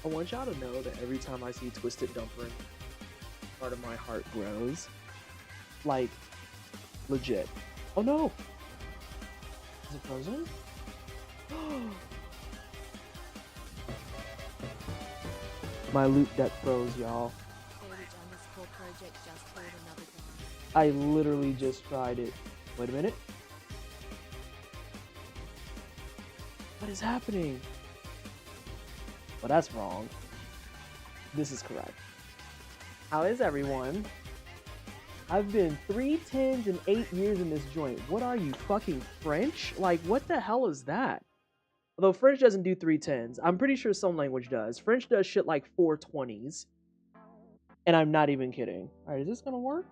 I want y'all to know that every time I see Twisted Dumplin', part of my heart grows. Like, legit. Oh no! Is it frozen? My loop deck froze, y'all. I literally just tried it. Wait a minute. What is happening? Well, that's wrong. This is correct. How is everyone? I've been 3 tens and 8 years in this joint. What are you, fucking French? Like, what the hell is that? Although French doesn't do 3 tens. I'm pretty sure some language does. French does shit like 4 20s. And I'm not even kidding. Alright, is this gonna work?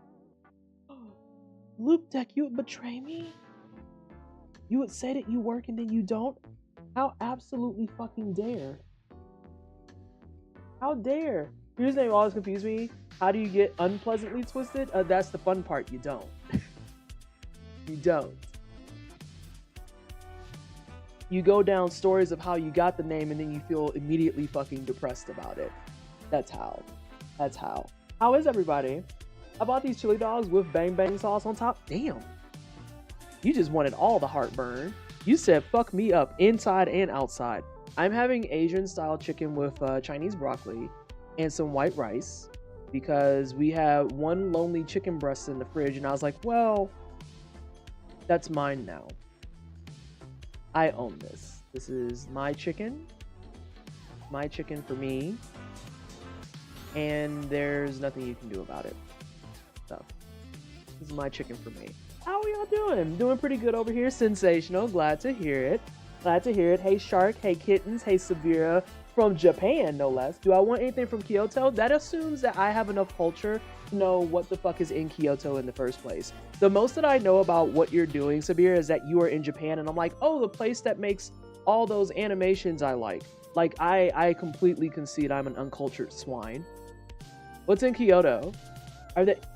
Loop deck, you would betray me? You would say that you work and then you don't? How absolutely fucking dare? How dare? Here's the name always confuse me. How do you get unpleasantly twisted? That's the fun part. You don't. You don't. You go down stories of how you got the name and then you feel immediately fucking depressed about it. That's how. That's how. How is everybody? I bought these chili dogs with bang bang sauce on top. Damn. You just wanted all the heartburn. You said fuck me up inside and outside. I'm having Asian style chicken with Chinese broccoli and some white rice because we have one lonely chicken breast in the fridge and I was like, well, that's mine now. I own this. This is my chicken. My chicken for me. And there's nothing you can do about it. So, this is my chicken for me. How are y'all doing? Doing pretty good over here. Sensational. Glad to hear it. Glad to hear it. Hey Shark. Hey Kittens. Hey Sabira. From Japan, no less. Do I want anything from Kyoto? That assumes that I have enough culture to know what the fuck is in Kyoto in the first place. The most that I know about what you're doing, Sabira, is that you are in Japan, and I'm like, oh, the place that makes all those animations I like. Like, I completely concede I'm an uncultured swine. What's in Kyoto?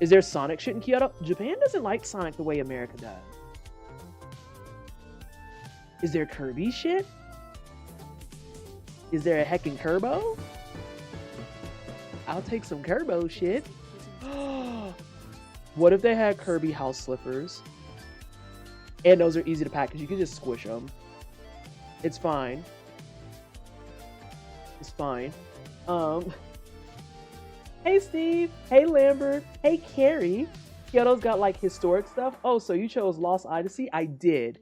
Is there Sonic shit in Kyoto? Japan doesn't like Sonic the way America does. Is there Kirby shit? Is there a heckin' Kerbo? I'll take some Kerbo shit. What if they had Kirby house slippers? And those are easy to package. You can just squish them. It's fine. It's fine. Hey Steve. Hey Lambert. Hey Carrie. Kyoto's got like historic stuff. Oh, so you chose Lost Odyssey? I did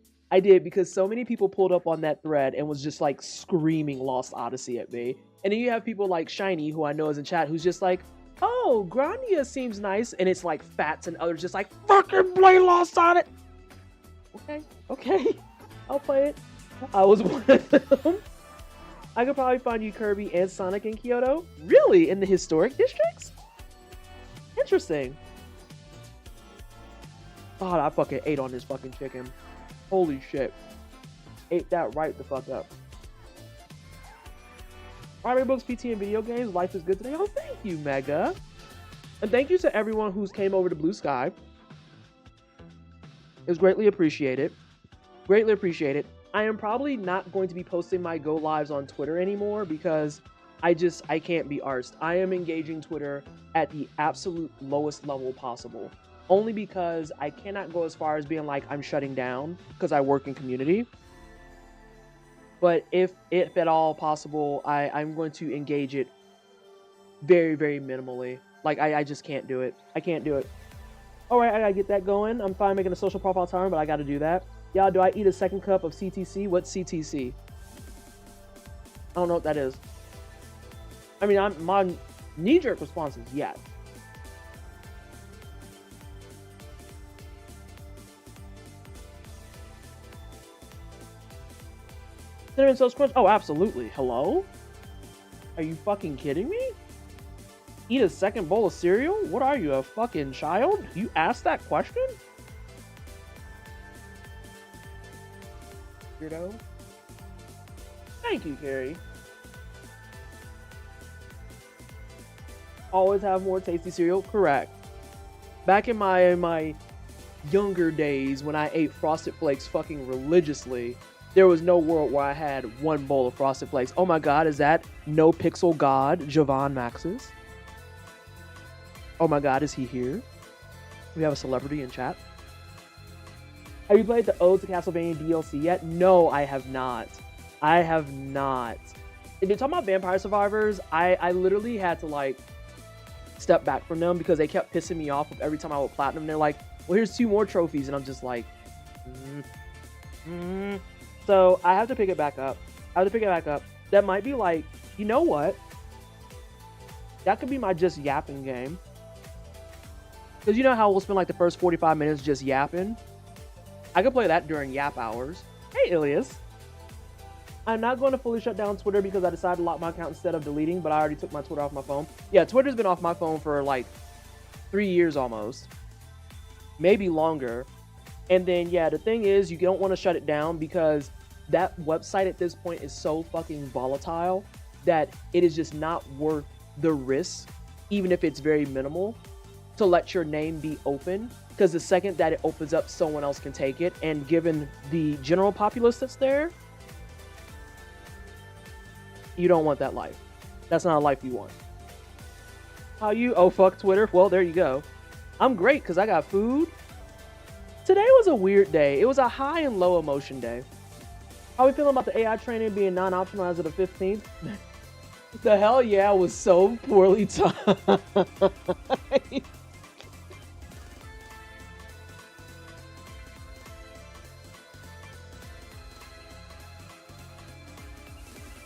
because so many people pulled up on that thread and was just like screaming Lost Odyssey at me. And then you have people like Shiny, who I know is in chat, who's just like, oh, Grandia seems nice. And it's like Fats and others just like, fucking play Lost Odyssey. Okay. I'll play it. I was one of them. I could probably find you Kirby and Sonic in Kyoto. Really? In the historic districts? Interesting. God, I fucking ate on this fucking chicken. Holy shit. Ate that right the fuck up. Alright, books, PT, and video games. Life is good today. Oh, thank you, Mega. And thank you to everyone who's came over to Blue Sky. It was greatly appreciated. Greatly appreciated. I am probably not going to be posting my go lives on Twitter anymore because I can't be arsed. I am engaging Twitter at the absolute lowest level possible. Only because I cannot go as far as being like I'm shutting down because I work in community. But if at all possible, I'm going to engage it very, very minimally. Like I just can't do it. I can't do it. Alright, I gotta get that going. I'm fine making a social profile timer, but I gotta do that. Y'all, do I eat a second cup of CTC? What's CTC? I don't know what that is. I mean, my knee-jerk response is yes. Cinnamon Toast Crunch? Oh, absolutely. Hello? Are you fucking kidding me? Eat a second bowl of cereal? What are you, a fucking child? You asked that question? Weirdo. Thank you, Carrie. Always have more tasty cereal? Correct. Back in my younger days when I ate Frosted Flakes fucking religiously, there was no world where I had one bowl of Frosted Flakes. Oh my God, is that No Pixel God Javon Maxis? Oh my God, is he here? We have a celebrity in chat. Have you played the Ode to Castlevania DLC yet? No, I have not. I have not. If you're talking about Vampire Survivors, I literally had to like step back from them because they kept pissing me off every time I would platinum. They're like, well, here's 2 more trophies. And I'm just like, So I have to pick it back up. That might be like, you know what? That could be my just yapping game. Because you know how we'll spend like the first 45 minutes just yapping? I could play that during yap hours. Hey, Ilias. I'm not going to fully shut down Twitter because I decided to lock my account instead of deleting, but I already took my Twitter off my phone. Yeah, Twitter's been off my phone for like 3 years almost. Maybe longer. And then, yeah, the thing is, you don't want to shut it down because that website at this point is so fucking volatile that it is just not worth the risk, even if it's very minimal, to let your name be open. Because the second that it opens up, someone else can take it. And given the general populace that's there, you don't want that life. That's not a life you want. How you? Oh, fuck Twitter. Well, there you go. I'm great because I got food. Today was a weird day. It was a high and low emotion day. How we feeling about the AI training being non-optional as of the 15th? The hell yeah was so poorly timed.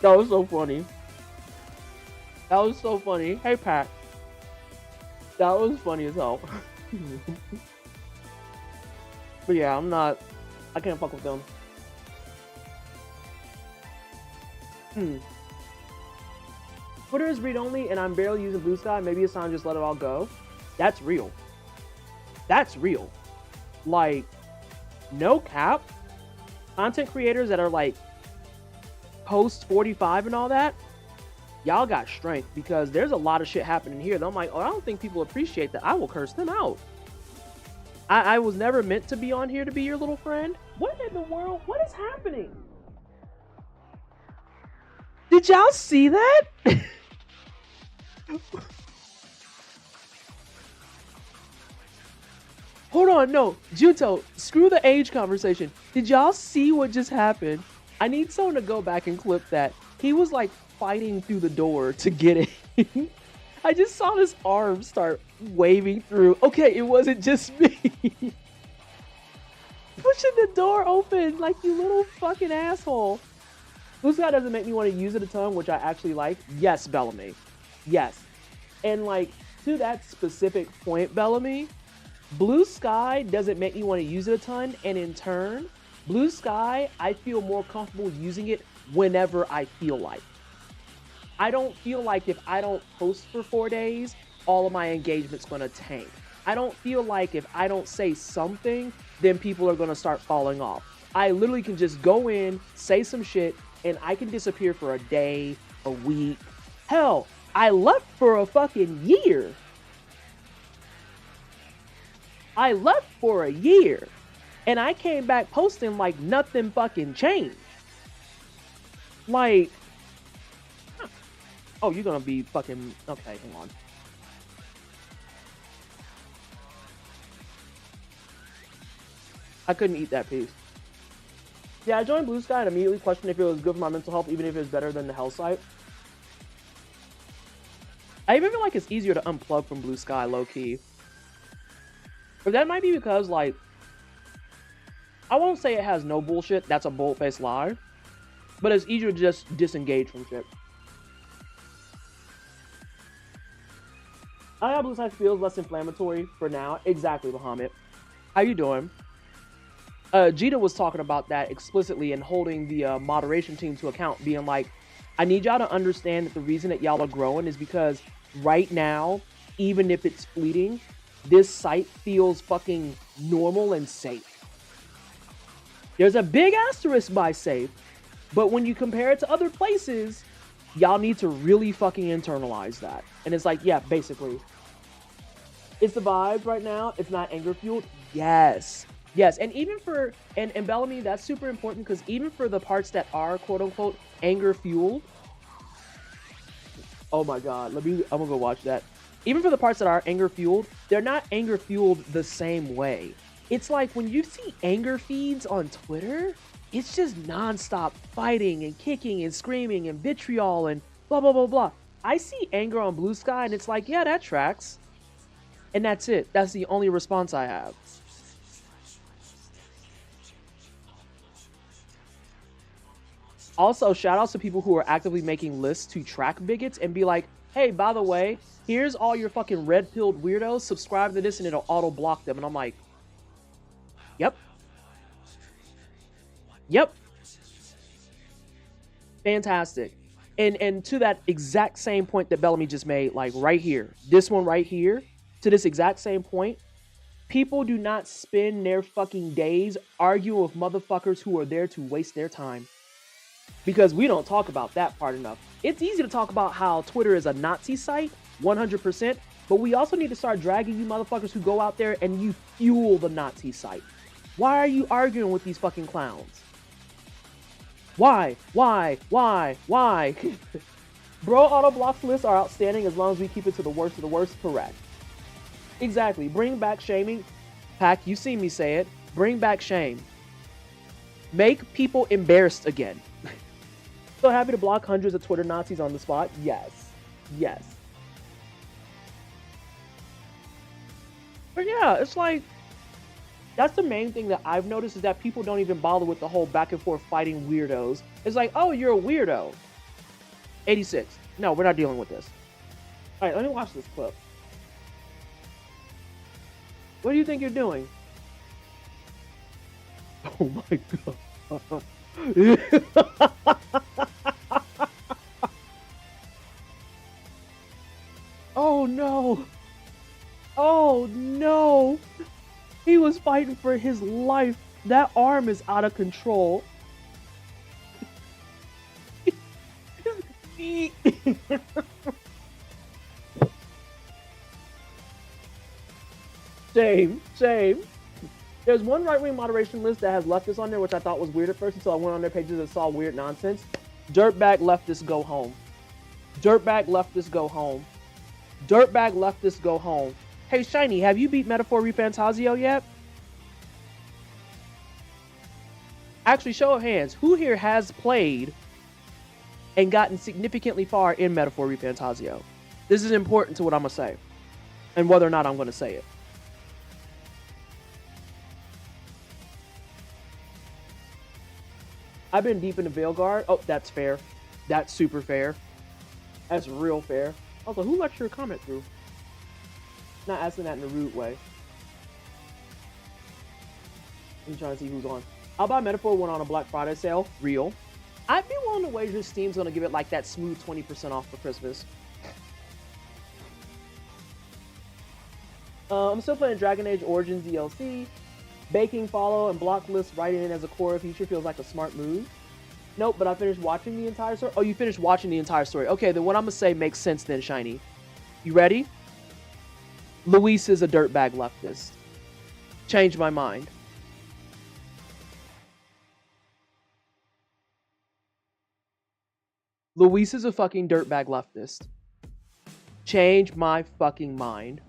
That was so funny. That was so funny. Hey, Pat. That was funny as hell. But yeah, I can't fuck with them. Twitter is read-only and I'm barely using Blue Sky. Maybe it's time to just let it all go. That's real. That's real. Like, no cap. Content creators that are like post 45 and all that, y'all got strength because there's a lot of shit happening here that I'm like, oh, I don't think people appreciate that. I will curse them out. I was never meant to be on here to be your little friend. What in the world? What is happening? Did y'all see that? Hold on, no. Junto, screw the age conversation. Did y'all see what just happened? I need someone to go back and clip that. He was like fighting through the door to get in. I just saw his arm start waving through. Okay, it wasn't just me. Pushing the door open like you little fucking asshole. Blue Sky doesn't make me want to use it a ton, which I actually like. Yes, Bellamy. Yes. And like, to that specific point, Bellamy, Blue Sky doesn't make me want to use it a ton, and in turn, Blue Sky, I feel more comfortable using it whenever I feel like. I don't feel like if I don't post for 4 days, all of my engagement's gonna tank. I don't feel like if I don't say something, then people are gonna start falling off. I literally can just go in, say some shit, and I can disappear for a day, a week. Hell, I left for a fucking year. I left for a year. And I came back posting like nothing fucking changed. Like, oh, you're gonna be fucking, okay, hang on. I couldn't eat that piece. Yeah, I joined Blue Sky and immediately questioned if it was good for my mental health, even if it was better than the Hell site. I even feel like it's easier to unplug from Blue Sky, low-key. But that might be because, like, I won't say it has no bullshit, that's a bold-faced lie. But it's easier to just disengage from shit. I know Blue Sky feels less inflammatory for now. Exactly, Muhammad. How you doing? Jita was talking about that explicitly and holding the moderation team to account, being like, I need y'all to understand that the reason that y'all are growing is because right now, even if it's fleeting, this site feels fucking normal and safe. There's a big asterisk by safe, but when you compare it to other places, y'all need to really fucking internalize that. And it's like, yeah, basically. It's the vibes right now. It's not anger fueled. Yes. Yes, and even for and Bellamy, that's super important because even for the parts that are quote unquote anger fueled. Oh my god, I'm gonna go watch that. Even for the parts that are anger fueled, they're not anger fueled the same way. It's like when you see anger feeds on Twitter, it's just nonstop fighting and kicking and screaming and vitriol and blah blah blah blah. I see anger on Blue Sky and it's like, yeah, that tracks. And that's it. That's the only response I have. Also, shout outs to people who are actively making lists to track bigots and be like, hey, by the way, here's all your fucking red-pilled weirdos, subscribe to this and it'll auto-block them. And I'm like, yep. Yep. Fantastic. And to that exact same point that Bellamy just made, like right here, this one right here, to this exact same point, people do not spend their fucking days arguing with motherfuckers who are there to waste their time. Because we don't talk about that part enough. It's easy to talk about how Twitter is a Nazi site, 100%, but we also need to start dragging you motherfuckers who go out there and you fuel the Nazi site. Why are you arguing with these fucking clowns? Why? Bro, auto blocks lists are outstanding as long as we keep it to the worst of the worst, correct. Exactly, bring back shaming. Pac, you see me say it, bring back shame. Make people embarrassed again. So happy to block hundreds of Twitter Nazis on the spot. Yes. But yeah, it's like, that's the main thing that I've noticed is that people don't even bother with the whole back and forth fighting weirdos. It's like, oh, you're a weirdo. 86. No, we're not dealing with this. All right, let me watch this clip. What do you think you're doing? Oh my god. Oh no. Oh no. He was fighting for his life. That arm is out of control. Shame. There's one right-wing moderation list that has leftists on there, which I thought was weird at first until I went on their pages and saw weird nonsense. Dirtbag leftists go home. Dirtbag leftists go home. Dirtbag leftists go home. Hey, Shiny, have you beat Metaphor Refantasio yet? Actually, show of hands. Who here has played and gotten significantly far in Metaphor Refantasio? This is important to what I'm going to say and whether or not I'm going to say it. I've been deep into Veilguard. Oh, that's fair. That's super fair. That's real fair. Also, who let your comment through? Not asking that in a rude way. I'm trying to see who's on. I'll buy Metaphor 1 on a Black Friday sale. Real. I'd be willing to wager Steam's going to give it like that smooth 20% off for Christmas. I'm still playing Dragon Age Origins DLC. Baking follow and block list writing in as a core feature feels like a smart move. Nope, but I finished watching the entire story. Oh, you finished watching the entire story. Okay, then what I'm going to say makes sense then, Shiny. You ready? Luis is a dirtbag leftist. Changed my mind. Luis is a fucking dirtbag leftist. Change my fucking mind.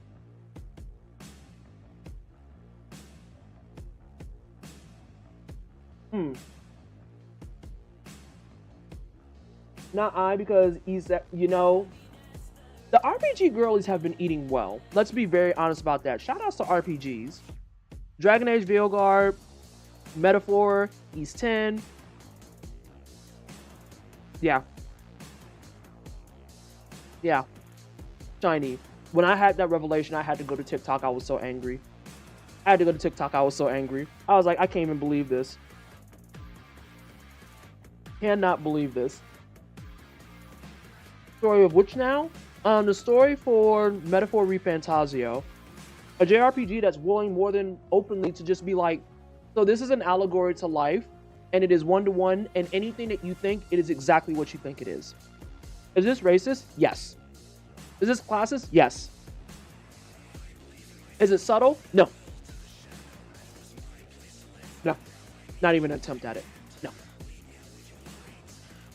Not I, because he's, you know, the RPG girlies have been eating well. Let's be very honest about that. Shout outs to RPGs. Dragon Age Veilguard, Metaphor, East 10. Yeah. Shiny. When I had that revelation, I had to go to TikTok. I was so angry. I was like, I can't even believe this. Cannot believe this. Story of which now? The story for Metaphor Refantasio. A JRPG that's willing more than openly to just be like, so this is an allegory to life, and it is one-to-one, and anything that you think, it is exactly what you think it is. Is this racist? Yes. Is this classist? Yes. Is it subtle? No. Not even an attempt at it.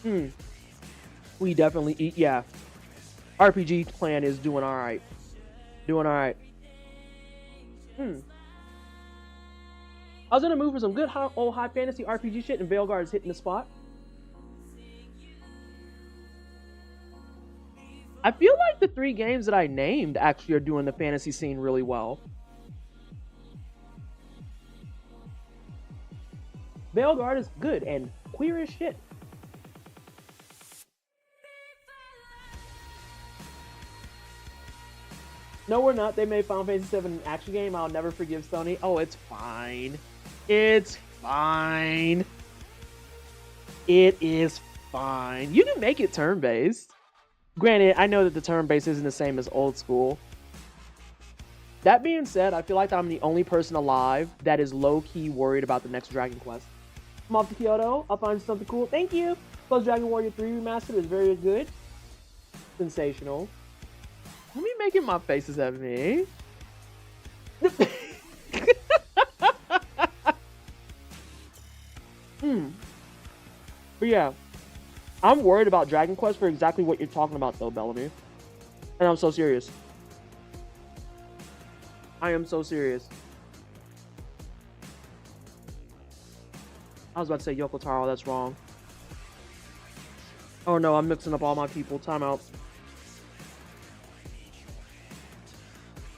No. We definitely eat. Yeah. RPG clan is doing all right. Doing all right. I was in a mood for some good old high fantasy RPG shit, and Veilguard is hitting the spot. I feel like the 3 games that I named actually are doing the fantasy scene really well. Veilguard is good and queer as shit. No, we're not. They made Final Fantasy VII an action game. I'll never forgive Sony. Oh, it's fine. It's fine. It is fine. You can make it turn-based. Granted, I know that the turn-based isn't the same as old school. That being said, I feel like I'm the only person alive that is low-key worried about the next Dragon Quest. I'm off to Kyoto. I'll find something cool. Thank you. Plus, Dragon Warrior 3 Remastered is very good. Sensational. Let me making my faces at me. But yeah, I'm worried about Dragon Quest for exactly what you're talking about, though, Bellamy. And I'm so serious. I am so serious. I was about to say Yoko Taro, that's wrong. Oh no, I'm mixing up all my people. Time out.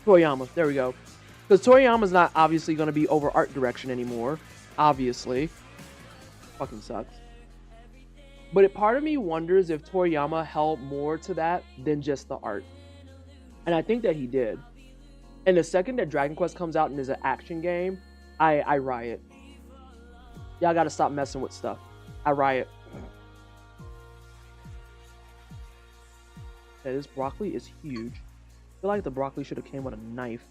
Toriyama, there we go. Because Toriyama's not obviously going to be over art direction anymore. Obviously. Fucking sucks. But part of me wonders if Toriyama held more to that than just the art. And I think that he did. And the second that Dragon Quest comes out and is an action game, I riot. Y'all gotta stop messing with stuff. I riot. Yeah, this broccoli is huge. I feel like the broccoli should have came with a knife.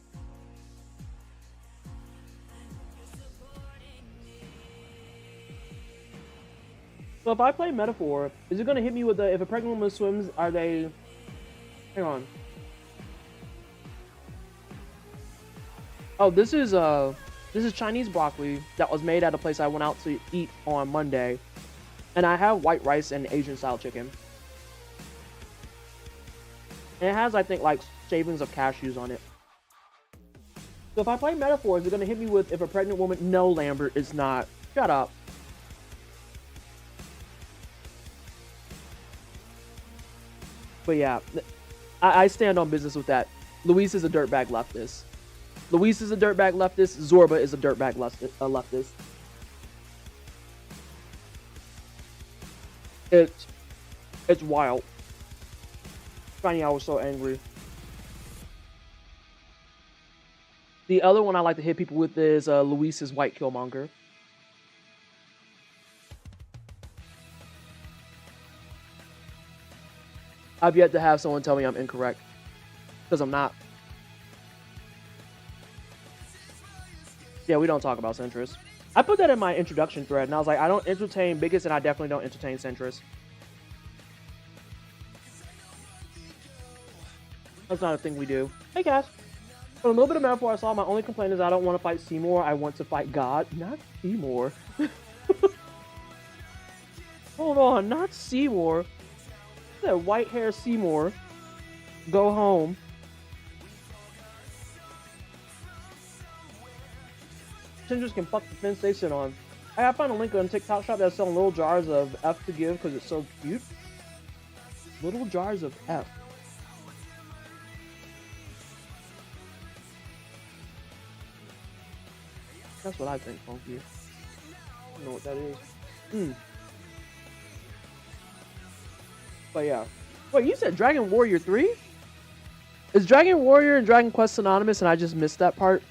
So if I play Metaphor, is it gonna hit me with the if a pregnant woman swims, are they... Hang on. Oh, this is Chinese broccoli that was made at a place I went out to eat on Monday. And I have white rice and Asian style chicken. And it has, I think, like shavings of cashews on it. So if I play Metaphor, is it gonna hit me with if a pregnant woman? No, Lambert, it's not. Shut up. But yeah, I stand on business with that. Luis is a dirtbag leftist. Luis is a dirtbag leftist. Zorba is a dirtbag leftist. It's wild. Funny, I was so angry. The other one I like to hit people with is Luis is white Killmonger. I've yet to have someone tell me I'm incorrect. Because I'm not. Yeah, we don't talk about centrists. I put that in my introduction thread, and I was like, I don't entertain bigots, and I definitely don't entertain centrists. That's not a thing we do. Hey, guys. For a little bit of Metaphor, I saw my only complaint is I don't want to fight Seymour. I want to fight God. Not Seymour. Hold on, not Seymour. That white hair Seymour. Go home. Centrists can fuck the fence they sit on. I found a link on TikTok shop that's selling little jars of F to give because it's so cute. Little jars of F. That's what I think, funky. I don't know what that is. But yeah. Wait, you said Dragon Warrior 3? Is Dragon Warrior and Dragon Quest synonymous and I just missed that part?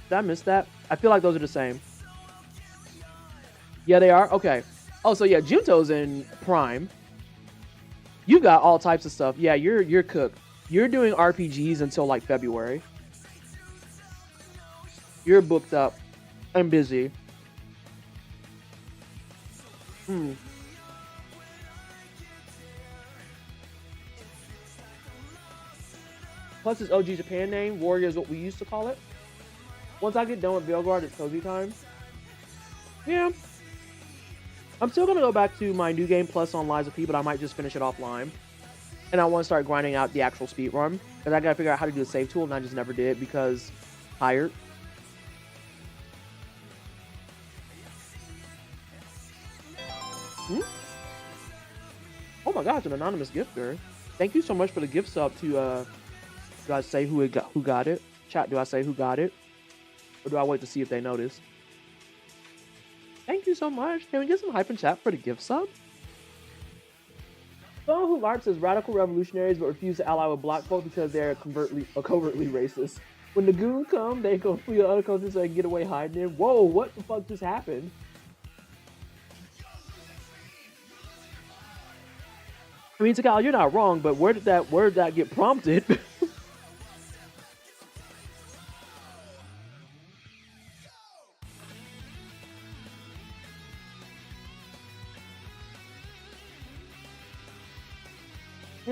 Did I miss that? I feel like those are the same. Yeah, they are? Okay. Oh, so yeah, Junto's in Prime. You got all types of stuff. Yeah, you're cooked. You're doing RPGs until like February. You're booked up and busy. Plus his OG Japan name, Warrior is what we used to call it. Once I get done with Veilguard, it's cozy time. Yeah. I'm still gonna go back to my new game plus on Lies of P, but I might just finish it offline. And I want to start grinding out the actual speed run. Because I gotta figure out how to do a save tool, and I just never did because tired. Oh my gosh, an anonymous gifter. Thank you so much for the gift sub to do I say who got it? Chat, do I say who got it? Or do I wait to see if they notice? Thank you so much. Can we get some hype in chat for the gift sub? Someone who LARPs as radical revolutionaries but refuse to ally with black folk because they're covertly racist. When the goons come, they go flee other cultures so they can get away hiding in. Whoa, what the fuck just happened? I mean, Takal, you're not wrong, but where did that get prompted?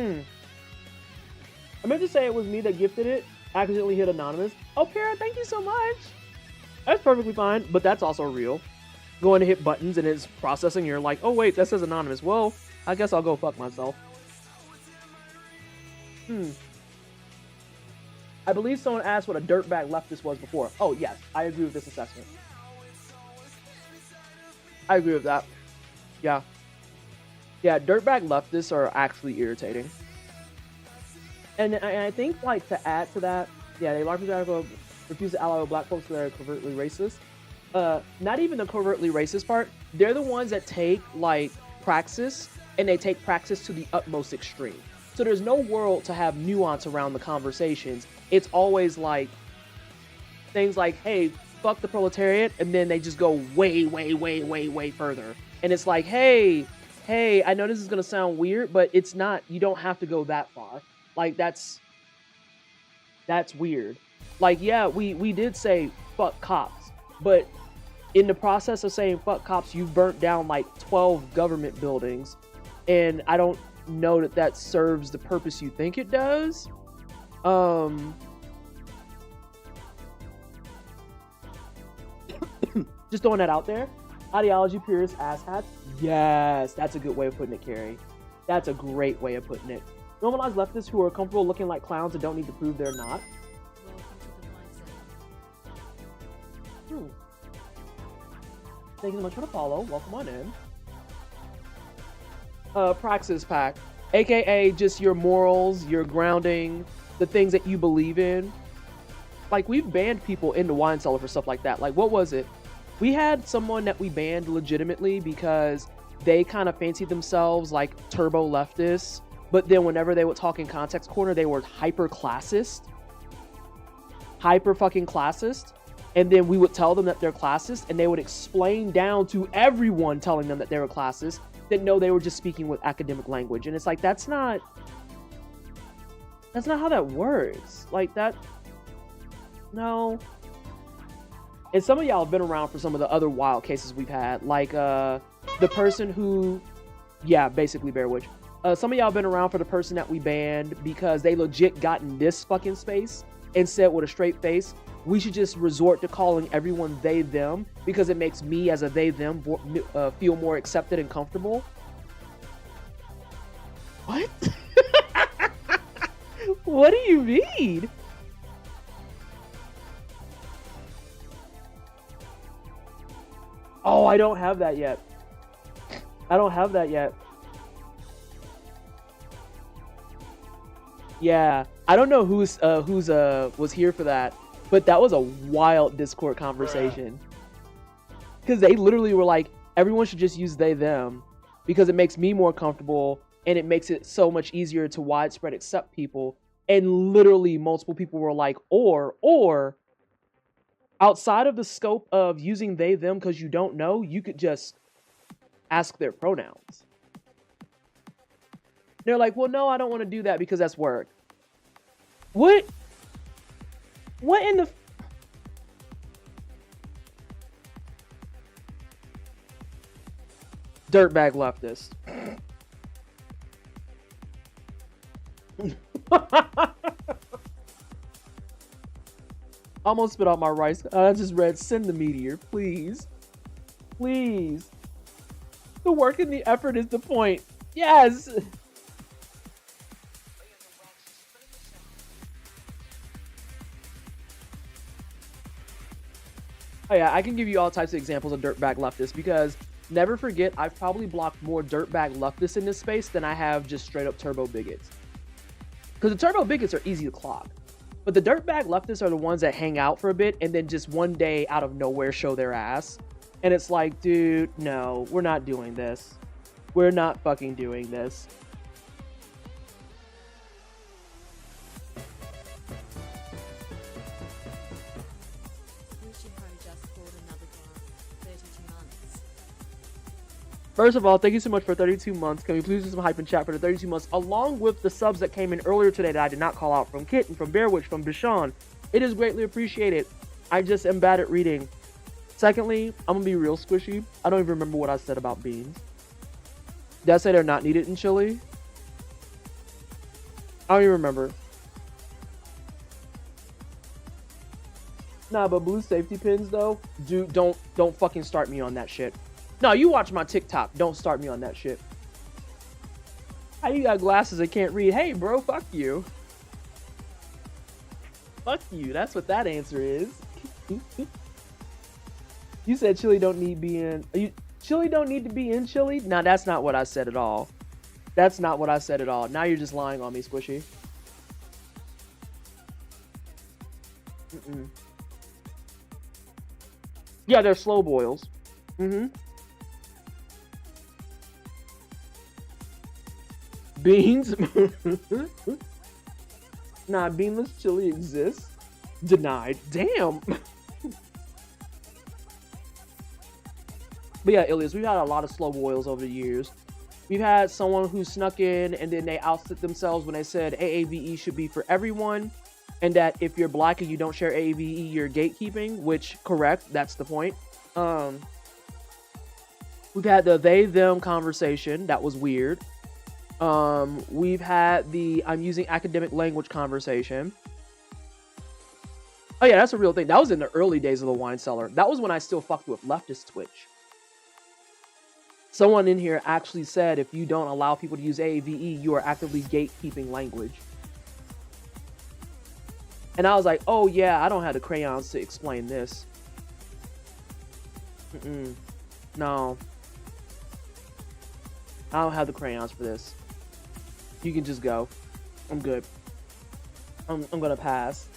I meant to say it was me that gifted it. Accidentally hit anonymous. Oh, Para, thank you so much. That's perfectly fine, but that's also real. Going to hit buttons and it's processing. You're like, oh wait, that says anonymous. Well, I guess I'll go fuck myself. I believe someone asked what a dirtbag leftist was before. Oh yes, I agree with this assessment. I agree with that. Yeah. Yeah, dirtbag leftists are actually irritating. And I think, like, to add to that, yeah, they largely refuse to ally with black folks that are covertly racist. Not even the covertly racist part. They're the ones that take, like, praxis, and they take praxis to the utmost extreme. So there's no world to have nuance around the conversations. It's always, like, things like, hey, fuck the proletariat, and then they just go way, way, way, way, way further. And it's like, hey, I know this is going to sound weird, but it's not. You don't have to go that far. Like, that's weird. Like, yeah, we did say fuck cops, but in the process of saying fuck cops, you've burnt down like 12 government buildings, and I don't know that serves the purpose you think it does. Just throwing that out there. Ideology purists, asshats. Yes, that's a good way of putting it, Carrie. That's a great way of putting it. Normalized leftists who are comfortable looking like clowns and don't need to prove they're not. Thank you so much for the follow. Welcome on in. Praxis Pack, aka just your morals, your grounding, the things that you believe in. Like, we've banned people in the wine cellar for stuff like that. Like, what was it? We had someone that we banned legitimately because they kind of fancied themselves like turbo leftists, but then whenever they would talk in Context Corner, they were hyper classist. Hyper fucking classist. And then we would tell them that they're classist, and they would explain down to everyone telling them that they were classist, that no, they were just speaking with academic language. And it's like, that's not how that works. Like, that, no. And some of y'all have been around for some of the other wild cases we've had, like the person who, yeah, basically Bear Witch. Some of y'all have been around for the person that we banned because they legit got in this fucking space and said with a straight face, we should just resort to calling everyone they, them, because it makes me as a they, them feel more accepted and comfortable. What? What do you mean? Oh, I don't have that yet. I don't have that yet. Yeah, I don't know who's was here for that, but that was a wild Discord conversation. Because they literally were like, everyone should just use they, them, because it makes me more comfortable and it makes it so much easier to widespread accept people. And literally multiple people were like, or outside of the scope of using they, them because you don't know, you could just ask their pronouns. They're like, well, no, I don't want to do that because that's work. What in the... Dirtbag leftist. Almost spit out my rice. I just read, send the meteor, please. Please. The work and the effort is the point. Yes. Oh yeah, I can give you all types of examples of dirtbag leftists because never forget, I've probably blocked more dirtbag leftists in this space than I have just straight up turbo bigots. Because the turbo bigots are easy to clock. But the dirtbag leftists are the ones that hang out for a bit and then just one day out of nowhere show their ass. And it's like, dude, no, we're not doing this. We're not fucking doing this. First of all, thank you so much for 32 months. Can we please do some hype in chat for the 32 months, along with the subs that came in earlier today that I did not call out, from Kitten, from Bearwitch, from Deshaun. It is greatly appreciated. I just am bad at reading. Secondly, I'm gonna be real squishy. I don't even remember what I said about beans. Did I say they're not needed in chili? I don't even remember. Nah, but blue safety pins though, dude, don't fucking start me on that shit. No, you watch my TikTok. Don't start me on that shit. How you got glasses and can't read? Hey, bro, fuck you. Fuck you. That's what that answer is. You said chili don't need chili don't need to be in chili? No, that's not what I said at all. That's not what I said at all. Now you're just lying on me, Squishy. Yeah, they're slow boils. Beans? Nah, beanless chili exists. Denied. Damn. But yeah, Ilias, we've had a lot of slow boils over the years. We've had someone who snuck in and then they ousted themselves when they said AAVE should be for everyone, and that if you're black and you don't share AAVE, you're gatekeeping, which, correct, that's the point. We've had the they-them conversation. That was weird. We've had the I'm using academic language conversation. Oh yeah, that's a real thing. That was in the early days of the wine cellar. That was when I still fucked with leftist Twitch. Someone in here actually said if you don't allow people to use AAVE, you are actively gatekeeping language. And I was like, oh yeah, I don't have the crayons to explain this. No. I don't have the crayons for this. You can just go. I'm good. I'm gonna pass.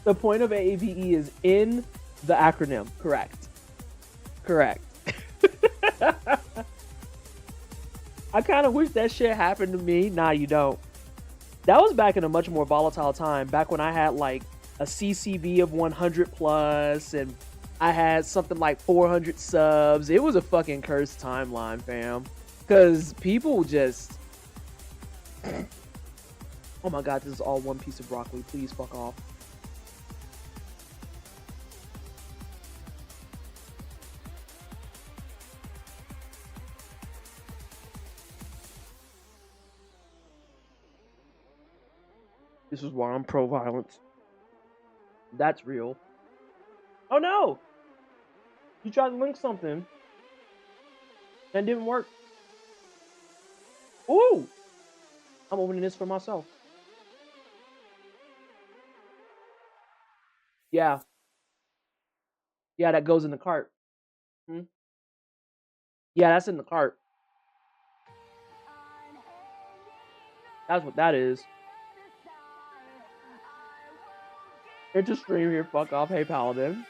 The point of AAVE is in the acronym. Correct. Correct. I kind of wish that shit happened to me. Nah, you don't. That was back in a much more volatile time. Back when I had like a CCV of 100 plus and I had something like 400 subs. It was a fucking cursed timeline, fam. Because people just... Oh my god, this is all one piece of broccoli. Please fuck off. This is why I'm pro-violence. That's real. Oh no! You tried to link something. And it didn't work. Ooh! I'm opening this for myself. Yeah. Yeah, that goes in the cart. Yeah, that's in the cart. That's what that is. It's a stream here, fuck off. Hey, Paladin.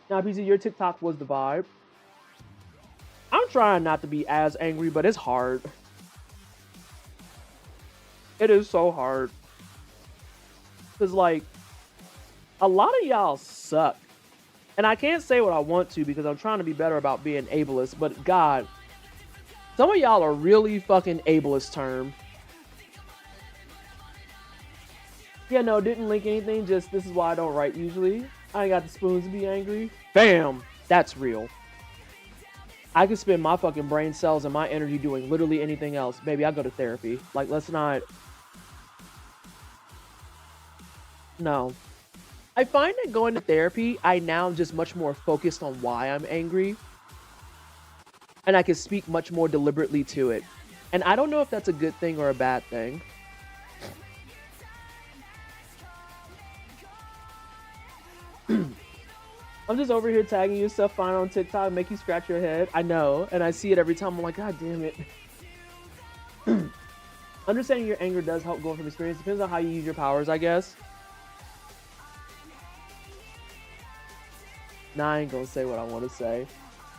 Now, PC, your TikTok was the vibe. I'm trying not to be as angry, but it's hard. It is so hard. Because, like, a lot of y'all suck. And I can't say what I want to because I'm trying to be better about being ableist, but God, some of y'all are really fucking ableist term. Yeah, no, didn't link anything, just this is why I don't write usually. I ain't got the spoons to be angry. Bam! That's real. I could spend my fucking brain cells and my energy doing literally anything else. Baby, I go to therapy. Like, let's not. No. I find that going to therapy, I now am just much more focused on why I'm angry. And I can speak much more deliberately to it. And I don't know if that's a good thing or a bad thing. I'm just over here tagging you stuff fine on TikTok, make you scratch your head. I know, and I see it every time. I'm like, God damn it. Understanding your anger does help going from experience. Depends on how you use your powers, I guess. Nah, I ain't gonna say what I want to say.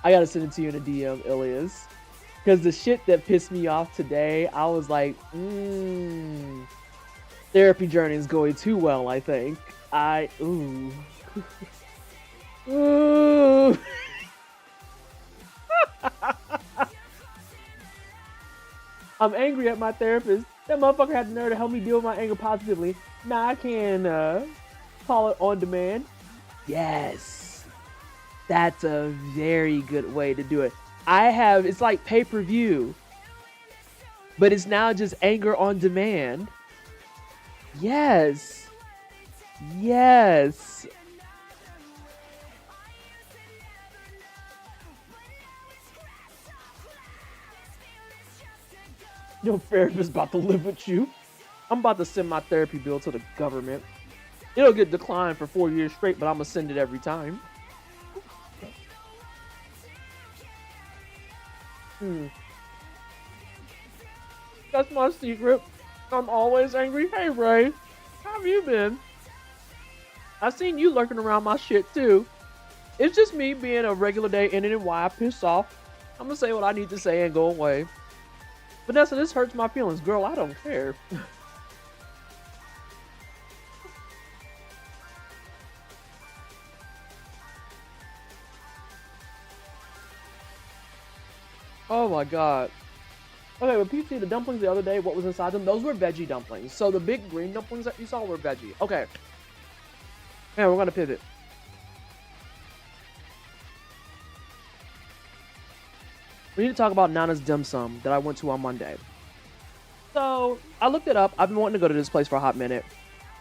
I gotta send it to you in a DM, Ilias. Because the shit that pissed me off today, I was like, therapy journey is going too well, I think. Ooh. Ooh. I'm angry at my therapist. That motherfucker had the nerve to help me deal with my anger positively. Now I can call it on demand. Yes. That's a very good way to do it. It's like pay-per-view, but it's now just anger on demand. Yes. Yes. Your therapist about to live with you. I'm about to send my therapy bill to the government. It'll get declined for 4 years straight, but I'm gonna send it every time. That's my secret. I'm always angry. Hey Ray, how have you been? I've seen you lurking around my shit too. It's just me being a regular day in and why I piss off. I'm gonna say what I need to say and go away. Vanessa, this hurts my feelings. Girl, I don't care. Oh my god. Okay, but you see the dumplings the other day, what was inside them? Those were veggie dumplings. So the big green dumplings that you saw were veggie. Okay. Man, we're gonna pivot. We need to talk about Nana's Dim Sum that I went to on Monday. So, I looked it up. I've been wanting to go to this place for a hot minute.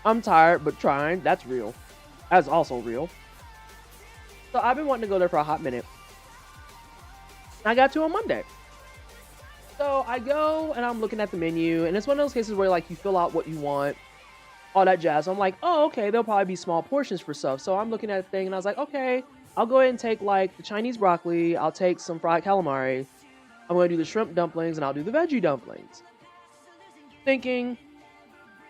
I'm tired, but trying. That's real. That's also real. So, I've been wanting to go there for a hot minute. I got to on Monday. So, I go and I'm looking at the menu. And it's one of those cases where like you fill out what you want. All that jazz. I'm like, oh, okay. There'll probably be small portions for stuff. So, I'm looking at the thing and I was like, okay. I'll go ahead and take like the Chinese broccoli. I'll take some fried calamari. I'm going to do the shrimp dumplings and I'll do the veggie dumplings. Thinking,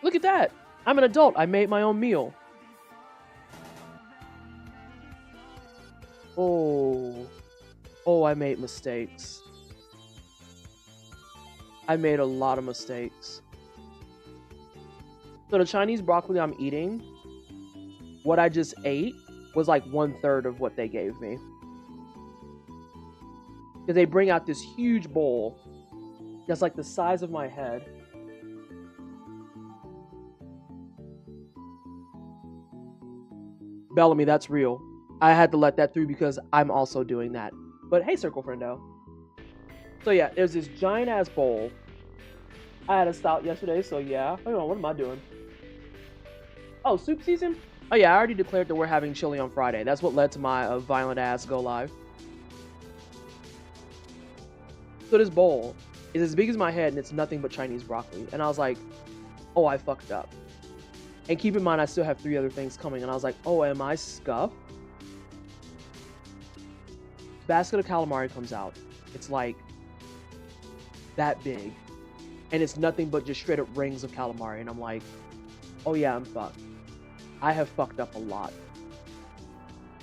look at that. I'm an adult. I made my own meal. Oh, I made mistakes. I made a lot of mistakes. So the Chinese broccoli I'm eating, what I just ate, was like 1/3 of what they gave me. Because they bring out this huge bowl that's like the size of my head. Bellamy, that's real. I had to let that through because I'm also doing that. But hey, Circle Friendo. So yeah, there's this giant ass bowl. I had a stout yesterday, so yeah. Hang on, what am I doing? Oh, soup season? Oh yeah, I already declared that we're having chili on Friday. That's what led to my violent ass go live. So this bowl is as big as my head and it's nothing but Chinese broccoli. And I was like, oh, I fucked up. And keep in mind, I still have 3 other things coming. And I was like, oh, am I scuffed? Basket of calamari comes out. It's like that big. And it's nothing but just straight up rings of calamari. And I'm like, oh yeah, I'm fucked. I have fucked up a lot.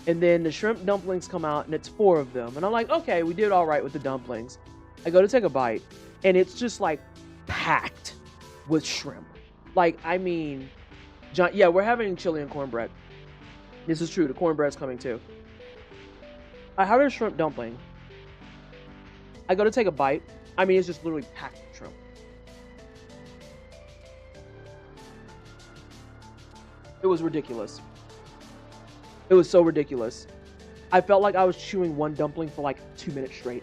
And then the shrimp dumplings come out and it's 4 of them. And I'm like, okay, we did all right with the dumplings. I go to take a bite and it's just like packed with shrimp. Like, I mean, yeah, we're having chili and cornbread. This is true. The cornbread's coming too. I have a shrimp dumpling. I go to take a bite. I mean, it's just literally packed with shrimp. It was ridiculous. It was so ridiculous. I felt like I was chewing one dumpling for like 2 minutes straight.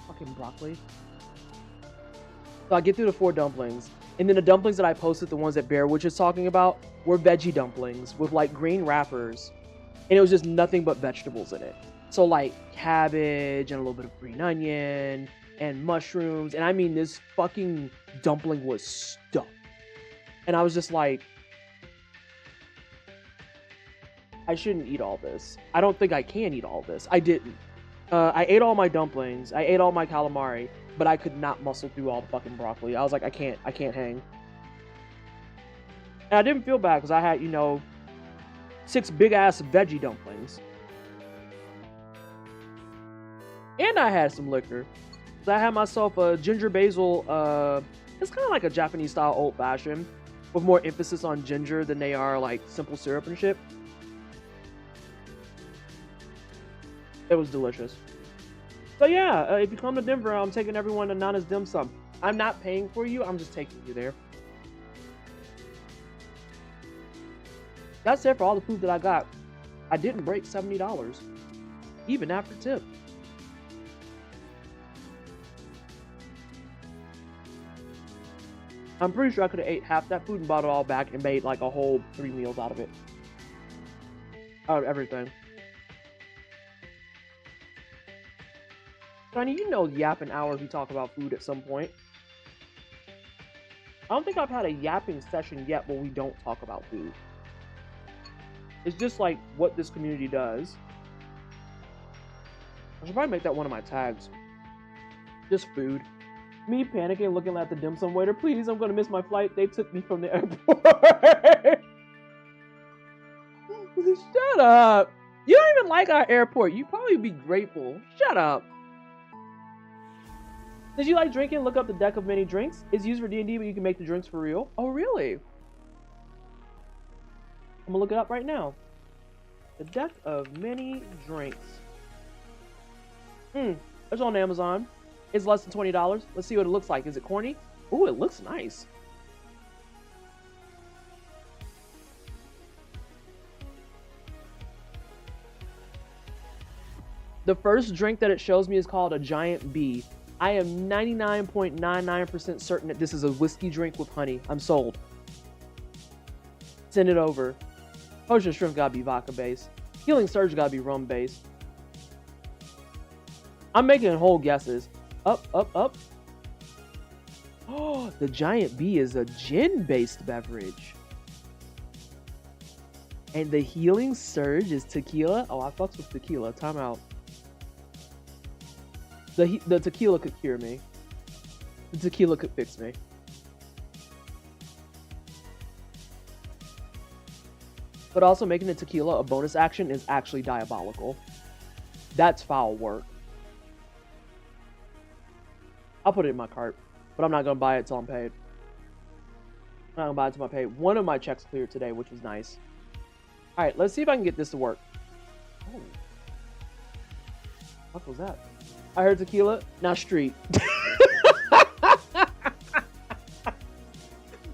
Fucking broccoli. So I get through the 4 dumplings, and then the dumplings that I posted, the ones that Bearwitch is talking about, were veggie dumplings with like green wrappers, and it was just nothing but vegetables in it. So like cabbage and a little bit of green onion and mushrooms, and I mean this fucking dumpling was stuffed, and I was just like, I shouldn't eat all this. I don't think I can eat all this. I didn't. I ate all my dumplings. I ate all my calamari, but I could not muscle through all the fucking broccoli. I was like, I can't hang. And I didn't feel bad because I had, 6 big ass veggie dumplings. And I had some liquor. So I had myself a ginger basil, it's kind of like a Japanese style old fashioned, with more emphasis on ginger than they are like simple syrup and shit. It was delicious. So yeah, if you come to Denver, I'm taking everyone to Nana's Dim Sum. I'm not paying for you, I'm just taking you there. That's it for all the food that I got. I didn't break $70, even after tip. I'm pretty sure I could have ate half that food and bought it all back and made like a whole 3 meals out of it. Out of everything. Johnny, yapping hours we talk about food at some point. I don't think I've had a yapping session yet where we don't talk about food. It's just like what this community does. I should probably make that one of my tags. Just food. Me panicking, looking at the dim sum waiter. Please, I'm gonna miss my flight. They took me from the airport. Shut up. You don't even like our airport. You'd probably be grateful. Shut up. Did you like drinking? Look up the deck of many drinks. It's used for D&D, but you can make the drinks for real. Oh, really? I'm gonna look it up right now. The deck of many drinks. It's on Amazon. It's less than $20. Let's see what it looks like. Is it corny? Ooh, it looks nice. The first drink that it shows me is called a Giant Bee. I am 99.99% certain that this is a whiskey drink with honey. I'm sold. Send it over. Potion Shrimp gotta be vodka based. Healing Surge gotta be rum based. I'm making whole guesses. Up, up, up. Oh, the Giant Bee is a gin based beverage. And the Healing Surge is tequila. Oh, I fucks with tequila. Time out. The tequila could cure me. The tequila could fix me. But also making the tequila a bonus action is actually diabolical. That's foul work. I'll put it in my cart, but I'm not going to buy it until I'm paid. I'm not going to buy it until I'm paid. One of my checks cleared today, which was nice. Alright, let's see if I can get this to work. Oh. What was that? I heard tequila, now street.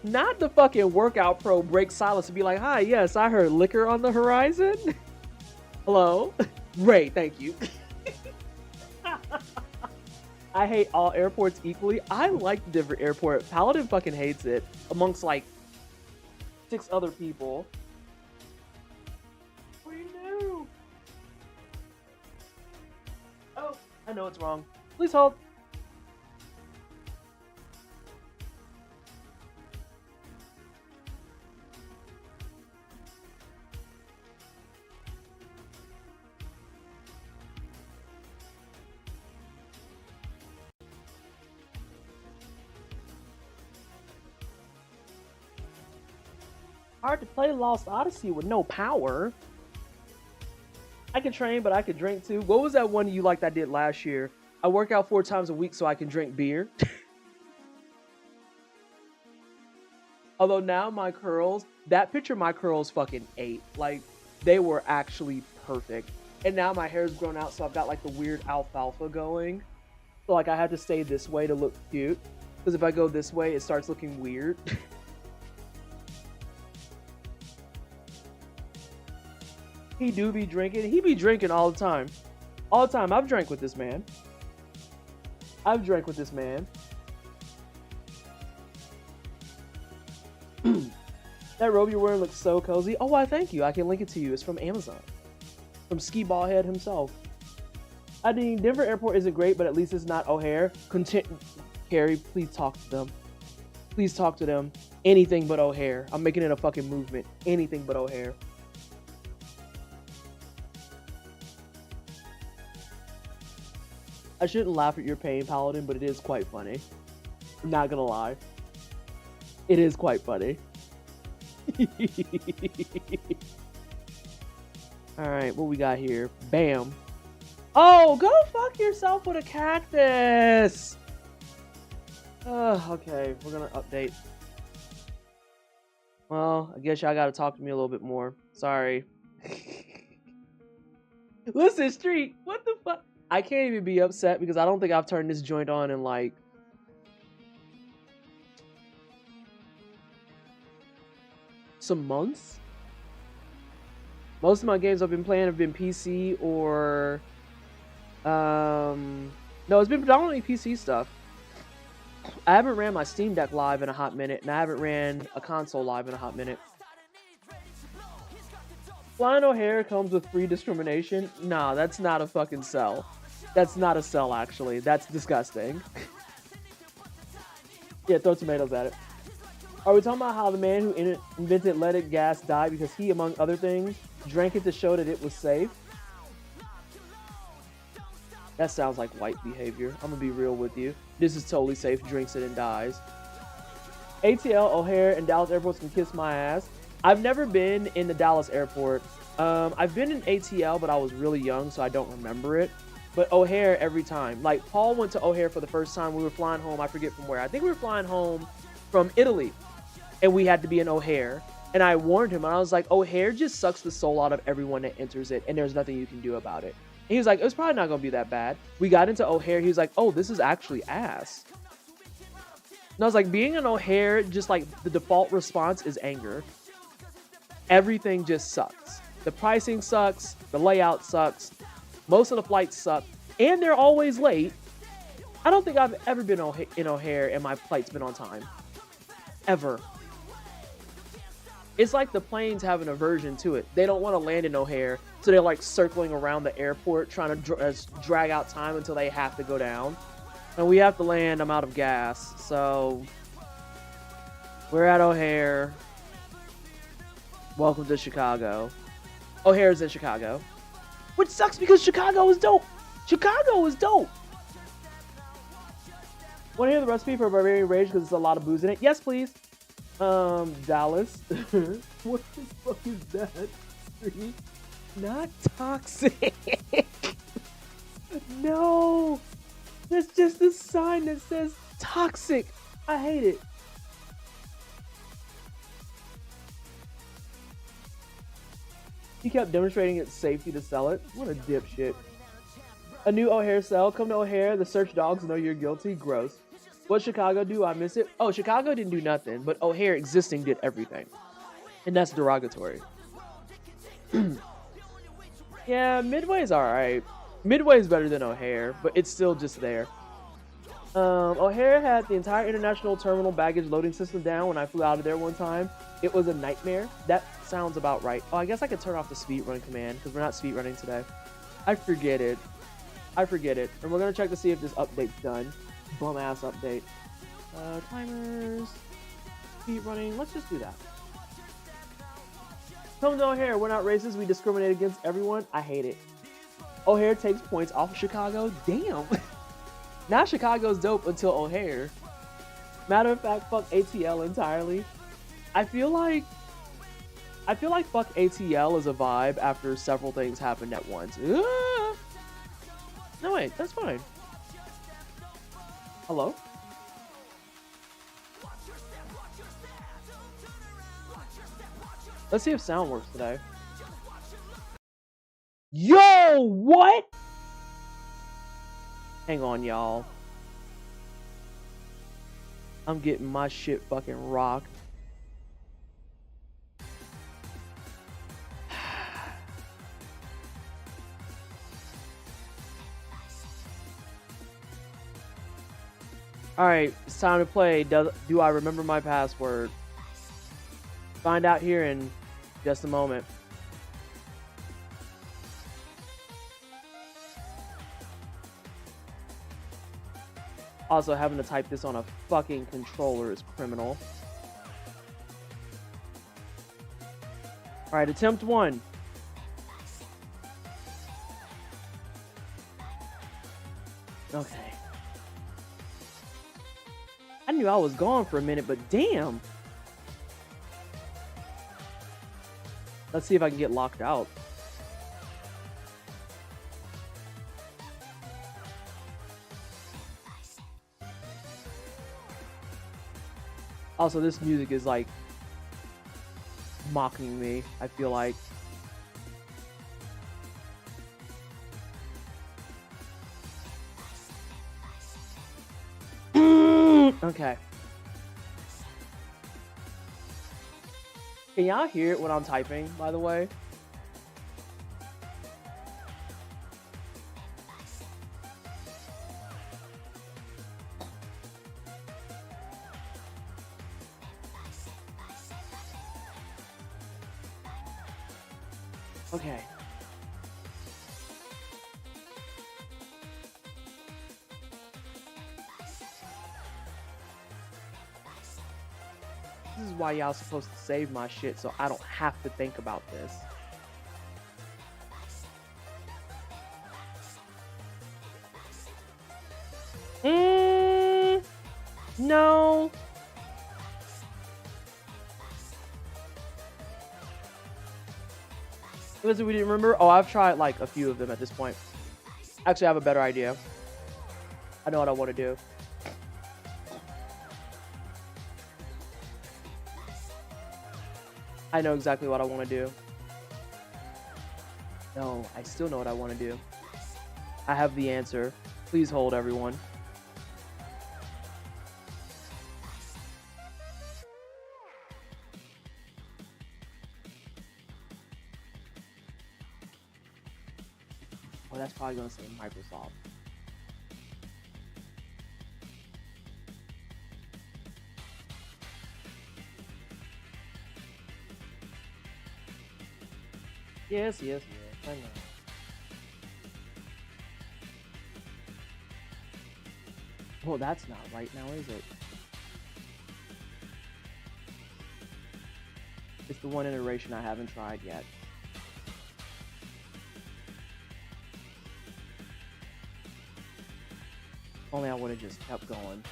Not the fucking workout pro break silence and be like, hi, yes, I heard liquor on the horizon. Hello? Great, thank you. I hate all airports equally. I like the Denver airport. Paladin fucking hates it amongst like 6 other people. What do you do? Oh, I know it's wrong. Please hold. Hard to play Lost Odyssey with no power. I can train, but I could drink too. What was that one you liked I did last year? I work out 4 times a week so I can drink beer. Although now my curls, that picture my curls fucking ate. Like, they were actually perfect. And now my hair's grown out, so I've got like the weird alfalfa going. So like I have to stay this way to look cute. Because if I go this way, it starts looking weird. He do be drinking. He be drinking all the time. All the time. I've drank with this man. I've drank with this man. That robe you're wearing looks so cozy. Oh, why, thank you. I can link it to you. It's from Amazon. From Ski Ballhead himself. I think Denver Airport isn't great, but at least it's not O'Hare. Carrie, please talk to them. Please talk to them. Anything but O'Hare. I'm making it a fucking movement. Anything but O'Hare. I shouldn't laugh at your pain, Paladin, but it is quite funny. I'm not gonna lie. It is quite funny. Alright, what we got here? Bam. Oh, go fuck yourself with a cactus! Okay, we're gonna update. Well, I guess y'all gotta talk to me a little bit more. Sorry. Listen, Street, what the fuck? I can't even be upset because I don't think I've turned this joint on in like some months. Most of my games I've been playing have been PC or no, it's been predominantly PC stuff. I haven't ran my Steam Deck live in a hot minute, and I haven't ran a console live in a hot minute. Flying O'Hare comes with free discrimination. Nah, that's not a fucking sell. That's not a sell, actually. That's disgusting. Yeah, throw tomatoes at it. Are we talking about how the man who invented leaded gas died because he, among other things, drank it to show that it was safe? That sounds like white behavior. I'm gonna be real with you. This is totally safe. Drinks it and dies. ATL, O'Hare, and Dallas airports can kiss my ass. I've never been in the Dallas airport. I've been in ATL, but I was really young, so I don't remember it. But O'Hare every time. Like, Paul went to O'Hare for the first time. We were flying home. I forget from where. I think we were flying home from Italy. And we had to be in O'Hare. And I warned him. And I was like, O'Hare just sucks the soul out of everyone that enters it. And there's nothing you can do about it. And he was like, it's probably not going to be that bad. We got into O'Hare. He was like, oh, this is actually ass. And I was like, being an O'Hare, just like the default response is anger. Everything just sucks. The pricing sucks. The layout sucks. Most of the flights suck. And they're always late. I don't think I've ever been in O'Hare and my flight's been on time. Ever. It's like the planes have an aversion to it. They don't want to land in O'Hare, so they're like circling around the airport trying to drag out time until they have to go down. And we have to land, I'm out of gas. So, we're at O'Hare. Welcome to Chicago. O'Hare's in Chicago. Which sucks because Chicago is dope. Chicago is dope. Want to hear the recipe for Barbarian Rage because there's a lot of booze in it? Yes, please. Dallas. What the fuck is that? Not toxic. No. There's just a sign that says toxic. I hate it. He kept demonstrating its safety to sell it. What a dipshit. A new O'Hare sell. Come to O'Hare. The search dogs know you're guilty. Gross. What Chicago do? I miss it. Oh, Chicago didn't do nothing, but O'Hare existing did everything. And that's derogatory. Yeah, Midway's alright. Midway's better than O'Hare, but it's still just there. O'Hare had the entire international terminal baggage loading system down when I flew out of there one time. It was a nightmare. That sounds about right. Oh, I guess I could turn off the speedrun command because we're not speedrunning today. I forget it. And we're going to check to see if this update's done. Bum ass update. Timers. Speedrunning. Let's just do that. Come to O'Hare. We're not racist. We discriminate against everyone. I hate it. O'Hare takes points off of Chicago. Damn. Now Chicago's dope until O'Hare. Matter of fact, fuck ATL entirely. I feel like fuck ATL is a vibe after several things happened at once. No, wait, that's fine. Hello? Let's see if sound works today. Yo, what? Hang on, y'all. I'm getting my shit fucking rocked. Alright, it's time to play. Do I remember my password? Find out here in just a moment. Also, having to type this on a fucking controller is criminal. Alright, attempt 1. Okay. I knew I was gone for a minute, but damn. Let's see if I can get locked out. Also, this music is like mocking me, I feel like. Okay. Can y'all hear it when I'm typing, by the way? Okay. This is why y'all supposed to save my shit so I don't have to think about this. No. Listen, we didn't remember. Oh, I've tried like a few of them at this point. Actually, I have a better idea. I know what I want to do. I know exactly what I want to do. No, I still know what I want to do. I have the answer. Please hold, everyone. Oh, that's probably going to say Microsoft. Yes, yes, yes. I know. Well, that's not right now, is it? It's the one iteration I haven't tried yet. Only I would have just kept going.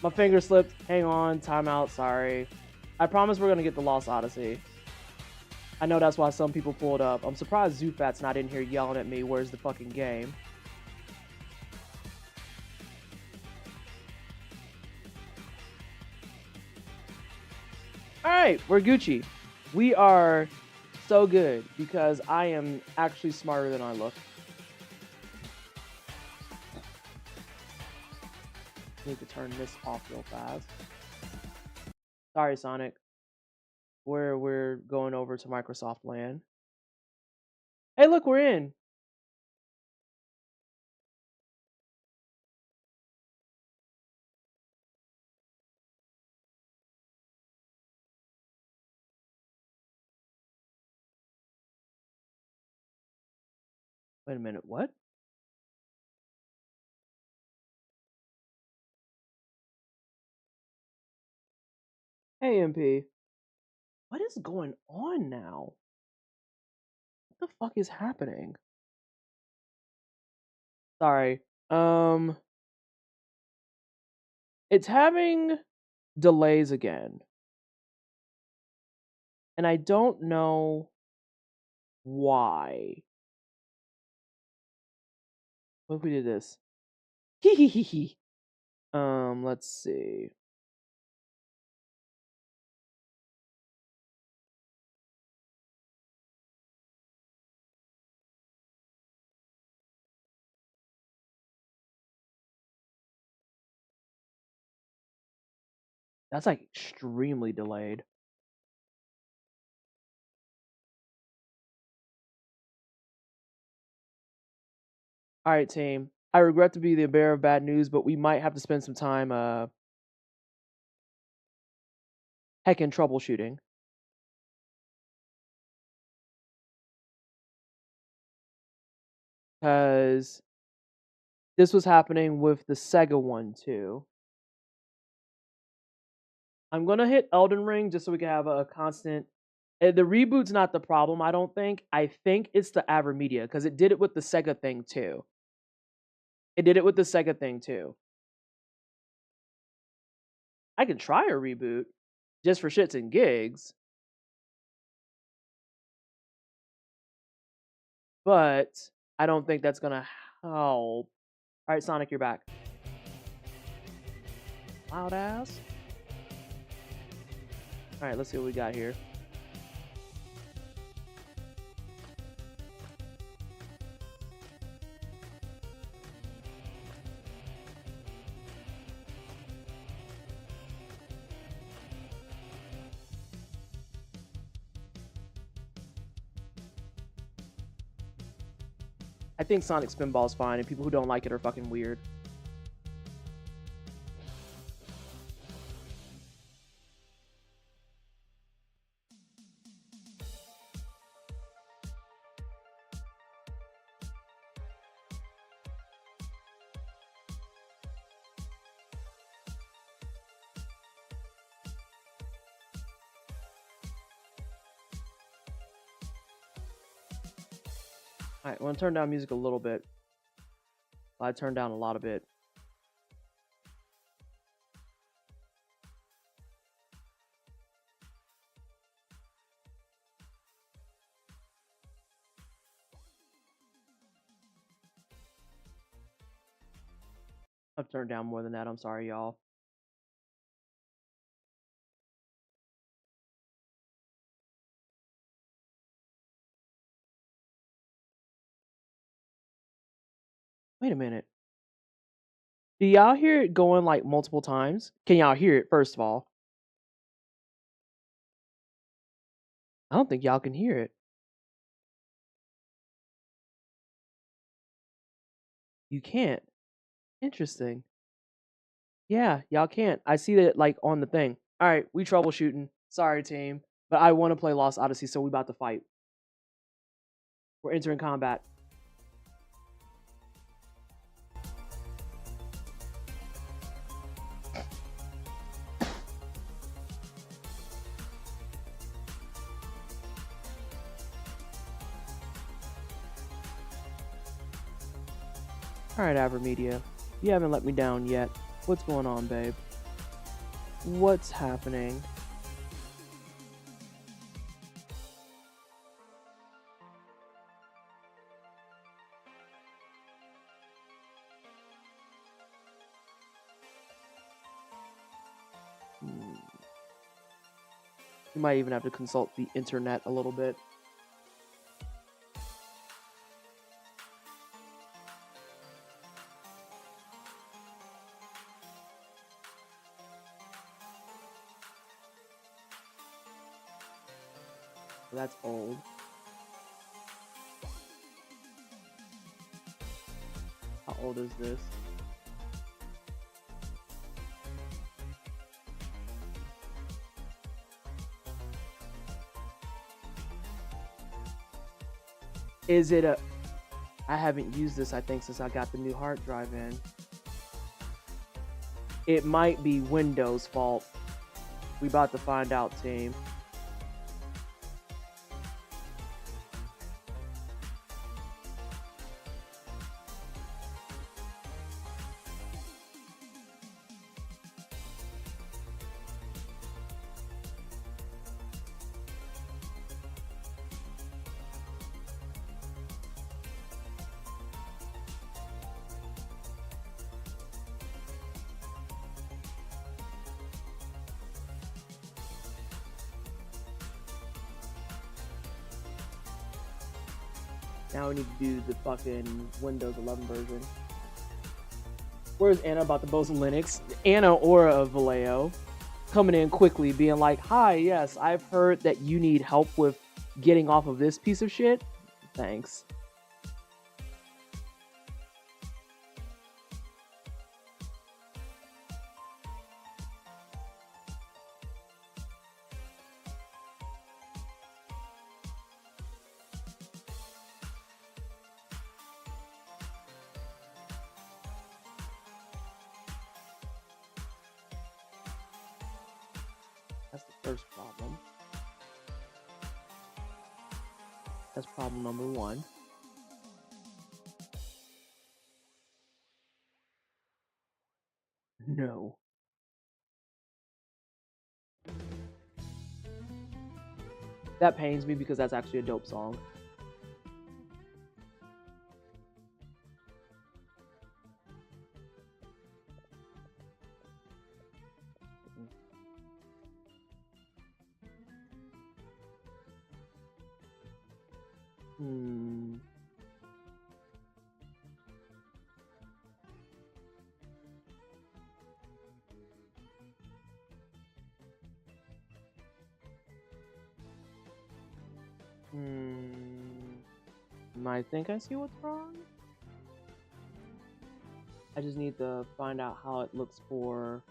My finger slipped. Hang on. Timeout. Sorry. I promise we're going to get the Lost Odyssey. I know that's why some people pulled up. I'm surprised Zoofat's not in here yelling at me. Where's the fucking game? Alright, we're Gucci. We are so good because I am actually smarter than I look. Need to turn this off real fast. Sorry, Sonic. We're going over to Microsoft land. Hey, look, we're in. Wait a minute, what? Hey, MP. What is going on now? What the fuck is happening? Sorry. It's having delays again. And I don't know why. What if we did this? Hee hee hee hee. Let's see. That's like extremely delayed. All right, team. I regret to be the bearer of bad news, but we might have to spend some time heckin' troubleshooting. Because this was happening with the Sega one too. I'm gonna hit Elden Ring just so we can have a constant. The reboot's not the problem, I don't think. I think it's the AverMedia because it did it with the Sega thing too. I can try a reboot just for shits and gigs, but I don't think that's gonna help. All right, Sonic, you're back. Loud ass. All right, let's see what we got here. I think Sonic Spinball is fine, and people who don't like it are fucking weird. All right, I want to turn down music a little bit. I turned down a lot of it. I've turned down more than that. I'm sorry, y'all. Wait a minute. Do y'all hear it going like multiple times? Can y'all hear it, first of all? I don't think y'all can hear it. You can't. Interesting. Yeah, y'all can't. I see that like on the thing. All right, we troubleshooting. Sorry, team. But I want to play Lost Odyssey, so we about to fight. We're entering combat. All right, AverMedia. You haven't let me down yet. What's going on, babe? What's happening? You might even have to consult the internet a little bit. That's old. How old is this? Is it a... I haven't used this, I think, since I got the new hard drive in. It might be Windows' fault. We about to find out, team. Now we need to do the fucking Windows 11 version. Where's Anna about to boast Linux? Anna or a Vallejo? coming in quickly, being like, "Hi, yes, I've heard that you need help with getting off of this piece of shit. Thanks." That's the first problem. That's problem number one. No. That pains me because that's actually a dope song. Hmm. I think I see what's wrong. I just need to find out how it looks for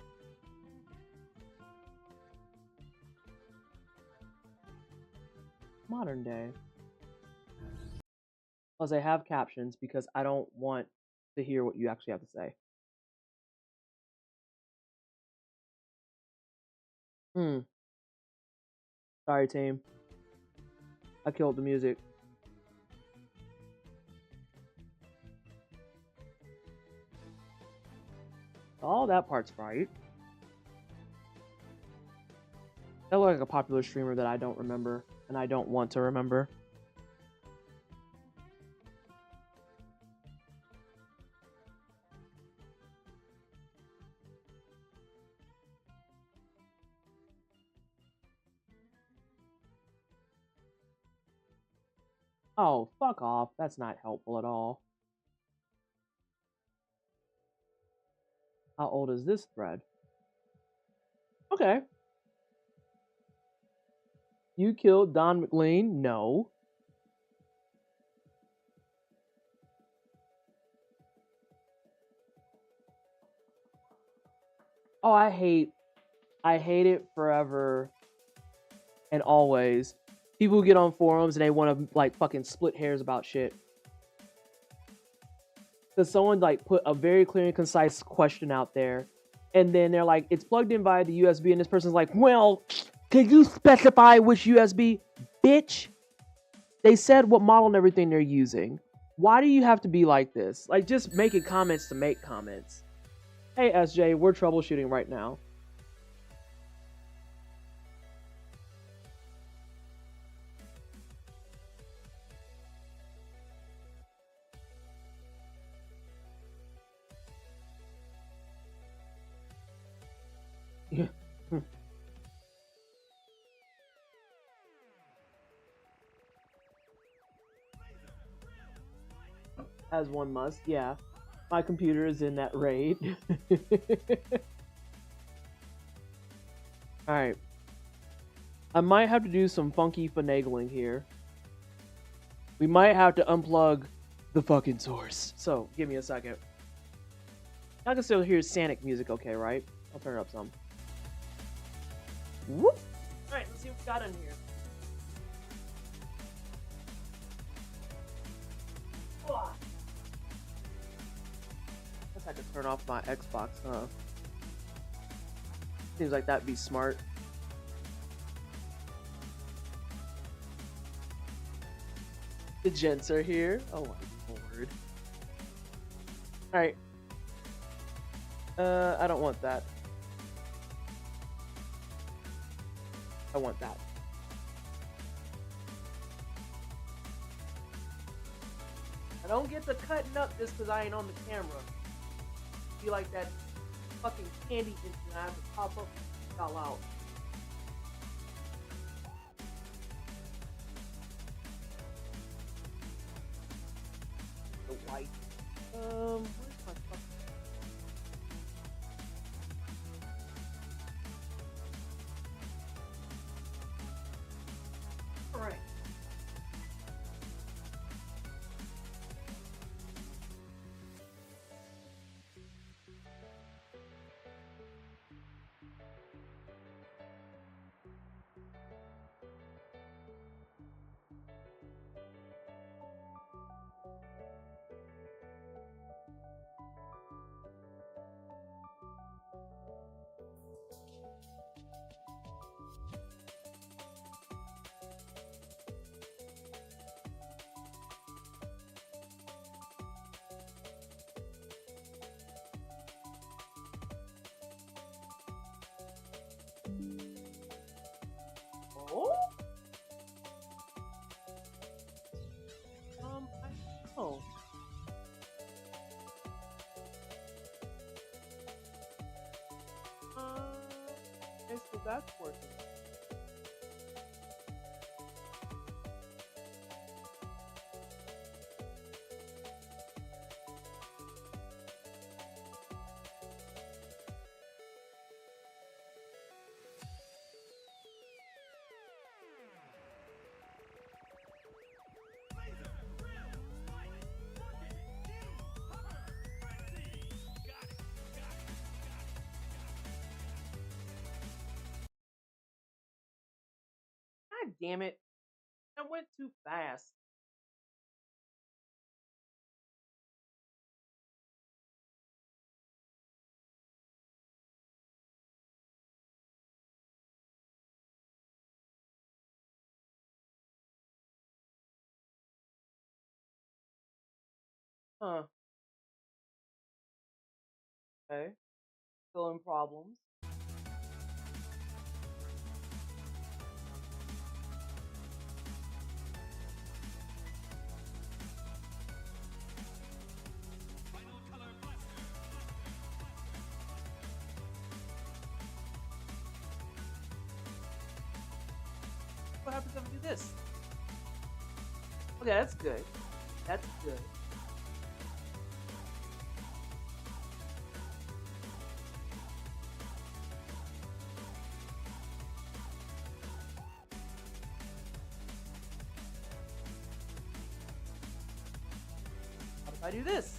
modern day. Plus, I have captions because I don't want to hear what you actually have to say. Sorry, team. I killed the music. Oh, that part's right. That looked like a popular streamer that I don't remember, and I don't want to remember. Oh, fuck off. That's not helpful at all. How old is this thread? Okay. You killed Don McLean? No. Oh, I hate it forever and always. People get on forums and they want to like fucking split hairs about shit. Because someone like put a very clear and concise question out there, and then they're like, it's plugged in via the USB, and this person's like, well, can you specify which USB? Bitch, they said what model and everything they're using. Why do you have to be like this? Like, just making comments to make comments. Hey, SJ, we're troubleshooting right now. As one must, yeah. My computer is in that raid. Alright. I might have to do some funky finagling here. We might have to unplug the fucking source. So, give me a second. I can still hear Sonic music okay, right? I'll turn it up some. Whoop! Alright, let's see what we got in here. Guess I could turn off my Xbox, huh? Seems like that'd be smart. The gents are here. Oh my lord. Alright. I don't want that. I want that. I don't get to cutting up just because I ain't on the camera. Be like that fucking candy instant I have to pop up and all out. The white. Where's my fucking... that's working. God damn it. That went too fast. Huh. Okay. Still in problems. What happens if I do this? Okay, that's good. That's good. How if I do this?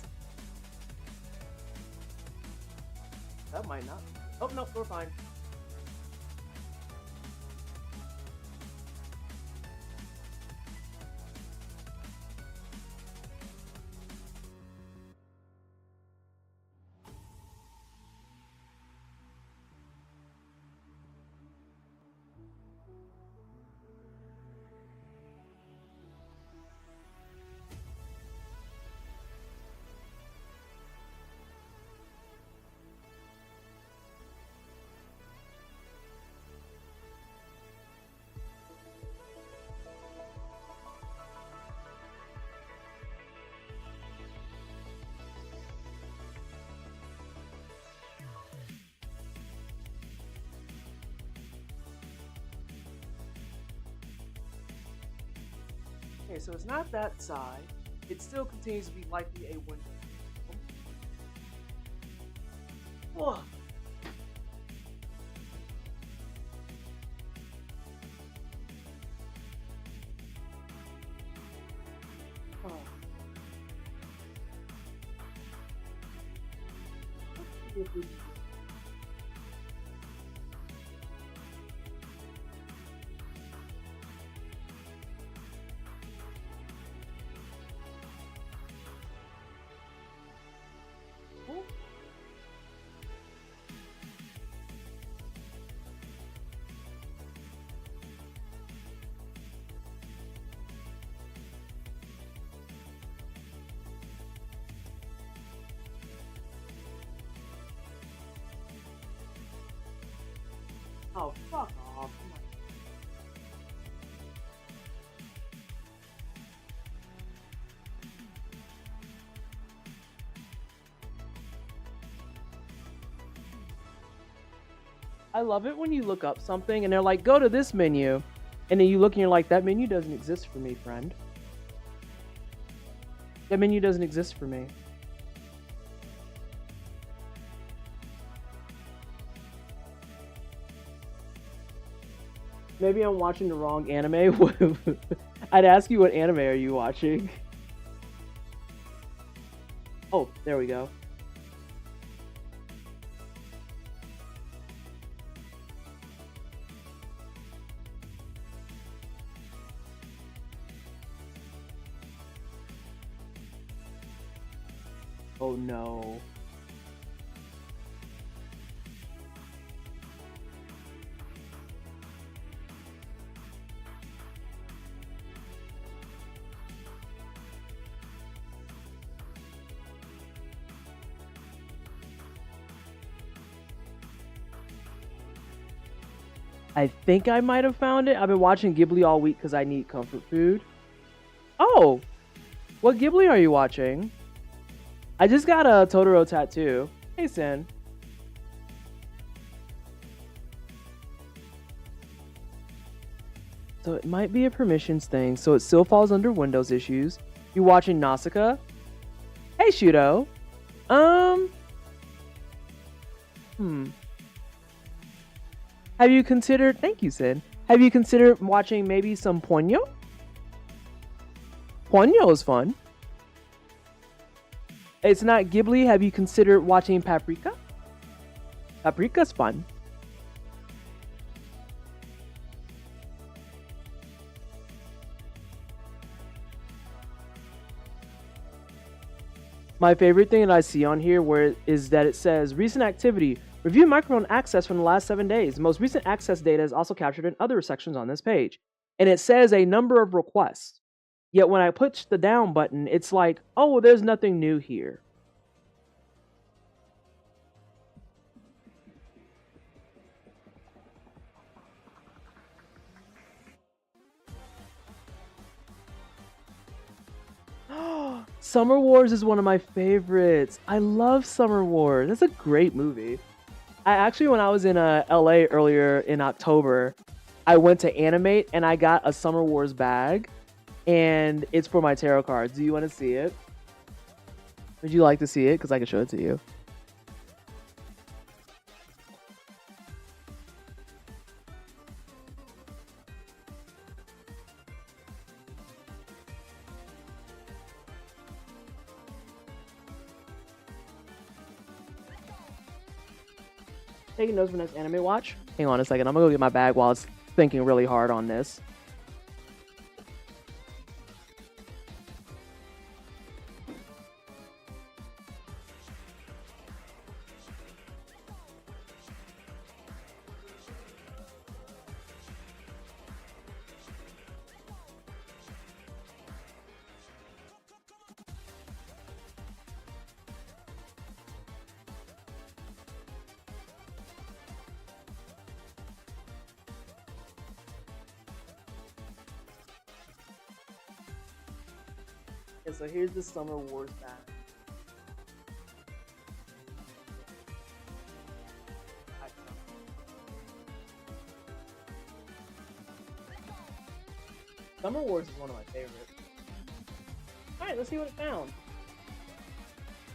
That might not. Oh, no, we're fine. Okay, so it's not that side. It still continues to be likely a window. Whoa. Oh. Oh, fuck off. I love it when you look up something and they're like, go to this menu. And then you look and you're like, that menu doesn't exist for me, friend. That menu doesn't exist for me. Maybe I'm watching the wrong anime. I'd ask you, what anime are you watching? Oh, there we go. Oh no. I think I might have found it. I've been watching Ghibli all week because I need comfort food. Oh, what Ghibli are you watching? I just got a Totoro tattoo. Hey, Sin. So it might be a permissions thing. So it still falls under Windows issues. You watching Nausicaa? Hey, Shudo. Have you considered? Thank you, Sid. Have you considered watching maybe some Ponyo? Ponyo is fun. It's not Ghibli. Have you considered watching Paprika? Paprika's fun. My favorite thing that I see on here is that it says recent activity. Review microphone access from the last 7 days. The most recent access data is also captured in other sections on this page. And it says a number of requests. Yet when I push the down button, it's like, oh, well, there's nothing new here. Summer Wars is one of my favorites. I love Summer Wars. That's a great movie. I actually, when I was in LA earlier in October, I went to Animate and I got a Summer Wars bag, and it's for my tarot cards. Do you want to see it? Would you like to see it? Because I can show it to you. Taking notes for next anime watch. Hang on a second. I'm gonna go get my bag while it's thinking really hard on this. Okay, so here's the Summer Wars bag. Summer Wars is one of my favorites. Alright, let's see what it found.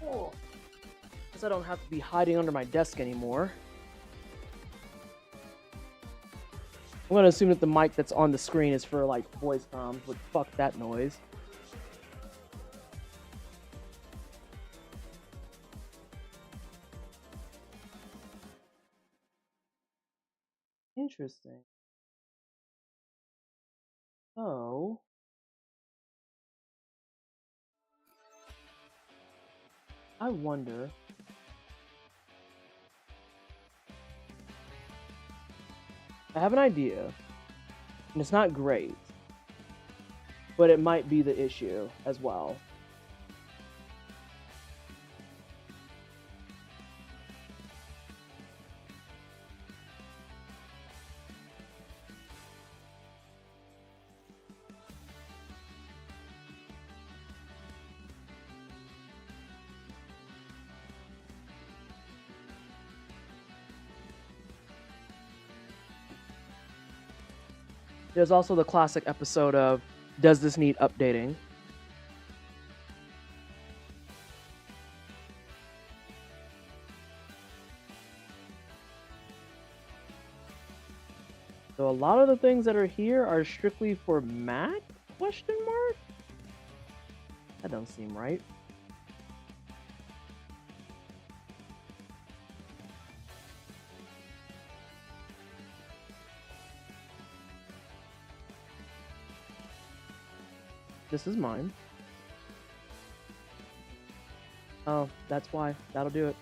Cool. Guess I don't have to be hiding under my desk anymore. I'm gonna assume that the mic that's on the screen is for like voice comms, but fuck that noise. Interesting. So I wonder. I have an idea, and it's not great, but it might be the issue as well. There's also the classic episode of, does this need updating? So a lot of the things that are here are strictly for Mac? Question mark? That don't seem right. This is mine. Oh, that's why. That'll do it.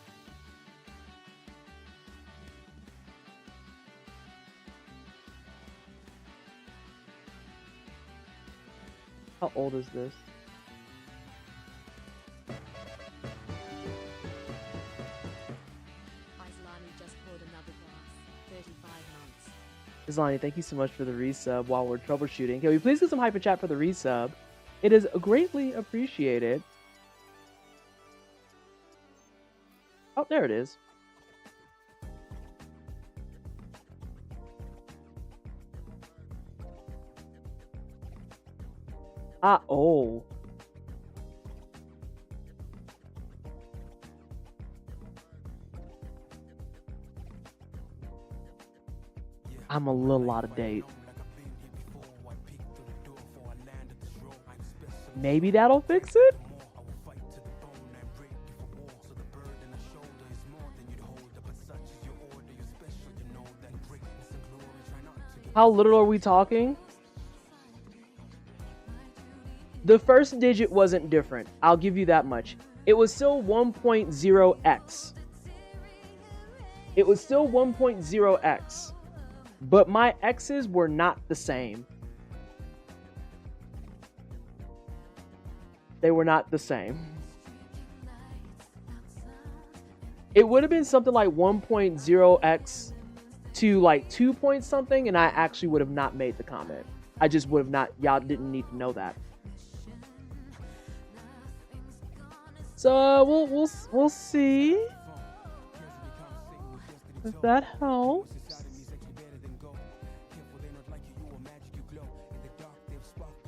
How old is this? Islani, thank you so much for the resub while we're troubleshooting. Can we please get some hype in chat for the resub? It is greatly appreciated. Oh, there it is. Oh. I'm a little out of date. Maybe that'll fix it? How little are we talking? The first digit wasn't different. I'll give you that much. It was still 1.0x. It was still 1.0x. But my x's were not the same. They were not the same. It would have been something like 1.0x to like 2 point something, and I actually would have not made the comment. I just would have not. Y'all didn't need to know that. So we'll see if that helps.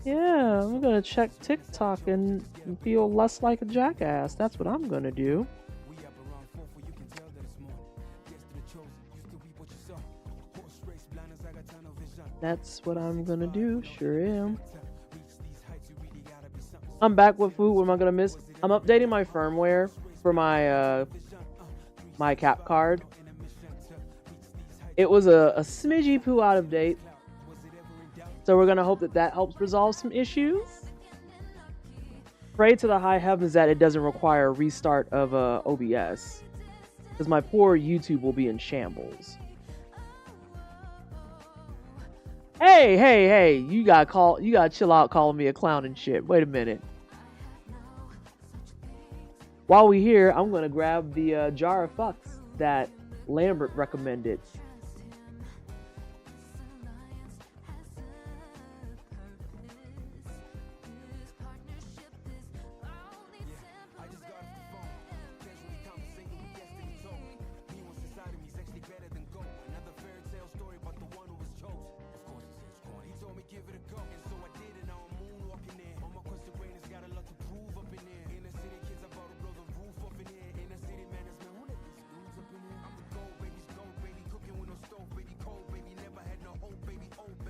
Yeah, I'm gonna check TikTok and feel less like a jackass. That's what I'm gonna do. That's what I'm gonna do. Sure am. I'm back with food. What am I gonna miss? I'm updating my firmware for my my cap card. It was a smidgy poo out of date, so we're gonna hope that that helps resolve some issues. Pray to the high heavens that it doesn't require a restart of OBS, because my poor YouTube will be in shambles. Hey! You gotta chill out calling me a clown and shit. Wait a minute. While we here, I'm gonna grab the jar of fucks that Lambert recommended.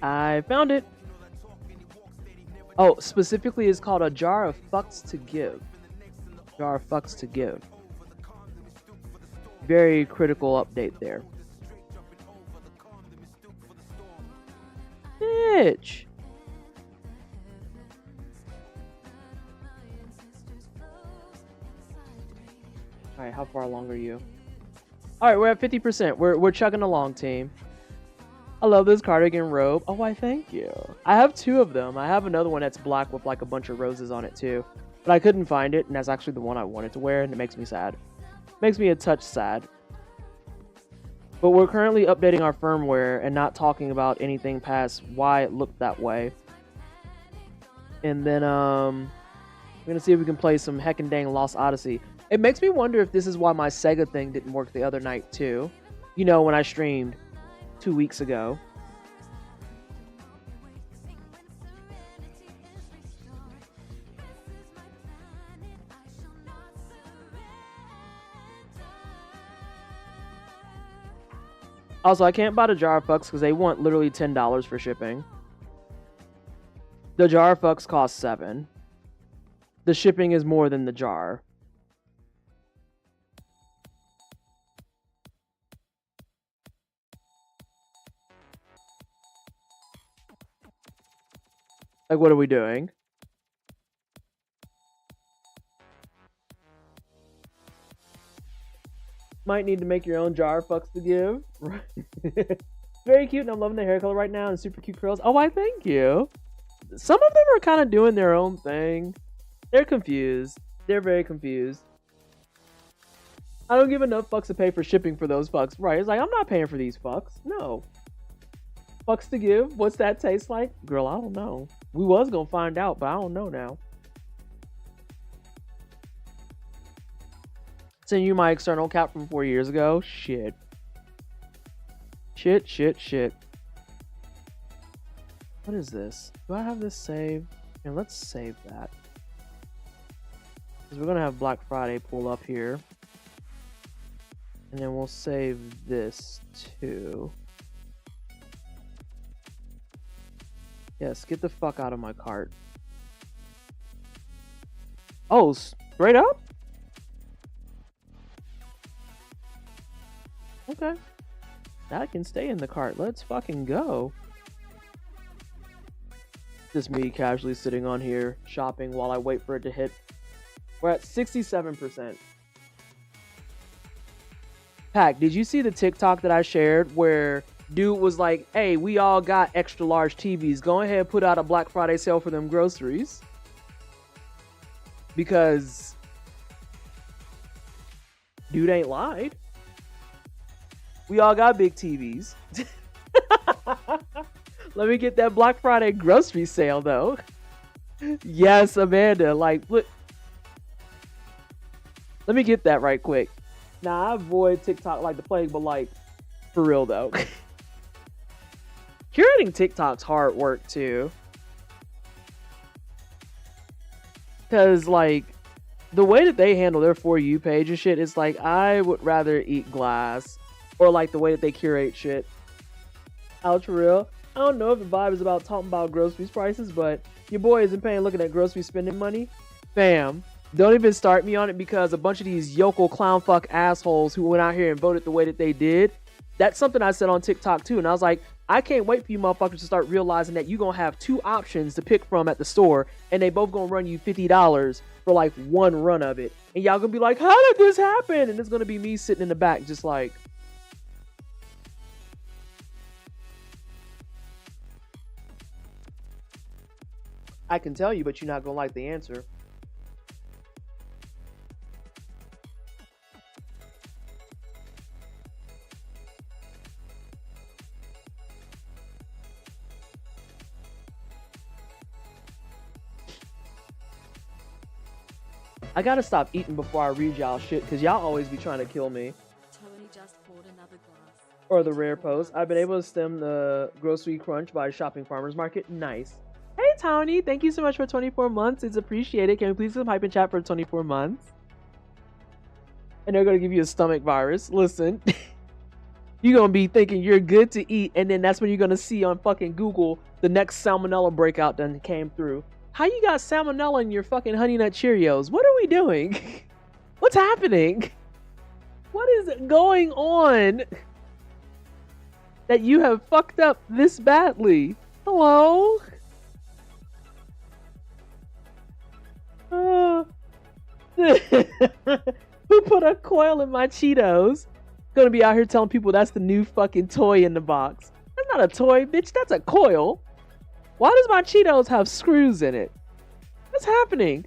I found it. Oh, specifically it's called a jar of fucks to give. Jar of fucks to give. Very critical update there. Bitch. Alright, how far along are you? Alright, we're at 50%. We're chugging along, team. I love this cardigan robe. Oh, why thank you. I have 2 of them. I have another one that's black with like a bunch of roses on it too. But I couldn't find it, and that's actually the one I wanted to wear, and it makes me sad. Makes me a touch sad. But we're currently updating our firmware and not talking about anything past why it looked that way. And then we're gonna see if we can play some heckin' dang Lost Odyssey. It makes me wonder if this is why my Sega thing didn't work the other night too. You know, when I streamed 2 weeks ago. Also, I can't buy the jar of fucks because they want literally $10 for shipping. The jar of fucks costs $7. The shipping is more than the jar. Like, what are we doing? Might need to make your own jar of fucks to give. Very cute, and I'm loving the hair color right now and super cute curls. Oh, why thank you. Some of them are kind of doing their own thing. They're confused. They're very confused. I don't give enough fucks to pay for shipping for those fucks. Right, it's like, I'm not paying for these fucks. No. Fucks to give? What's that taste like? Girl, I don't know. We was gonna find out, but I don't know now. Send you my external cap from 4 years ago? Shit. Shit. What is this? Do I have this saved? And let's save that. Because we're going to have Black Friday pull up here. And then we'll save this too. Yes, get the fuck out of my cart. Oh, straight up? Okay. That can stay in the cart. Let's fucking go. Just me casually sitting on here shopping while I wait for it to hit. We're at 67%. Pack, did you see the TikTok that I shared where dude was like, hey, we all got extra large TVs. Go ahead and put out a Black Friday sale for them groceries. Because dude ain't lied. We all got big TVs. Let me get that Black Friday grocery sale though. Yes, Amanda. Like, look. Let me get that right quick. Now, I avoid TikTok like the plague, but like, for real though. Curating TikTok's hard work too. Because like, the way that they handle their For You page and shit is like, I would rather eat glass. Or like the way that they curate shit. Ouch, for real. I don't know if the vibe is about talking about groceries prices, but your boy isn't paying looking at grocery spending money. Fam, don't even start me on it, because a bunch of these yokel clown fuck assholes who went out here and voted the way that they did, that's something I said on TikTok too. And I was like, I can't wait for you motherfuckers to start realizing that you're going to have two options to pick from at the store, and they both going to run you $50 for like one run of it. And y'all going to be like, how did this happen? And it's going to be me sitting in the back just like, I can tell you, but you're not going to like the answer. I gotta stop eating before I read y'all shit, because y'all always be trying to kill me. Tony just poured another glass. Or the rare post. I've been able to stem the grocery crunch by shopping farmers market. Nice. Hey Tony, thank you so much for 24 months. It's appreciated. Can we please some hype in chat for 24 months? And they're gonna give you a stomach virus. Listen, you're gonna be thinking you're good to eat, and then that's when you're gonna see on fucking Google the next salmonella breakout done came through. How you got salmonella in your fucking Honey Nut Cheerios? What are we doing? What's happening? What is going on that you have fucked up this badly? Hello? Who put a coil in my Cheetos? Gonna be out here telling people that's the new fucking toy in the box. That's not a toy, bitch. That's a coil. Why does my Cheetos have screws in it? What's happening?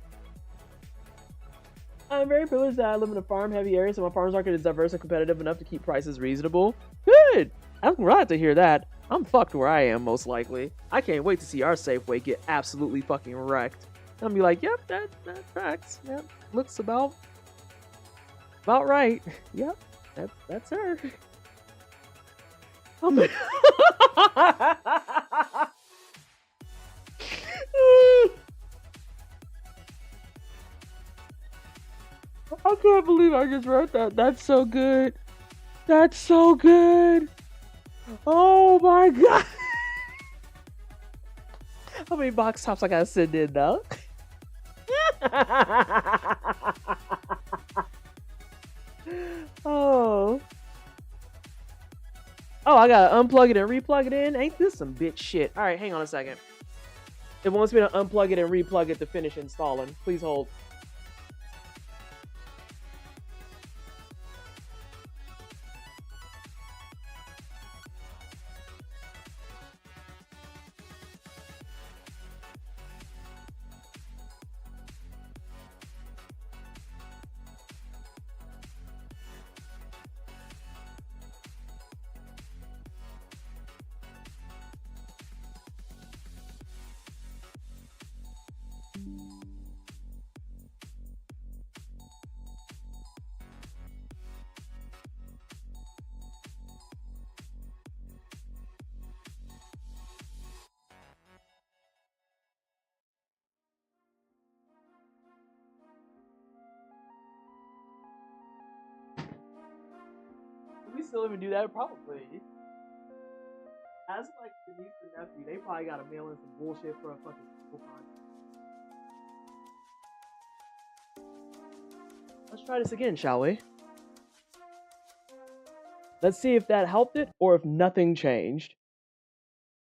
I'm very privileged that I live in a farm-heavy area, so my farmers market is diverse and competitive enough to keep prices reasonable. Good! I'm glad to hear that. I'm fucked where I am, most likely. I can't wait to see our Safeway get absolutely fucking wrecked. I'll be like, yep, that tracks. Yep, looks about right. Yep, that's her. Oh my. I can't believe I just wrote that. That's so good. That's so good. Oh my god. How many box tops I gotta send in though? Oh, I gotta unplug it and replug it in. Ain't this some bitch shit? All right, hang on a second. It wants me to unplug it and replug it to finish installing. Please hold. we still even do that? Probably. As like the niece and nephew, they probably got to mail in some bullshit for a fucking coupon. Let's try this again, shall we? Let's see if that helped it or if nothing changed.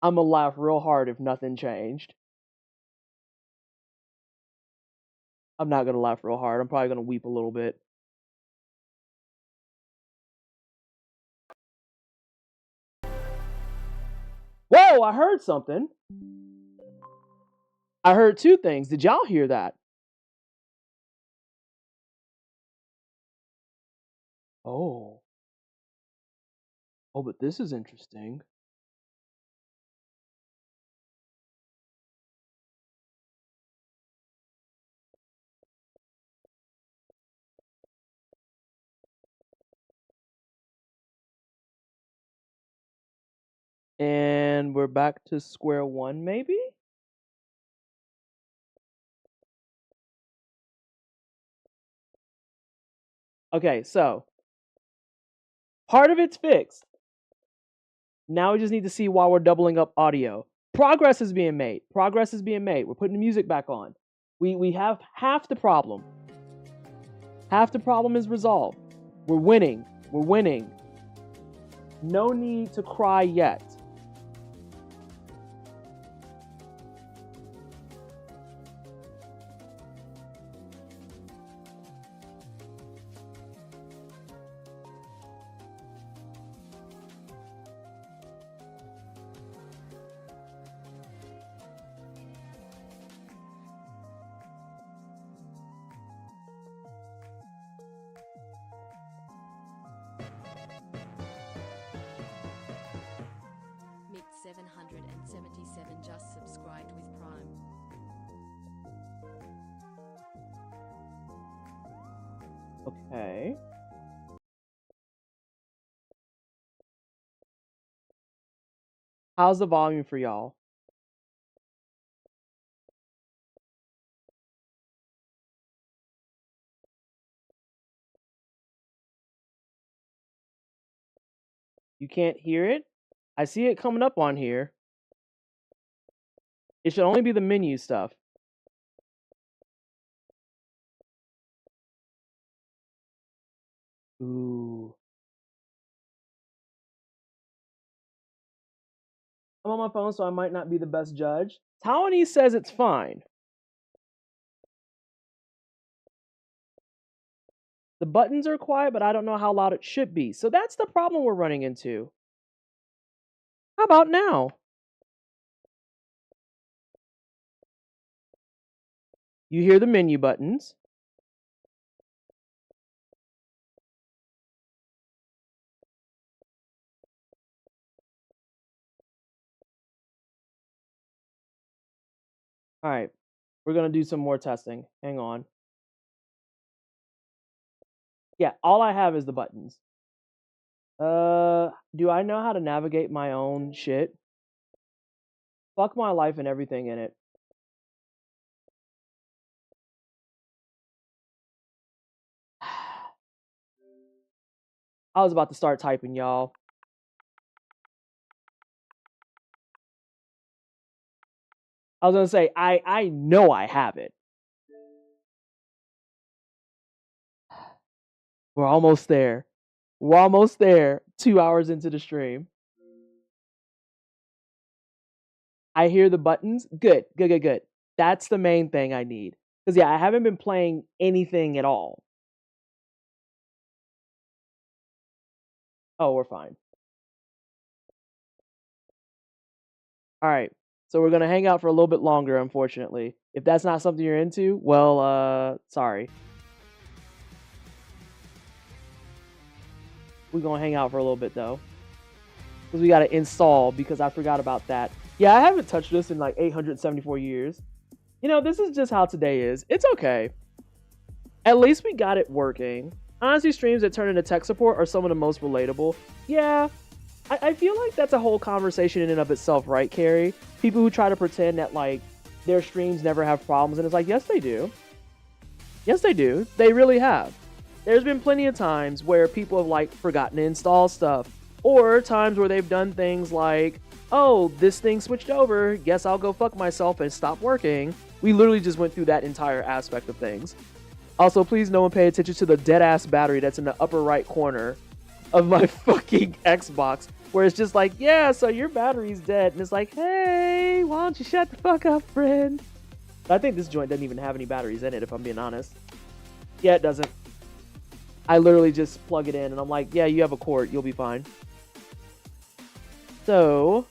I'm gonna laugh real hard if nothing changed. I'm not gonna laugh real hard. I'm probably gonna weep a little bit. Whoa, I heard something. I heard two things. Did y'all hear that? Oh. Oh, but this is interesting. And we're back to square one, maybe? Okay, so part of it's fixed. Now we just need to see why we're doubling up audio. Progress is being made. Progress is being made. We're putting the music back on. We have half the problem. Half the problem is resolved. We're winning. We're winning. No need to cry yet. Mick 777 just subscribed with Prime. Okay. How's the volume for y'all? You can't hear it? I see it coming up on here. It should only be the menu stuff. Ooh. I'm on my phone, so I might not be the best judge. Taiwanese says it's fine. The buttons are quiet, but I don't know how loud it should be. So that's the problem we're running into. How about now? You hear the menu buttons. All right, we're going to do some more testing. Hang on. Yeah, all I have is the buttons. Do I know how to navigate my own shit? Fuck my life and everything in it. I was about to start typing, y'all. I was going to say, I know I have it. We're almost there. We're almost there. 2 hours into the stream. I hear the buttons. Good, good, good, good. That's the main thing I need. Because, yeah, I haven't been playing anything at all. Oh, we're fine. All right. So we're going to hang out for a little bit longer, unfortunately. If that's not something you're into, well, sorry. We're going to hang out for a little bit, though. Because we got to install, because I forgot about that. Yeah, I haven't touched this in like 874 years. You know, this is just how today is. It's okay. At least we got it working. Honestly, streams that turn into tech support are some of the most relatable. Yeah, I feel like that's a whole conversation in and of itself, right, Carrie? People who try to pretend that, like, their streams never have problems, and it's like, yes, they do. Yes, they do. They really have. there's been plenty of times where people have like forgotten to install stuff, or times where they've done things like, oh, this thing switched over, guess I'll go fuck myself and stop working. We literally just went through that entire aspect of things. Also, please no one pay attention to the dead ass battery that's in the upper right corner of my fucking Xbox, where it's just like, yeah, so your battery's dead, and it's like, hey, why don't you shut the fuck up, friend? I think this joint doesn't even have any batteries in it, if I'm being honest. Yeah, it doesn't. I literally just plug it in, and I'm like, yeah, you have a cord, you'll be fine. So,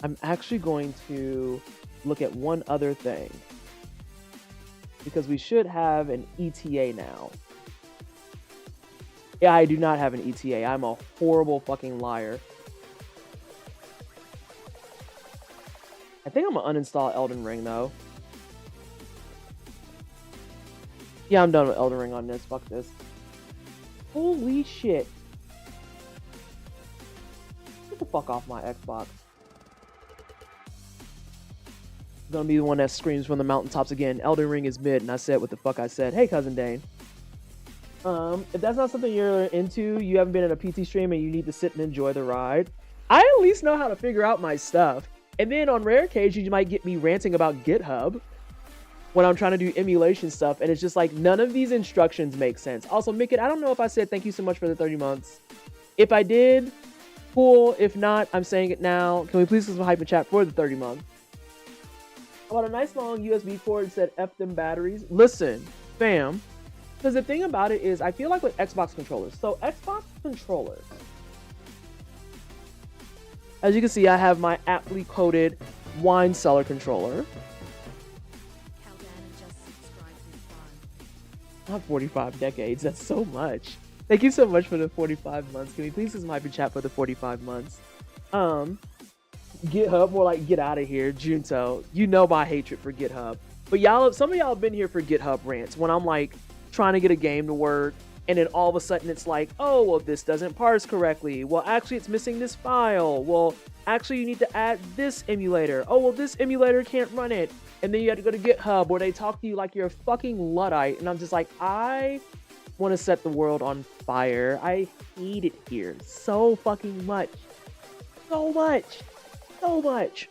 I'm actually going to look at one other thing, because we should have an ETA now. Yeah, I do not have an ETA. I'm a horrible fucking liar. I think I'm gonna uninstall Elden Ring though. Yeah, I'm done with Elden Ring on this. Fuck this. Holy shit. Get the fuck off my Xbox. I'm gonna be the one that screams from the mountaintops again. Elden Ring is mid, and I said what the fuck I said. Hey, Cousin Dane. If that's not something you're into, you haven't been in a PT stream and you need to sit and enjoy the ride, I at least know how to figure out my stuff. And then on rare occasions, you might get me ranting about GitHub when I'm trying to do emulation stuff, and it's just like, none of these instructions make sense. Also, Mickett, I don't know if I said thank you so much for the 30 months. If I did, cool. If not, I'm saying it now. Can we please get some hype in chat for the 30 months? How about a nice long USB cord that said F them batteries? Listen, fam. Because the thing about it is, I feel like with Xbox controllers. So Xbox controllers, as you can see, I have my aptly coded wine cellar controller. Not 45 decades. That's so much. Thank you so much for the 45 months. Can we please just hype in chat for the 45 months? GitHub, more like get out of here. Junto, you know my hatred for GitHub. But y'all, some of y'all have been here for GitHub rants when I'm like trying to get a game to work, and then all of a sudden it's like, oh, well, this doesn't parse correctly. Well, actually, it's missing this file. Well, actually, you need to add this emulator. Oh, well, this emulator can't run it. And then you have to go to GitHub where they talk to you like you're a fucking Luddite. And I'm just like, I want to set the world on fire. I hate it here so fucking much. So much. So much.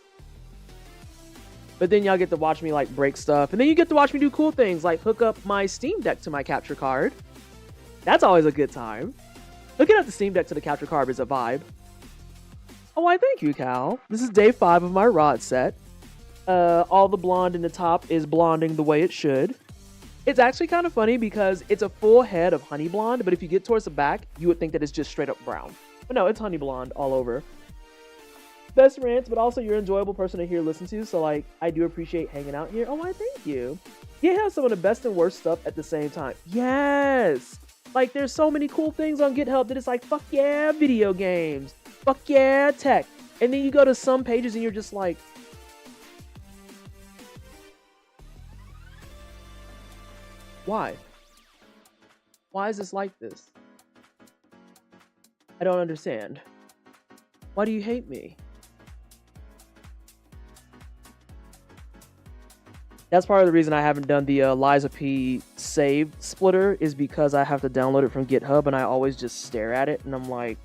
But then y'all get to watch me like break stuff. And then you get to watch me do cool things like hook up my Steam Deck to my capture card. That's always a good time. Hooking up the Steam Deck to the capture card is a vibe. Oh, why thank you, Cal. This is day 5 of my rod set. All the blonde in the top is blonding the way it should. It's actually kind of funny because it's a full head of honey blonde, but if you get towards the back, you would think that it's just straight up brown. But no, it's honey blonde all over. Best rants, but also you're an enjoyable person to hear listen to, so like I do appreciate hanging out here. Oh, why thank you. You have some of the best and worst stuff at the same time. Yes! Like there's so many cool things on GitHub that it's like, fuck yeah, video games. Fuck yeah, tech. And then you go to some pages and you're just like, why? Why is this like this? I don't understand. Why do you hate me? That's part of the reason I haven't done the Liza P save splitter, is because I have to download it from GitHub and I always just stare at it and I'm like,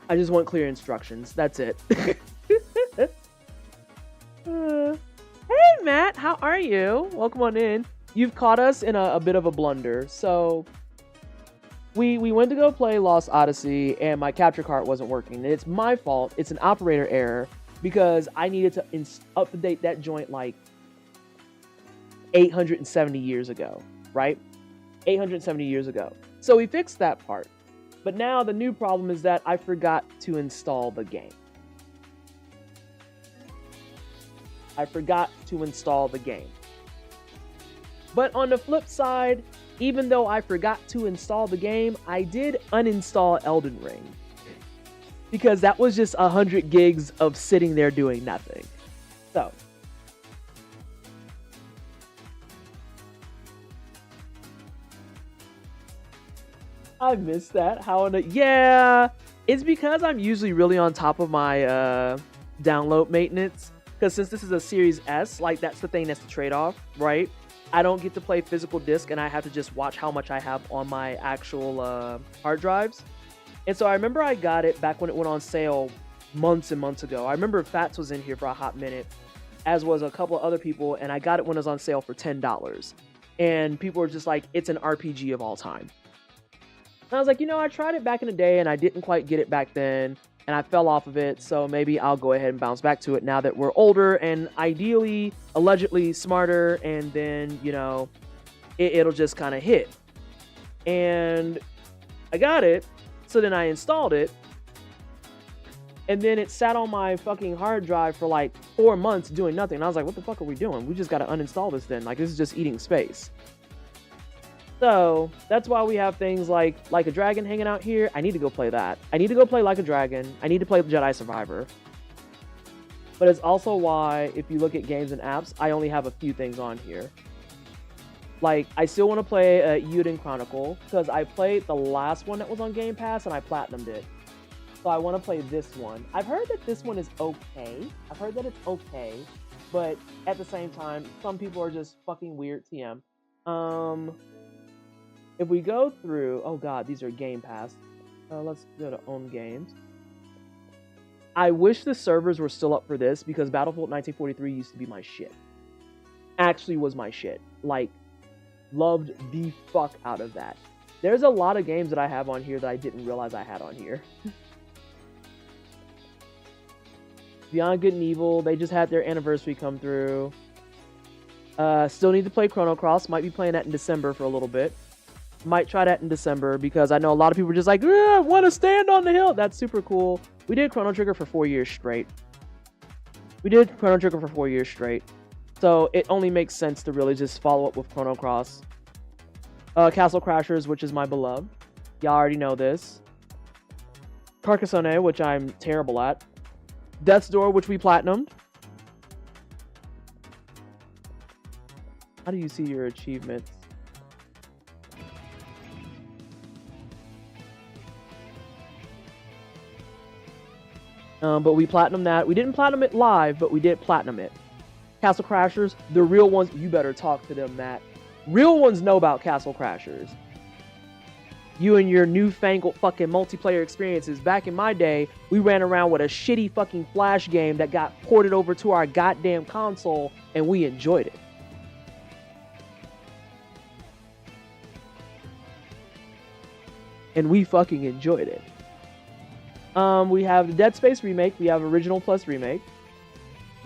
I just want clear instructions. That's it. Hey Matt, how are you? Welcome on in. You've caught us in a bit of a blunder. So we went to go play Lost Odyssey and my capture card wasn't working. It's my fault. It's an operator error because I needed to update that joint like 870 years ago, right? 870 years ago. So we fixed that part. But now the new problem is that I forgot to install the game. I forgot to install the game. But on the flip side, even though I forgot to install the game, I did uninstall Elden Ring. Because that was just 100 gigs of sitting there doing nothing. So. I missed that. Yeah, it's because I'm usually really on top of my download maintenance. because since this is a Series S, like that's the thing that's the trade-off, right? I don't get to play physical disc, and I have to just watch how much I have on my actual hard drives. And so I remember I got it back when it went on sale months and months ago. I remember Fats was in here for a hot minute, as was a couple of other people, and I got it when it was on sale for $10. And people were just like, it's an RPG of all time. And I was like, I tried it back in the day, and I didn't quite get it back then, and I fell off of it, so maybe I'll go ahead and bounce back to it now that we're older and ideally, allegedly smarter, and then, it'll just kind of hit. And I got it, so then I installed it, and then it sat on my fucking hard drive for like 4 months doing nothing. And I was like, what the fuck are we doing? We just got to uninstall this then. Like, this is just eating space. So that's why we have things like a Dragon hanging out here. I need to go play that. I need to go play Like a Dragon. I need to play Jedi Survivor. But it's also why, if you look at games and apps, I only have a few things on here. Like, I still want to play Yuden Chronicle, because I played the last one that was on Game Pass, and I platinumed it. So I want to play this one. I've heard that this one is okay. I've heard that it's okay. But at the same time, some people are just fucking weird. TM. If we go through... Oh god, these are Game Pass. Let's go to Own Games. I wish the servers were still up for this, because Battlefield 1943 used to be my shit. Actually was my shit. Like, loved the fuck out of that. There's a lot of games that I have on here that I didn't realize I had on here. Beyond Good and Evil, they just had their anniversary come through. Still need to play Chrono Cross. Might be playing that in December for a little bit. Might try that in December, because I know a lot of people are just like, I want to stand on the hill. That's super cool. We did Chrono Trigger for 4 years straight. So it only makes sense to really just follow up with Chrono Cross. Castle Crashers, which is my beloved. Y'all already know this. Carcassonne, which I'm terrible at. Death's Door, which we platinumed. How do you see your achievements? But we platinumed that. We didn't platinum it live, but we did platinum it. Castle Crashers, the real ones, you better talk to them, Matt. Real ones know about Castle Crashers. You and your newfangled fucking multiplayer experiences. Back in my day, we ran around with a shitty fucking Flash game that got ported over to our goddamn console, and we enjoyed it. And we fucking enjoyed it. We have the Dead Space remake. We have Original plus Remake.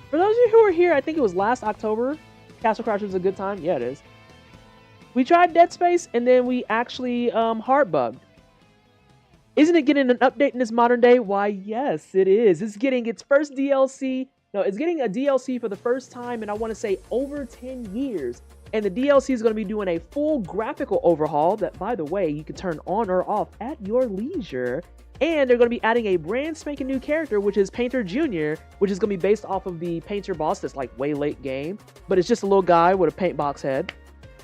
For those of you who are here, I think it was last October. Castle Crashers is a good time. Yeah, it is. We tried Dead Space, and then we actually hard bugged. Isn't it getting an update in this modern day? Why, yes, it is. It's getting its first DLC. No, it's getting a DLC for the first time in, I want to say, over 10 years. And the DLC is going to be doing a full graphical overhaul that, by the way, you can turn on or off at your leisure. And they're going to be adding a brand spanking new character, which is Painter Jr., which is going to be based off of the Painter boss that's like way late game. But it's just a little guy with a paint box head.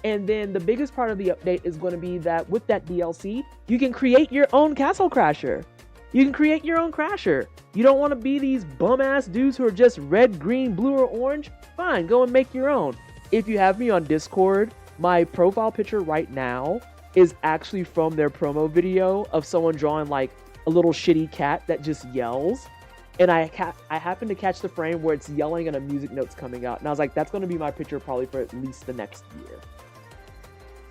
And then the biggest part of the update is going to be that with that DLC, you can create your own Castle Crasher. You can create your own Crasher. You don't want to be these bum-ass dudes who are just red, green, blue, or orange? Fine, go and make your own. If you have me on Discord, my profile picture right now is actually from their promo video of someone drawing like a little shitty cat that just yells. And I happened to catch the frame where it's yelling and a music note's coming out. And I was like, that's going to be my picture probably for at least the next year.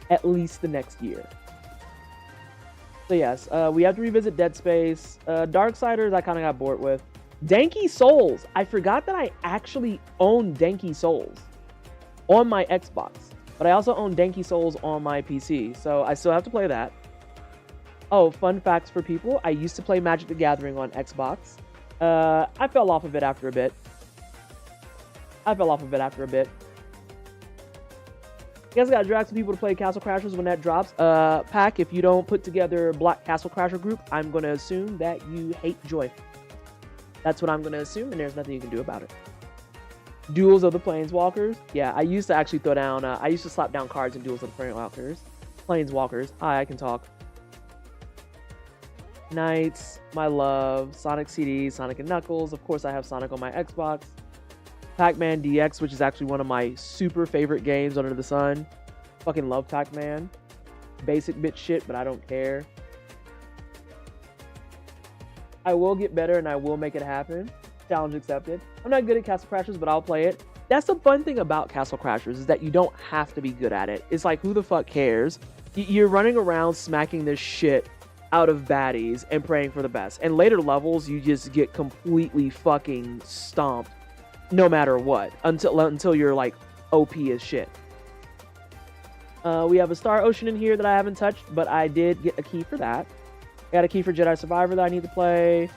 At least the next year. So yes, we have to revisit Dead Space. Darksiders I kind of got bored with. Danky Souls. I forgot that I actually own Danky Souls on my Xbox. But I also own Danky Souls on my PC. So I still have to play that. Oh, fun facts for people. I used to play Magic the Gathering on Xbox. I fell off of it after a bit. You guys gotta drag some people to play Castle Crashers when that drops. Pack, if you don't put together Black Castle Crasher group, I'm gonna assume that you hate Joy. That's what I'm gonna assume, and there's nothing you can do about it. Duels of the Planeswalkers. Yeah, I used to actually throw down, I used to slap down cards in Duels of the Planeswalkers. Hi, I can talk. Knights, my love, Sonic CD, Sonic and Knuckles. Of course, I have Sonic on my Xbox. Pac-Man DX, which is actually one of my super favorite games under the sun. Fucking love Pac-Man. Basic bitch shit, but I don't care. I will get better and I will make it happen. Challenge accepted. I'm not good at Castle Crashers, but I'll play it. That's the fun thing about Castle Crashers is that you don't have to be good at it. It's like, who the fuck cares? You're running around smacking this shit out of baddies and praying for the best. And later levels, you just get completely fucking stomped no matter what until you're like OP as shit. We have a Star Ocean in here that I haven't touched, but I did get a key for that. I got a key for Jedi Survivor that I need to play.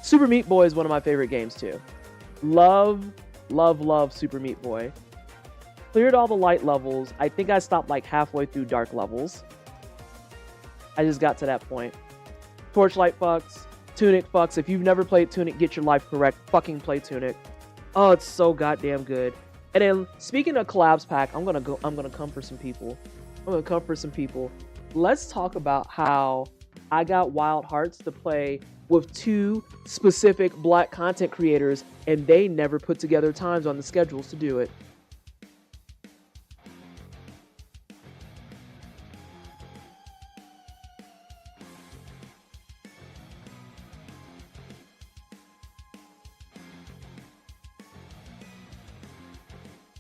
Super Meat Boy is one of my favorite games too. Love Super Meat Boy. Cleared all the light levels. I think I stopped like halfway through dark levels. I just got to that point. Torchlight fucks. Tunic fucks. If you've never played Tunic, get your life correct. Fucking play Tunic. Oh, it's so goddamn good. And then speaking of collabs pack, I'm gonna come for some people. Let's talk about how I got Wild Hearts to play with 2 specific black content creators, and they never put together times on the schedules to do it.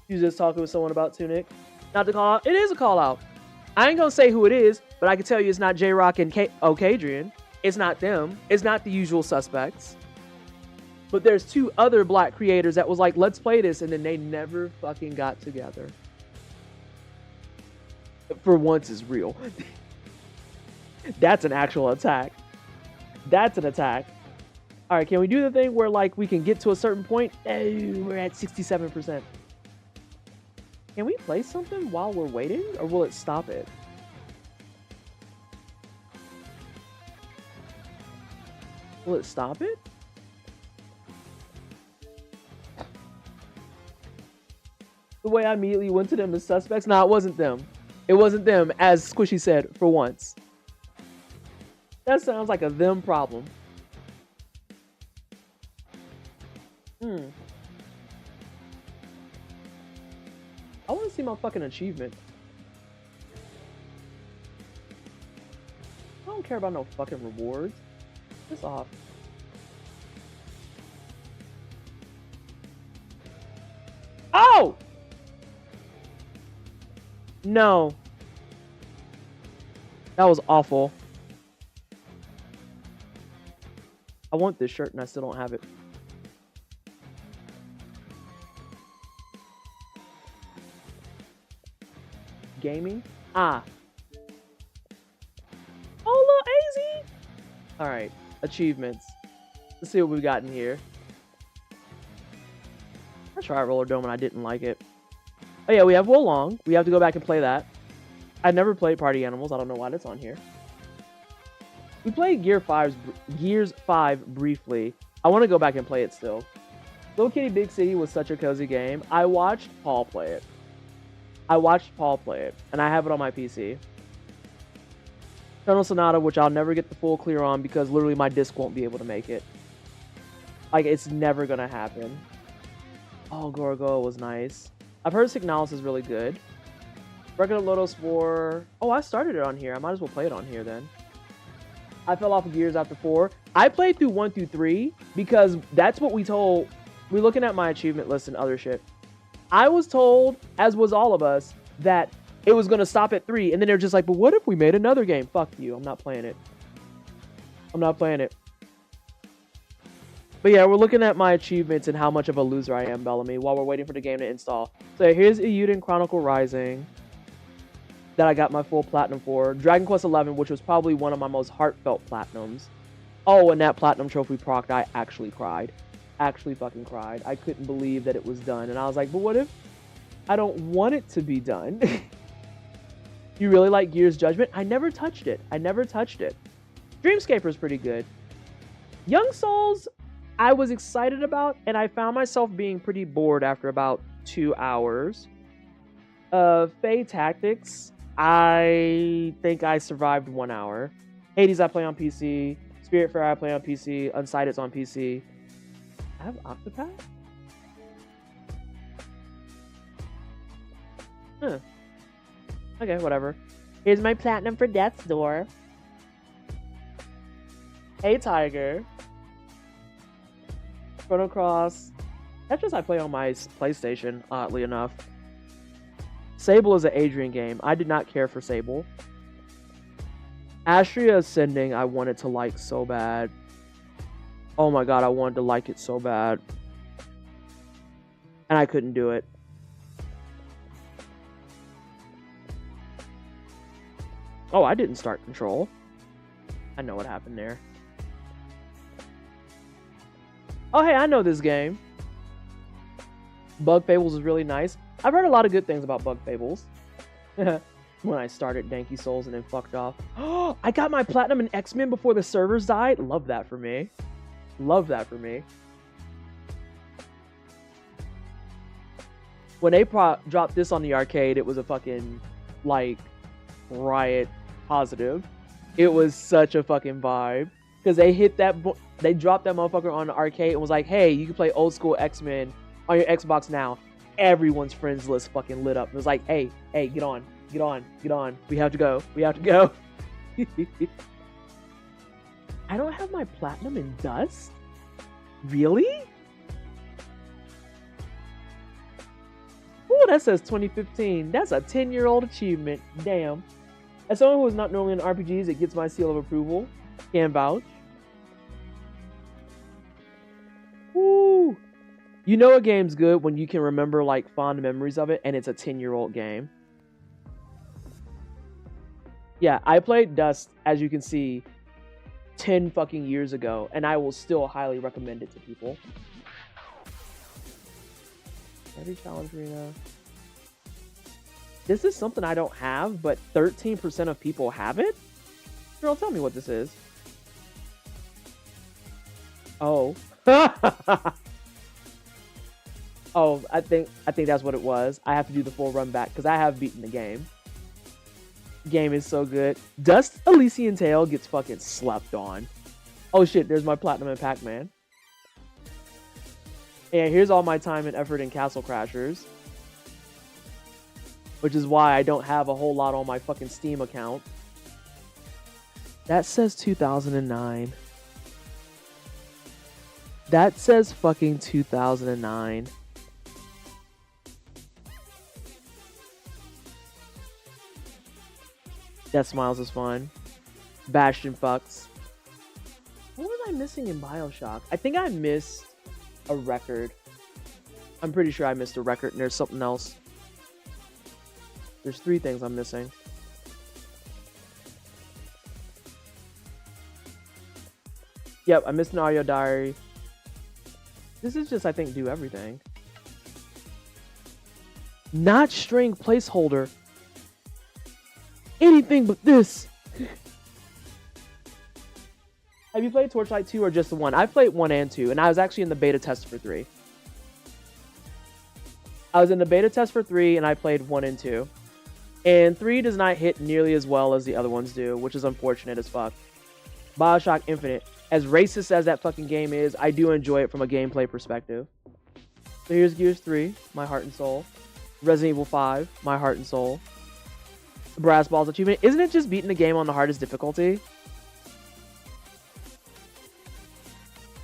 You just talking with someone about Tunic. Not to call out. It is a call out. I ain't gonna say who it is, but I can tell you it's not J-Rock and Okadrian. It's not them. It's not the usual suspects. But there's 2 other black creators that was like, let's play this, and then they never fucking got together. For once is real. That's an actual attack. That's an attack. All right, can we do the thing where like we can get to a certain point? Oh, we're at 67%. Can we play something while we're waiting, or will it stop it? Will it stop it? The way I immediately went to them as suspects? Nah, it wasn't them. It wasn't them, as Squishy said, for once. That sounds like a them problem. I want to see my fucking achievement. I don't care about no fucking rewards. Piss off. Oh! No. That was awful. I want this shirt and I still don't have it. Gaming? Ah. Oh, little AZ! Alright. Achievements. Let's see what we got in here. I tried Roller Dome and I didn't like it. Oh yeah, we have Wolong. We have to go back and play that. I never played Party Animals. I don't know why that's on here. We played Gears 5 briefly. I want to go back and play it still. Little Kitty Big City was such a cozy game. I watched Paul play it. And I have it on my PC. Eternal Sonata, which I'll never get the full clear on because literally my disc won't be able to make it. Like, it's never gonna happen. Oh, Gorgo was nice. I've heard Signalis is really good. Regular Lotus 4. Oh, I started it on here. I might as well play it on here then. I fell off of Gears after 4. I played through 1 through 3 because that's what we told. We're looking at my achievement list and other shit. I was told, as was all of us, that it was going to stop at 3. And then they're just like, but what if we made another game? Fuck you. I'm not playing it. But yeah, we're looking at my achievements and how much of a loser I am, Bellamy, while we're waiting for the game to install. So here's Eiyuden Chronicle Rising that I got my full platinum for. Dragon Quest XI, which was probably one of my most heartfelt platinums. Oh, and that platinum trophy proc, I actually cried. Actually fucking cried. I couldn't believe that it was done. And I was like, but what if I don't want it to be done? You really like Gears Judgment? I never touched it. Dreamscaper is pretty good. Young Souls, I was excited about, and I found myself being pretty bored after about 2 hours. Fae Tactics, I think I survived 1 hour. Hades, I play on PC. Spiritfarer, I play on PC. Unsighted's on PC. I have Octopath? Huh. Okay, whatever. Here's my platinum for Death's Door. Hey, Tiger. Chrono Cross. That's just I play on my PlayStation, oddly enough. Sable is an Adrian game. I did not care for Sable. Astria Ascending, I wanted to like so bad. Oh my god, I wanted to like it so bad. And I couldn't do it. Oh, I didn't start Control. I know what happened there. Oh, hey, I know this game. Bug Fables is really nice. I've heard a lot of good things about Bug Fables. When I started Danky Souls and then fucked off. Oh, I got my platinum in X-Men before the servers died. Love that for me. Love that for me. When they dropped this on the arcade, it was a fucking, like, riot positive. It was such a fucking vibe. Because they hit that, they dropped that motherfucker on the arcade and was like, hey, you can play old school X-Men on your Xbox now. Everyone's friends list fucking lit up. It was like, hey, get on. Get on. Get on. We have to go. We have to go. I don't have my platinum in Dust? Really? Ooh, that says 2015. That's a 10-year-old achievement. Damn. As someone who is not normally in RPGs, it gets my seal of approval. Can vouch. Woo! You know a game's good when you can remember like fond memories of it and it's a 10-year-old game. Yeah, I played Dust, as you can see, 10 fucking years ago, and I will still highly recommend it to people. Every challenge arena. This is something I don't have, but 13% of people have it? Girl, tell me what this is. Oh. Oh, I think that's what it was. I have to do the full run back, because I have beaten the game. Game is so good. Dust Elysian Tale gets fucking slept on. Oh shit, there's my platinum in Pac-Man. And here's all my time and effort in Castle Crashers. Which is why I don't have a whole lot on my fucking Steam account. That says 2009. That says fucking 2009. Death Smiles is fun. Bastion fucks. What was I missing in BioShock? I think I missed a record. I'm pretty sure I missed a record and there's something else. There's 3 things I'm missing. Yep, I missed an audio diary. This is just, I think, do everything. Not string placeholder. Anything but this. Have you played Torchlight 2 or just the 1? I've played 1 and 2, and I was actually in the beta test for 3. I was in the beta test for 3, and I played 1 and 2. And 3 does not hit nearly as well as the other ones do, which is unfortunate as fuck. BioShock Infinite, as racist as that fucking game is, I do enjoy it from a gameplay perspective. So here's Gears 3, my heart and soul. Resident Evil 5, my heart and soul. Brass Balls achievement. Isn't it just beating the game on the hardest difficulty?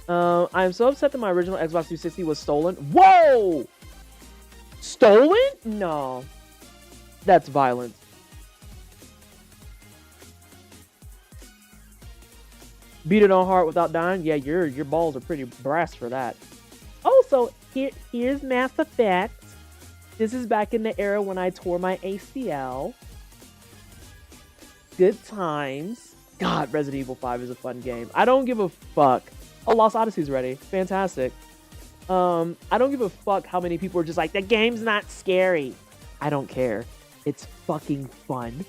I am so upset that my original Xbox 360 was stolen. Whoa! Stolen? No. That's violent. Beat it on hard without dying? Yeah, your balls are pretty brass for that. Also, here's Mass Effect. This is back in the era when I tore my ACL. Good times. God, Resident Evil 5 is a fun game. I don't give a fuck. Oh, Lost Odyssey's ready. Fantastic. I don't give a fuck how many people are just like, the game's not scary. I don't care. It's fucking fun.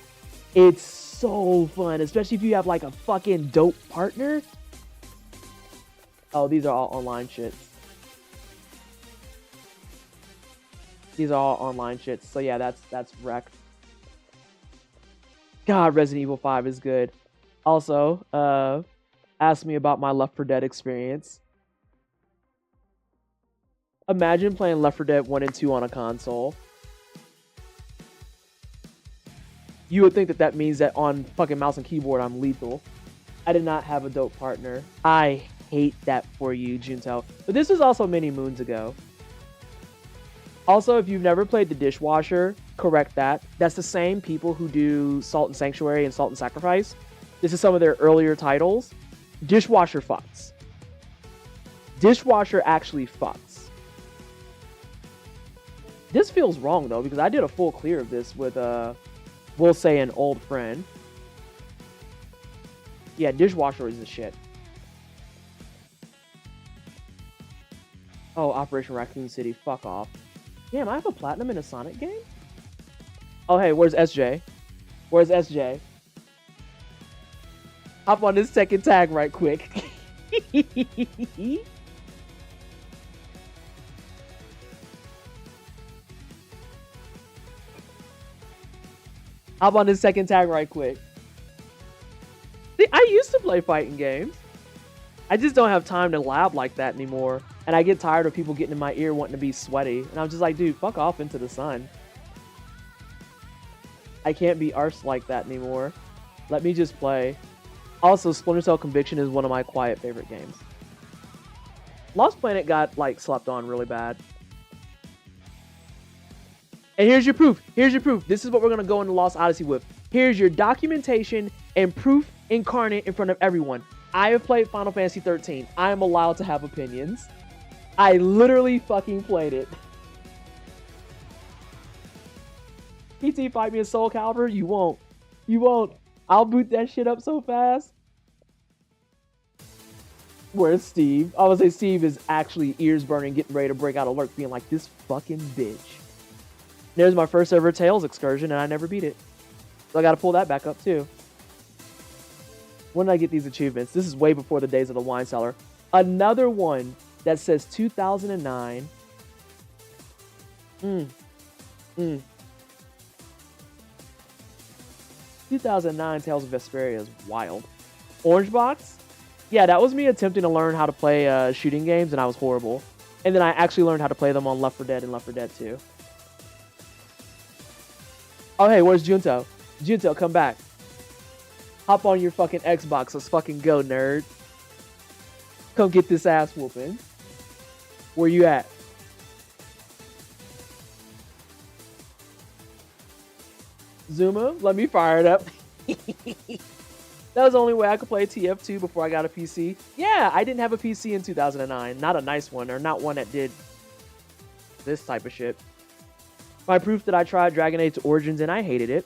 It's so fun, especially if you have like a fucking dope partner. Oh, these are all online shits. These are all online shits. So yeah, that's wrecked. God, Resident Evil 5 is good. Also, ask me about my Left 4 Dead experience. Imagine playing Left 4 Dead 1 and 2 on a console. You would think that that means that on fucking mouse and keyboard, I'm lethal. I did not have a dope partner. I hate that for you, Junto. But this was also many moons ago. Also, if you've never played The Dishwasher, correct that. That's the same people who do Salt and Sanctuary and Salt and Sacrifice. This is some of their earlier titles. Dishwasher fucks. Dishwasher actually fucks. This feels wrong, though, because I did a full clear of this with, we'll say, an old friend. Yeah, Dishwasher is the shit. Oh, Operation Raccoon City, fuck off. Damn, I have a platinum in a Sonic game? Oh, hey, where's SJ? Where's SJ? Hop on this second tag right quick. Hop on this second tag right quick. See, I used to play fighting games. I just don't have time to lab like that anymore. And I get tired of people getting in my ear wanting to be sweaty. And I'm just like, dude, fuck off into the sun. I can't be arsed like that anymore. Let me just play. Also, Splinter Cell Conviction is one of my quiet favorite games. Lost Planet got, like, slept on really bad. And here's your proof. Here's your proof. This is what we're going to go into Lost Odyssey with. Here's your documentation and proof incarnate in front of everyone. I have played Final Fantasy 13. I am allowed to have opinions. I literally fucking played it. PT fight me in Soul Calibur? You won't. You won't. I'll boot that shit up so fast. Where's Steve? I would say Steve is actually ears burning, getting ready to break out of work, being like, this fucking bitch. There's my first ever Tails excursion, and I never beat it. So I gotta pull that back up, too. When did I get these achievements? This is way before the days of the wine cellar. Another one that says 2009. 2009 Tales of Vesperia is wild. Orange Box? Yeah, that was me attempting to learn how to play shooting games, and I was horrible. And then I actually learned how to play them on Left 4 Dead and Left 4 Dead 2. Oh, hey, where's Junto? Junto, come back. Hop on your fucking Xbox. Let's fucking go, nerd. Come get this ass whooping. Where you at? Zuma, let me fire it up. That was the only way I could play TF2 before I got a PC. Yeah, I didn't have a PC in 2009. Not a nice one, or not one that did this type of shit. My proof that I tried Dragon Age Origins and I hated it.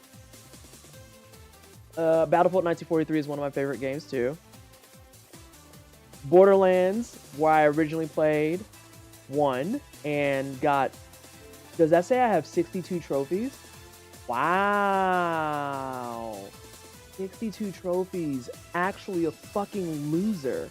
Battlefield 1943 is one of my favorite games too. Borderlands, where I originally played, won and got... Does that say I have 62 trophies? Wow. 62 trophies. Actually a fucking loser.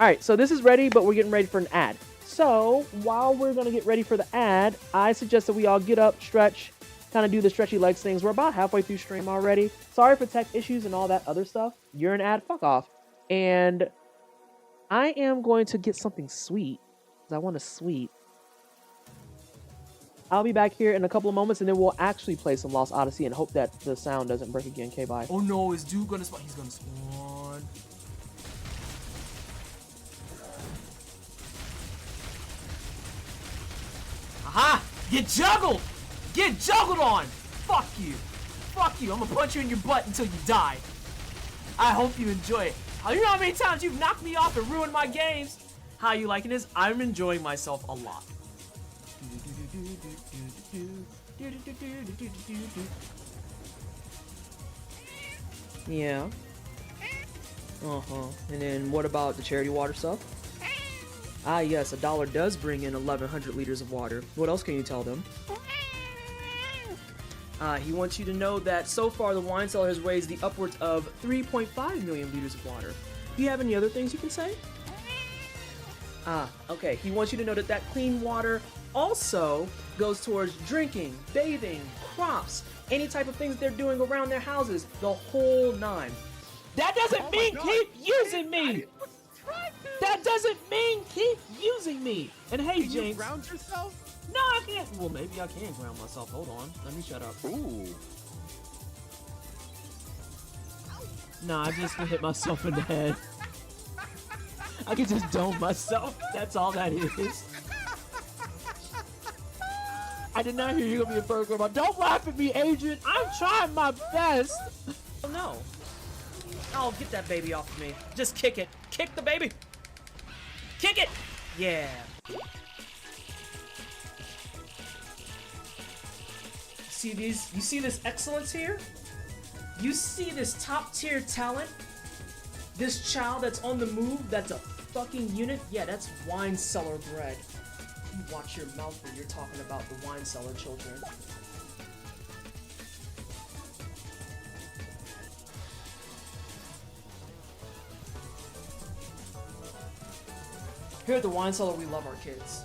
Alright, so this is ready, but we're getting ready for an ad. So, while we're going to get ready for the ad, I suggest that we all get up, stretch, kind of do the stretchy legs things. We're about halfway through stream already. Sorry for tech issues and all that other stuff. You're an ad, fuck off. And I am going to get something sweet, because I want a sweet. I'll be back here in a couple of moments, and then we'll actually play some Lost Odyssey and hope that the sound doesn't break again. Okay, bye. Oh no, is dude gonna spawn? He's gonna spawn. Aha! Get juggled! Get juggled on! Fuck you! Fuck you! I'm gonna punch you in your butt until you die. I hope you enjoy it. You know how many times you've knocked me off and ruined my games? How you liking this? I'm enjoying myself a lot. Yeah. And then what about the charity water stuff? Ah, yes, $1 does bring in 1,100 liters of water. What else can you tell them? He wants you to know that so far the wine cellar has raised the upwards of 3.5 million liters of water. Do you have any other things you can say? Okay. He wants you to know that that clean water also goes towards drinking, bathing, crops, any type of things they're doing around their houses, the whole nine. That doesn't mean keep using me! That doesn't mean keep using me! And hey, Can James. you ground yourself? No, I can't. Well, maybe I can ground myself. Hold on. Let me shut up. Ooh. Nah, I just hit myself in the head. I can just dome myself. That's all that is. I did not hear you gonna be a bird girl. Don't laugh at me, Adrian. I'm trying my best. Oh no. Oh, get that baby off of me. Just kick it. Kick the baby. Kick it. Yeah. See these? You see this excellence here? You see this top tier talent? This child that's on the move, that's a fucking unit? Yeah, that's wine cellar bread. You watch your mouth when you're talking about the wine cellar children. Here at the wine cellar, we love our kids.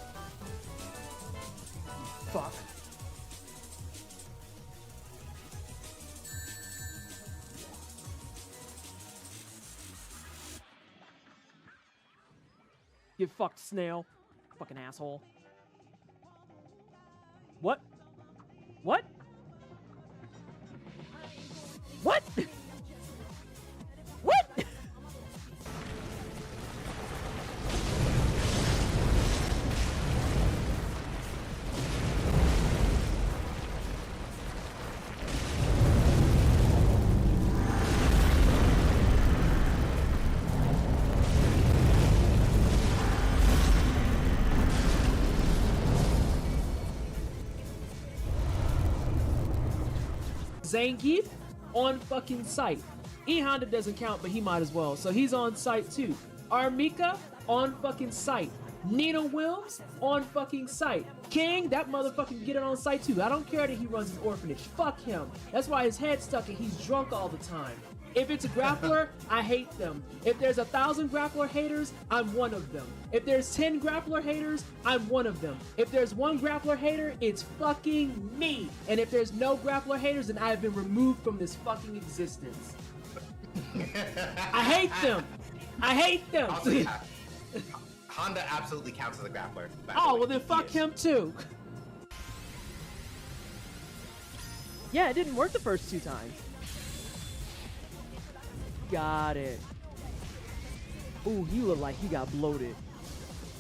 Fuck. You fucked, snail. Fucking asshole. What? What? What? What? Zangief on fucking site. E Honda doesn't count, but he might as well. So he's on site too. Armika on fucking site. Nina Wilms on fucking site. King, that motherfucker can get it on site too. I don't care that he runs an orphanage. Fuck him. That's why his head's stuck and he's drunk all the time. If it's a grappler, I hate them. If there's 1,000 grappler haters, I'm one of them. If there's 10 grappler haters, I'm one of them. If there's one grappler hater, it's fucking me. And if there's no grappler haters, then I have been removed from this fucking existence. I hate them. I hate them. Also, yeah. Honda absolutely counts as a grappler. Oh, well then fuck him too. Yeah, it didn't work the first 2 times. Got it. Ooh, he looked like he got bloated.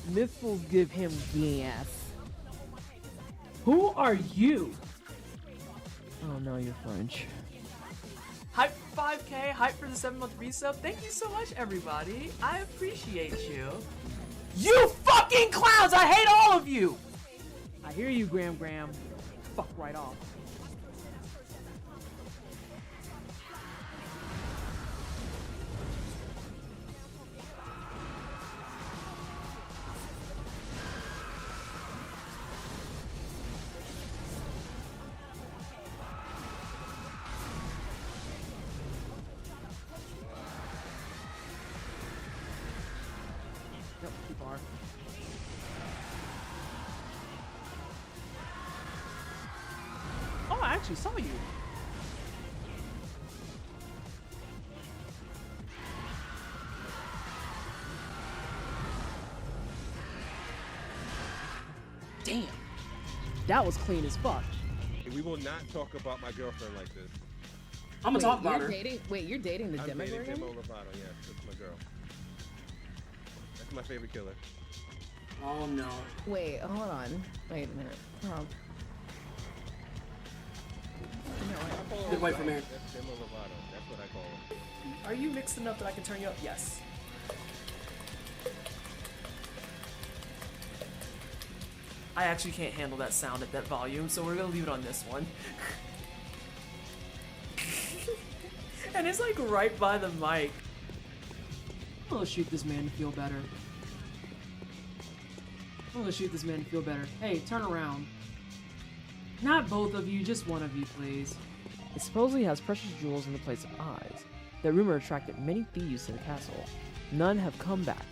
Missiles give him gas. Who are you? Oh no, you're French. Hype 5K, hype for the 7-month resub. Thank you so much, everybody. I appreciate you. You fucking clowns! I hate all of you! I hear you, Graham. Fuck right off. Yep, too far. Oh, I actually saw you. Damn. That was clean as fuck. We will not talk about my girlfriend like this. I'm gonna talk about her. You're dating the I'm dating Demogorgon? Demo Lovato, yes, that's my girl. That's my favorite killer. Oh no. Wait, hold on. Wait a minute. Oh. Good wait for me. That's Demo Lovato, that's what I call him. Are you mixed enough that I can turn you up? Yes. I actually can't handle that sound at that volume, so we're gonna leave it on this one. And it's like right by the mic. I'm gonna shoot this man to feel better. I'm gonna shoot this man to feel better. Hey, turn around. Not both of you, just one of you, please. It supposedly has precious jewels in the place of eyes. That rumor attracted many thieves to the castle. None have come back.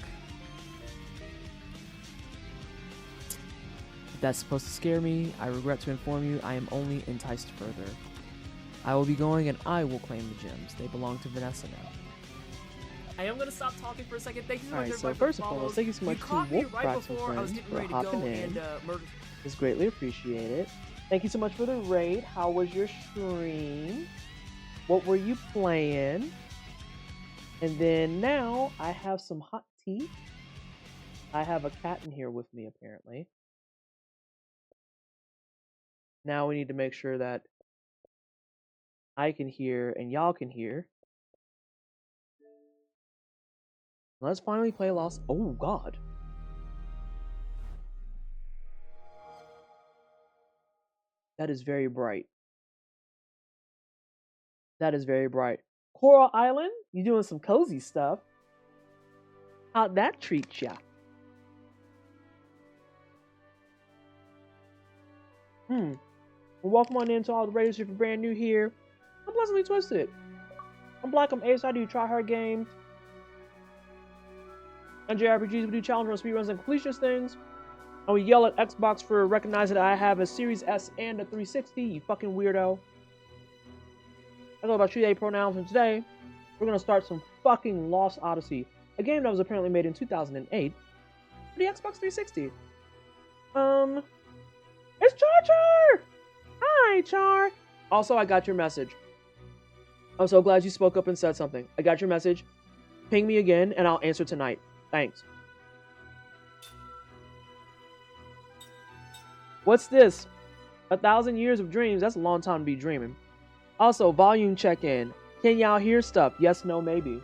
If that's supposed to scare me, I regret to inform you I am only enticed further. I will be going and I will claim the gems. They belong to Vanessa now. I am gonna stop talking for a second. Thank you so much, Alright, so everybody, for first and the foremost, follows. thank you so much You to caught me Wolf right Brax and before I was friends getting for ready to go hopping in. and murder. It's greatly appreciated. Thank you so much for the raid. How was your stream? What were you playing? And then now I have some hot tea. I have a cat in here with me, apparently. Now we need to make sure that I can hear and y'all can hear. Let's finally play Lost. Oh, God. That is very bright. That is very bright. Coral Island, you doing some cozy stuff. How'd that treat ya? Well, welcome on into all the raiders. If you're brand new here, I'm Pleasantly Twisted. I'm Black, I'm Ace, I do try-hard games. And JRPGs, we do challenge runs, speedruns, and completionist things. And we yell at Xbox for recognizing that I have a Series S and a 360, you fucking weirdo. I know about she/they pronouns, and today we're gonna start some fucking Lost Odyssey, a game that was apparently made in 2008 for the Xbox 360. It's Char! Hi, Char! Also, I got your message. I'm so glad you spoke up and said something. I got your message. Ping me again, and I'll answer tonight. Thanks. What's this? 1,000 years of dreams. That's a long time to be dreaming. Also, volume check-in. Can y'all hear stuff? Yes, no, maybe.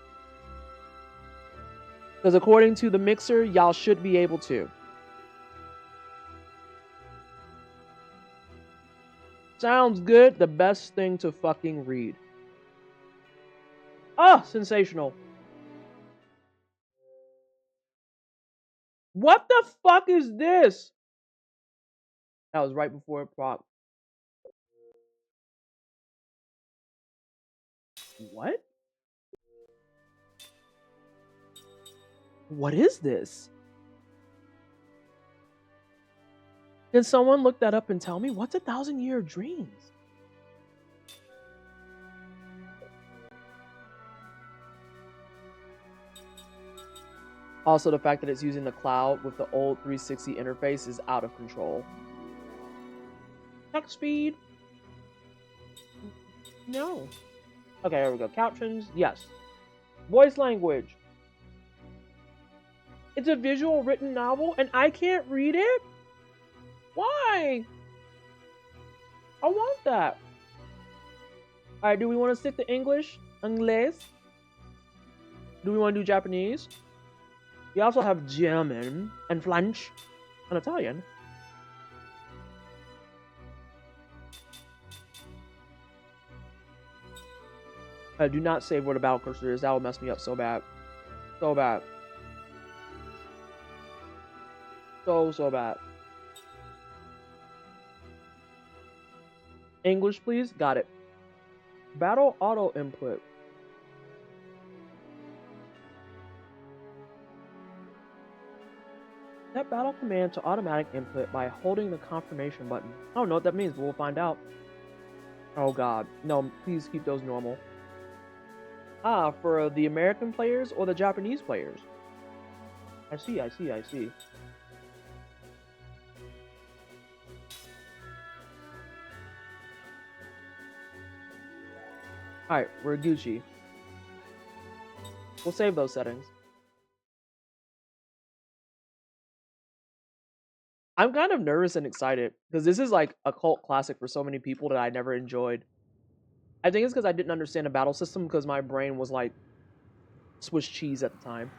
Because according to the mixer, y'all should be able to. Sounds good. The best thing to fucking read. Oh, sensational. What the fuck is this? That was right before it propped. What? What is this? Can someone look that up and tell me? What's 1,000-year dreams? Also, the fact that it's using the cloud with the old 360 interface is out of control. Text speed? No. Okay, here we go. Captions? Yes. Voice language. It's a visual written novel and I can't read it? Why? I want that. Alright, do we want to stick to English? Anglais? Do we want to do Japanese? We also have German and French and Italian. Do not save where the battle cursor is. That will mess me up so bad. So bad. So bad. English, please. Got it. Battle auto input. Set battle command to automatic input by holding the confirmation button. I don't know what that means, but we'll find out. Oh god. No, please keep those normal. Ah, for the American players or the Japanese players? I see. Alright, we're Gucci. We'll save those settings. I'm kind of nervous and excited because this is like a cult classic for so many people that I never enjoyed. I think it's because I didn't understand the battle system because my brain was like Swiss cheese at the time.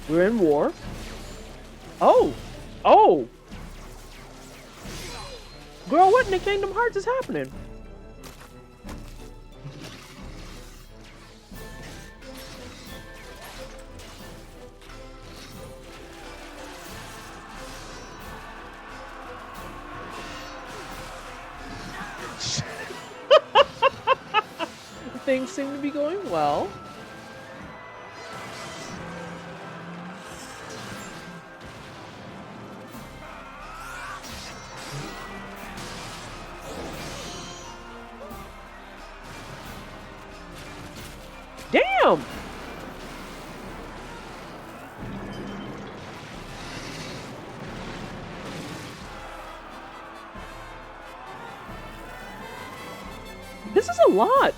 We're in war. Oh! Oh! Girl, what in the Kingdom Hearts is happening? Things seem to be going well. Damn! This is a lot.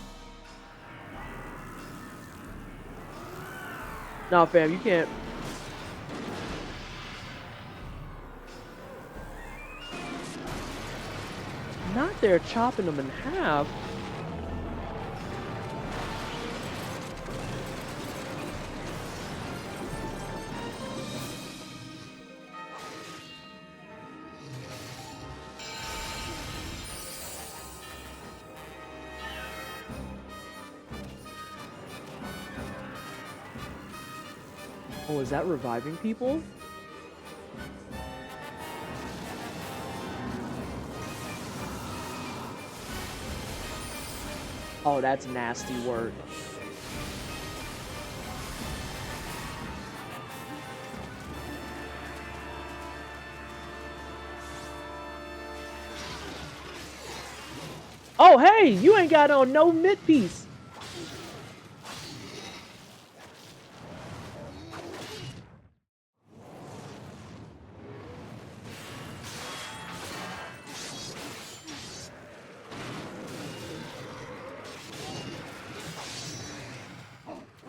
Nah, fam, you can't. Not there chopping them in half. Oh, is that reviving people? Oh, that's nasty work. Oh, hey, you ain't got on no mid piece.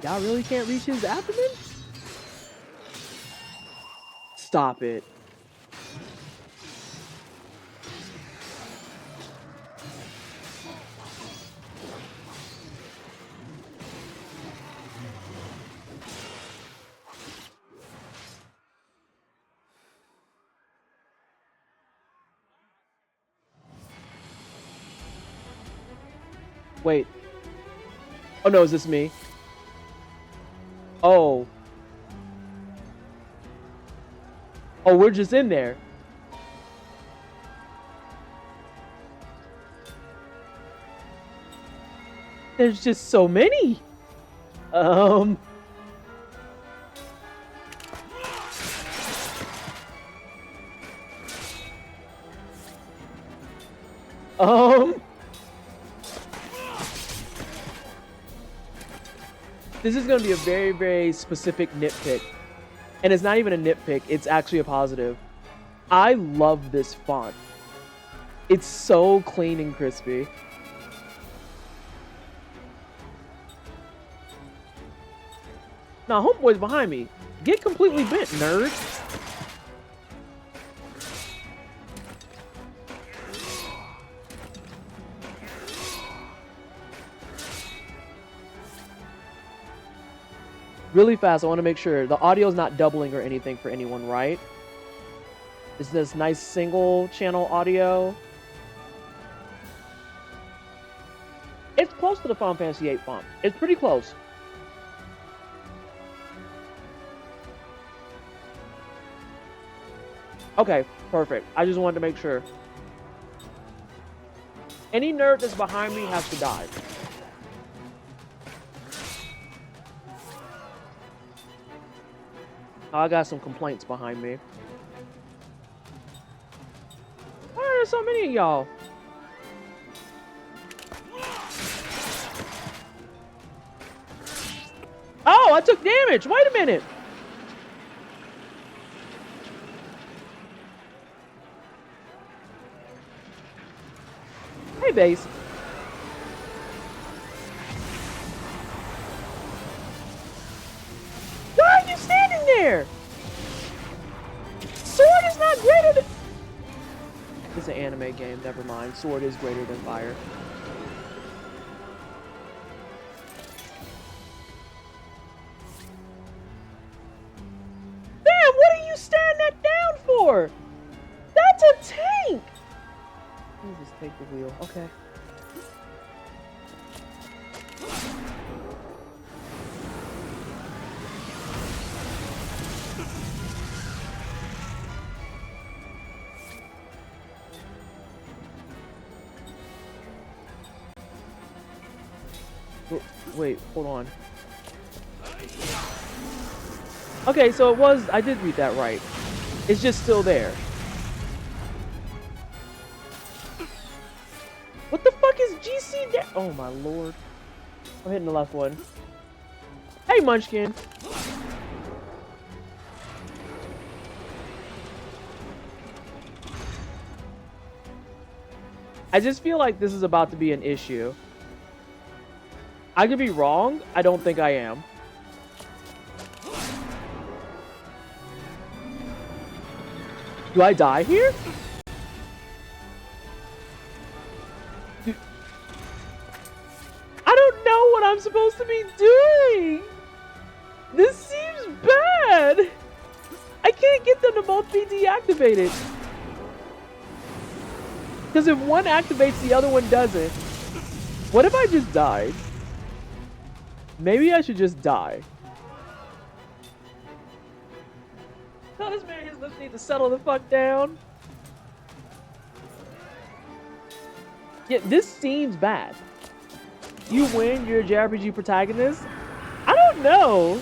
Y'all really can't reach his abdomen? Stop it. Wait. Oh no, is this me? Oh. Oh, we're just in there. There's just so many. Um. This is going to be a very, very specific nitpick. And it's not even a nitpick. It's actually a positive. I love this font. It's so clean and crispy. Now, homeboy's behind me. Get completely bent, nerd. Really fast, I want to make sure the audio is not doubling or anything for anyone, right? Is this nice single channel audio? It's close to the Final Fantasy VIII font. It's pretty close. Okay, perfect. I just wanted to make sure. Any nerd that's behind me has to die. I got some complaints behind me. Why are there so many of y'all? Oh, I took damage. Wait a minute. Hey, base. Why are you standing there? Sword is not greater than... It's an anime game, never mind. Sword is greater than fire. Damn, what are you staring that down for? That's a tank! Let me just take the wheel, okay. Wait, hold on. Okay, so it was... I did read that right. It's just still there. What the fuck is GC there? Oh my lord. I'm hitting the left one. Hey, Munchkin. I just feel like this is about to be an issue. I could be wrong. I don't think I am. Do I die here? I don't know what I'm supposed to be doing. This seems bad. I can't get them to both be deactivated. Because if one activates, the other one doesn't. What if I just died? Maybe I should just die. Tell this man his lips need to settle the fuck down. Yeah, this seems bad. You win, you're a JRPG protagonist? I don't know.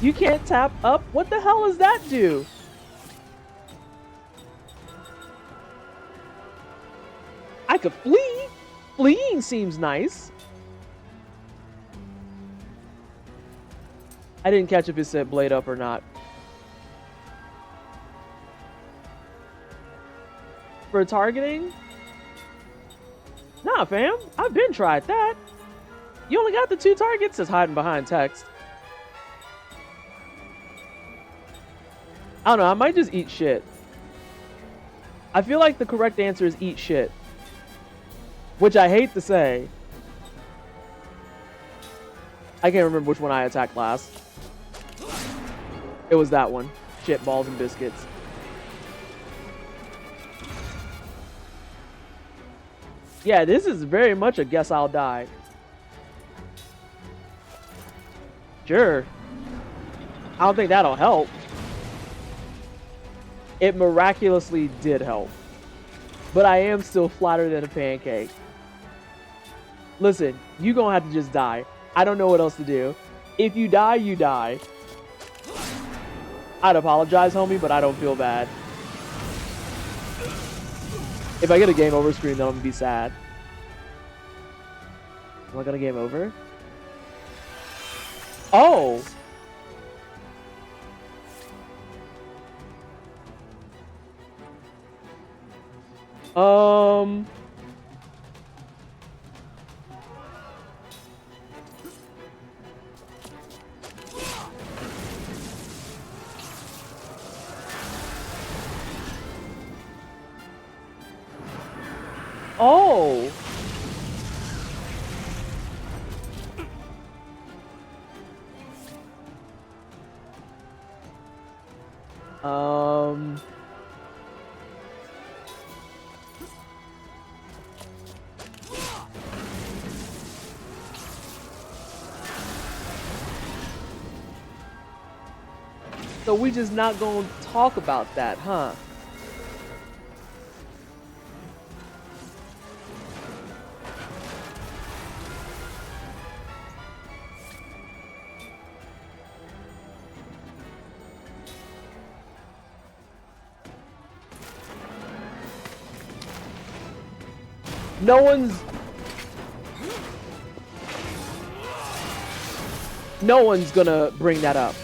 You can't tap up? What the hell does that do? I could flee. Fleeing seems nice. I didn't catch if it said blade up or not. For targeting? Nah, fam. I've been tried that. You only got the 2 targets that's hiding behind text. I don't know. I might just eat shit. I feel like the correct answer is eat shit. Which I hate to say. I can't remember which one I attacked last. It was that one. Shit, balls, and biscuits. Yeah, this is very much a guess I'll die. Sure. I don't think that'll help. It miraculously did help. But I am still flatter than a pancake. Listen, you gonna have to just die. I don't know what else to do. If you die, you die. I'd apologize, homie, but I don't feel bad. If I get a game over screen, then I'm gonna be sad. Am I gonna game over? Oh! Oh! So we just not gonna talk about that, huh? No one's gonna bring that up.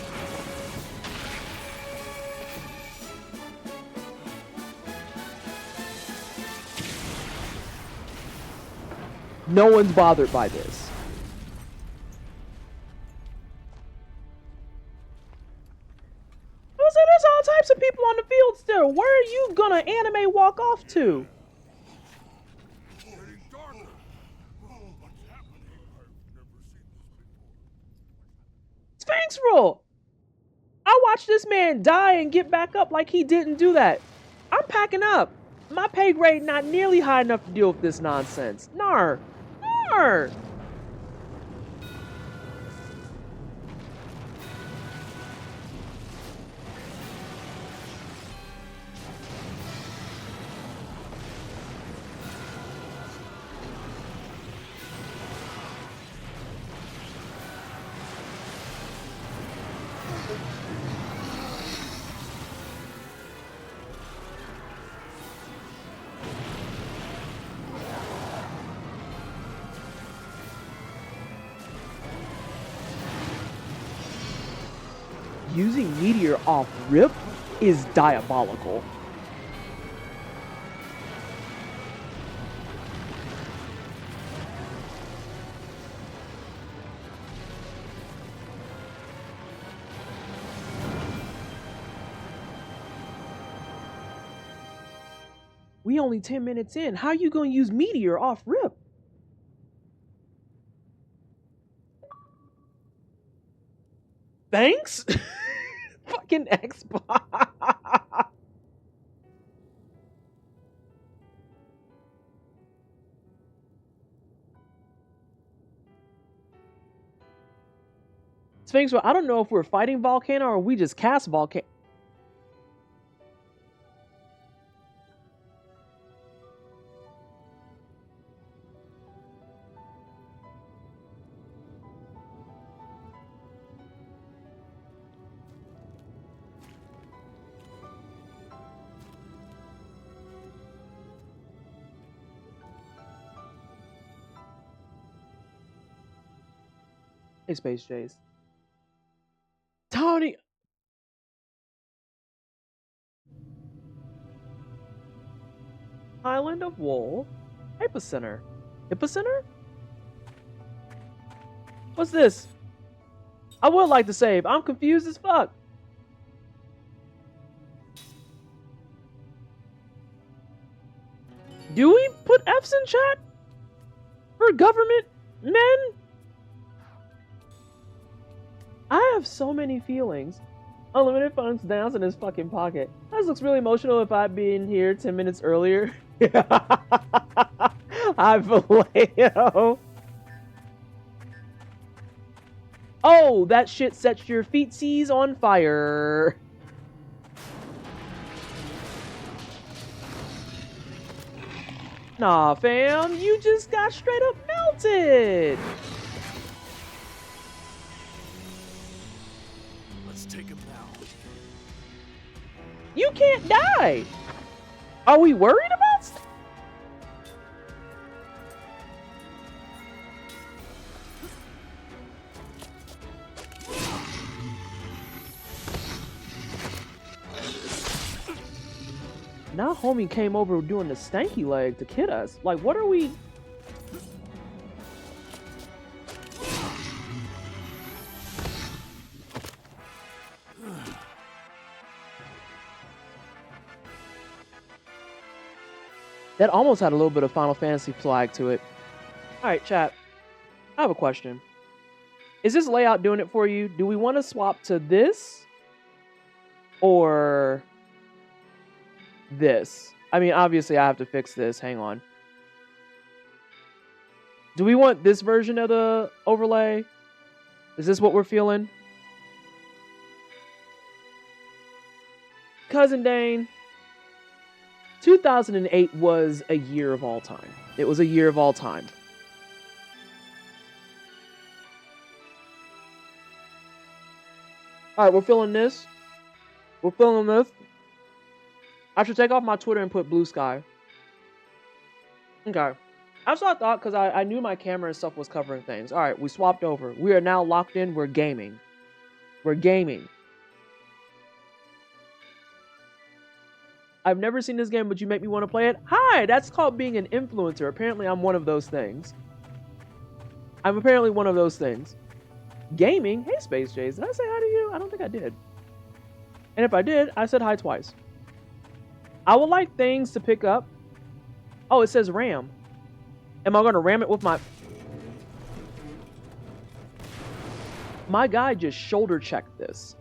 No one's bothered by this. I was saying there's all types of people on the field still. Where are you gonna anime walk off to? Sphinx roll. I watched this man die and get back up like he didn't do that. I'm packing up. My pay grade not nearly high enough to deal with this nonsense. Nar. Nar. using Meteor off rip is diabolical. We only 10 minutes in. How you gonna use Meteor off rip? Thanks? Fucking Xbox. Sphinx, I don't know if we're fighting Volcano or we just cast Volcano. Hey, Space Jays. Tony! Island of Wool. Hypocenter. Hypocenter? What's this? I would like to save. I'm confused as fuck. Do we put F's in chat? For government men? I have so many feelings. Unlimited funds down in his fucking pocket. This looks really emotional if I'd been here 10 minutes earlier. I Vallejo. Oh, that shit sets your feetsies on fire. Nah, fam, you just got straight up melted. Let's take him now. You can't die. Are we worried about stuff? Now homie came over doing the stanky leg to kid us. Like, what are we... That almost had a little bit of Final Fantasy flag to it. Alright, chat. I have a question. Is this layout doing it for you? Do we want to swap to this? Or... this? I mean, obviously I have to fix this. Hang on. Do we want this version of the overlay? Is this what we're feeling? Cousin Dane. 2008 was a year of all time. It was a year of all time. Alright, we're feeling this. We're feeling this. I should take off my Twitter and put blue sky. Okay. That's what I thought because I knew my camera and stuff was covering things. Alright, we swapped over. We are now locked in. We're gaming. We're gaming. I've never seen this game, but you make me want to play it. Hi, that's called being an influencer. Apparently, I'm one of those things. I'm apparently one of those things. Gaming? Hey, Space Jays. Did I say hi to you? I don't think I did. And if I did, I said hi twice. I would like things to pick up. Oh, it says ram. Am I going to ram it with my... My guy just shoulder checked this.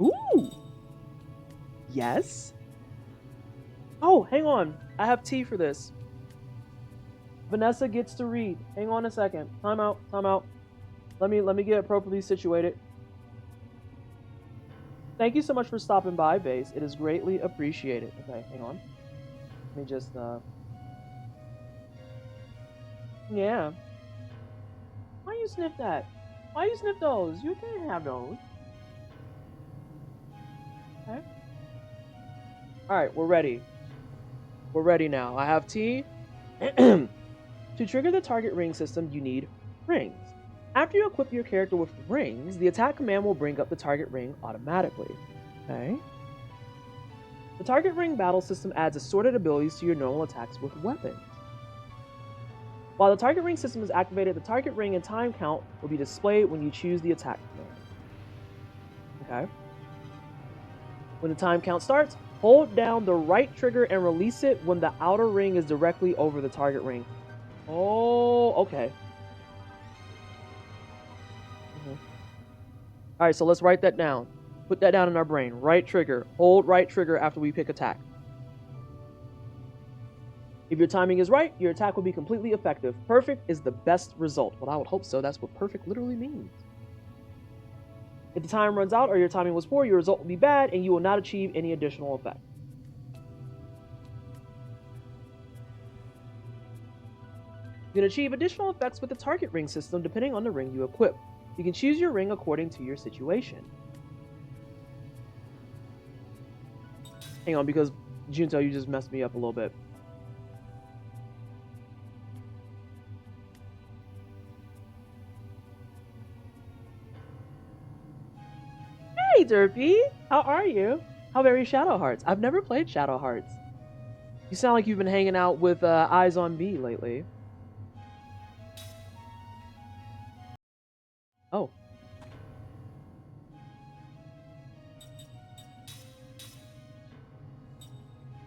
Ooh. Yes. Oh, hang on. I have tea for this. Vanessa gets to read. Hang on a second. Time out. Time out. Let me get appropriately situated. Thank you so much for stopping by, Base. It is greatly appreciated. Okay, hang on. Let me just yeah. Why you sniff that? Why you sniff those? You can't have those. Okay. Alright, we're ready. We're ready now. I have tea. To trigger the target ring system, you need rings. After you equip your character with rings, the attack command will bring up the target ring automatically. Okay. The target ring battle system adds assorted abilities to your normal attacks with weapons. While the target ring system is activated, the target ring and time count will be displayed when you choose the attack command. Okay. When the time count starts, hold down the right trigger and release it when the outer ring is directly over the target ring. Oh, okay. All right, so let's write that down. Put that down in our brain. Right trigger. Hold right trigger after we pick attack. If your timing is right, your attack will be completely effective. Perfect is the best result. Well, I would hope so. That's what perfect literally means. If the time runs out or your timing was poor, your result will be bad and you will not achieve any additional effect. You can achieve additional effects with the target ring system depending on the ring you equip. You can choose your ring according to your situation. Hang on, because Junto, you just messed me up a little bit. Hey, Derpy! How are you? How very Shadow Hearts? I've never played Shadow Hearts. You sound like you've been hanging out with Eyes on B lately. Oh.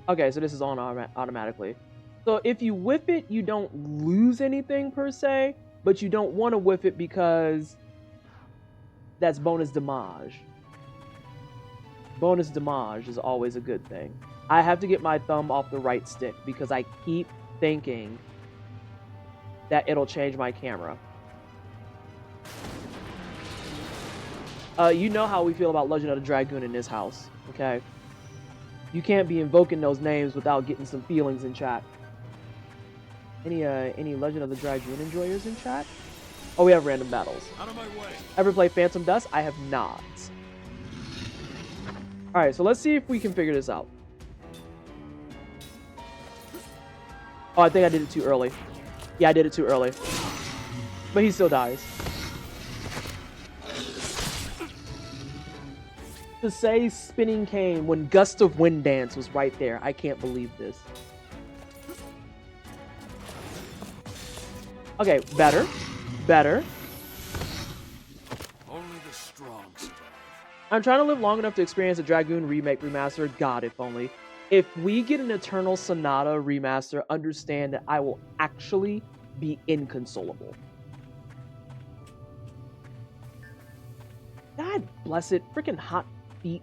Okay, so this is on automatically. So if you whiff it, you don't lose anything per se, but you don't want to whiff it because that's bonus damage. Bonus damage is always a good thing. I have to get my thumb off the right stick because I keep thinking that it'll change my camera. You know how we feel about Legend of the Dragoon in this house, okay? You can't be invoking those names without getting some feelings in chat. Any Legend of the Dragoon enjoyers in chat? Oh, we have random battles. Out of my way. Ever play Phantom Dust? I have not. Alright, so let's see if we can figure this out. Oh, I think I did it too early. Yeah, I did it too early. But he still dies. To say spinning cane when Gust of Wind Dance was right there. I can't believe this. Okay, better. Better. Only the strong survive. I'm trying to live long enough to experience a Dragoon remake remaster. God, if only. If we get an Eternal Sonata remaster, understand that I will actually be inconsolable. God bless it. Freaking hot feet.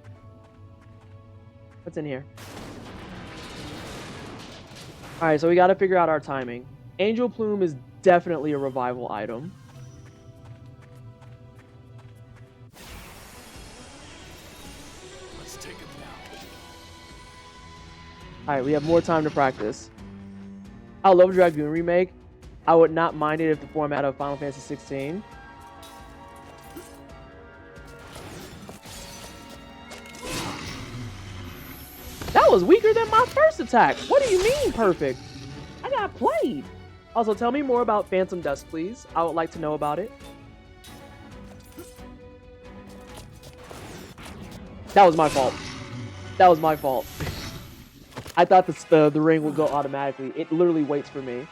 What's in here? Alright, so we gotta figure out our timing. Angel Plume is definitely a revival item. Let's take it now. Alright, we have more time to practice. I love Dragoon Remake. I would not mind it if the format of Final Fantasy 16. That was weaker than my first attack. What do you mean, perfect? I got played. Also, tell me more about Phantom Dust, please. I would like to know about it. That was my fault. That was my fault. I thought the ring would go automatically. It literally waits for me.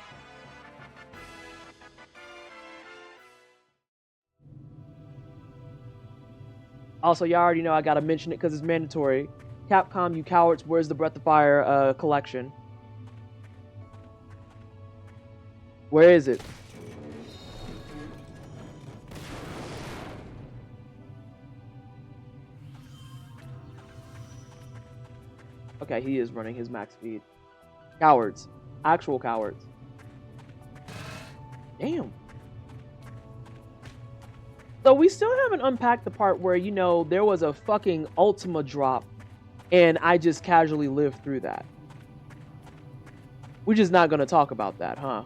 Also, y'all already know I gotta mention it because it's mandatory. Capcom, you cowards, where's the Breath of Fire collection? Where is it? Okay, he is running his max speed. Cowards. Actual cowards. Damn. So we still haven't unpacked the part where, you know, there was a fucking Ultima drop and I just casually lived through that. We're just not going to talk about that, huh?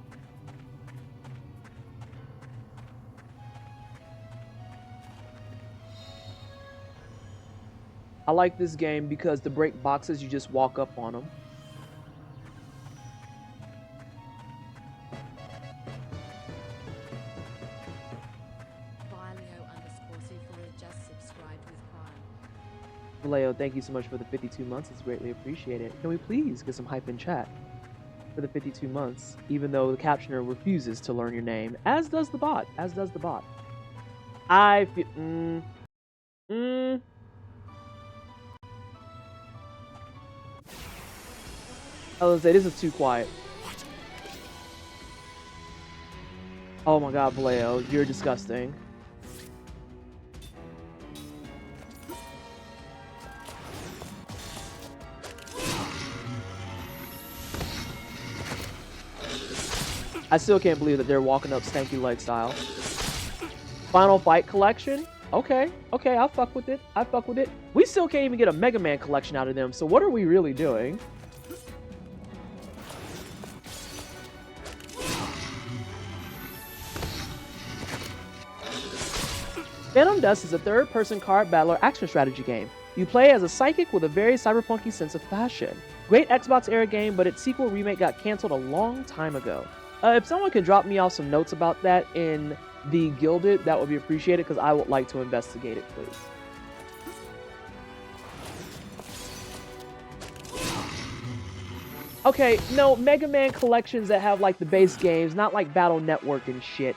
I like this game because to break boxes, you just walk up on them. Vallejo, thank you so much for the 52 months. It's greatly appreciated. Can we please get some hype in chat for the 52 months, even though the captioner refuses to learn your name, as does the bot. As does the bot. I feel. I was gonna say, this is too quiet. Oh my god, Vallejo, you're disgusting. I still can't believe that they're walking up stanky leg style. Final Fight collection? Okay, okay, I'll fuck with it. I fuck with it. We still can't even get a Mega Man collection out of them, so what are we really doing? Phantom Dust is a third-person card battler action strategy game. You play as a psychic with a very cyberpunky sense of fashion. Great Xbox era game, but its sequel remake got cancelled a long time ago. If someone could drop me off some notes about that in the Gilded, that would be appreciated because I would like to investigate it, please. Okay, no, Mega Man collections that have like the base games, not like Battle Network and shit.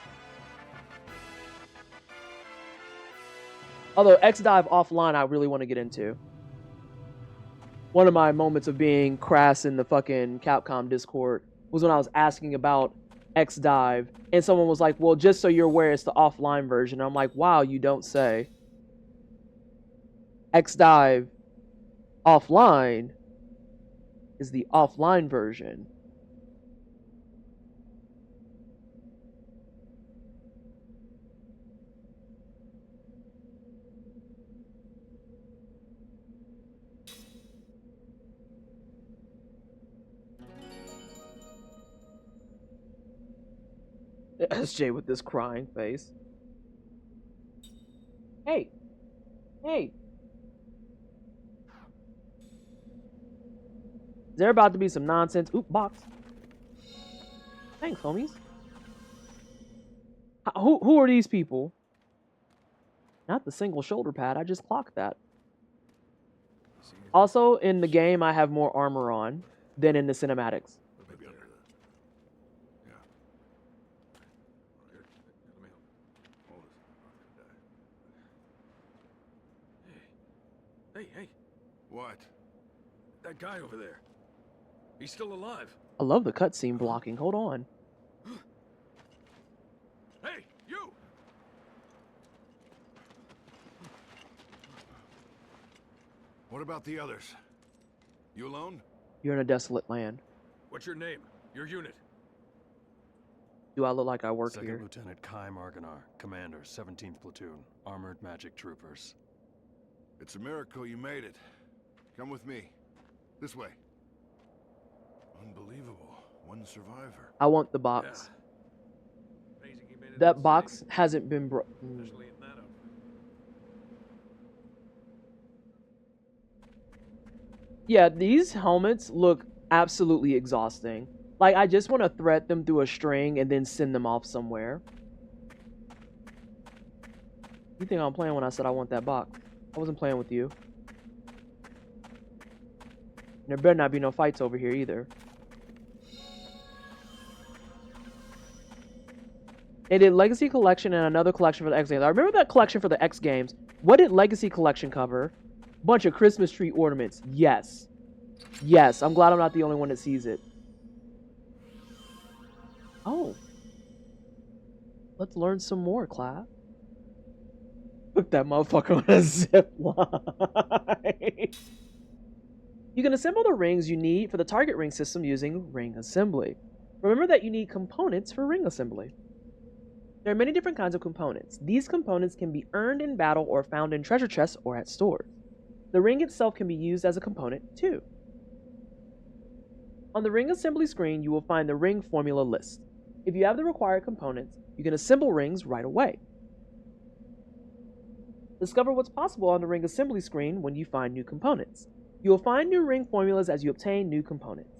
Although X-Dive Offline I really want to get into. One of my moments of being crass in the fucking Capcom Discord was when I was asking about X-Dive, and someone was like, well, just so you're aware, it's the offline version. I'm like, wow, you don't say. X-Dive Offline is the offline version. SJ with this crying face. Hey. Hey. Is there about to be some nonsense? Oop, box. Thanks, homies. Who are these people? Not the single shoulder pad. I just clocked that. Also, in the game, I have more armor on than in the cinematics. Hey. What? That guy over there. He's still alive. I love the cutscene blocking. Hold on. Hey, you! What about the others? You alone? You're in a desolate land. What's your name? Your unit? Do I look like I work Second here? Lieutenant Kai Marganar, Commander, 17th Platoon, Armored Magic Troopers. It's a miracle you made it. Come with me. This way. Unbelievable. One survivor. I want the box. Yeah. Amazing you made it That out box safe, hasn't been broken. especially in that outfit. Yeah, these helmets look absolutely exhausting. Like, I just want to thread them through a string and then send them off somewhere. You think I'm playing when I said I want that box? I wasn't playing with you. And there better not be no fights over here either. They did Legacy Collection and another collection for the X Games. I remember that collection for the X Games. What did Legacy Collection cover? Bunch of Christmas tree ornaments. Yes. Yes, I'm glad I'm not the only one that sees it. Oh. Let's learn some more, class. Put that motherfucker on a zip line. You can assemble the rings you need for the target ring system using ring assembly. Remember that you need components for ring assembly. There are many different kinds of components. These components can be earned in battle or found in treasure chests or at stores. The ring itself can be used as a component too. On the ring assembly screen, you will find the ring formula list. If you have the required components, you can assemble rings right away. Discover what's possible on the ring assembly screen when you find new components. You will find new ring formulas as you obtain new components.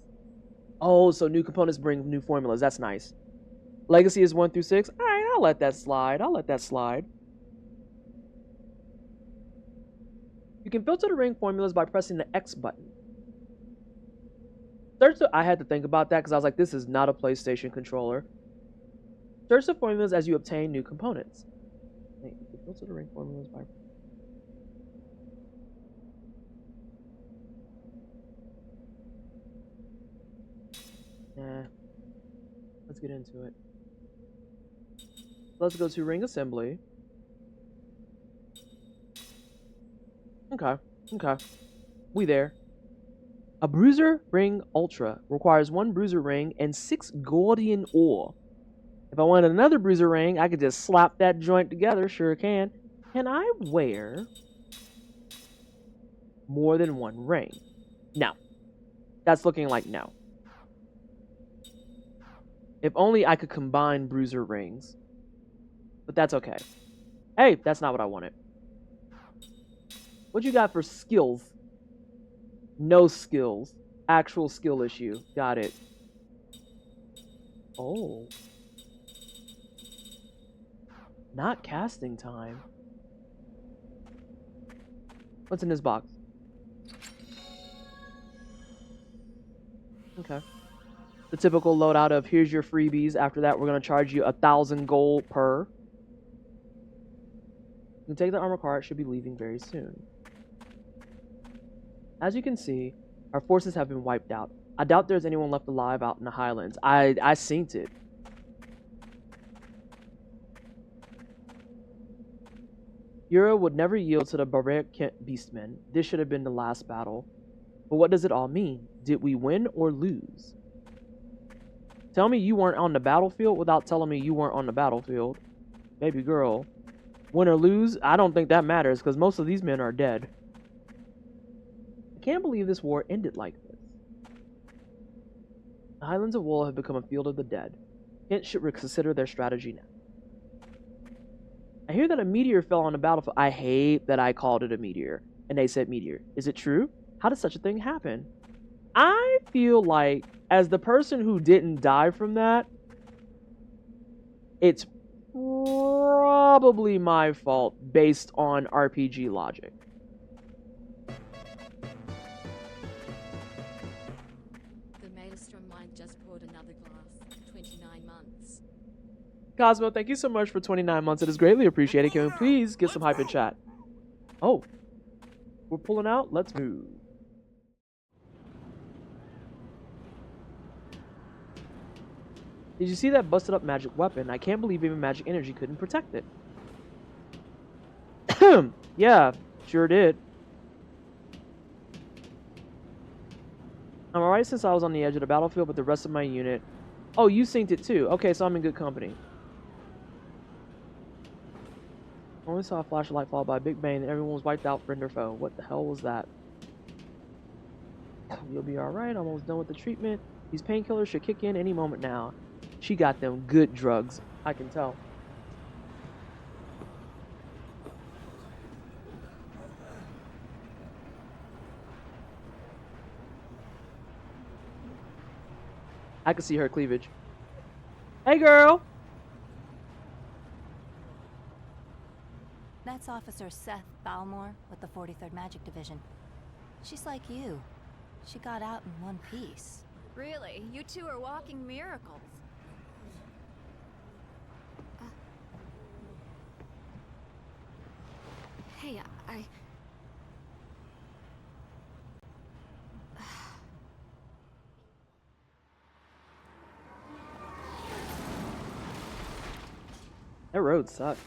Oh, so new components bring new formulas. That's nice. Legacy is 1 through 6. All right, I'll let that slide. You You can filter the ring formulas by pressing the X button. I had to think about that because I was like, this is not a PlayStation controller. Search the formulas as you obtain new components. You can filter the ring formulas by... Let's get into it. Let's go to ring assembly. Okay. We there. A bruiser ring ultra requires 1 bruiser ring and 6 Gordian ore. If I wanted another bruiser ring, I could just slap that joint together. Sure can. Can I wear more than 1 ring? No. That's looking like no. If only I could combine bruiser rings. But that's okay. Hey, that's not what I wanted. What you got for skills? No skills. Actual skill issue. Got it. Oh. Not casting time. What's in this box? Okay. The typical loadout of here's your freebies. After that, we're going to charge you 1,000 gold per. You can take the armor card. It should be leaving very soon. As you can see, our forces have been wiped out. I doubt there's anyone left alive out in the highlands. I seen it. Yura would never yield to the barbaric beastmen. This should have been the last battle. But what does it all mean? Did we win or lose? Tell me you weren't on the battlefield without telling me you weren't on the battlefield. Baby girl. Win or lose, I don't think that matters because most of these men are dead. I can't believe this war ended like this. The Highlands of Wool have become a field of the dead. Kent should reconsider their strategy now. I hear that a meteor fell on the battlefield. I hate that I called it a meteor. And they said meteor. Is it true? How did such a thing happen? I feel like, as the person who didn't die from that, it's probably my fault based on RPG logic. The Maelstrom mine just poured another glass. 29 months. Cosmo, thank you so much for 29 months. It is greatly appreciated. Can we please get some hype in chat? Oh, we're pulling out. Let's move. Did you see that busted up magic weapon? I can't believe even magic energy couldn't protect it. Yeah, sure did. I'm alright since I was on the edge of the battlefield, but the rest of my unit... Oh, you synced it too. Okay, so I'm in good company. I only saw a flash of light followed by a big bang and everyone was wiped out, friend or foe. What the hell was that? You'll be alright, almost done with the treatment. These painkillers should kick in any moment now. She got them good drugs, I can tell. I can see her cleavage. Hey, girl! That's Officer Seth Balmore with the 43rd Magic Division. She's like you. She got out in one piece. Really? You two are walking miracles. Hey, That road sucks.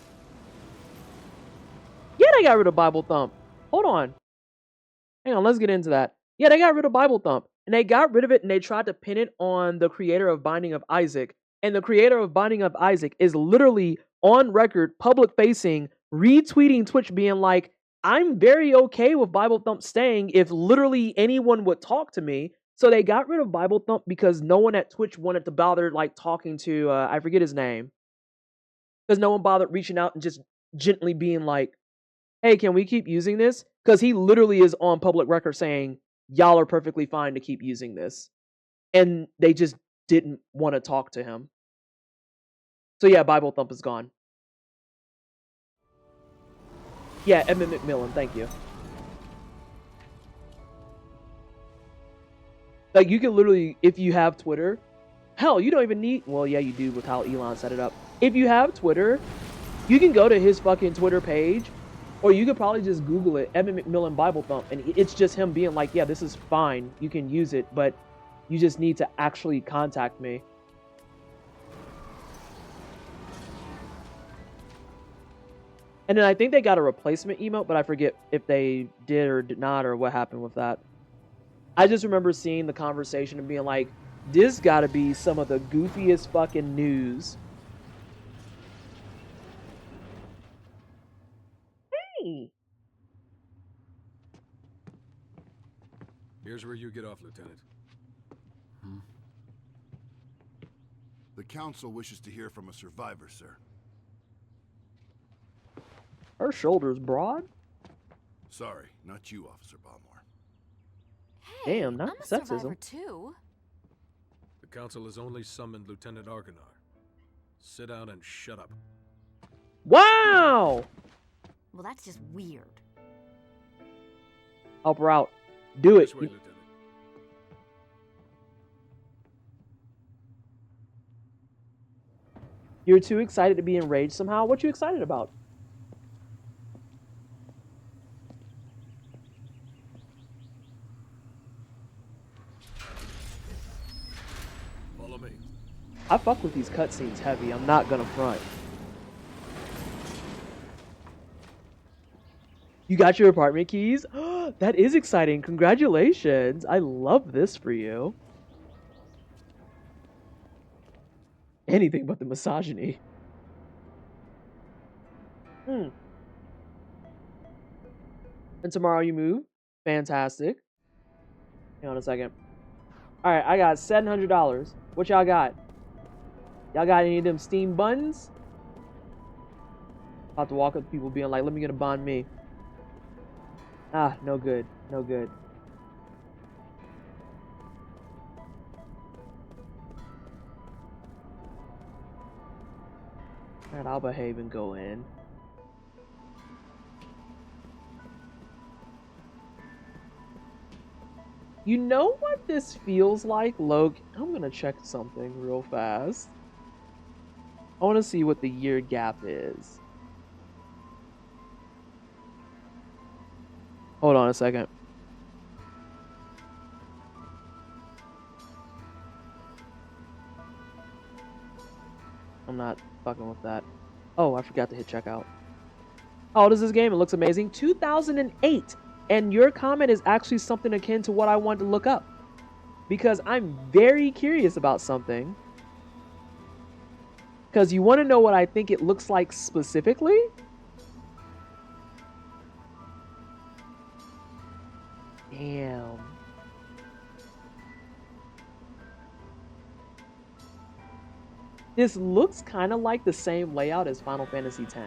Yeah, they got rid of Bible Thump. Hold on. Hang on, let's get into that. Yeah, they got rid of Bible Thump. And they got rid of it and they tried to pin it on the creator of Binding of Isaac. And the creator of Binding of Isaac is literally on record, public facing, retweeting Twitch being like, I'm very okay with Bible Thump staying if literally anyone would talk to me. So they got rid of Bible Thump because no one at Twitch wanted to bother like talking to, I forget his name. Because no one bothered reaching out and just gently being like, hey, can we keep using this? Because he literally is on public record saying, y'all are perfectly fine to keep using this. And they just didn't want to talk to him. So yeah, Bible Thump is gone. Yeah, Emmett McMillan, thank you. Like, you can literally, if you have Twitter, hell, you don't even need, well, yeah, you do with how Elon set it up. If you have Twitter, you can go to his fucking Twitter page, or you could probably just Google it, Evan McMillan Bible Thump, and it's just him being like, yeah, this is fine, you can use it, but you just need to actually contact me. And then I think they got a replacement emote, but I forget if they did or did not, or what happened with that. I just remember seeing the conversation and being like, this gotta be some of the goofiest fucking news. Hey! Here's where you get off, Lieutenant. The Council wishes to hear from a survivor, sir. Her shoulder's broad? Sorry, not you, Officer Balmore. Hey, Damn, not I'm a sexism. survivor too. The Council has only summoned Lieutenant Argonar. Sit down and shut up. Wow! Well, that's just weird. Help her out. Do it. This way, Lieutenant. You're too excited to be enraged somehow? What you excited about? Follow me. I fuck with these cutscenes heavy. I'm not gonna front. You got your apartment keys? That is exciting. Congratulations. I love this for you. Anything but the misogyny. And tomorrow you move? Fantastic. Hang on a second. Alright, I got $700. What y'all got? Y'all got any of them steam buns? About to walk up to people being like, let me get a bond me. Ah, no good. No good. Alright, I'll behave and go in. You know what this feels like, Logan? I'm gonna check something real fast. I want to see what the year gap is. Hold on a second. I'm not fucking with that. Oh, I forgot to hit checkout. How old is this game? It looks amazing. 2008. And your comment is actually something akin to what I wanted to look up. Because I'm very curious about something. Because you want to know what I think it looks like specifically? Damn. This looks kind of like the same layout as Final Fantasy X.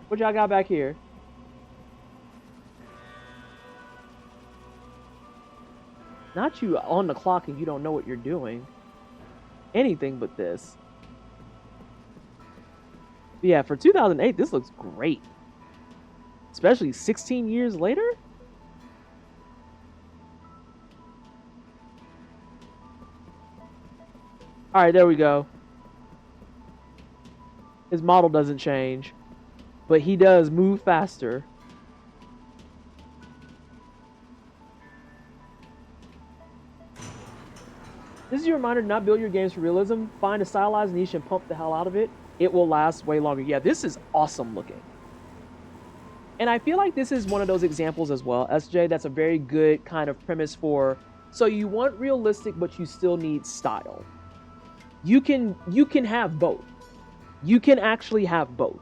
What y'all got back here? Not you on the clock and you don't know what you're doing. Anything but this. But yeah, for 2008, this looks great. Especially 16 years later? Alright, there we go. His model doesn't change. But he does move faster. This is your reminder to not build your games for realism. Find a stylized niche and pump the hell out of it. It will last way longer. Yeah, this is awesome looking. And I feel like this is one of those examples as well, SJ, that's a very good kind of premise for, so you want realistic, but you still need style. You can have both. You can actually have both.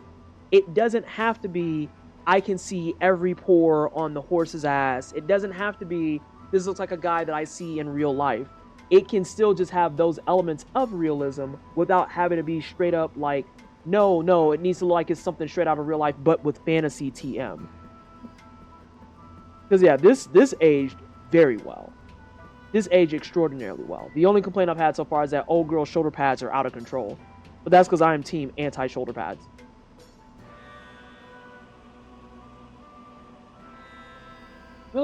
It doesn't have to be, I can see every pore on the horse's ass. It doesn't have to be, this looks like a guy that I see in real life. It can still just have those elements of realism without having to be straight up like, no, it needs to look like it's something straight out of real life, but with fantasy TM. Because yeah, this aged very well. This aged extraordinarily well. The only complaint I've had so far is that old girl shoulder pads are out of control. But that's because I am team anti-shoulder pads.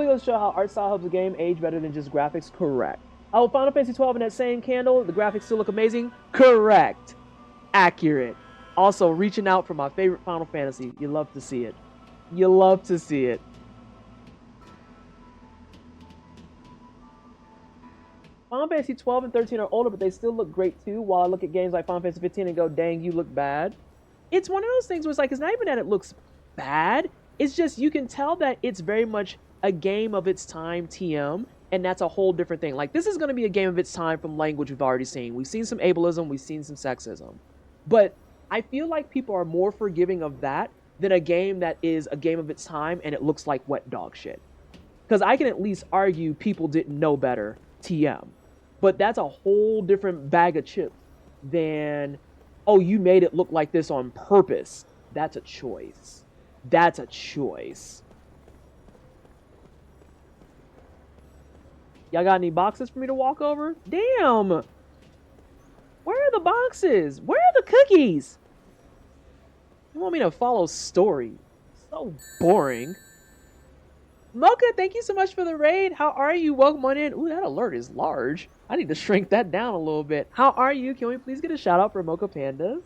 goes to show how art style helps a game age better than just graphics. Correct. Oh, Final Fantasy 12 in that same candle, the graphics still look amazing. Correct. Accurate. Also, reaching out for my favorite Final Fantasy. You love to see it. You love to see it. Final Fantasy 12 and 13 are older, but they still look great too. While I look at games like Final Fantasy 15 and go, dang, you look bad. It's one of those things where it's like, it's not even that it looks bad. It's just, you can tell that it's very much a game of its time, TM, and that's a whole different thing. Like, this is going to be a game of its time from language we've already seen. We've seen some ableism, we've seen some sexism. But I feel like people are more forgiving of that than a game that is a game of its time and it looks like wet dog shit. Because I can at least argue people didn't know better, TM. But that's a whole different bag of chips than, oh, you made it look like this on purpose. That's a choice. That's a choice. Y'all got any boxes for me to walk over? Damn! Where are the boxes? Where are the cookies? You want me to follow story? So boring. Mocha, thank you so much for the raid. How are you? Welcome on in. Ooh, that alert is large. I need to shrink that down a little bit. How are you? Can we please get a shout out for Mocha Pandas?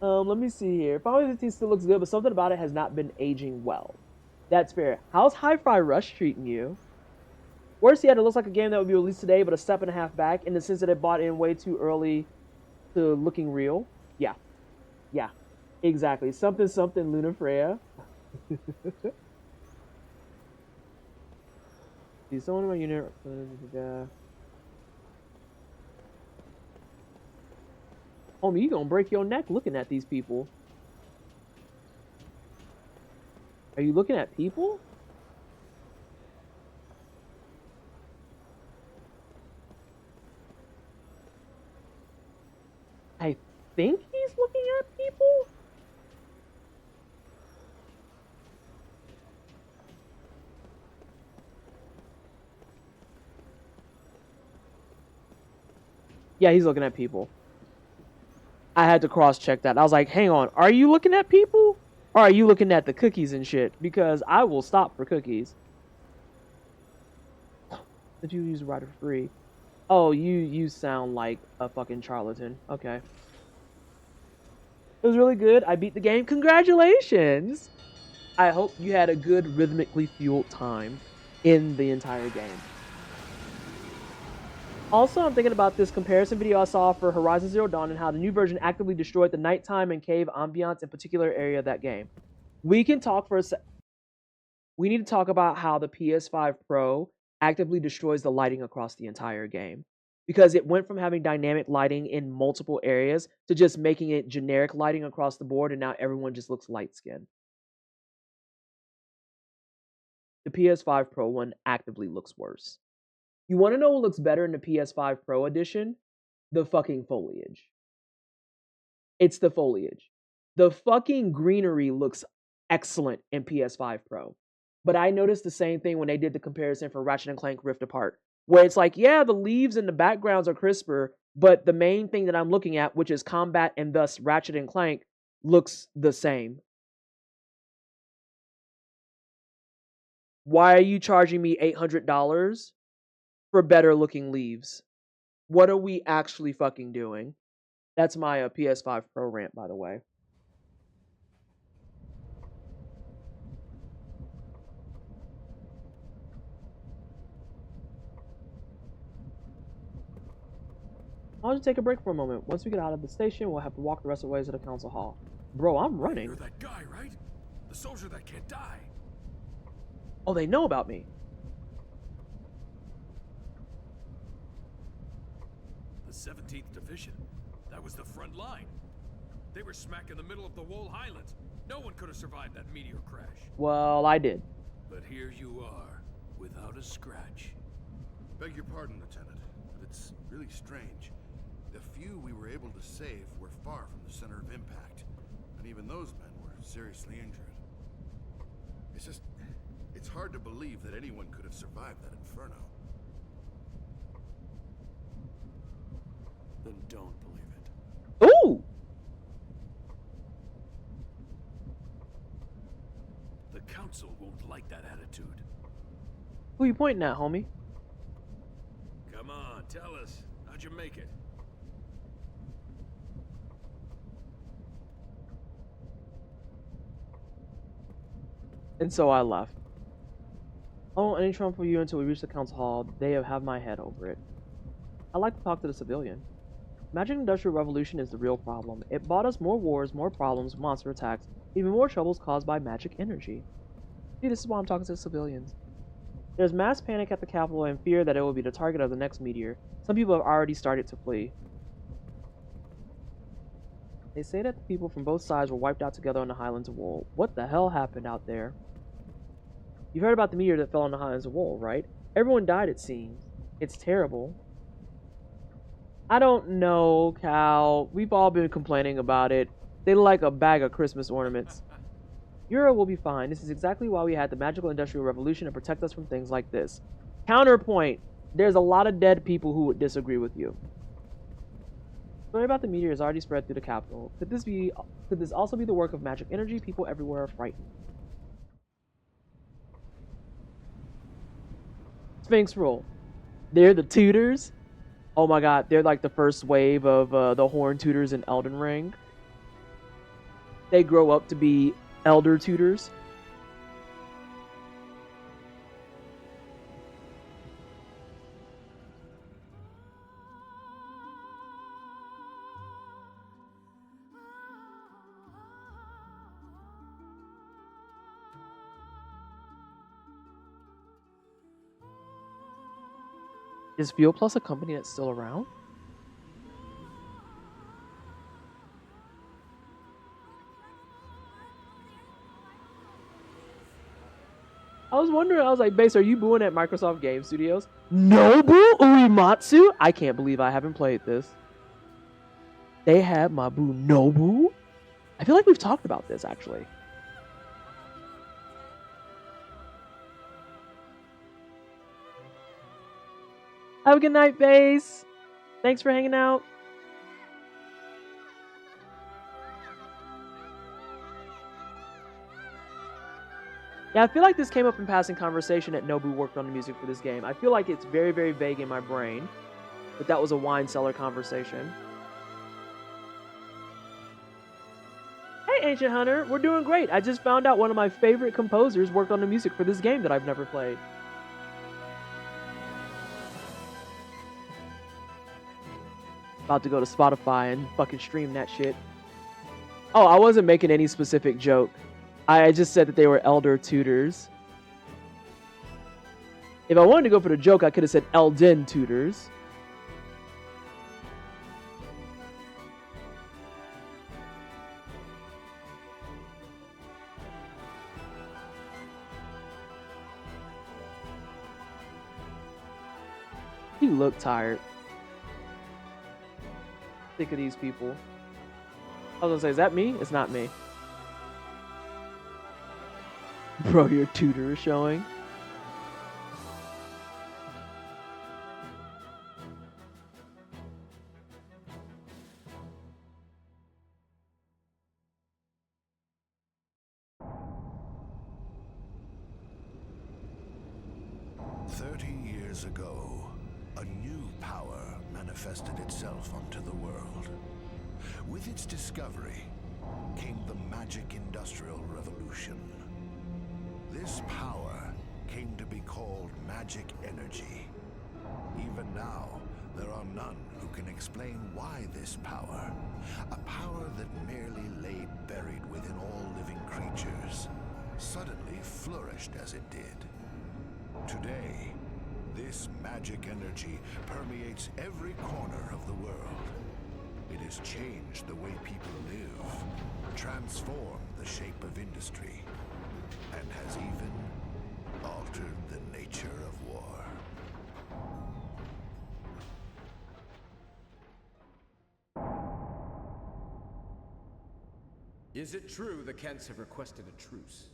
Let me see here. Final Fantasy 15 still looks good, but something about it has not been aging well. That's fair. How's Hi-Fi Rush treating you? Worse yet, it looks like a game that would be released today, but a step and a half back in the sense that it bought in way too early to looking real. Yeah. Yeah. Exactly. Something, something, Luna Freya. See, someone in my unit. Homie, you gonna break your neck looking at these people. Are you looking at people? I think he's looking at people? Yeah, he's looking at people. I had to cross-check that. I was like, hang on, are you looking at people? Or are you looking at the cookies and shit? Because I will stop for cookies. Did you use Rider Free? Oh, you sound like a fucking charlatan. Okay. It was really good. I beat the game. Congratulations! I hope you had a good rhythmically fueled time in the entire game. Also, I'm thinking about this comparison video I saw for Horizon Zero Dawn and how the new version actively destroyed the nighttime and cave ambiance in particular area of that game. We can talk for a sec. We need to talk about how the PS5 Pro actively destroys the lighting across the entire game. Because it went from having dynamic lighting in multiple areas to just making it generic lighting across the board, and now everyone just looks light-skinned. The PS5 Pro one actively looks worse. You want to know what looks better in the PS5 Pro edition? The fucking foliage. It's the foliage. The fucking greenery looks excellent in PS5 Pro. But I noticed the same thing when they did the comparison for Ratchet & Clank Rift Apart. Where it's like, yeah, the leaves and the backgrounds are crisper, but the main thing that I'm looking at, which is combat and thus Ratchet & Clank, looks the same. Why are you charging me $800? For better looking leaves? What are we actually fucking doing? That's my PS5 Pro rant, by the way. I'll just take a break for a moment. Once we get out of the station, we'll have to walk the rest of the way to the council hall. Bro, I'm running. You're that guy, right? The soldier that can't die. Oh, they know about me. The 17th Division. That was the front line. They were smack in the middle of the Wall Highlands. No one could have survived that meteor crash. Well, I did. But here you are, without a scratch. Beg your pardon, Lieutenant, but it's really strange. The few we were able to save were far from the center of impact, and even those men were seriously injured. It's hard to believe that anyone could have survived that inferno. Then don't believe it. Ooh! The council won't like that attitude. Who you pointing at, homie? Come on, tell us. How'd you make it? And so I left. Oh, any trouble for you until we reach the council hall. They have my head over it. I like to talk to the civilian. Magic Industrial Revolution is the real problem. It bought us more wars, more problems, monster attacks, even more troubles caused by magic energy. See, this is why I'm talking to the civilians. There's mass panic at the capital and fear that it will be the target of the next meteor. Some people have already started to flee. They say that the people from both sides were wiped out together on the Highlands of Wool. What the hell happened out there? You've heard about the meteor that fell on the Highlands of Wool, right? Everyone died, it seems. It's terrible. I don't know, Cal. We've all been complaining about it. They look like a bag of Christmas ornaments. Europe will be fine. This is exactly why we had the magical industrial revolution to protect us from things like this. Counterpoint. There's a lot of dead people who would disagree with you. The story about the meteor is already spread through the capital. Could this also be the work of magic energy? People everywhere are frightened. Sphinx rule. They're the tutors. Oh my god, they're like the first wave of the horn tutors in Elden Ring. They grow up to be elder tutors. Is Fuel Plus a company that's still around? I was wondering, I was like, Base, are you booing at Microsoft Game Studios? Nobu Uematsu? I can't believe I haven't played this. They have my boo Nobu? I feel like we've talked about this, actually. Have a good night, Base. Thanks for hanging out. Yeah, I feel like this came up in passing conversation that Nobu worked on the music for this game. I feel like it's very, very vague in my brain, but that was a wine cellar conversation. Hey, Ancient Hunter, we're doing great. I just found out one of my favorite composers worked on the music for this game that I've never played. About to go to Spotify and fucking stream that shit. Oh, I wasn't making any specific joke. I just said that they were elder tutors. If I wanted to go for the joke, I could have said Elden tutors. You look tired. Sick of these people. I was gonna say, is that me? It's not me. Bro, your tutor is showing. Years ago, a new power manifested itself onto the world. With its discovery came the magic industrial revolution. This power came to be called magic energy. Even now, there are none who can explain why this power, a power that merely lay buried within all living creatures, suddenly flourished as it did. Today, this magic energy permeates every corner of the world. It has changed the way people live, transformed the shape of industry, and has even altered the nature of war. Is it true the Kents have requested a truce?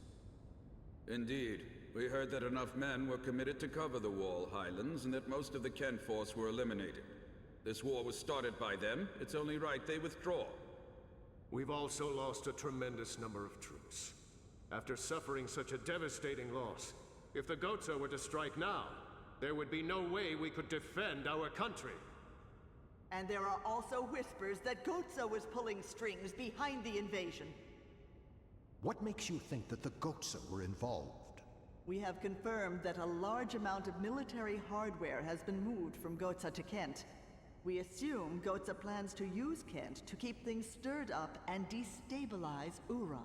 Indeed. We heard that enough men were committed to cover the Wall Highlands and that most of the Kent force were eliminated. This war was started by them. It's only right they withdraw. We've also lost a tremendous number of troops. After suffering such a devastating loss, if the Goatsa were to strike now, there would be no way we could defend our country. And there are also whispers that Goatsa was pulling strings behind the invasion. What makes you think that the Goatsa were involved? We have confirmed that a large amount of military hardware has been moved from Goatsa to Kent. We assume Goatsa plans to use Kent to keep things stirred up and destabilize Ura.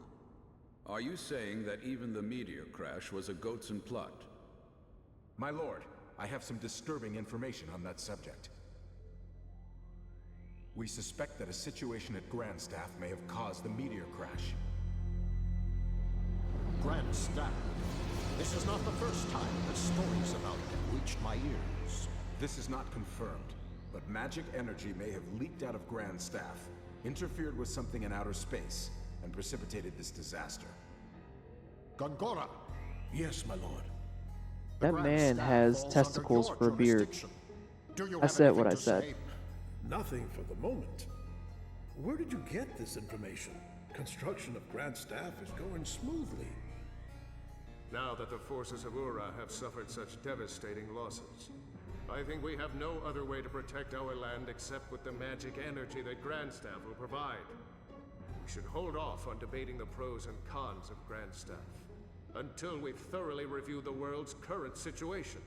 Are you saying that even the meteor crash was a Goatsan plot? My lord, I have some disturbing information on that subject. We suspect that a situation at Grandstaff may have caused the meteor crash. Grandstaff? This is not the first time that stories about it reached my ears. This is not confirmed, but magic energy may have leaked out of Grandstaff, interfered with something in outer space, and precipitated this disaster. Gongora! Yes, my lord. That man has testicles for a beard. I said what I said. Nothing for the moment. Where did you get this information? Construction of Grandstaff is going smoothly. Now that the forces of Ura have suffered such devastating losses, I think we have no other way to protect our land except with the magic energy that Grandstaff will provide. We should hold off on debating the pros and cons of Grandstaff until we've thoroughly reviewed the world's current situation.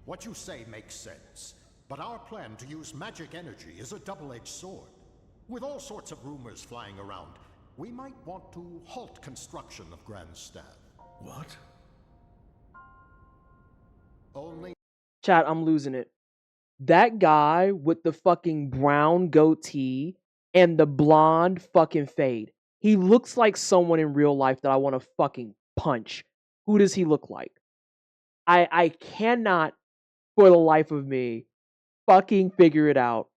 What you say makes sense, but our plan to use magic energy is a double-edged sword. With all sorts of rumors flying around, we might want to halt construction of Grandstaff. What? Only... Chat, I'm losing it. That guy with the fucking brown goatee and the blonde fucking fade. He looks like someone in real life that I want to fucking punch. Who does he look like? I cannot, for the life of me, fucking figure it out.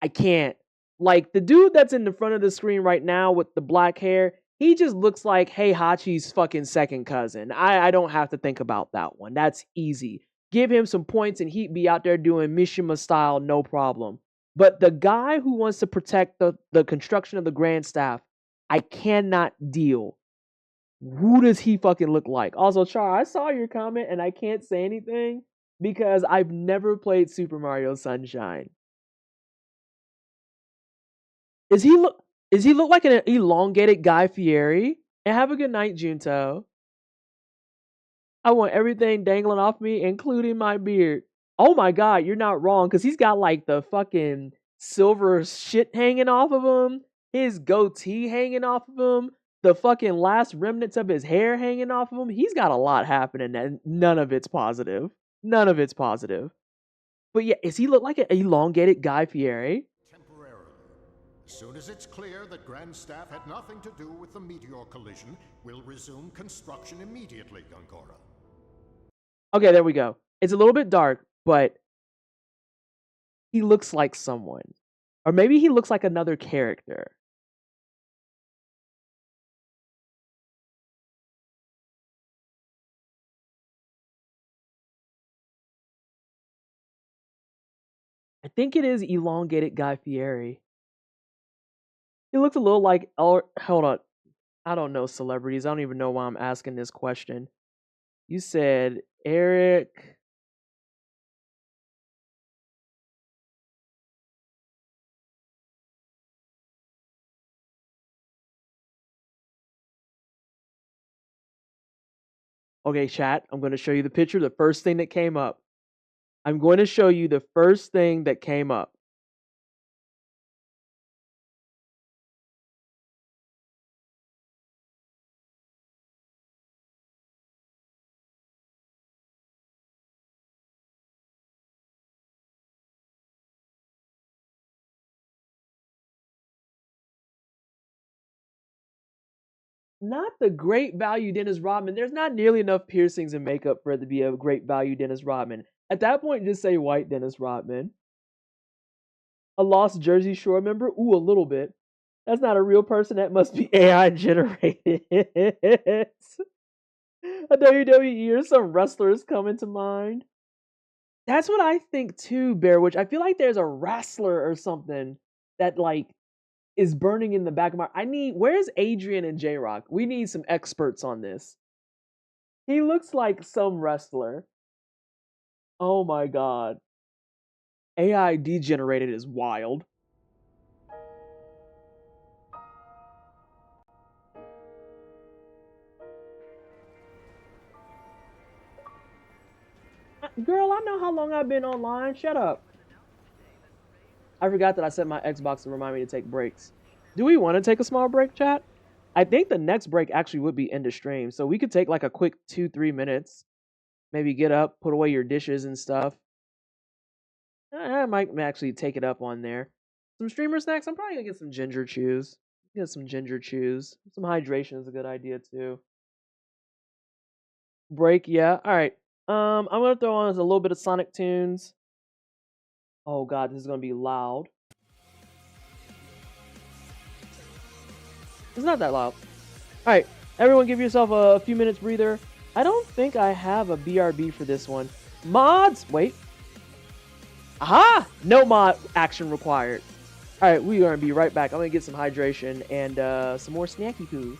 I can't. Like, the dude that's in the front of the screen right now with the black hair, he just looks like Heihachi's fucking second cousin. I don't have to think about that one. That's easy. Give him some points and he'd be out there doing Mishima style, no problem. But the guy who wants to protect the construction of the Grandstaff, I cannot deal. Who does he fucking look like? Also, Char, I saw your comment and I can't say anything because I've never played Super Mario Sunshine. Does he look like an elongated Guy Fieri? And have a good night, Junto. I want everything dangling off me, including my beard. Oh my god, you're not wrong, because he's got like the fucking silver shit hanging off of him, his goatee hanging off of him, the fucking last remnants of his hair hanging off of him. He's got a lot happening, and none of it's positive. None of it's positive. But yeah, does he look like an elongated Guy Fieri? Temporarily. As soon as it's clear that Grandstaff had nothing to do with the meteor collision, we'll resume construction immediately, Gongora. Okay, there we go. It's a little bit dark, but he looks like someone. Or maybe he looks like another character. I think it is elongated Guy Fieri. He looks a little like... Oh, hold on. I don't know celebrities. I don't even know why I'm asking this question. You said Eric... Okay, chat, I'm going to show you the picture. The first thing that came up. I'm going to show you the first thing that came up. Not the great value Dennis Rodman. There's not nearly enough piercings and makeup for it to be a great value Dennis Rodman. At that point, just say white Dennis Rodman. A lost Jersey Shore member? Ooh, a little bit. That's not a real person. That must be AI generated. A WWE or some wrestlers coming to mind. That's what I think too, Bear, which I feel like there's a wrestler or something that like is burning in the back of my. Where's Adrian and J Rock? We need some experts on this. He looks like some wrestler. Oh my god. AI degenerated is wild. Girl, I know how long I've been online. Shut up. I forgot that I set my Xbox to remind me to take breaks. Do we want to take a small break, chat? I think the next break actually would be end of stream. So we could take like a quick 2-3 minutes. Maybe get up, put away your dishes and stuff. I might actually take it up on there. Some streamer snacks. I'm probably gonna get some ginger chews. Get some ginger chews. Some hydration is a good idea too. Break, yeah. All right. I'm gonna throw on a little bit of Sonic tunes. Oh god, this is gonna be loud. It's not that loud. All right, everyone, give yourself a few minutes breather. I don't think I have a BRB for this one. Mods, wait. Aha! No mod action required. All right, we're gonna be right back. I'm gonna get some hydration and some more snacky poo.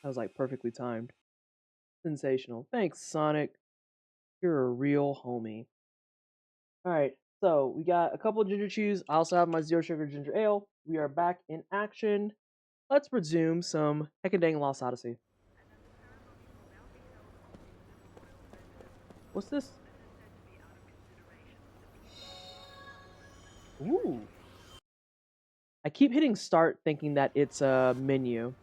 That was like perfectly timed. Sensational. Thanks, Sonic. You're a real homie. Alright, so we got a couple of ginger chews. I also have my zero sugar ginger ale. We are back in action. Let's resume some Hecadang Lost Odyssey. What's this? Ooh. I keep hitting start thinking that it's a menu.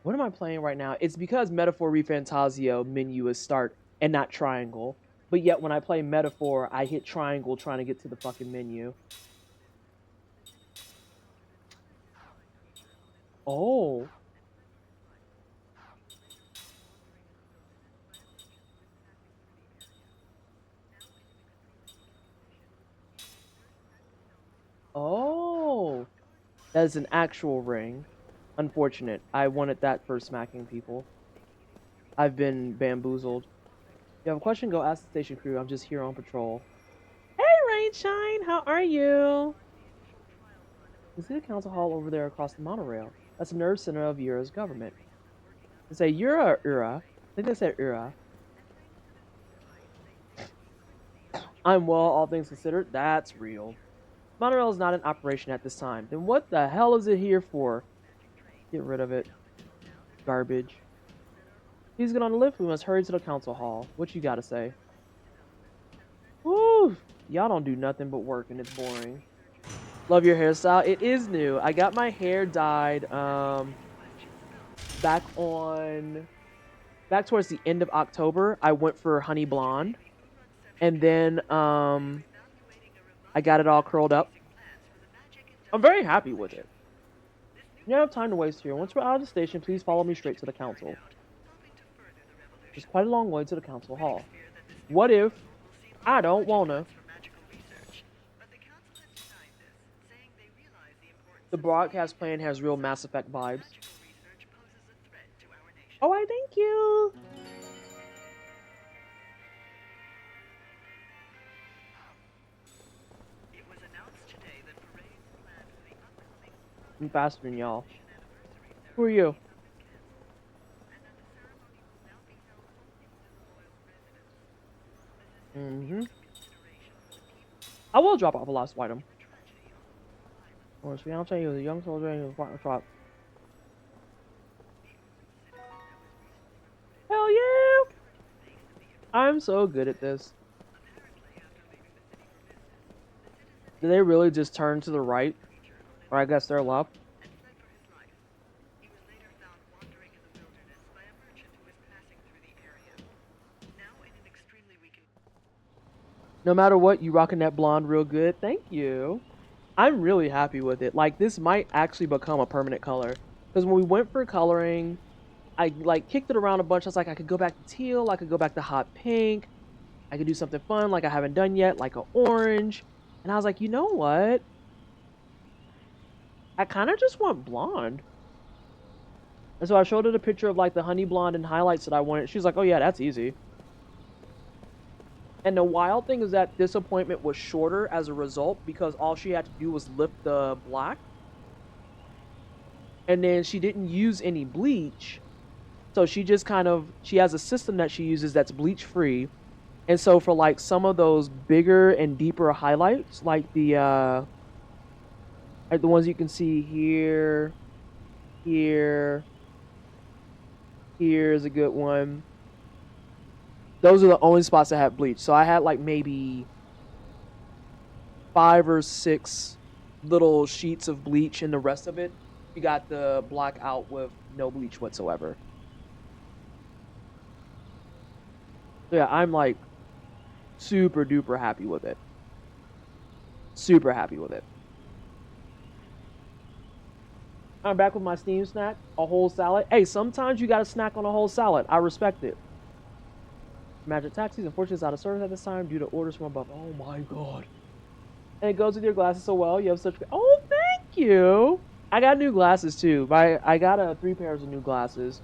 What am I playing right now? It's because Metaphor ReFantazio menu is start and not triangle. But yet when I play Metaphor, I hit triangle trying to get to the fucking menu. Oh. Oh. That is an actual ring. Unfortunate. I wanted that for smacking people. I've been bamboozled. If you have a question, go ask the station crew. I'm just here on patrol. Hey, Rainshine! How are you? You see the council hall over there across the monorail? That's the nerve center of Ura's government. They say Ura or Ura? I think they said Ura. I'm well, all things considered. That's real. Monorail is not in operation at this time. Then what the hell is it here for? Get rid of it. Garbage. Please get on the lift. We must hurry to the council hall. What you gotta say? Woo! Y'all don't do nothing but work and it's boring. Love your hairstyle. It is new. I got my hair dyed back towards the end of October. I went for honey blonde. And then I got it all curled up. I'm very happy with it. You don't have time to waste here. Once we're out of the station, please follow me straight to the council. It's quite a long way to the council hall. What if I don't wanna? The broadcast plan has real Mass Effect vibes. Oh, I thank you. I'm faster than y'all. Who are you? I will drop off a lost item. His fiance was a young soldier in his partner shop. Hell yeah! I'm so good at this. Did they really just turn to the right? Or I guess they're left? No matter what, you rocking that blonde real good. Thank you. I'm really happy with it. Like, this might actually become a permanent color. Because when we went for coloring, I, like, kicked it around a bunch. I was like, I could go back to teal. I could go back to hot pink. I could do something fun like I haven't done yet, like an orange. And I was like, you know what? I kind of just want blonde. And so I showed her the picture of, like, the honey blonde and highlights that I wanted. She was like, oh, yeah, that's easy. And the wild thing is that this appointment was shorter as a result because all she had to do was lift the black. And then she didn't use any bleach. So she just kind of, she has a system that she uses that's bleach free. And so for like some of those bigger and deeper highlights, like the ones you can see here, here's a good one. Those are the only spots that have bleach. So I had like maybe 5 or 6 little sheets of bleach, and the rest of it, you got the black out with no bleach whatsoever. So yeah, I'm like super duper happy with it. Super happy with it. I'm back with my Steam snack, a whole salad. Hey, sometimes you gotta snack on a whole salad. I respect it. Magic taxis, unfortunately, is out of service at this time due to orders from above. Oh my god. And it goes with your glasses so well. You have such... Oh, thank you. I got new glasses too. I got 3 pairs of new glasses.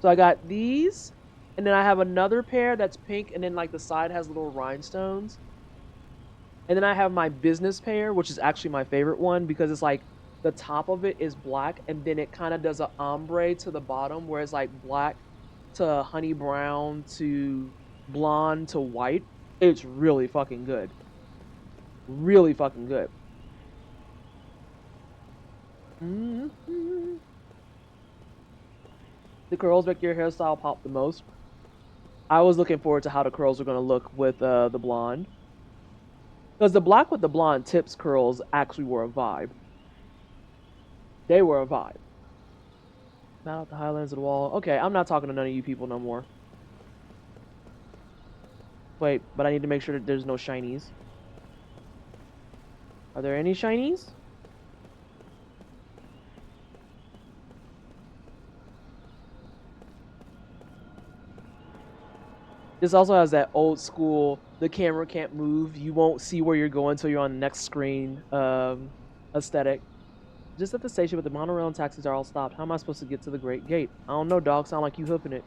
So I got these, and then I have another pair that's pink, and then like the side has little rhinestones. And then I have my business pair, which is actually my favorite one because it's like the top of it is black, and then it kind of does an ombre to the bottom where it's like black to honey brown to blonde to white. It's really fucking good. Really fucking good. Mm-hmm. The curls make your hairstyle pop the most. I was looking forward to how the curls are going to look with the blonde. Because the black with the blonde tips curls actually were a vibe. They were a vibe. Not out the highlands of the wall. Okay, I'm not talking to none of you people no more. Wait, but I need to make sure that there's no shinies. Are there any shinies? This also has that old school, the camera can't move, you won't see where you're going until you're on the next screen aesthetic. Just at the station, but the monorail and taxis are all stopped. How am I supposed to get to the Great Gate? I don't know, dog. Sound like you hoofing it.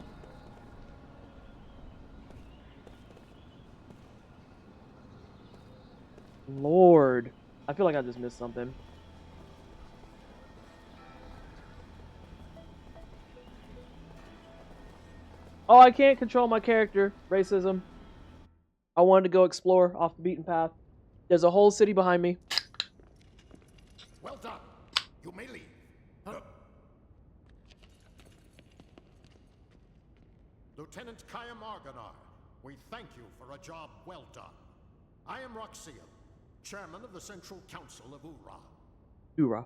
Lord. I feel like I just missed something. Oh, I can't control my character. Racism. I wanted to go explore off the beaten path. There's a whole city behind me. Well done. You may leave. Lieutenant Kaya Marganar, we thank you for a job well done. I am Roxian, chairman of the Central Council of Ura. Ura.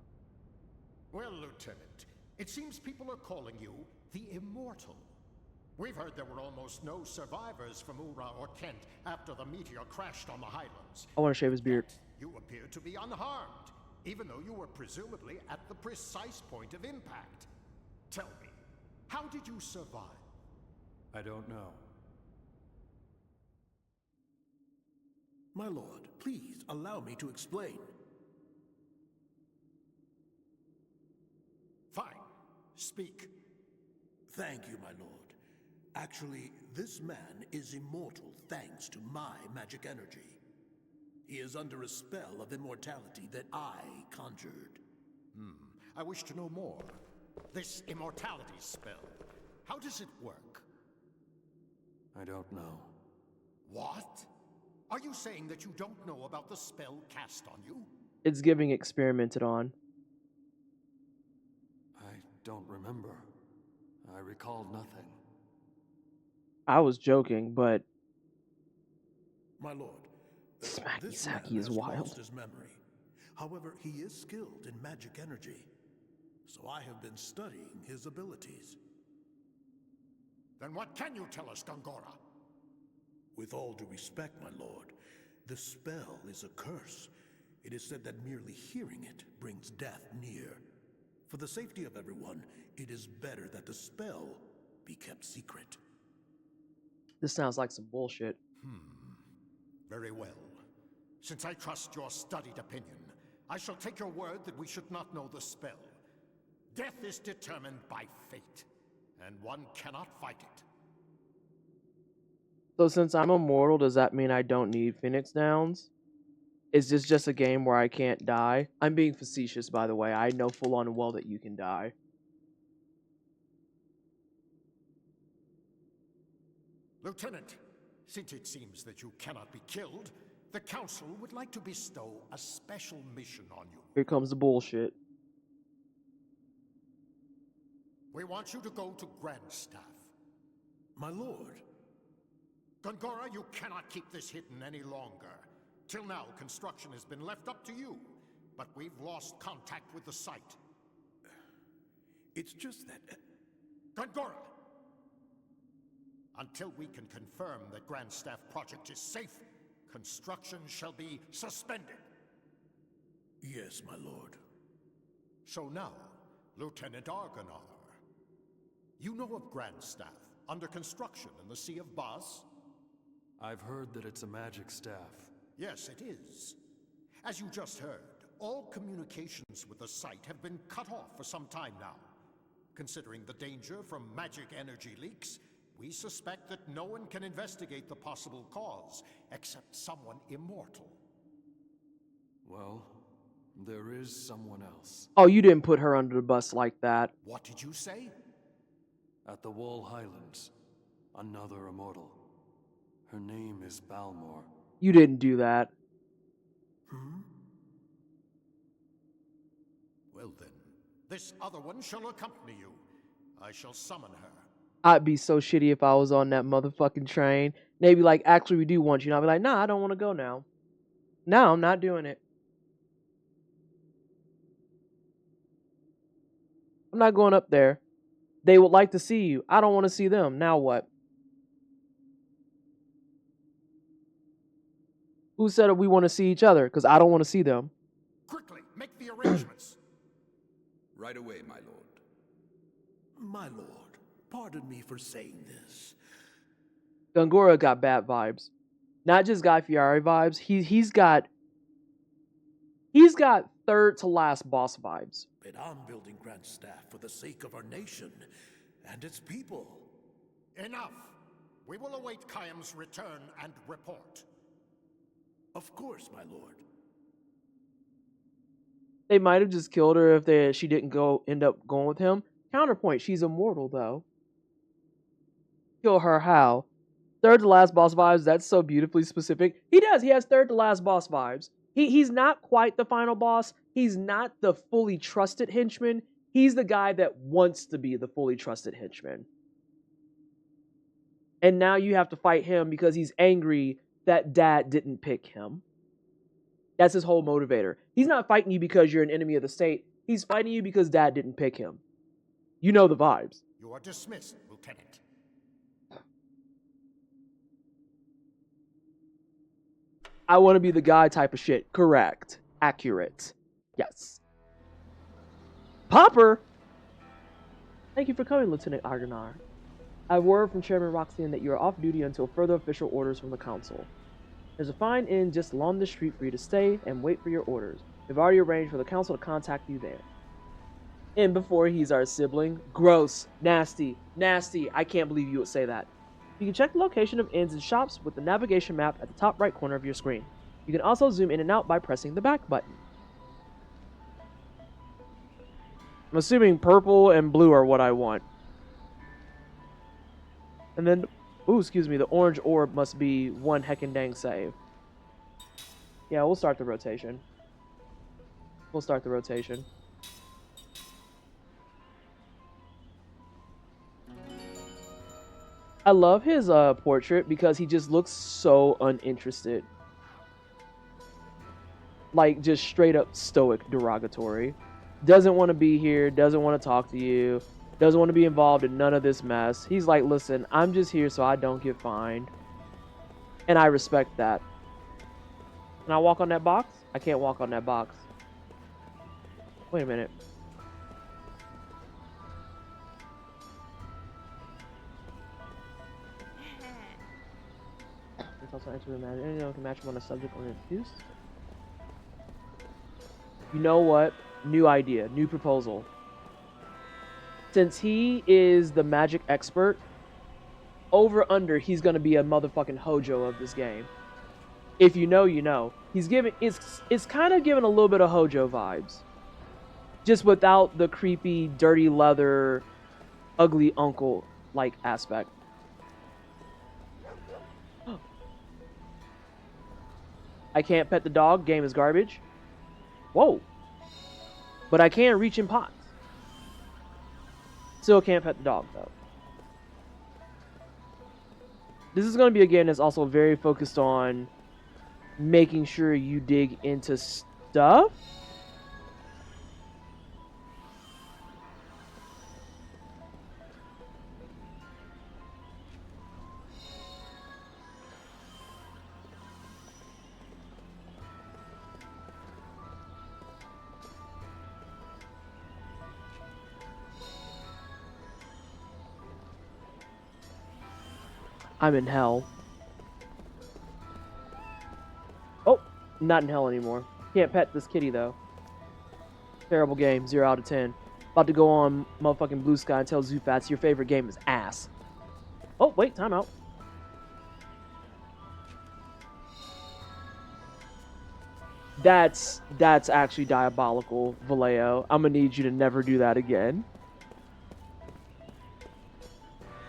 Well, Lieutenant, it seems people are calling you the Immortal. We've heard there were almost no survivors from Ura or Kent after the meteor crashed on the Highlands. I want to shave his beard. You appear to be unharmed, even though you were presumably at the precise point of impact. Tell me, how did you survive? I don't know. My lord, please allow me to explain. Fine. Speak. Thank you, my lord. Actually, this man is immortal thanks to my magic energy. He is under a spell of immortality that I conjured. I wish to know more. This immortality spell, how does it work? I don't know. What? Are you saying that you don't know about the spell cast on you? It's giving experimented on. I don't remember. I recall nothing. I was joking, but My lord, Smacky this Sacky man is has wild. lost his memory. However, he is skilled in magic energy, so I have been studying his abilities. Then what can you tell us, Gongora? With all due respect, my lord, the spell is a curse. It is said that merely hearing it brings death near. For the safety of everyone, it is better that the spell be kept secret. This sounds like some bullshit. Very well. Since I trust your studied opinion, I shall take your word that we should not know the spell. Death is determined by fate, and one cannot fight it. So since I'm immortal, does that mean I don't need Phoenix Downs? Is this just a game where I can't die? I'm being facetious, by the way. I know full on well that you can die. Lieutenant, since it seems that you cannot be killed, the Council would like to bestow a special mission on you. Here comes the bullshit. We want you to go to Grandstaff. My lord. Gongora, you cannot keep this hidden any longer. Till now, construction has been left up to you, but we've lost contact with the site. It's just that... Gongora! Until we can confirm that Grandstaff project is safe, construction shall be suspended. Yes, my lord. So now, Lieutenant Argonar, you know of Grandstaff, under construction in the Sea of Bas? I've heard that it's a magic staff. Yes, it is. As you just heard, all communications with the site have been cut off for some time now. Considering the danger from magic energy leaks, we suspect that no one can investigate the possible cause, except someone immortal. Well, There is someone else. Oh, you didn't put her under the bus like that. What did you say? At the Wall Highlands, another immortal. Her name is Balmor. You didn't do that. Well then, this other one shall accompany you. I shall summon her. I'd be so shitty if I was on that motherfucking train. They'd be like, actually, we do want you. And I'd be like, nah, I don't want to go now. No, I'm not doing it. I'm not going up there. They would like to see you. I don't want to see them. Now what? Who said we want to see each other? Because I don't want to see them. Quickly, make the arrangements. Right away, my lord. My lord, pardon me for saying this. Gungora got bad vibes. Not just Guy Fieri vibes. He's got third to last boss vibes. But I'm building Grand Staff for the sake of our nation and its people. Enough. We will await Kayam's return and report. Of course, my lord. They might have just killed her if she didn't end up going with him. Counterpoint, she's immortal though. Kill her how? Third to last boss vibes, that's so beautifully specific. He has third to last boss vibes. He's not quite the final boss. He's not the fully trusted henchman. He's the guy that wants to be the fully trusted henchman. And now you have to fight him because he's angry that Dad didn't pick him. That's his whole motivator. He's not fighting you because you're an enemy of the state. He's fighting you because Dad didn't pick him. You know the vibes. You are dismissed, Lieutenant. I want to be the guy type of shit. Correct. Accurate. Yes. Popper! Thank you for coming, Lieutenant Argonar. I have word from Chairman Roxanne that you are off duty until further official orders from the Council. There's a fine inn just along the street for you to stay and wait for your orders. We've already arranged for the Council to contact you there. And before he's our sibling. Gross. Nasty. Nasty. I can't believe you would say that. You can check the location of inns and shops with the navigation map at the top right corner of your screen. You can also zoom in and out by pressing the back button. I'm assuming purple and blue are what I want. And then, ooh, excuse me, the orange orb must be one heckin' dang save. Yeah, we'll start the rotation. We'll start the rotation. I love his portrait because he just looks so uninterested. Like, just straight up stoic derogatory. Doesn't want to be here, doesn't want to talk to you, doesn't want to be involved in none of this mess. He's like, listen, I'm just here so I don't get fined. And I respect that. Can I walk on that box? I can't walk on that box. Wait a minute. It's also answer the matter. Anyone can match him on a subject or an excuse. You know what? New idea, new proposal. Since he is the magic expert, over under he's gonna be a motherfucking Hojo of this game. If you know, you know. He's giving it's kind of giving a little bit of Hojo vibes. Just without the creepy, dirty leather, ugly uncle like aspect. I can't pet the dog, game is garbage. Whoa. But I can reach in pots. Still can't pet the dog, though. This is going to be a game that's also very focused on making sure you dig into stuff. I'm in hell. Oh, not in hell anymore. Can't pet this kitty though. Terrible game, 0 out of 10. About to go on motherfucking Blue Sky and tell Zufats your favorite game is ass. Oh, wait, time out. That's actually diabolical, Vallejo. I'm gonna need you to never do that again.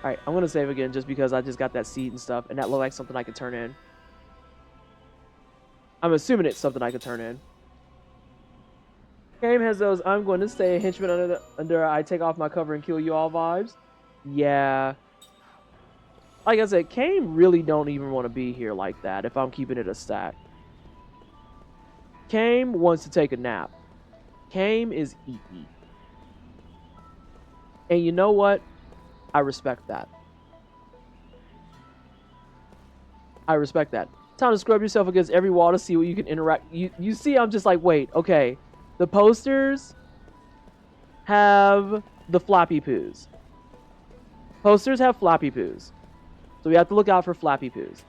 Alright, I'm gonna save again just because I just got that seed and stuff, and that looked like something I could turn in. I'm assuming it's something I could turn in. Game has those I'm going to stay a henchman under I take off my cover and kill you all vibes. Yeah. Like I said, Kame really don't even want to be here like that if I'm keeping it a stack. Kame wants to take a nap. Kame is eating. And you know what? I respect that. I respect that. Time to scrub yourself against every wall to see what you can interact. You see, I'm just like, wait, okay. The posters have the floppy poos. Posters have floppy poos. So we have to look out for floppy poos.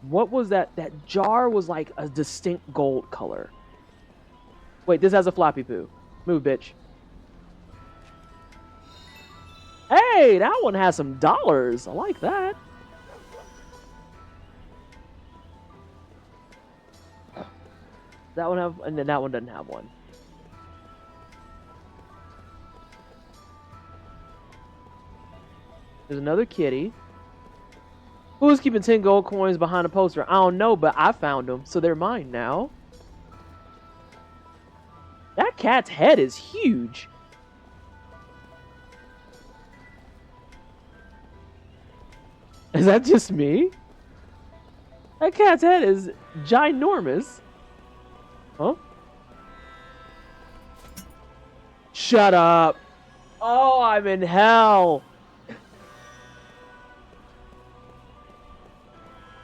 What was that? That jar was like a distinct gold color. Wait, this has a floppy poo. Move, bitch. Hey, that one has some dollars. I like that. That one have, and then that one doesn't have one. There's another kitty. Who's keeping 10 gold coins behind a poster? I don't know, but I found them, so they're mine now. That cat's head is huge. Is that just me? That cat's head is ginormous. Huh? Shut up. Oh, I'm in hell.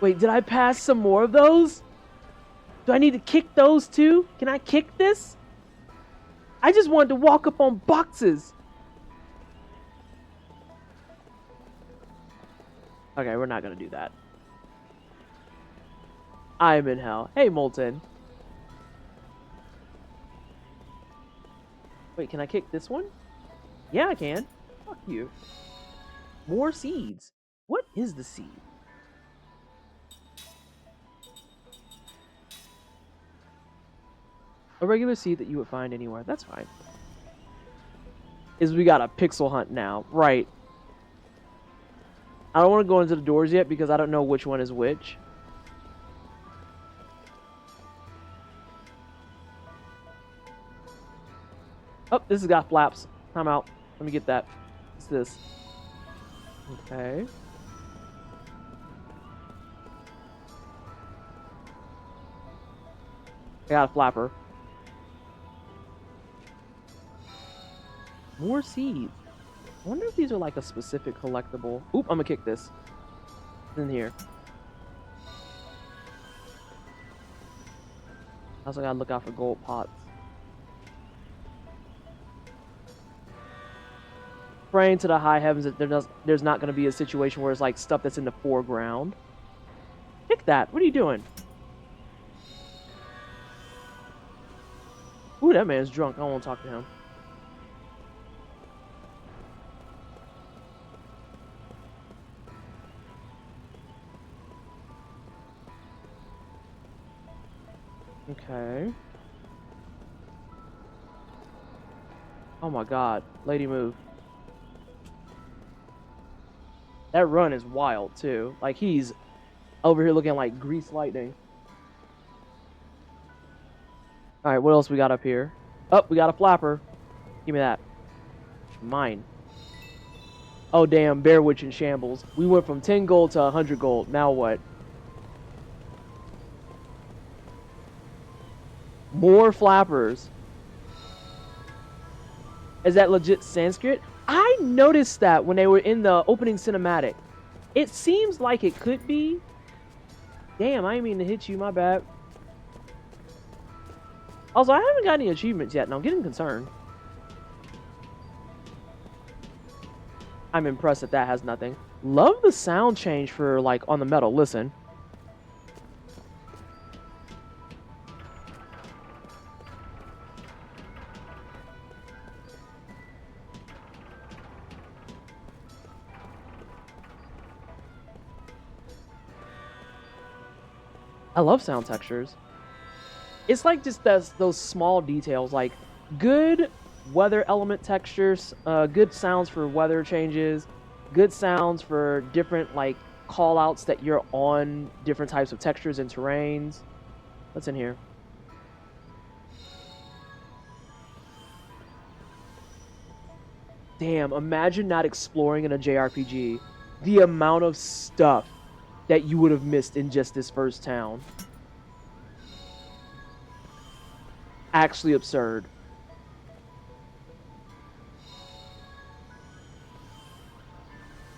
Wait, did I pass some more of those? Do I need to kick those too? Can I kick this? I just wanted to walk up on boxes. Okay, we're not gonna do that. I'm in hell. Hey, Molten. Wait, can I kick this one? Yeah, I can. Fuck you. More seeds. What is the seed? A regular seed that you would find anywhere. That's fine. We got a pixel hunt now. Right. I don't want to go into the doors yet because I don't know which one is which. Oh, this has got flaps. Time out. Let me get that. What's this? Okay. I got a flapper. More seeds. I wonder if these are like a specific collectible. Oop, I'm gonna kick this. It's in here. I also gotta look out for gold pots. Praying to the high heavens that there's not gonna be a situation where it's like stuff that's in the foreground. Kick that. What are you doing? Ooh, that man's drunk. I don't want to talk to him. Okay. Oh my god. Lady, move. That run is wild, too. Like, he's over here looking like grease lightning. Alright, what else we got up here? Oh, we got a flapper. Give me that. Mine. Oh, damn. Bear Witch in shambles. We went from 10 gold to 100 gold. Now what? More flappers. Is that legit Sanskrit? I noticed that when they were in the opening cinematic. It seems like it could be. Damn, I didn't mean to hit you. My bad. Also, I haven't got any achievements yet, and I'm getting concerned. I'm impressed that that has nothing. Love the sound change for, like, on the metal. Listen. I love sound textures. It's like just those small details, like good weather element textures, good sounds for weather changes, good sounds for different like call outs that you're on different types of textures and terrains. What's in here? Damn, imagine not exploring in a JRPG. The amount of stuff that you would have missed in just this first town. Actually absurd.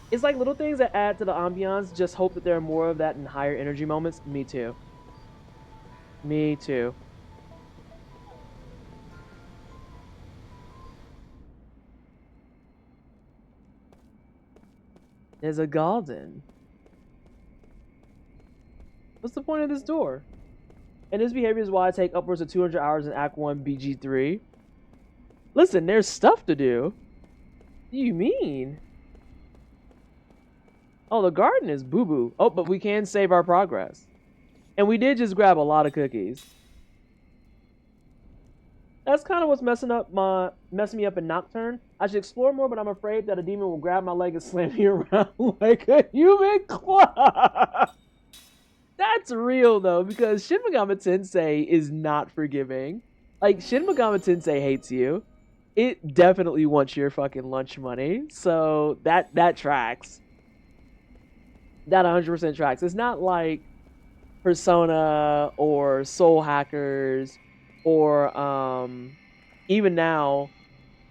It's like little things that add to the ambiance. Just hope that there are more of that in higher energy moments. Me too. Me too. There's a garden. What's the point of this door? And this behavior is why I take upwards of 200 hours in Act 1 BG3. Listen, there's stuff to do. What do you mean? Oh, the garden is boo-boo. Oh, but we can save our progress. And we did just grab a lot of cookies. That's kind of what's messing me up in Nocturne. I should explore more, but I'm afraid that a demon will grab my leg and slam me around like a human claw. That's real though, because Shin Megami Tensei is not forgiving. Like, Shin Megami Tensei hates you. It definitely wants your fucking lunch money. So that tracks. That 100% tracks. It's not like Persona or Soul Hackers or even now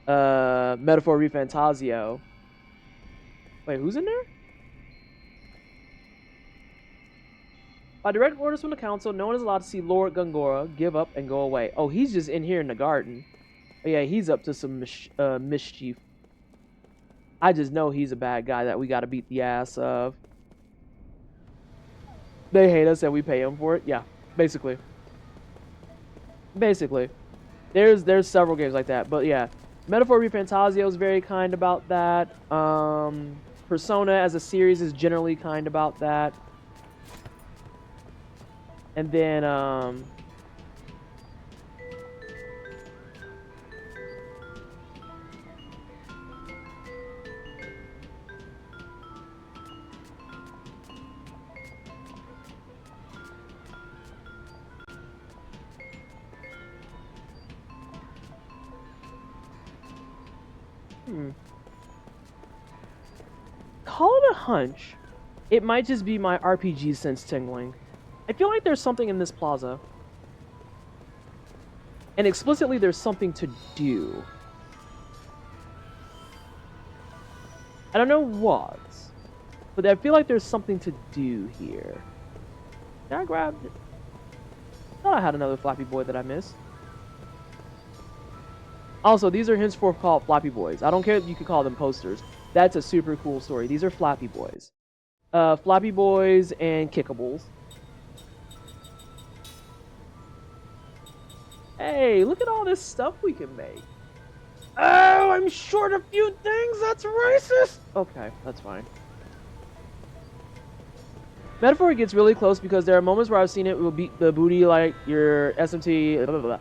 Metaphor ReFantazio. Wait, who's in there? By direct orders from the council, no one is allowed to see Lord Gungora give up and go away. Oh, he's just in here in the garden. Oh, yeah, he's up to some mischief. I just know he's a bad guy that we gotta beat the ass of. They hate us and we pay them for it. Yeah, basically. Basically. There's several games like that, but yeah. Metaphor ReFantazio is very kind about that. Persona as a series is generally kind about that. And then call it a hunch. It might just be my RPG sense tingling. I feel like there's something in this plaza. And explicitly there's something to do. I don't know what, but I feel like there's something to do here. Did I grab it? I thought I had another Flappy Boy that I missed. Also, these are henceforth called Flappy Boys. I don't care if you could call them posters. That's a super cool story. These are Flappy Boys. Flappy Boys and Kickables. Hey, look at all this stuff we can make. Oh, I'm short a few things? That's racist! Okay, that's fine. Metaphor gets really close because there are moments where I've seen it will beat the booty like your SMT... Blah, blah, blah.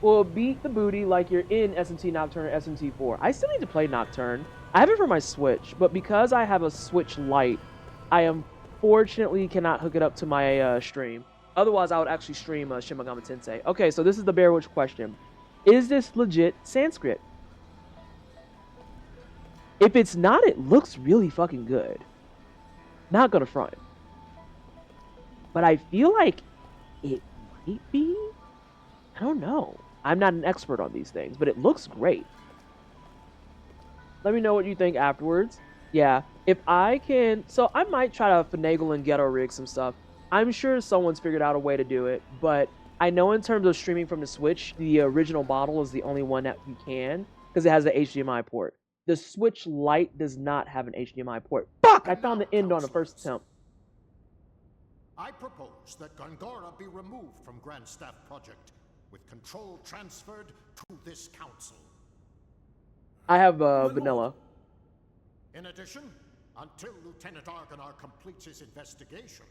Will beat the booty like you're in SMT Nocturne or SMT4. I still need to play Nocturne. I have it for my Switch, but because I have a Switch Lite, I unfortunately cannot hook it up to my stream. Otherwise, I would actually stream Shin Megami Tensei. Okay, so this is the Bear Witch question. Is this legit Sanskrit? If it's not, it looks really fucking good. Not gonna front. But I feel like it might be? I don't know. I'm not an expert on these things, but it looks great. Let me know what you think afterwards. Yeah, if I can... So I might try to finagle and ghetto rig some stuff. I'm sure someone's figured out a way to do it, but I know in terms of streaming from the Switch, the original model is the only one that you can, because it has the HDMI port. The Switch Lite does not have an HDMI port. Fuck! I found the end on the first attempt. I propose that Gungora be removed from Grand Staff Project, with control transferred to this council. I have vanilla. In addition, until Lieutenant Argonar completes his investigation,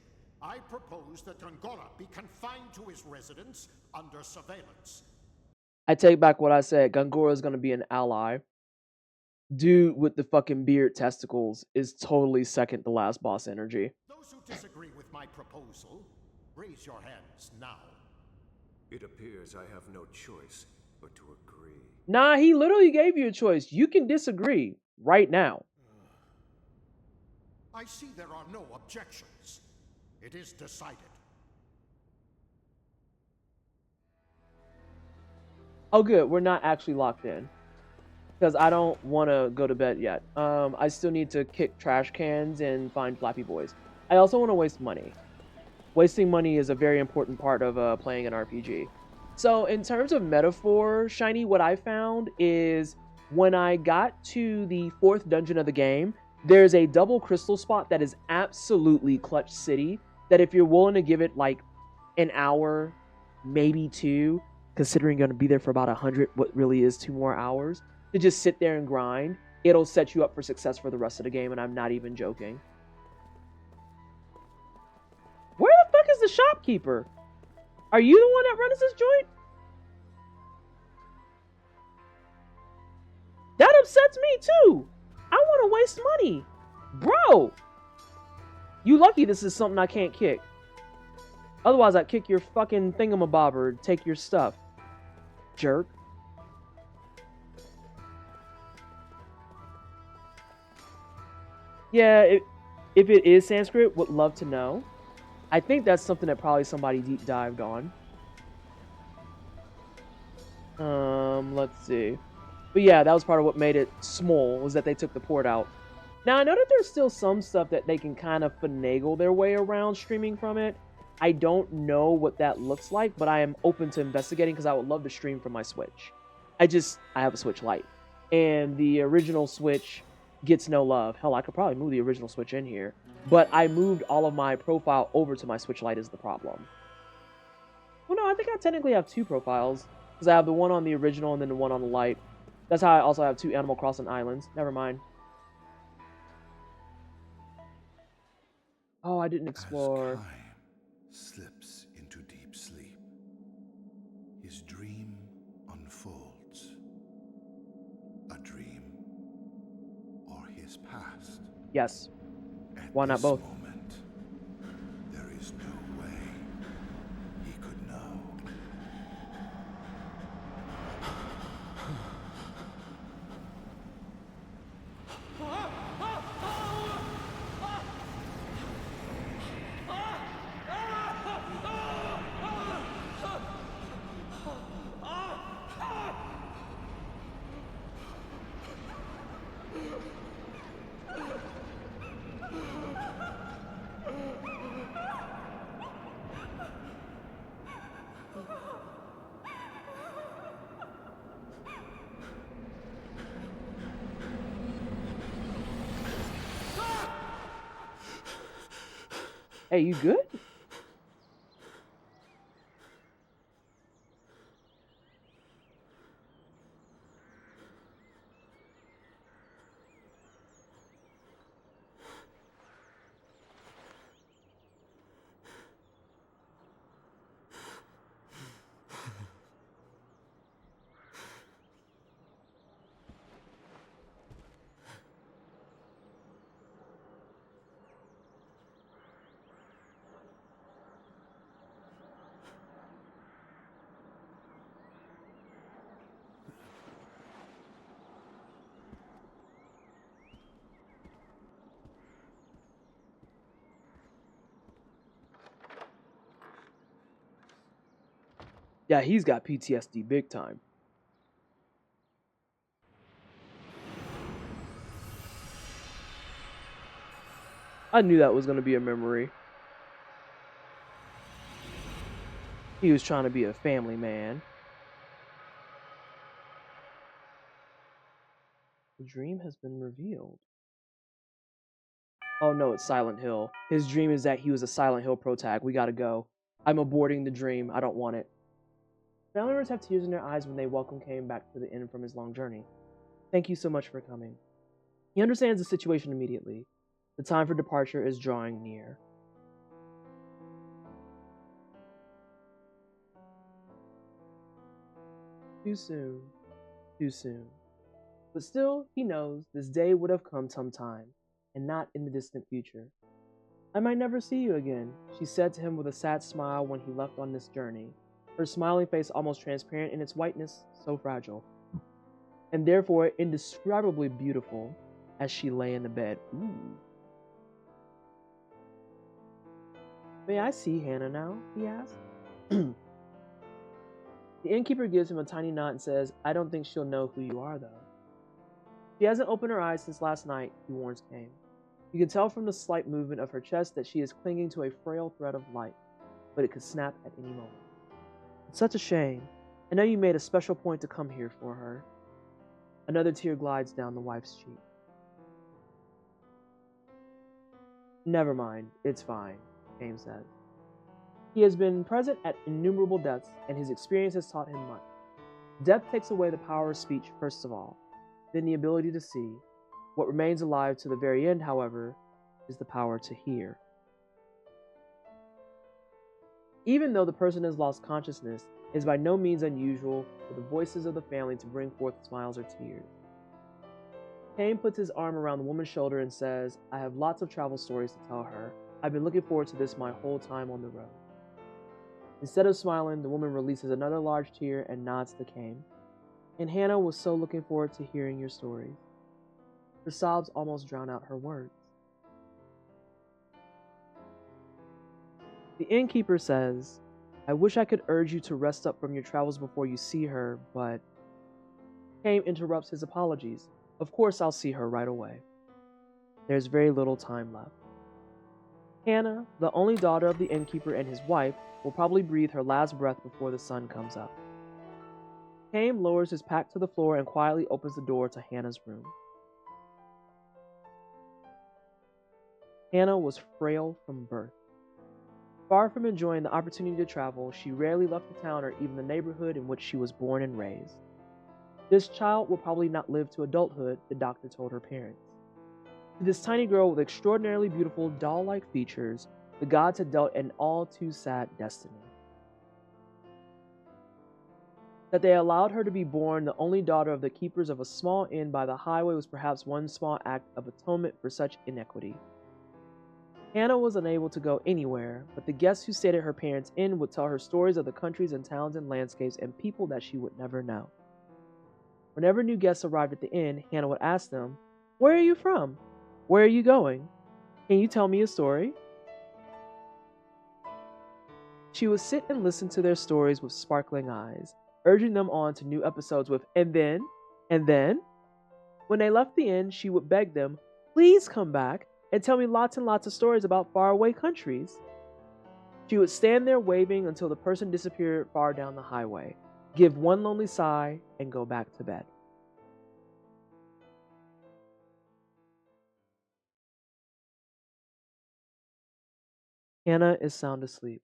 I propose that Gongora be confined to his residence under surveillance. I take back what I said. Gongora is going to be an ally. Dude with the fucking beard testicles is totally second to last boss energy. Those who disagree with my proposal, raise your hands now. It appears I have no choice but to agree. Nah, he literally gave you a choice. You can disagree right now. I see there are no objections. It is decided. Oh, good. We're not actually locked in. Because I don't want to go to bed yet. I still need to kick trash cans and find Flappy Boys. I also want to waste money. Wasting money is a very important part of playing an RPG. So in terms of metaphor, Shiny, what I found is when I got to the 4th dungeon of the game, there's a double crystal spot that is absolutely clutch city, that if you're willing to give it like an hour, maybe 2, considering you're going to be there for about 100, what really is 2 more hours, to just sit there and grind, it'll set you up for success for the rest of the game, and I'm not even joking. Where the fuck is the shopkeeper? Are you the one that runs this joint? That upsets me too. I want to waste money. Bro! You lucky this is something I can't kick. Otherwise, I'd kick your fucking thingamabobber, take your stuff. Jerk. Yeah, if it is Sanskrit, would love to know. I think that's something that probably somebody deep dived on. Let's see. But yeah, that was part of what made it small, was that they took the port out. Now, I know that there's still some stuff that they can kind of finagle their way around streaming from it. I don't know what that looks like, but I am open to investigating because I would love to stream from my Switch. I have a Switch Lite. And the original Switch gets no love. Hell, I could probably move the original Switch in here. But I moved all of my profile over to my Switch Lite is the problem. Well, no, I think I technically have 2 profiles. Because I have the one on the original and then the one on the Lite. That's how I also have 2 Animal Crossing islands. Never mind. Oh, I didn't explore. As time slips into deep sleep, his dream unfolds. A dream or his past. Yes. Why not both? Moment, there is no way he could know. Hey, you good? Yeah, he's got PTSD big time. I knew that was going to be a memory. He was trying to be a family man. The dream has been revealed. Oh no, it's Silent Hill. His dream is that he was a Silent Hill protag. We gotta go. I'm aborting the dream. I don't want it. Family members have tears in their eyes when they welcome Cain back to the inn from his long journey. Thank you so much for coming. He understands the situation immediately. The time for departure is drawing near. Too soon. Too soon. But still, he knows this day would have come sometime, and not in the distant future. I might never see you again, she said to him with a sad smile when he left on this journey, her smiling face almost transparent in its whiteness, so fragile, and therefore indescribably beautiful as she lay in the bed. Ooh. May I see Hannah now? He asked. The innkeeper gives him a tiny nod and says, I don't think she'll know who you are, though. She hasn't opened her eyes since last night, he warns Kame. You can tell from the slight movement of her chest that she is clinging to a frail thread of light, but it could snap at any moment. It's such a shame. I know you made a special point to come here for her. Another tear glides down the wife's cheek. Never mind, it's fine, Kame says. He has been present at innumerable deaths, and his experience has taught him much. Death takes away the power of speech first of all, then the ability to see. What remains alive to the very end, however, is the power to hear. Even though the person has lost consciousness, it is by no means unusual for the voices of the family to bring forth smiles or tears. Kame puts his arm around the woman's shoulder and says, I have lots of travel stories to tell her. I've been looking forward to this my whole time on the road. Instead of smiling, the woman releases another large tear and nods to Kame. And Hannah was so looking forward to hearing your stories. Her sobs almost drown out her words. The innkeeper says, I wish I could urge you to rest up from your travels before you see her, but... Kame interrupts his apologies. Of course I'll see her right away. There's very little time left. Hannah, the only daughter of the innkeeper and his wife, will probably breathe her last breath before the sun comes up. Kame lowers his pack to the floor and quietly opens the door to Hannah's room. Hannah was frail from birth. Far from enjoying the opportunity to travel, she rarely left the town or even the neighborhood in which she was born and raised. This child will probably not live to adulthood, the doctor told her parents. To this tiny girl with extraordinarily beautiful doll-like features, the gods had dealt an all-too-sad destiny. That they allowed her to be born the only daughter of the keepers of a small inn by the highway was perhaps one small act of atonement for such inequity. Hannah was unable to go anywhere, but the guests who stayed at her parents' inn would tell her stories of the countries and towns and landscapes and people that she would never know. Whenever new guests arrived at the inn, Hannah would ask them, Where are you from? Where are you going? Can you tell me a story? She would sit and listen to their stories with sparkling eyes, urging them on to new episodes with, and then. When they left the inn, she would beg them, Please come back and tell me lots and lots of stories about faraway countries. She would stand there waving until the person disappeared far down the highway, give one lonely sigh, and go back to bed. Hannah is sound asleep.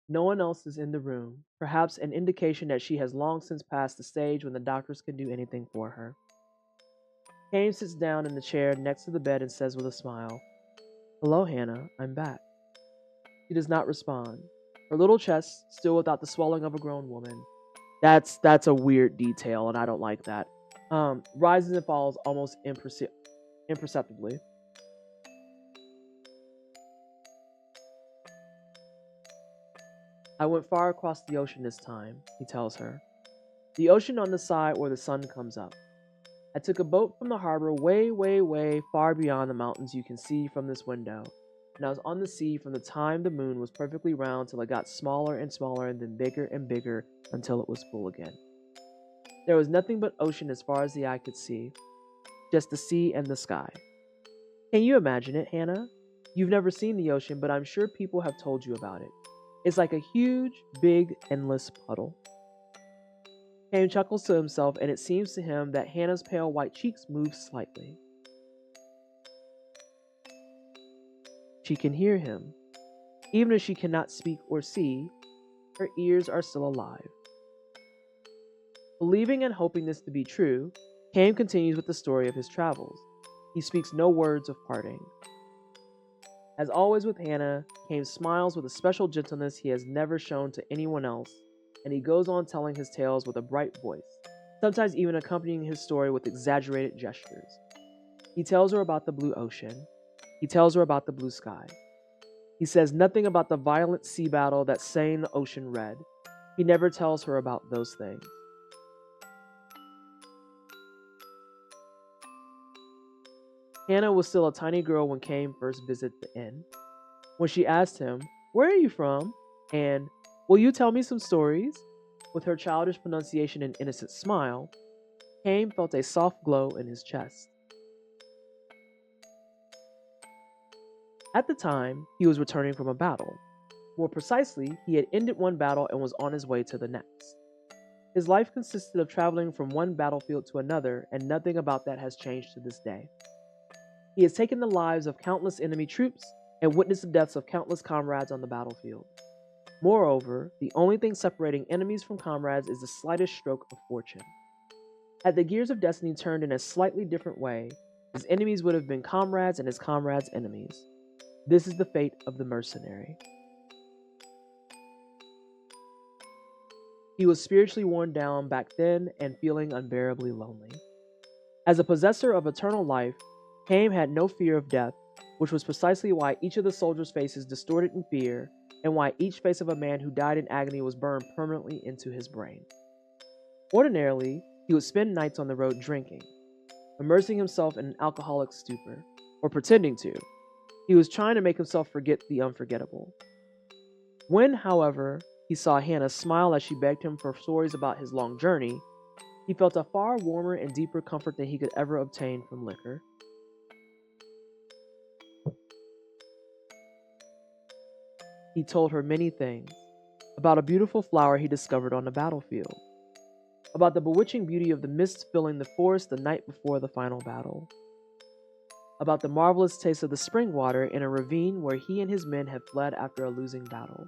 No one else is in the room, perhaps an indication that she has long since passed the stage when the doctors can do anything for her. Kame sits down in the chair next to the bed and says with a smile, Hello, Hannah, I'm back. She does not respond. Her little chest, still without the swelling of a grown woman. That's a weird detail, and I don't like that. Rises and falls almost imperceptibly. I went far across the ocean this time, he tells her. The ocean on the side where the sun comes up. I took a boat from the harbor way, way, way far beyond the mountains you can see from this window, and I was on the sea from the time the moon was perfectly round till it got smaller and smaller and then bigger and bigger until it was full again. There was nothing but ocean as far as the eye could see, just the sea and the sky. Can you imagine it, Hannah? You've never seen the ocean, but I'm sure people have told you about it. It's like a huge, big, endless puddle. Kame chuckles to himself, and it seems to him that Hannah's pale white cheeks move slightly. She can hear him. Even if she cannot speak or see, her ears are still alive. Believing and hoping this to be true, Kame continues with the story of his travels. He speaks no words of parting. As always with Hannah, Kame smiles with a special gentleness he has never shown to anyone else, and he goes on telling his tales with a bright voice, sometimes even accompanying his story with exaggerated gestures. He tells her about the blue ocean. He tells her about the blue sky. He says nothing about the violent sea battle that stained the ocean red. He never tells her about those things. Hannah was still a tiny girl when Cain first visited the inn. When she asked him, "Where are you from?" and "Will you tell me some stories?" with her childish pronunciation and innocent smile, Cain felt a soft glow in his chest. At the time, he was returning from a battle. More precisely, he had ended one battle and was on his way to the next. His life consisted of traveling from one battlefield to another, and nothing about that has changed to this day. He has taken the lives of countless enemy troops and witnessed the deaths of countless comrades on the battlefield. Moreover, the only thing separating enemies from comrades is the slightest stroke of fortune. Had the gears of destiny turned in a slightly different way, his enemies would have been comrades and his comrades' enemies. This is the fate of the mercenary. He was spiritually worn down back then and feeling unbearably lonely. As a possessor of eternal life, Cain had no fear of death, which was precisely why each of the soldiers' faces distorted in fear, and why each face of a man who died in agony was burned permanently into his brain. Ordinarily, he would spend nights on the road drinking, immersing himself in an alcoholic stupor, or pretending to. He was trying to make himself forget the unforgettable. When, however, he saw Hannah smile as she begged him for stories about his long journey, he felt a far warmer and deeper comfort than he could ever obtain from liquor. He told her many things, about a beautiful flower he discovered on the battlefield, about the bewitching beauty of the mist filling the forest the night before the final battle, about the marvelous taste of the spring water in a ravine where he and his men had fled after a losing battle,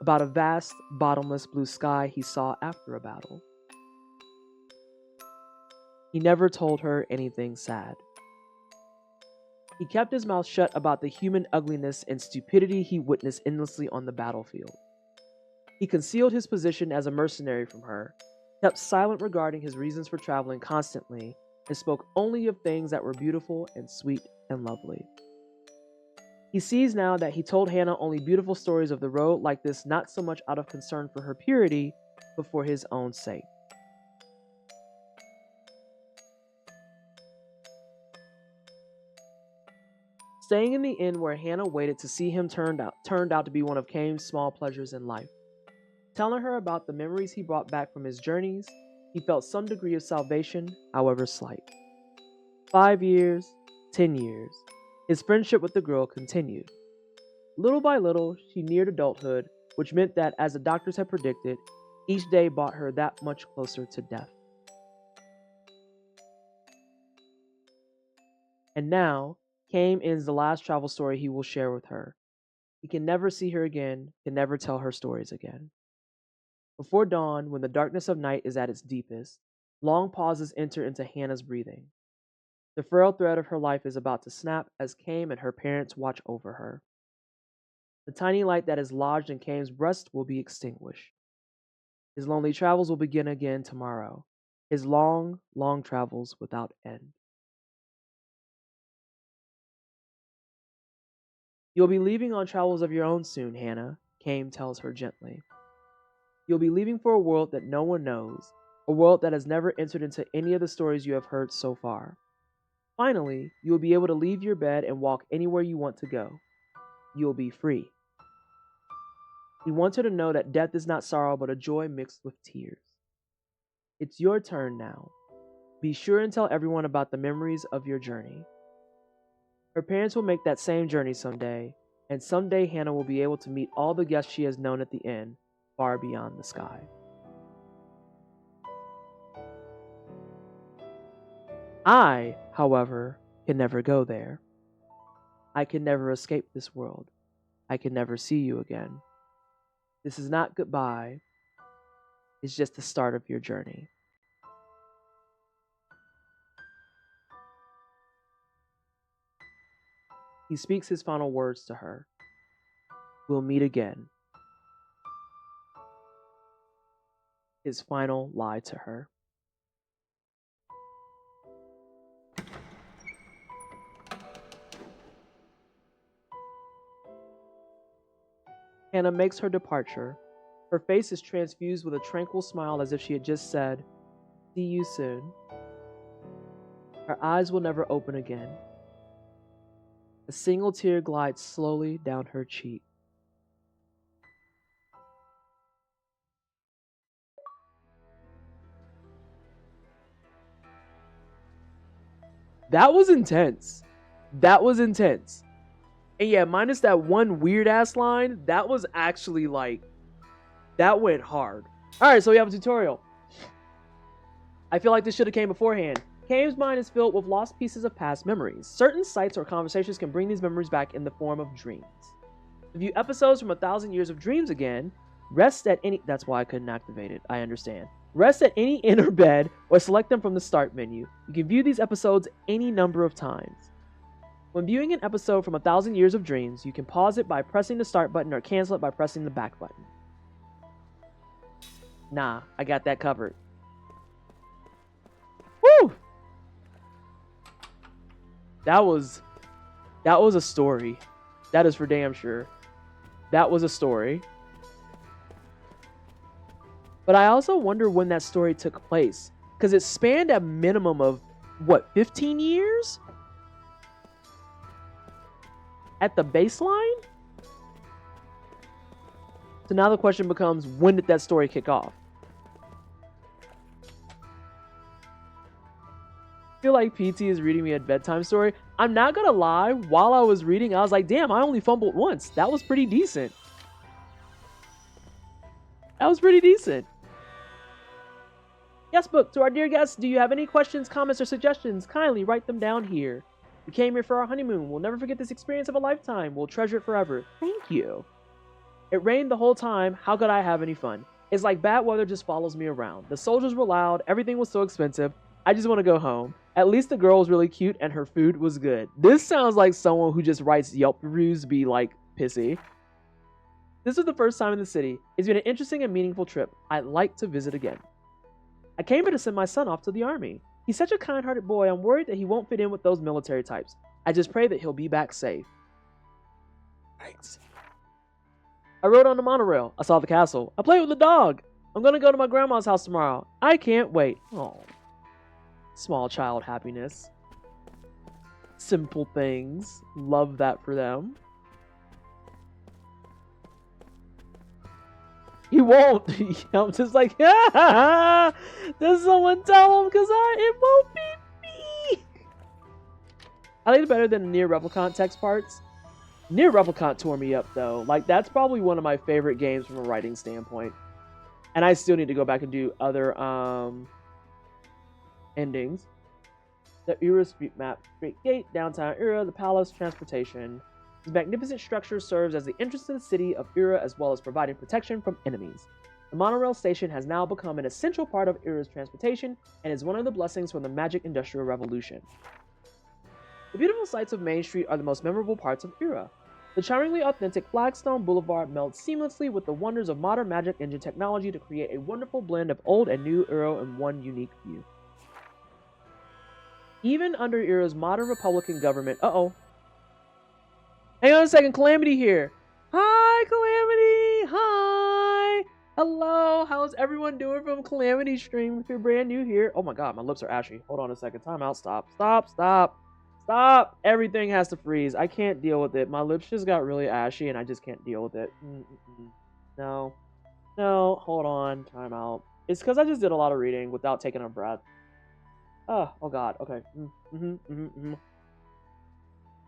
about a vast, bottomless blue sky he saw after a battle. He never told her anything sad. He kept his mouth shut about the human ugliness and stupidity he witnessed endlessly on the battlefield. He concealed his position as a mercenary from her, kept silent regarding his reasons for traveling constantly, and spoke only of things that were beautiful and sweet and lovely. He sees now that he told Hannah only beautiful stories of the road like this, not so much out of concern for her purity, but for his own sake. Staying in the inn where Hannah waited to see him turned out to be one of Cain's small pleasures in life. Telling her about the memories he brought back from his journeys, he felt some degree of salvation, however slight. 5 years, 10 years, his friendship with the girl continued. Little by little, she neared adulthood, which meant that, as the doctors had predicted, each day brought her that much closer to death. And now, Cain ends the last travel story he will share with her. He can never see her again, can never tell her stories again. Before dawn, when the darkness of night is at its deepest, long pauses enter into Hannah's breathing. The frail thread of her life is about to snap as Cain and her parents watch over her. The tiny light that is lodged in Cain's breast will be extinguished. His lonely travels will begin again tomorrow. His long, long travels without end. You'll be leaving on travels of your own soon, Hannah, Cain tells her gently. You'll be leaving for a world that no one knows, a world that has never entered into any of the stories you have heard so far. Finally, you will be able to leave your bed and walk anywhere you want to go. You'll be free. He wants her to know that death is not sorrow but a joy mixed with tears. It's your turn now. Be sure and tell everyone about the memories of your journey. Her parents will make that same journey someday, and someday Hannah will be able to meet all the guests she has known at the inn, far beyond the sky. I, however, can never go there. I can never escape this world. I can never see you again. This is not goodbye. It's just the start of your journey. He speaks his final words to her. We'll meet again. his final lie to her. Hannah makes her departure. Her face is transfused with a tranquil smile as if she had just said, "See you soon." Her eyes will never open again. A single tear glides slowly down her cheek. That was intense. That was intense. And yeah, minus that one weird ass line, that was actually like, that went hard. Alright, so we have a tutorial. I feel like this should have came beforehand. Kane's mind is filled with lost pieces of past memories. Certain sights or conversations can bring these memories back in the form of dreams. To view episodes from 1,000 Years of Dreams again, rest at any... That's why I couldn't activate it. I understand. Rest at any inn or bed, or select them from the start menu. You can view these episodes any number of times. When viewing an episode from 1,000 Years of Dreams, you can pause it by pressing the start button or cancel it by pressing the back button. Nah, I got that covered. Woo! That was a story. That is for damn sure. That was a story. But I also wonder when that story took place. Because it spanned a minimum of, what, 15 years? At the baseline? So now the question becomes, when did that story kick off? I feel like PT is reading me a bedtime story. I'm not gonna lie, while I was reading, I was like, damn, I only fumbled once. That was pretty decent. That was pretty decent. Yes, book. To our dear guests, do you have any questions, comments, or suggestions? Kindly write them down here. We came here for our honeymoon. We'll never forget this experience of a lifetime. We'll treasure it forever. Thank you. It rained the whole time. How could I have any fun? It's like bad weather just follows me around. The soldiers were loud. Everything was so expensive. I just want to go home. At least the girl was really cute and her food was good. This sounds like someone who just writes Yelp reviews be like pissy. This was the first time in the city. It's been an interesting and meaningful trip. I'd like to visit again. I came here to send my son off to the army. He's such a kind-hearted boy. I'm worried that he won't fit in with those military types. I just pray that he'll be back safe. Thanks. I rode on the monorail. I saw the castle. I played with the dog. I'm gonna go to my grandma's house tomorrow. I can't wait. Oh, small child happiness. Simple things. Love that for them. He won't. I'm just like, ah, does someone tell him? Because it won't be me. I like it better than Near Replicant text parts. Near Replicant tore me up, though. Like, that's probably one of my favorite games from a writing standpoint. And I still need to go back and do other endings. The Ura Street Map, Great Gate, Downtown Ura, the Palace, Transportation. This magnificent structure serves as the entrance to the city of Ura as well as providing protection from enemies. The monorail station has now become an essential part of Ura's transportation and is one of the blessings from the Magic Industrial Revolution. The beautiful sights of Main Street are the most memorable parts of Ura. The charmingly authentic Flagstone Boulevard melts seamlessly with the wonders of modern magic engine technology to create a wonderful blend of old and new Ura in one unique view. Even under Ura's modern Republican government... Hang on a second, Calamity here. Hi, Calamity. Hi. Hello. How's everyone doing from Calamity stream? If you're brand new here. Oh my god, my lips are ashy. Hold on a second. Time out. Stop. Stop. Stop. Stop. Everything has to freeze. I can't deal with it. My lips just got really ashy and I just can't deal with it. No. No. Hold on. Time out. It's because I just did a lot of reading without taking a breath. Oh god. Okay.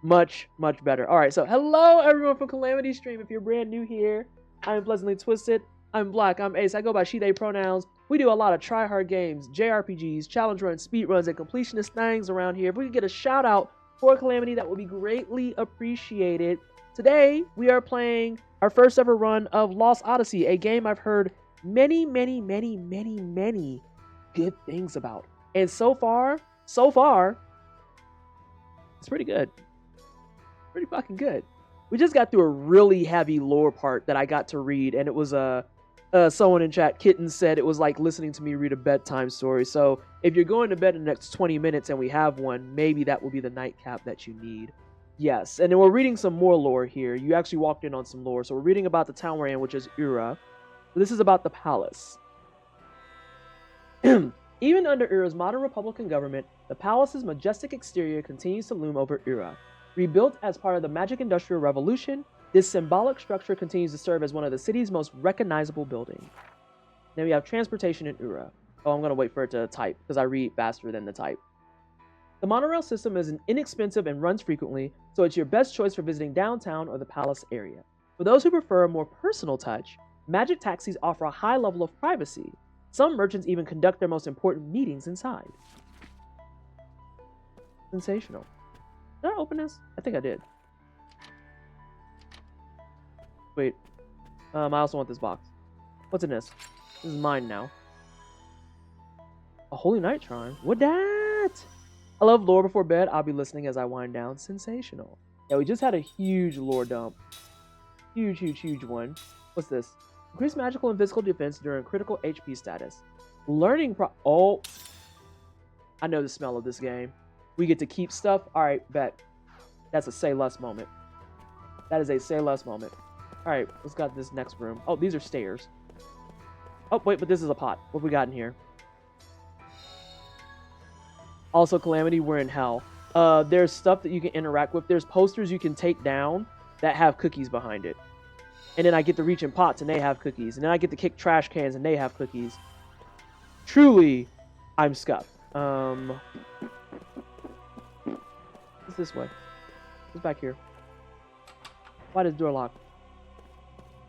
Much better. Alright, so hello everyone from Calamity Stream. If you're brand new here, I am Pleasantly Twisted. I'm Black. I'm Ace. I go by she, they pronouns. We do a lot of try-hard games, JRPGs, challenge runs, speed runs, and completionist things around here. If we could get a shout out for Calamity, that would be greatly appreciated. Today, we are playing our first ever run of Lost Odyssey, a game I've heard many good things about. And so far, it's pretty good. Pretty fucking good. We just got through a really heavy lore part that I got to read, and it was Someone in chat, Kitten, said it was like listening to me read a bedtime story. So if you're going to bed in the next 20 minutes and we have one, maybe that will be the nightcap that you need. Yes, and then we're reading some more lore here. You actually walked in on some lore. So we're reading about the town we're in, which is Ura. This is about the palace. Even under Ura's modern republican government, the palace's majestic exterior continues to loom over Ura. Rebuilt as part of the Magic Industrial Revolution, this symbolic structure continues to serve as one of the city's most recognizable buildings. Then we have transportation in Ura. Oh, I'm going to wait for it to type because I read faster than the type. The monorail system is inexpensive and runs frequently, so it's your best choice for visiting downtown or the palace area. For those who prefer a more personal touch, magic taxis offer a high level of privacy. Some merchants even conduct their most important meetings inside. Sensational. Did I open this? I think I did. Wait. I also want this box. What's in this? This is mine now. A Holy Night Shrine? What that? I love lore before bed. I'll be listening as I wind down. Sensational. Yeah, we just had a huge lore dump. Huge one. What's this? Increase magical and physical defense during critical HP status. Oh. I know the smell of this game. We get to keep stuff. Alright, bet. That's a say less moment. That is a say less moment. Alright, let's got this next room. Oh, these are stairs. Oh, wait, but this is a pot. What we got in here? Also, Calamity, we're in hell. There's stuff that you can interact with. There's posters you can take down that have cookies behind it. And then I get to reach in pots and they have cookies. And then I get to kick trash cans and they have cookies. Truly, I'm scuffed. What's this way? What's back here? Why does door lock?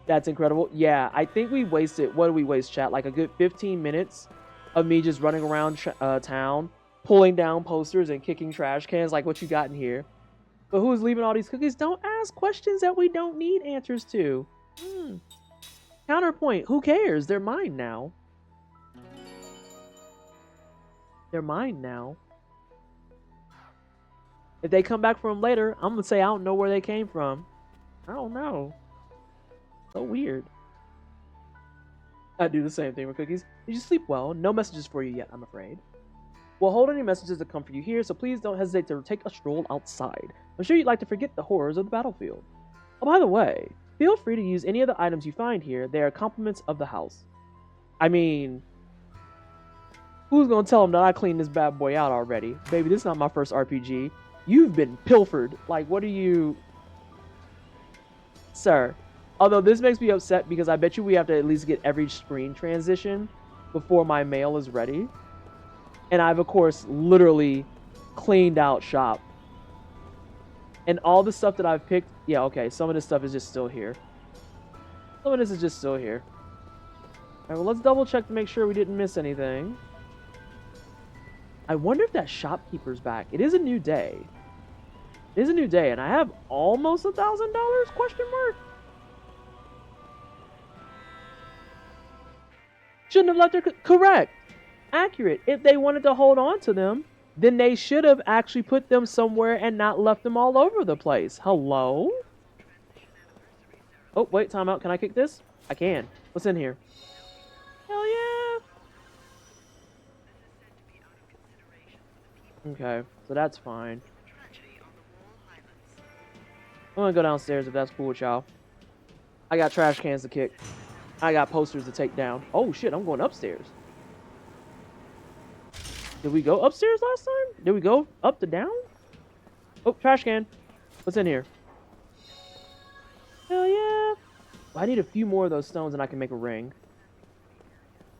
That's incredible. Yeah, I think we wasted, what did we waste, chat? Like a good 15 minutes of me just running around town, pulling down posters and kicking trash cans like what you got in here. But who's leaving all these cookies? Don't ask questions that we don't need answers to. Counterpoint, who cares? They're mine now. They're mine now. If they come back for them later, I'm going to say I don't know where they came from. I don't know. So weird. I do the same thing with cookies. Did you sleep well? No messages for you yet, I'm afraid. We'll hold any messages that come for you here, so please don't hesitate to take a stroll outside. I'm sure you'd like to forget the horrors of the battlefield. Oh, by the way, feel free to use any of the items you find here. They are compliments of the house. I mean, who's going to tell them that I cleaned this bad boy out already? Baby, this is not my first RPG. You've been pilfered. Like, what are you... Sir. Although this makes me upset because I bet you we have to at least get every screen transition before my mail is ready. And I've, of course, literally cleaned out shop. And all the stuff that I've picked... Yeah, okay, some of this stuff is just still here. Some of this is just still here. Alright, well, let's double check to make sure we didn't miss anything. I wonder if that shopkeeper's back. It is a new day. It is a new day, and I have almost $1,000? Question mark? Shouldn't have left her... Correct. Accurate. If they wanted to hold on to them, then they should have actually put them somewhere and not left them all over the place. Hello? Oh, wait, time out. Can I kick this? I can. What's in here? Hell yeah. Okay, so that's fine. I'm gonna go downstairs if that's cool with y'all. I got trash cans to kick. I got posters to take down. Oh shit, I'm going upstairs. Did we go upstairs last time? Did we go up to down? Oh, trash can. What's in here? Hell yeah. I need a few more of those stones and I can make a ring.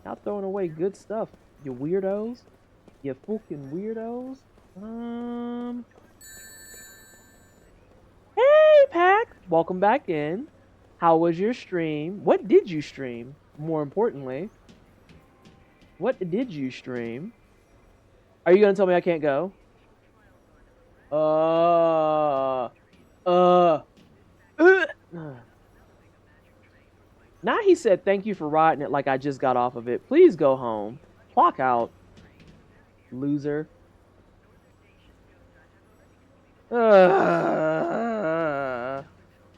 Y'all throwing away good stuff, you weirdos. You fucking weirdos. Hey, Pack. Welcome back in. How was your stream? What did you stream? More importantly, what did you stream? Are you gonna tell me I can't go? Now he said thank you for riding it like I just got off of it. Please go home. Clock out. Loser.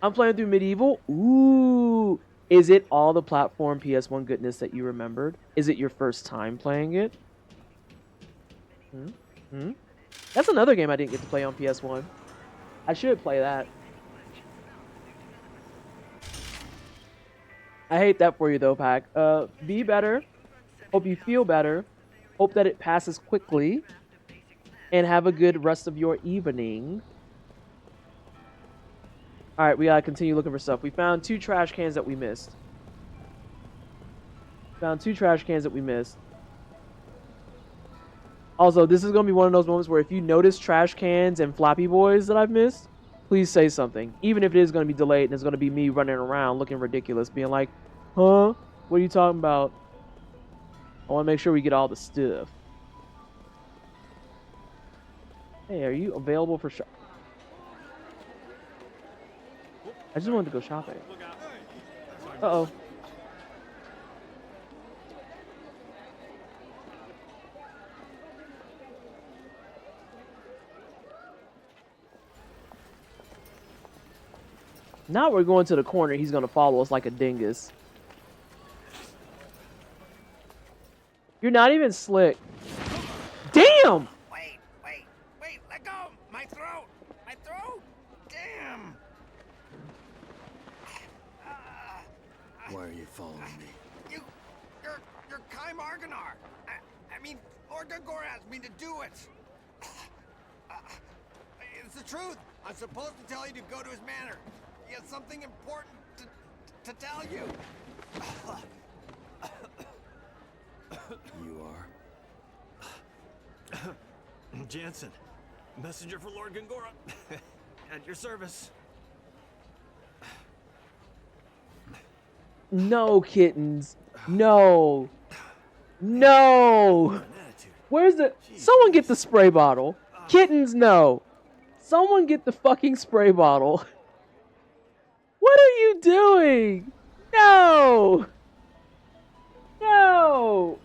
I'm playing through Medieval. Ooh. Is it all the platform PS1 goodness that you remembered? Is it your first time playing it? That's another game I didn't get to play on PS1. I should play that. I hate that for you though, Pack. Be better. Hope you feel better. Hope that it passes quickly. And have a good rest of your evening. Alright, we gotta continue looking for stuff. We found 2 trash cans that we missed. Also, this is gonna be one of those moments where if you notice trash cans and Flappy Boys that I've missed, please say something. Even if it is gonna be delayed and it's gonna be me running around looking ridiculous, being like, huh? What are you talking about? I wanna make sure we get all the stuff. Hey, are you available for shop? I just wanted to go shopping. Uh-oh. Now we're going to the corner. He's going to follow us like a dingus. You're not even slick. Damn! Wait, let go! My throat! Damn! Why are you following me? You're Kai Marganar! I mean, Lord Gungor asked me to do it! It's the truth! I'm supposed to tell you to go to his manor. He has something important to tell you. You are? Jansen, messenger for Lord Gungora. At your service. No, kittens. No. No. Where's the... Someone get the spray bottle. Kittens, no. Someone get the fucking spray bottle. What are you doing? No. No.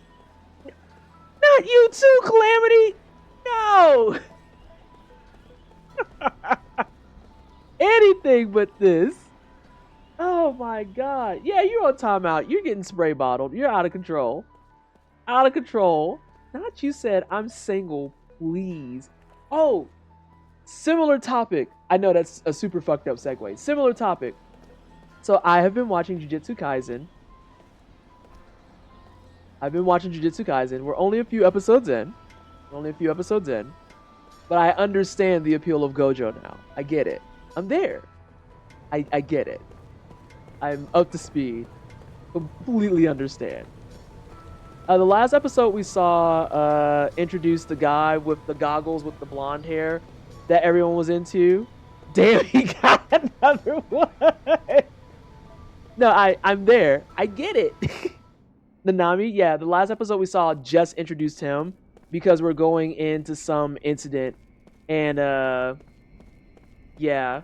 Not you too, Calamity. No. Anything but this. Oh my god. Yeah, you're on timeout. You're getting spray bottled. You're out of control. Out of control. Not you said, I'm single, please. Oh, similar topic. I know that's a super fucked up segue. Similar topic. So I have been watching Jujutsu Kaisen. We're only a few episodes in. But I understand the appeal of Gojo now. I get it. I'm there. I get it. I'm up to speed. Completely understand. The last episode we saw introduced the guy with the goggles with the blonde hair that everyone was into. Damn, he got another one. No, I'm there. I get it. Nanami, yeah, the last episode we saw just introduced him because we're going into some incident. And, yeah.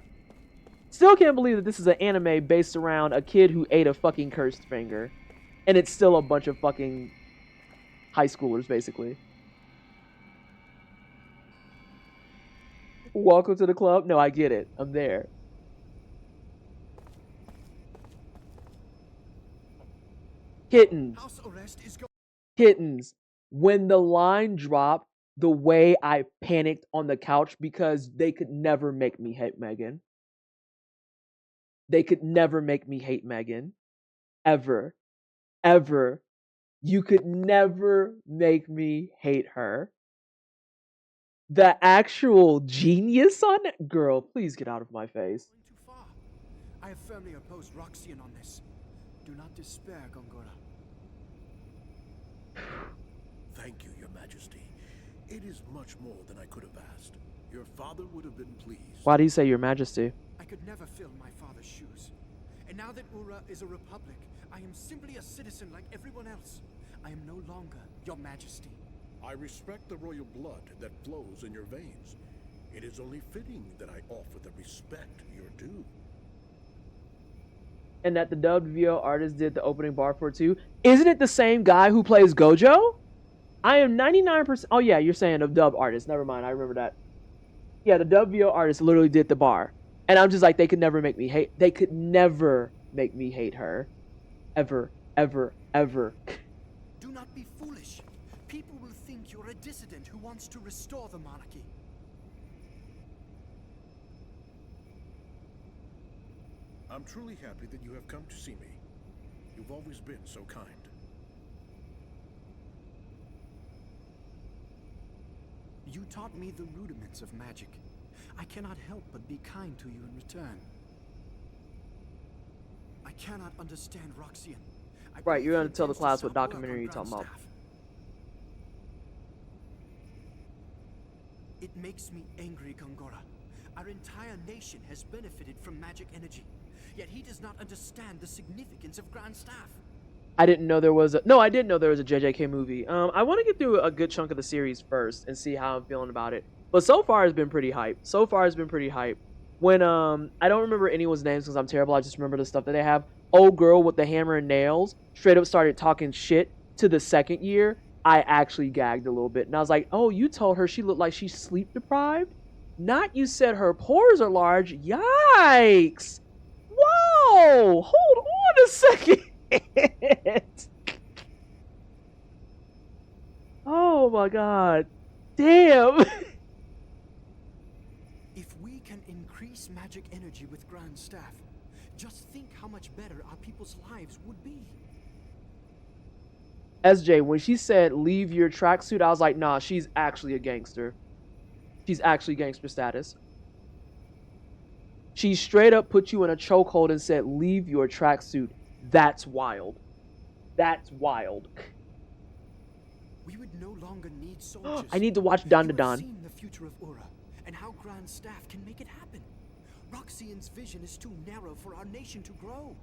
Still can't believe that this is an anime based around a kid who ate a fucking cursed finger. And it's still a bunch of fucking high schoolers, basically. Welcome to the club. No, I get it. I'm there. Kittens. When the line dropped, the way I panicked on the couch because they could never make me hate Megan. Ever. Ever. You could never make me hate her. The actual genius on it? Girl, please get out of my face. Too far. I have firmly opposed Roxian on this. Do not despair, Gongora. Thank you, Your Majesty. It is much more than I could have asked. Your father would have been pleased. Why do you say Your Majesty? I could never fill my father's shoes. And now that Ura is a republic, I am simply a citizen like everyone else. I am no longer Your Majesty. I respect the royal blood that flows in your veins. It is only fitting that I offer the respect you're due. And that the dubbed VO artist did the opening bar for it too. Isn't it the same guy who plays Gojo? I am 99%. Oh yeah, you're saying a dub artist. Never mind, I remember that. Yeah, the dub VO artist literally did the bar. And I'm just like, they could never make me hate. They could never make me hate her. Ever, ever, ever. Do not be foolish. People will think you're a dissident who wants to restore the monarchy. I'm truly happy that you have come to see me. You've always been so kind. You taught me the rudiments of magic. I cannot help but be kind to you in return. I cannot understand Roxian. Right, you're gonna tell the class what documentary you're talking about. It makes me angry, Gongora. Our entire nation has benefited from magic energy, yet he does not understand the significance of Grand Staff. I didn't know there was a... No, I didn't know there was a JJK movie. I want to get through a good chunk of the series first and see how I'm feeling about it. But so far, it's been pretty hype. When, I don't remember anyone's names because I'm terrible. I just remember the stuff that they have. Old girl with the hammer and nails straight up started talking shit to the second year. I actually gagged a little bit. And I was like, oh, you told her she looked like she's sleep deprived? Not you said her pores are large. Yikes. Whoa. Hold on a second. Oh my god. Damn. If we can increase magic energy with Grand Staff, just think how much better our people's lives would be. SJ, when she said leave your tracksuit, I was like, nah, she's actually a gangster. She's actually gangster status. She straight up put you in a chokehold and said, leave your tracksuit. That's wild. That's wild. We would no longer need soldiers. I need to watch Don to Don. Seen the future of Ura and how Grand Staff can make it happen. Roxian's vision is too narrow for our nation to grow.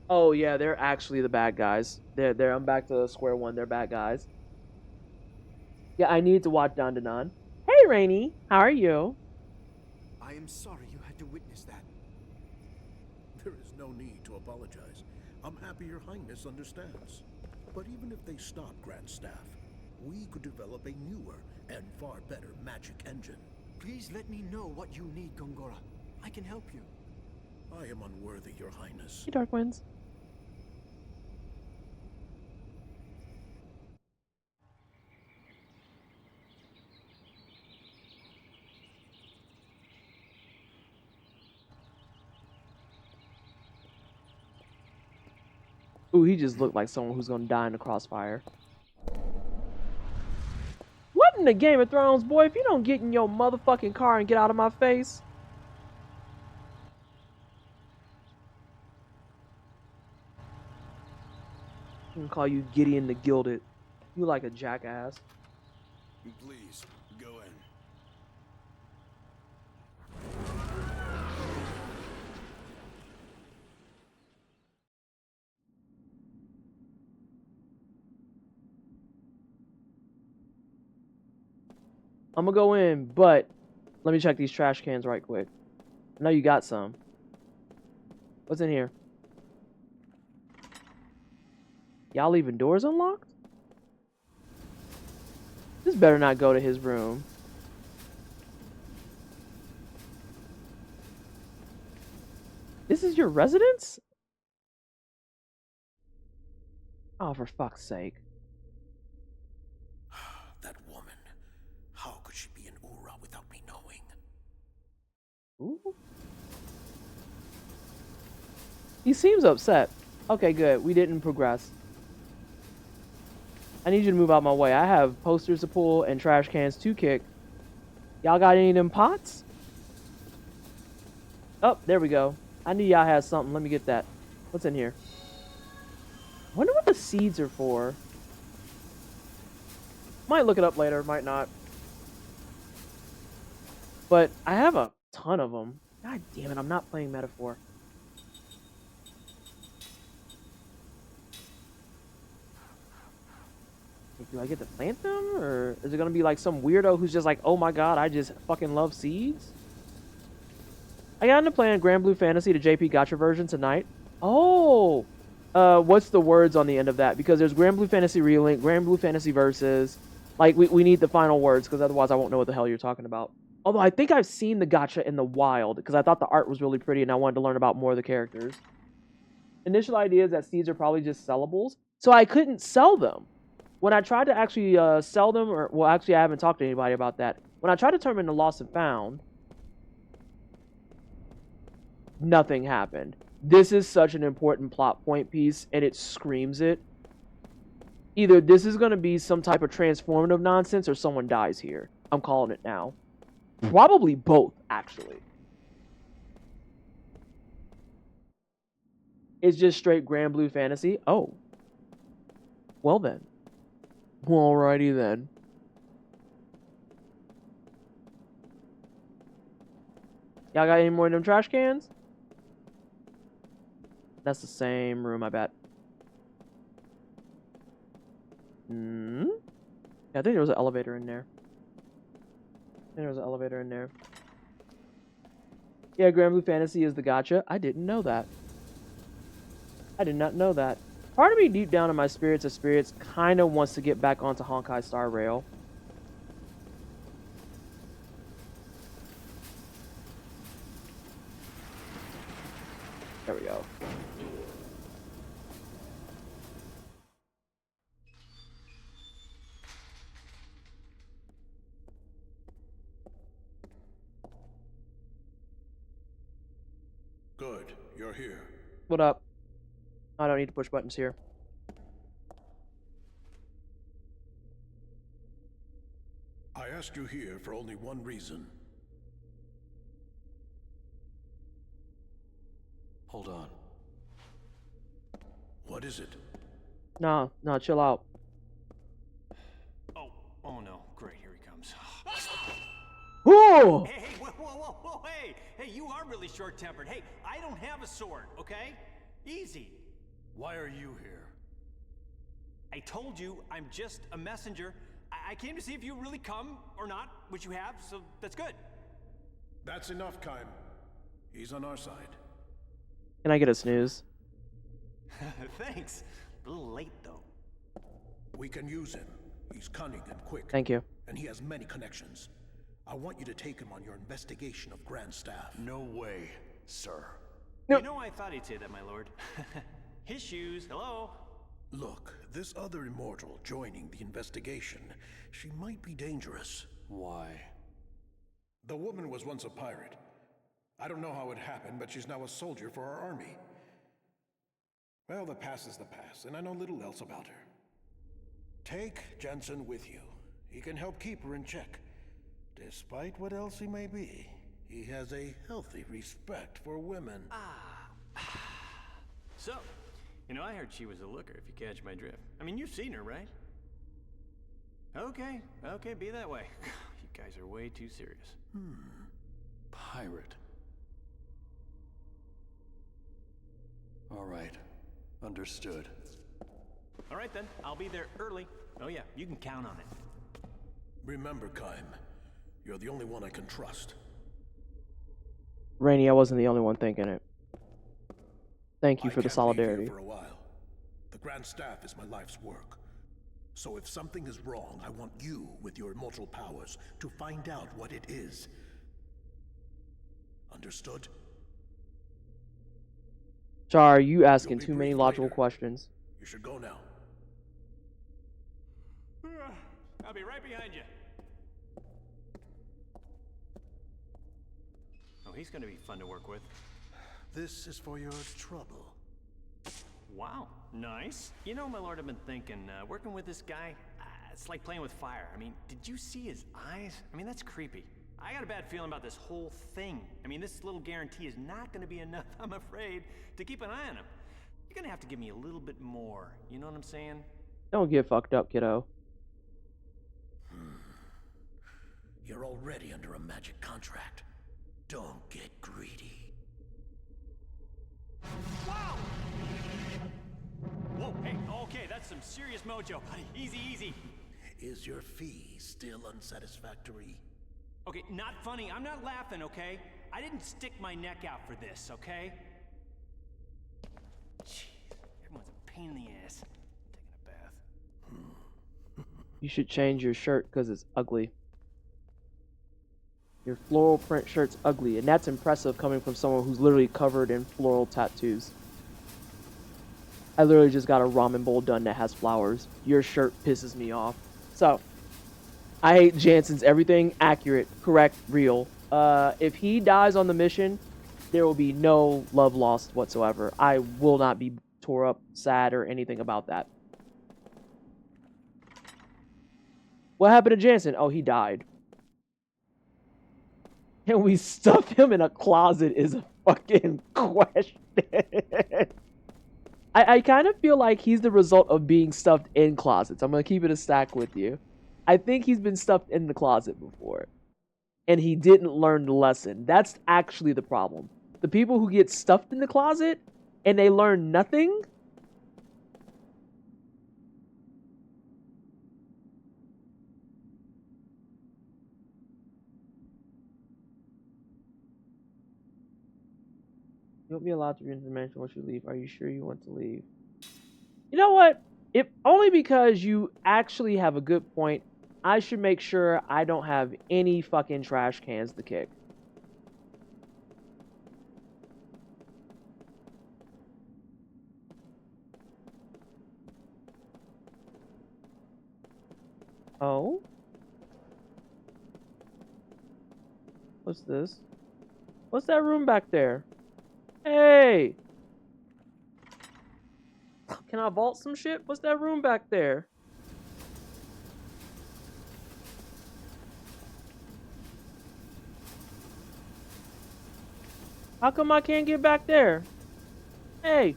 Oh yeah, they're actually the bad guys. They're I'm back to square one. They're bad guys. Yeah, I need to watch Don to Don. Hey Rainy, how are you? I am sorry you had to witness that. There is no need to apologize. I'm happy Your Highness understands. But even if they stop Grand Staff, we could develop a newer and far better magic engine. Please let me know what you need, Gongora. I can help you. I am unworthy, Your Highness. Hey, Dark Winds. Ooh, he just looked like someone who's gonna die in the crossfire. What in the Game of Thrones, boy? If you don't get in your motherfucking car and get out of my face. I'm gonna call you Gideon the Gilded. You like a jackass. Please, go in. I'm gonna go in, but let me check these trash cans right quick. I know you got some. What's in here? Y'all leaving doors unlocked? This better not go to his room. This is your residence? Oh, for fuck's sake. That woman. How could she be in Ura without me knowing? Ooh. He seems upset. Okay, good. We didn't progress. I need you to move out my way. I have posters to pull and trash cans to kick. Y'all got any of them pots? Oh, there we go. I knew y'all had something. Let me get that. What's in here? I wonder what the seeds are for. Might look it up later, might not. But I have a ton of them. God damn it, I'm not playing Metaphor. Do I get to plant them? Or is it going to be like some weirdo who's just like, oh my god, I just fucking love seeds? I got into playing Grand Blue Fantasy, the JP Gotcha version tonight. Oh! What's the words on the end of that? Because there's Grand Blue Fantasy Relink, Grand Blue Fantasy Versus. Like, we need the final words, because otherwise I won't know what the hell you're talking about. Although I think I've seen the Gotcha in the wild, because I thought the art was really pretty and I wanted to learn about more of the characters. Initial idea is that seeds are probably just sellables, so I couldn't sell them. When I tried to actually sell them, or well, actually I haven't talked to anybody about that. When I tried to turn them into lost and found, nothing happened. This is such an important plot point piece, and it screams it. Either this is going to be some type of transformative nonsense, or someone dies here. I'm calling it now. Probably both, actually. It's just straight Grand Blue Fantasy. Oh. Well then. Alrighty then. Y'all got any more of them trash cans? That's the same room, I bet. Yeah, I think there was an elevator in there. Yeah, Grand Blue Fantasy is the gacha. I didn't know that. I did not know that. Part of me deep down in my spirits of spirits kind of wants to get back onto Honkai Star Rail. There we go. Good, you're here. What up? I don't need to push buttons here. I asked you here for only one reason. Hold on. What is it? Nah, chill out. Oh no, great, here he comes. Whoa! Hey, whoa, hey, you are really short-tempered. Hey, I don't have a sword, okay? Easy. Why are you here? I told you I'm just a messenger. I came to see if you really come or not, which you have, so that's good. That's enough, Kaim. He's on our side. Can I get a snooze? Thanks. A little late, though. We can use him. He's cunning and quick. Thank you. And he has many connections. I want you to take him on your investigation of Grand Staff. No way, sir. You know, I thought he'd say that, my lord. His shoes, hello? Look, this other immortal joining the investigation, she might be dangerous. Why? The woman was once a pirate. I don't know how it happened, but she's now a soldier for our army. Well, the past is the past, and I know little else about her. Take Jensen with you. He can help keep her in check. Despite what else he may be, he has a healthy respect for women. So, you know, I heard she was a looker, if you catch my drift. I mean, you've seen her, right? Okay, be that way. You guys are way too serious. Pirate. All right. Understood. All right, then. I'll be there early. Oh, yeah, you can count on it. Remember, Kaim, you're the only one I can trust. Rainy, I wasn't the only one thinking it. Thank you for the I can't solidarity. leave here for a while. The Grand Staff is my life's work. So if something is wrong, I want you, with your immortal powers, to find out what it is. Understood? Char, you asking too many logical questions. You should go now. I'll be right behind you. Oh, he's gonna be fun to work with. This is for your trouble. Wow, nice. You know, my lord, I've been thinking, working with this guy, it's like playing with fire. I mean, did you see his eyes? I mean, that's creepy. I got a bad feeling about this whole thing. I mean, this little guarantee is not gonna be enough, I'm afraid, to keep an eye on him. You're gonna have to give me a little bit more, you know what I'm saying? Don't get fucked up, kiddo. You're already under a magic contract. Don't get greedy. Wow! Whoa, hey, okay, that's some serious mojo, buddy. Easy, easy. Is your fee still unsatisfactory? Okay, not funny. I'm not laughing, okay? I didn't stick my neck out for this, okay? Jeez, everyone's a pain in the ass. I'm taking a bath. You should change your shirt because it's ugly. Your floral print shirt's ugly, and that's impressive coming from someone who's literally covered in floral tattoos. I literally just got a ramen bowl done that has flowers. Your shirt pisses me off. So, I hate Jansen's everything accurate, correct, real. If he dies on the mission, there will be no love lost whatsoever. I will not be tore up, sad, or anything about that. What happened to Jansen? Oh, he died. Can we stuff him in a closet is a fucking question. I kind of feel like he's the result of being stuffed in closets. I'm going to keep it a stack with you. I think he's been stuffed in the closet before. And he didn't learn the lesson. That's actually the problem. The people who get stuffed in the closet and they learn nothing. You won't be allowed to re-enter the mansion once you leave. Are you sure you want to leave? You know what? If only because you actually have a good point, I should make sure I don't have any fucking trash cans to kick. Oh? What's this? What's that room back there? Hey! Can I vault some shit? What's that room back there? How come I can't get back there? Hey!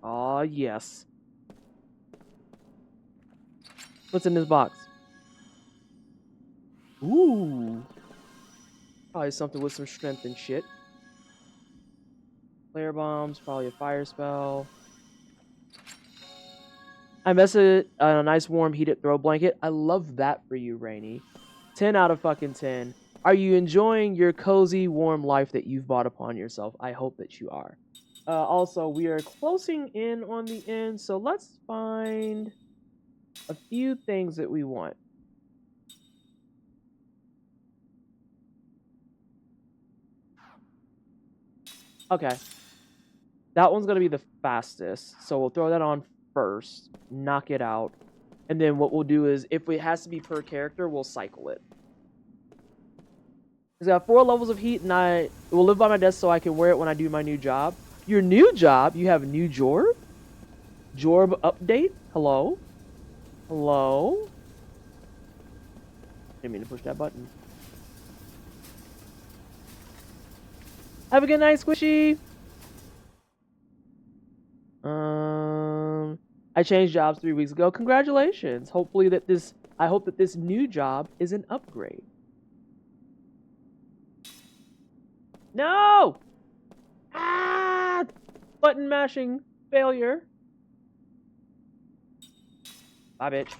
Aw, yes. What's in this box? Ooh. Probably something with some strength and shit. Flare bombs, probably a fire spell. I invested in a nice warm heated throw blanket. I love that for you, Rainy. 10 out of fucking 10. Are you enjoying your cozy, warm life that you've brought upon yourself? I hope that you are. Also, we are closing in on the end, so let's find a few things that we want. Okay. That one's going to be the fastest, so we'll throw that on first, knock it out, and then what we'll do is, if it has to be per character, we'll cycle it. It's got 4 levels of heat, and it will live by my desk so I can wear it when I do my new job. Your new job? You have a new Jorb? Jorb update? Hello? Hello? Didn't mean to push that button. Have a good night, Squishy! I changed jobs 3 weeks ago. Congratulations! I hope that this new job is an upgrade. No! Ah! Button mashing failure. Bye, bitch.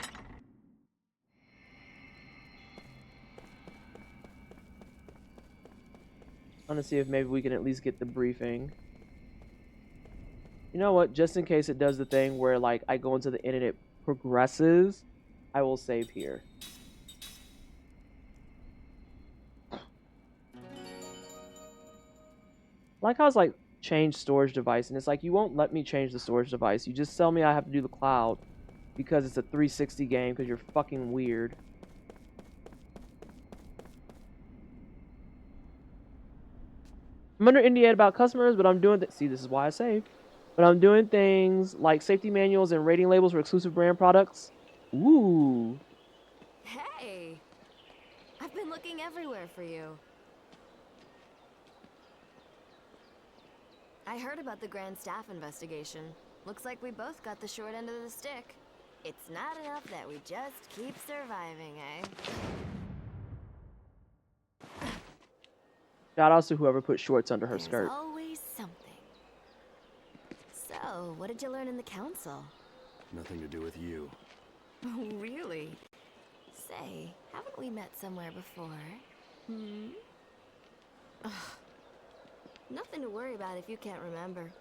I want to see if maybe we can at least get the briefing. You know what? Just in case it does the thing where, like, I go into the end and it progresses, I will save here. Like how it's like change storage device, and it's like you won't let me change the storage device. You just tell me I have to do the cloud because it's a 360 game because you're fucking weird. I'm under NDA about customers, but I'm doing see, this is why I saved. But I'm doing things like safety manuals and rating labels for exclusive brand products. Ooh. Hey! I've been looking everywhere for you. I heard about the Grand Staff investigation. Looks like we both got the short end of the stick. It's not enough that we just keep surviving, eh? Shout outs to whoever put shorts under her skirt. There's always something. So, what did you learn in the council? Nothing to do with you. Oh, really? Say, haven't we met somewhere before? Hmm? Ugh. Nothing to worry about if you can't remember.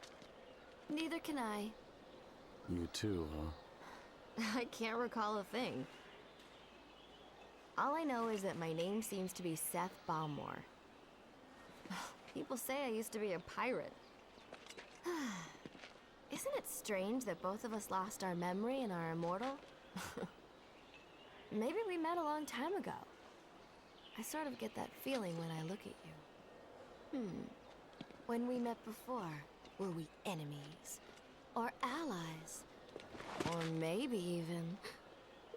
Neither can I. You too, huh? I can't recall a thing. All I know is that my name seems to be Seth Balmore. People say I used to be a pirate. Isn't it strange that both of us lost our memory and are immortal? Maybe we met a long time ago. I sort of get that feeling when I look at you. When we met before, were we enemies? Or allies? Or maybe even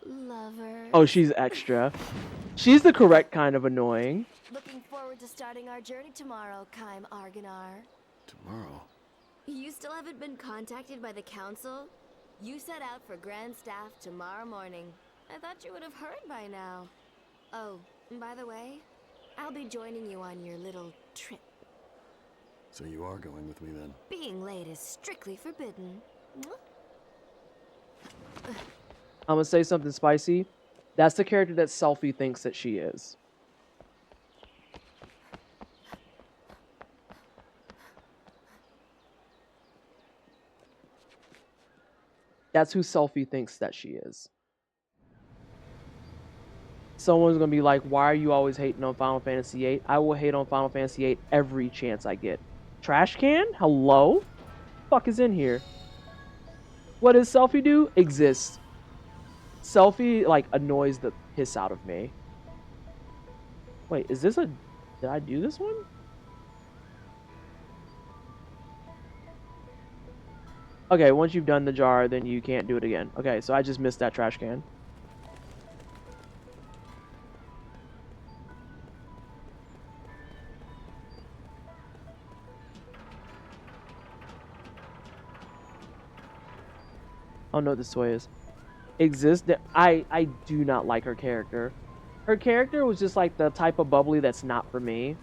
lovers? Oh, she's extra. She's the correct kind of annoying. Looking forward to starting our journey tomorrow, Kaim Argonar. Tomorrow? You still haven't been contacted by the council? You set out for Grand Staff tomorrow morning. I thought you would have heard by now. Oh, and by the way, I'll be joining you on your little trip. So you are going with me then? Being late is strictly forbidden. I'm gonna say something spicy. That's the character that Selphie thinks that she is. That's who Selphie thinks that she is. Someone's gonna be like, why are you always hating on Final Fantasy VIII? I will hate on Final Fantasy VIII every chance I get. Trash can? Hello? Fuck is in here? What does Selphie do? Exist. Selphie, like, annoys the piss out of me. Wait, is this a... Did I do this one? Okay, once you've done the jar, then you can't do it again. Okay, so I just missed that trash can. I don't know what this toy is. Exist. I do not like her character. Her character was just like the type of bubbly that's not for me.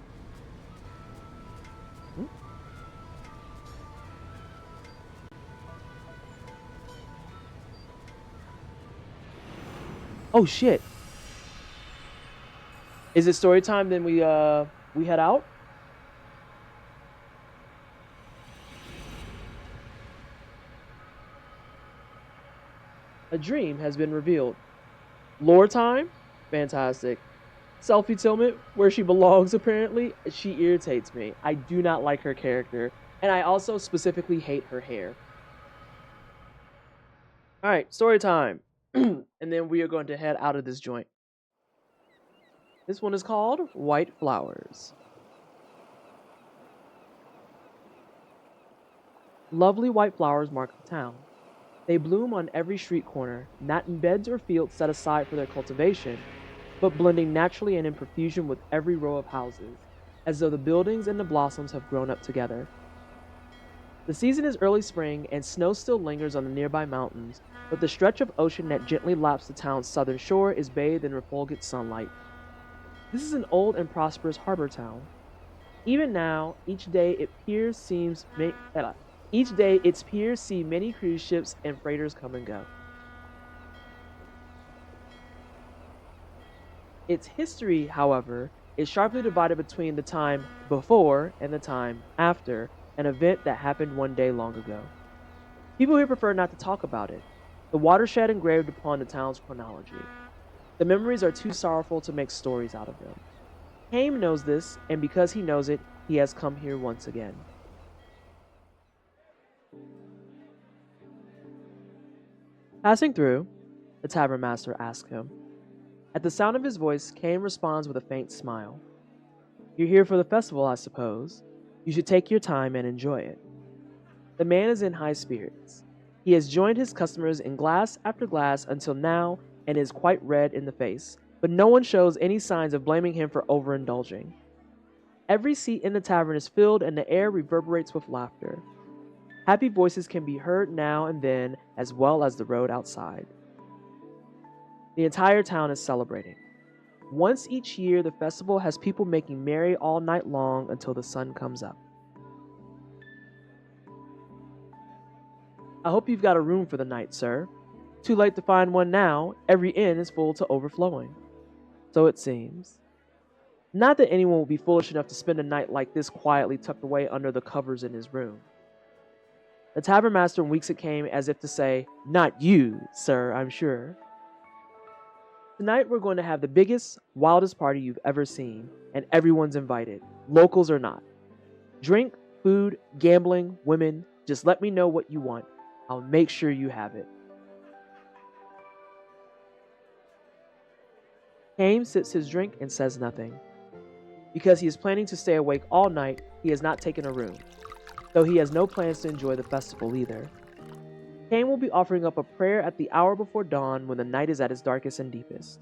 Oh shit. Is it story time? Then we head out? A dream has been revealed. Lore time? Fantastic. Selphie Tillman, where she belongs apparently. She irritates me. I do not like her character. And I also specifically hate her hair. Alright, story time. And then we are going to head out of this joint. This one is called White Flowers. Lovely white flowers mark the town. They bloom on every street corner, not in beds or fields set aside for their cultivation, but blending naturally and in profusion with every row of houses, as though the buildings and the blossoms have grown up together. The season is early spring, and snow still lingers on the nearby mountains, but the stretch of ocean that gently laps the town's southern shore is bathed in refulgent sunlight. This is an old and prosperous harbor town. Even now, each day its piers see many cruise ships and freighters come and go. Its history, however, is sharply divided between the time before and the time after an event that happened one day long ago. People here prefer not to talk about it, the watershed engraved upon the town's chronology. The memories are too sorrowful to make stories out of them. Haim knows this, and because he knows it, he has come here once again. Passing through, the tavern master asks him. At the sound of his voice, Cain responds with a faint smile. You're here for the festival, I suppose. You should take your time and enjoy it. The man is in high spirits. He has joined his customers in glass after glass until now and is quite red in the face, but no one shows any signs of blaming him for overindulging. Every seat in the tavern is filled and the air reverberates with laughter. Happy voices can be heard now and then, as well as the road outside. The entire town is celebrating. Once each year, the festival has people making merry all night long until the sun comes up. I hope you've got a room for the night, sir. Too late to find one now. Every inn is full to overflowing. So it seems. Not that anyone will be foolish enough to spend a night like this quietly tucked away under the covers in his room. The tavern master winks at Kame as if to say, "Not you, sir, I'm sure." Tonight we're going to have the biggest, wildest party you've ever seen, and everyone's invited, locals or not. Drink, food, gambling, women, just let me know what you want. I'll make sure you have it. Kame sips his drink and says nothing. Because he is planning to stay awake all night, he has not taken a room, though he has no plans to enjoy the festival either. Kame will be offering up a prayer at the hour before dawn when the night is at its darkest and deepest.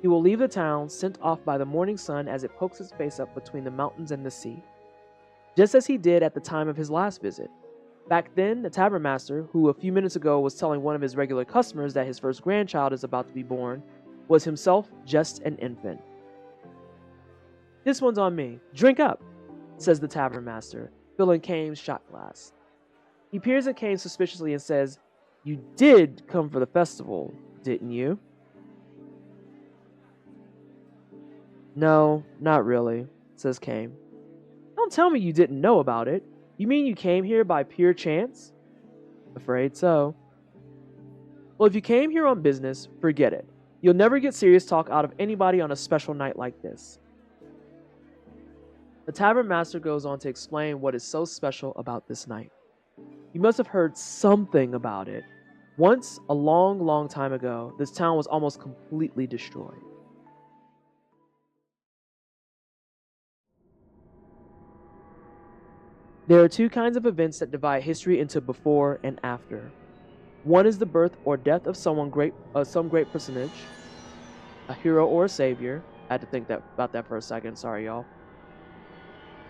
He will leave the town, sent off by the morning sun as it pokes its face up between the mountains and the sea, just as he did at the time of his last visit. Back then, the tavern master, who a few minutes ago was telling one of his regular customers that his first grandchild is about to be born, was himself just an infant. "This one's on me. Drink up," says the tavern master, filling Kame's shot glass. He peers at Kame suspiciously and says, "You did come for the festival, didn't you?" "No, not really," says Kame. "Don't tell me you didn't know about it. You mean you came here by pure chance?" "Afraid so." "Well, if you came here on business, forget it. You'll never get serious talk out of anybody on a special night like this." The tavern master goes on to explain what is so special about this night. "You must have heard something about it. Once, a long, long time ago, this town was almost completely destroyed. There are two kinds of events that divide history into before and after. One is the birth or death of some great personage, a hero or a savior. I had to think about that for a second. Sorry, y'all.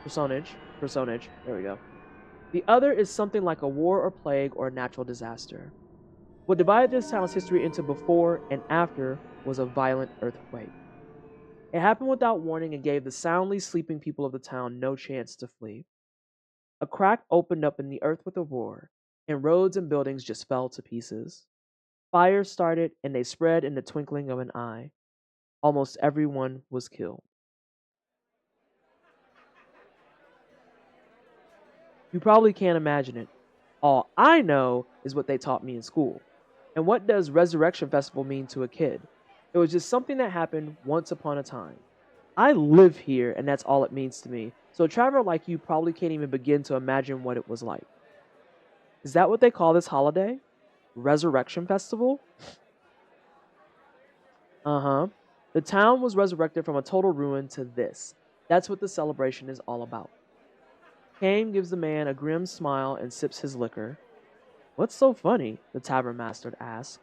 Personage. There we go. The other is something like a war or plague or a natural disaster. What divided this town's history into before and after was a violent earthquake. It happened without warning and gave the soundly sleeping people of the town no chance to flee. A crack opened up in the earth with a roar, and roads and buildings just fell to pieces. Fires started, and they spread in the twinkling of an eye. Almost everyone was killed. You probably can't imagine it. All I know is what they taught me in school. And what does Resurrection Festival mean to a kid? It was just something that happened once upon a time. I live here, and that's all it means to me. So a traveler like you probably can't even begin to imagine what it was like. Is that what they call this holiday? Resurrection Festival? Uh-huh. The town was resurrected from a total ruin to this. That's what the celebration is all about. Kame gives the man a grim smile and sips his liquor. "What's so funny?" the tavern master asked.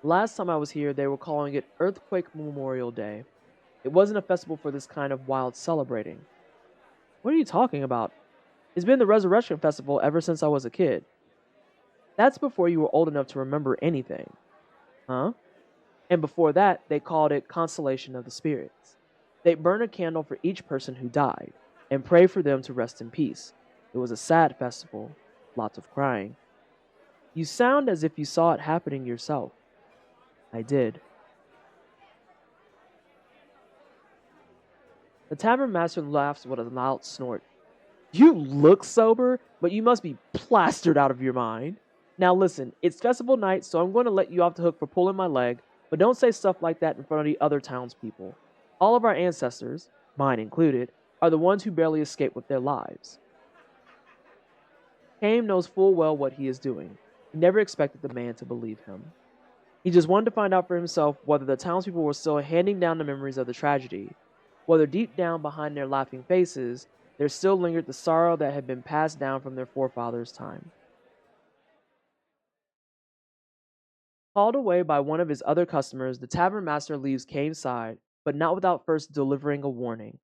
"Last time I was here, they were calling it Earthquake Memorial Day. It wasn't a festival for this kind of wild celebrating." "What are you talking about? It's been the Resurrection Festival ever since I was a kid." "That's before you were old enough to remember anything." "Huh?" "And before that, they called it Consolation of the Spirits. They'd burn a candle for each person who died, and pray for them to rest in peace. It was a sad festival, lots of crying." "You sound as if you saw it happening yourself." "I did." The tavern master laughs with a loud snort. "You look sober, but you must be plastered out of your mind. Now listen, it's festival night, so I'm going to let you off the hook for pulling my leg, but don't say stuff like that in front of the other townspeople. All of our ancestors, mine included, are the ones who barely escaped with their lives." Kame knows full well what he is doing. He never expected the man to believe him. He just wanted to find out for himself whether the townspeople were still handing down the memories of the tragedy, whether deep down behind their laughing faces, there still lingered the sorrow that had been passed down from their forefathers' time. Called away by one of his other customers, the tavern master leaves Kame's side, but not without first delivering a warning.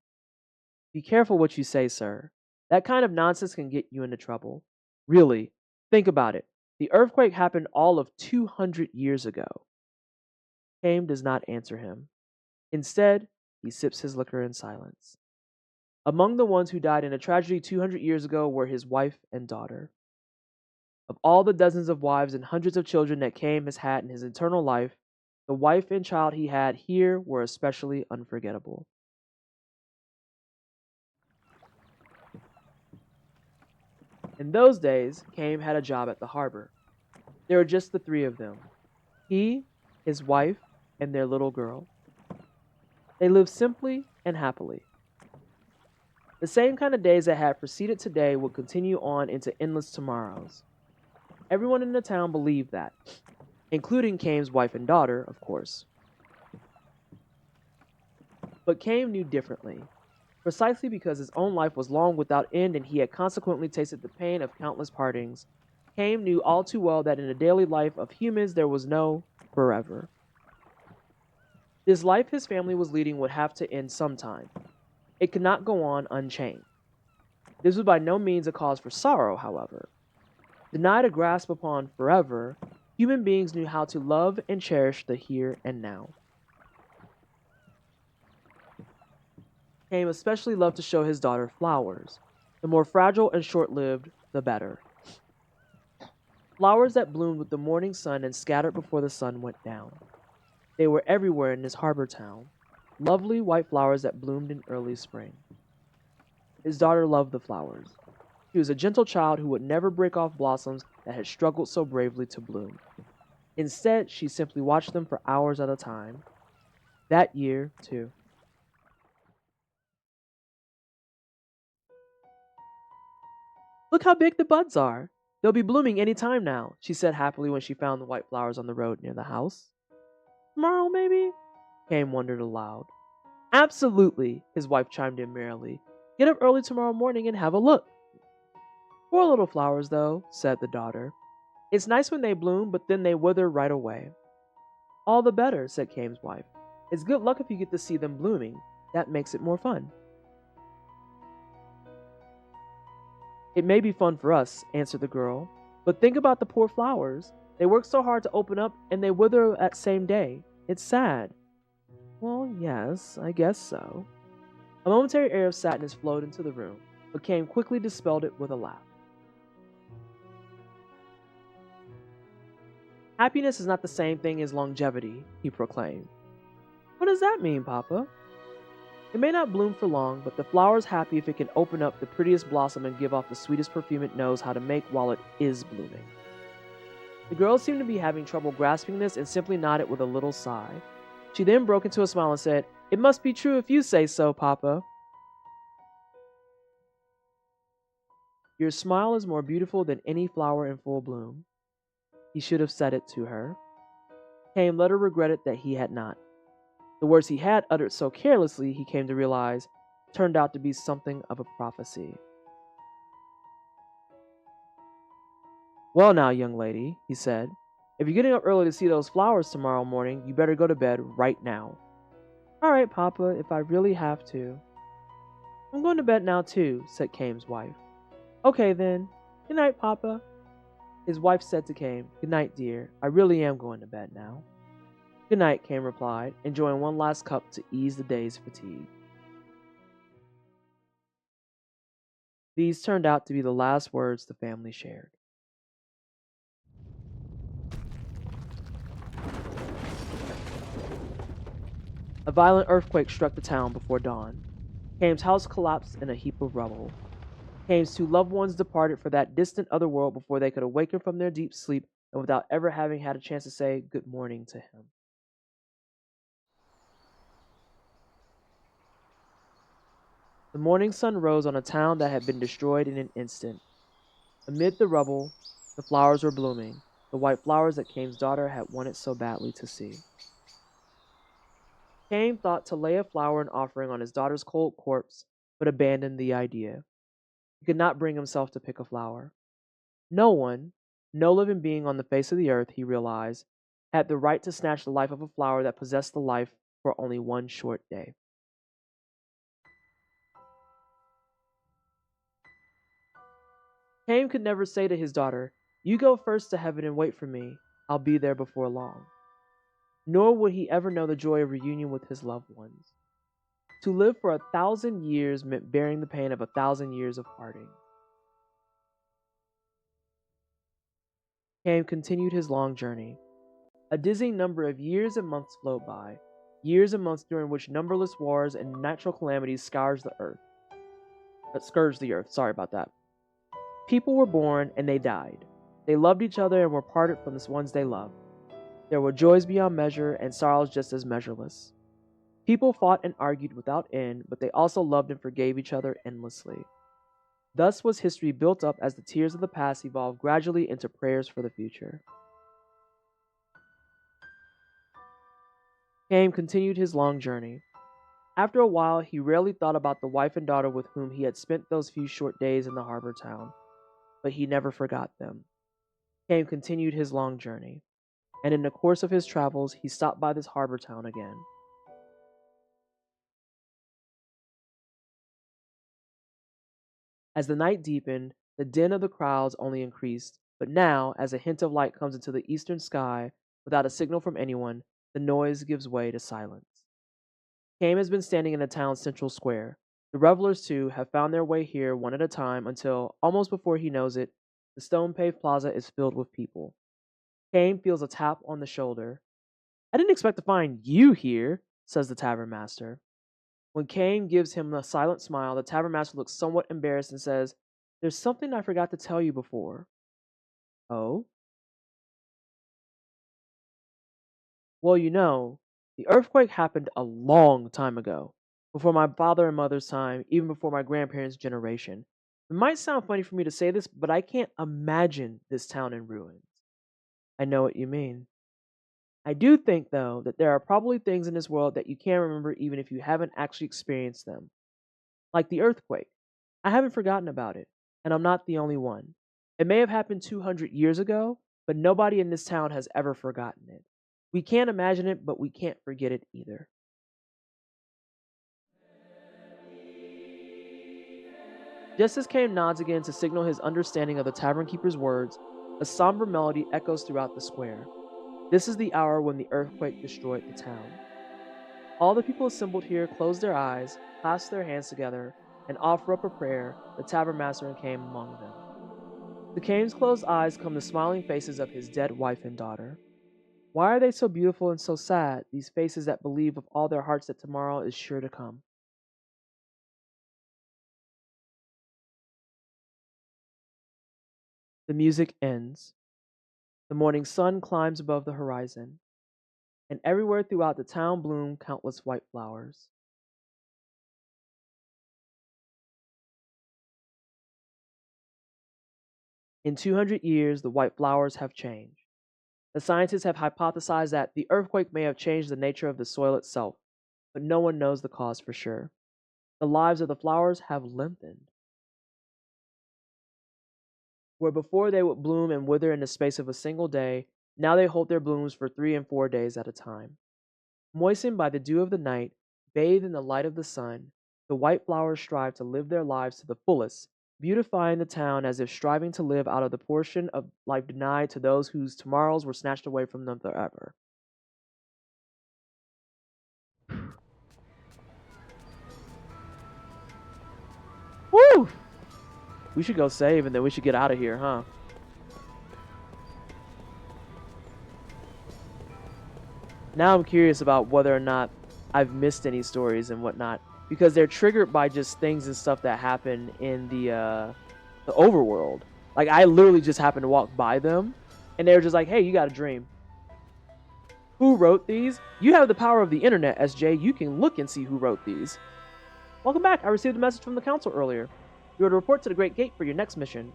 "Be careful what you say, sir. That kind of nonsense can get you into trouble. Really, think about it. The earthquake happened all of 200 years ago." Kame does not answer him. Instead, he sips his liquor in silence. Among the ones who died in a tragedy 200 years ago were his wife and daughter. Of all the dozens of wives and hundreds of children that Kame has had in his eternal life, the wife and child he had here were especially unforgettable. In those days, Came had a job at the harbor. There were just the three of them. He, his wife, and their little girl. They lived simply and happily. The same kind of days that had preceded today would continue on into endless tomorrows. Everyone in the town believed that, including Came's wife and daughter, of course. But Came knew differently, precisely because his own life was long without end and he had consequently tasted the pain of countless partings. Came knew all too well that in the daily life of humans there was no forever. This life his family was leading would have to end sometime. It could not go on unchanged. This was by no means a cause for sorrow, however. Denied a grasp upon forever, human beings knew how to love and cherish the here and now. Came especially loved to show his daughter flowers. The more fragile and short-lived, the better. Flowers that bloomed with the morning sun and scattered before the sun went down. They were everywhere in this harbor town, lovely white flowers that bloomed in early spring. His daughter loved the flowers. She was a gentle child who would never break off blossoms that had struggled so bravely to bloom. Instead, she simply watched them for hours at a time. That year, too. Look how big the buds are. They'll be blooming any time now, she said happily when she found the white flowers on the road near the house. Tomorrow, maybe? Came wondered aloud. Absolutely, his wife chimed in merrily. Get up early tomorrow morning and have a look. Poor little flowers, though, said the daughter. It's nice when they bloom, but then they wither right away. All the better, said Came's wife. It's good luck if you get to see them blooming. That makes it more fun. It may be fun for us, answered the girl, but think about the poor flowers. They work so hard to open up and they wither that same day. It's sad. Well, yes, I guess so. A momentary air of sadness flowed into the room, but Came quickly dispelled it with a laugh. Happiness is not the same thing as longevity, he proclaimed. What does that mean, Papa? It may not bloom for long, but the flower is happy if it can open up the prettiest blossom and give off the sweetest perfume it knows how to make while it is blooming. The girl seemed to be having trouble grasping this and simply nodded with a little sigh. She then broke into a smile and said, It must be true if you say so, Papa. Your smile is more beautiful than any flower in full bloom. He should have said it to her. Came later regretted that he had not. The words he had uttered so carelessly, he came to realize, turned out to be something of a prophecy. Well now, young lady, he said, if you're getting up early to see those flowers tomorrow morning, you better go to bed right now. All right, Papa, if I really have to. I'm going to bed now too, said Came's wife. Okay then. Good night, Papa. His wife said to Came, Good night, dear. I really am going to bed now. Good night, Came replied, enjoying one last cup to ease the day's fatigue. These turned out to be the last words the family shared. A violent earthquake struck the town before dawn. Came's house collapsed in a heap of rubble. Came's two loved ones departed for that distant other world before they could awaken from their deep sleep and without ever having had a chance to say good morning to him. The morning sun rose on a town that had been destroyed in an instant. Amid the rubble, the flowers were blooming, the white flowers that Came's daughter had wanted so badly to see. Came thought to lay a flower in offering on his daughter's cold corpse, but abandoned the idea. He could not bring himself to pick a flower. No one, no living being on the face of the earth, he realized, had the right to snatch the life of a flower that possessed the life for only one short day. Came could never say to his daughter, You go first to heaven and wait for me. I'll be there before long. Nor would he ever know the joy of reunion with his loved ones. To live for 1,000 years meant bearing the pain of 1,000 years of parting. Came continued his long journey. A dizzying number of years and months flowed by, years and months during which numberless wars and natural calamities scourged the earth. Sorry about that. People were born and they died. They loved each other and were parted from the ones they loved. There were joys beyond measure and sorrows just as measureless. People fought and argued without end, but they also loved and forgave each other endlessly. Thus was history built up as the tears of the past evolved gradually into prayers for the future. Cain continued his long journey. After a while, he rarely thought about the wife and daughter with whom he had spent those few short days in the harbor town, but he never forgot them. Cain continued his long journey, and in the course of his travels, he stopped by this harbor town again. As the night deepened, the din of the crowds only increased, but now, as a hint of light comes into the eastern sky, without a signal from anyone, the noise gives way to silence. Cain has been standing in the town's central square. The revelers, too, have found their way here one at a time until, almost before he knows it, the stone-paved plaza is filled with people. Cain feels a tap on the shoulder. "I didn't expect to find you here," says the tavern master. When Cain gives him a silent smile, the tavern master looks somewhat embarrassed and says, "There's something I forgot to tell you before." "Oh?" "Well, you know, the earthquake happened a long time ago, before my father and mother's time, even before my grandparents' generation. It might sound funny for me to say this, but I can't imagine this town in ruins." "I know what you mean. I do think, though, that there are probably things in this world that you can't remember even if you haven't actually experienced them. Like the earthquake. I haven't forgotten about it, and I'm not the only one. It may have happened 200 years ago, but nobody in this town has ever forgotten it. We can't imagine it, but we can't forget it either." Just as Cain nods again to signal his understanding of the tavern keeper's words, a somber melody echoes throughout the square. This is the hour when the earthquake destroyed the town. All the people assembled here close their eyes, clasp their hands together, and offer up a prayer, the tavern master and Cain among them. To Cain's closed eyes come the smiling faces of his dead wife and daughter. Why are they so beautiful and so sad, these faces that believe with all their hearts that tomorrow is sure to come? The music ends. The morning sun climbs above the horizon, and everywhere throughout the town bloom countless white flowers. In 200 years, the white flowers have changed. The scientists have hypothesized that the earthquake may have changed the nature of the soil itself, but no one knows the cause for sure. The lives of the flowers have lengthened. Where before they would bloom and wither in the space of a single day, now they hold their blooms for 3 and 4 days at a time. Moistened by the dew of the night, bathed in the light of the sun, the white flowers strive to live their lives to the fullest, beautifying the town as if striving to live out of the portion of life denied to those whose tomorrows were snatched away from them forever. Woo! We should go save and then we should get out of here, huh? Now I'm curious about whether or not I've missed any stories and whatnot, because they're triggered by just things and stuff that happen in the overworld. Like, I literally just happened to walk by them, and they were just like, "Hey, you got a dream." Who wrote these? You have the power of the internet, SJ. You can look and see who wrote these. Welcome back. I received a message from the council earlier. You are to report to the Great Gate for your next mission.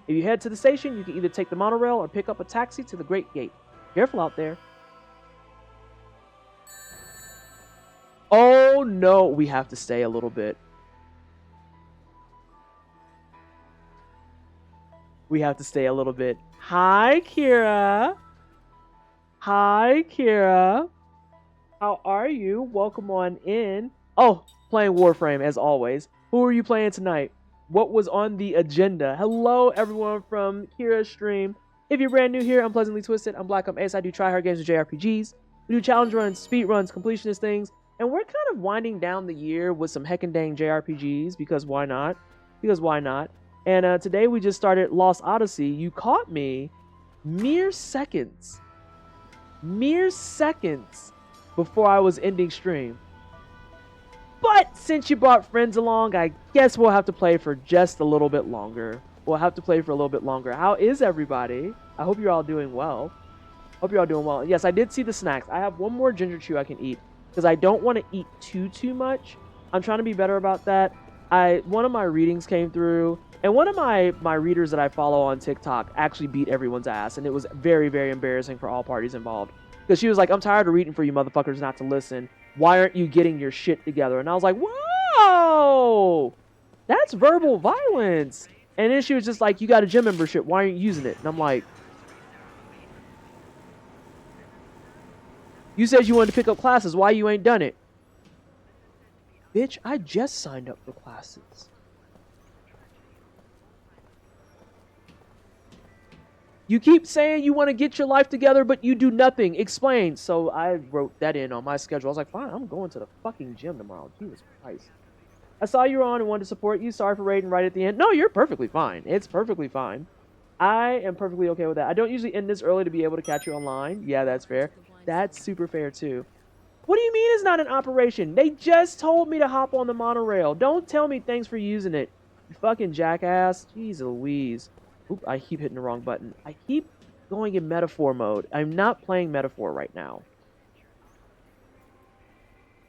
If you head to the station, you can either take the monorail or pick up a taxi to the Great Gate. Careful out there. Oh no, we have to stay a little bit. We have to stay a little bit. Hi, Kira. Hi, Kira. How are you? Welcome on in. Oh, playing Warframe as always. Who are you playing tonight? What was on the agenda? Hello, everyone from Kira's stream. If you're brand new here, I'm Pleasantly Twisted. I'm Black. I'm Ace. I do try hard games with JRPGs. We do challenge runs, speed runs, completionist things. And we're kind of winding down the year with some heckin' dang JRPGs, because why not? Because why not? And today we just started Lost Odyssey. You caught me mere seconds before I was ending stream. But since you brought friends along, I guess we'll have to play for just a little bit longer. We'll have to play for a little bit longer. How is everybody? I hope you're all doing well. Hope you're all doing well. Yes, I did see the snacks. I have one more ginger chew I can eat because I don't want to eat too much. I'm trying to be better about that. One of my readings came through, and one of my readers that I follow on TikTok actually beat everyone's ass, and it was very, very embarrassing for all parties involved. Because she was like, I'm tired of reading for you motherfuckers not to listen. Why aren't you getting your shit together? And I was like, whoa! That's verbal violence. And then she was just like, you got a gym membership. Why aren't you using it? And I'm like, you said you wanted to pick up classes. Why you ain't done it? Bitch, I just signed up for classes. You keep saying you want to get your life together, but you do nothing. Explain. So I wrote that in on my schedule. I was like, fine, I'm going to the fucking gym tomorrow. Jesus Christ. I saw you were on and wanted to support you. Sorry for raiding right at the end. No, you're perfectly fine. It's perfectly fine. I am perfectly okay with that. I don't usually end this early to be able to catch you online. Yeah, that's fair. That's super fair, too. What do you mean it's not an operation? They just told me to hop on the monorail. Don't tell me thanks for using it. You fucking jackass. Jeez Louise. Oop, I keep hitting the wrong button. I keep going in metaphor mode. I'm not playing metaphor right now.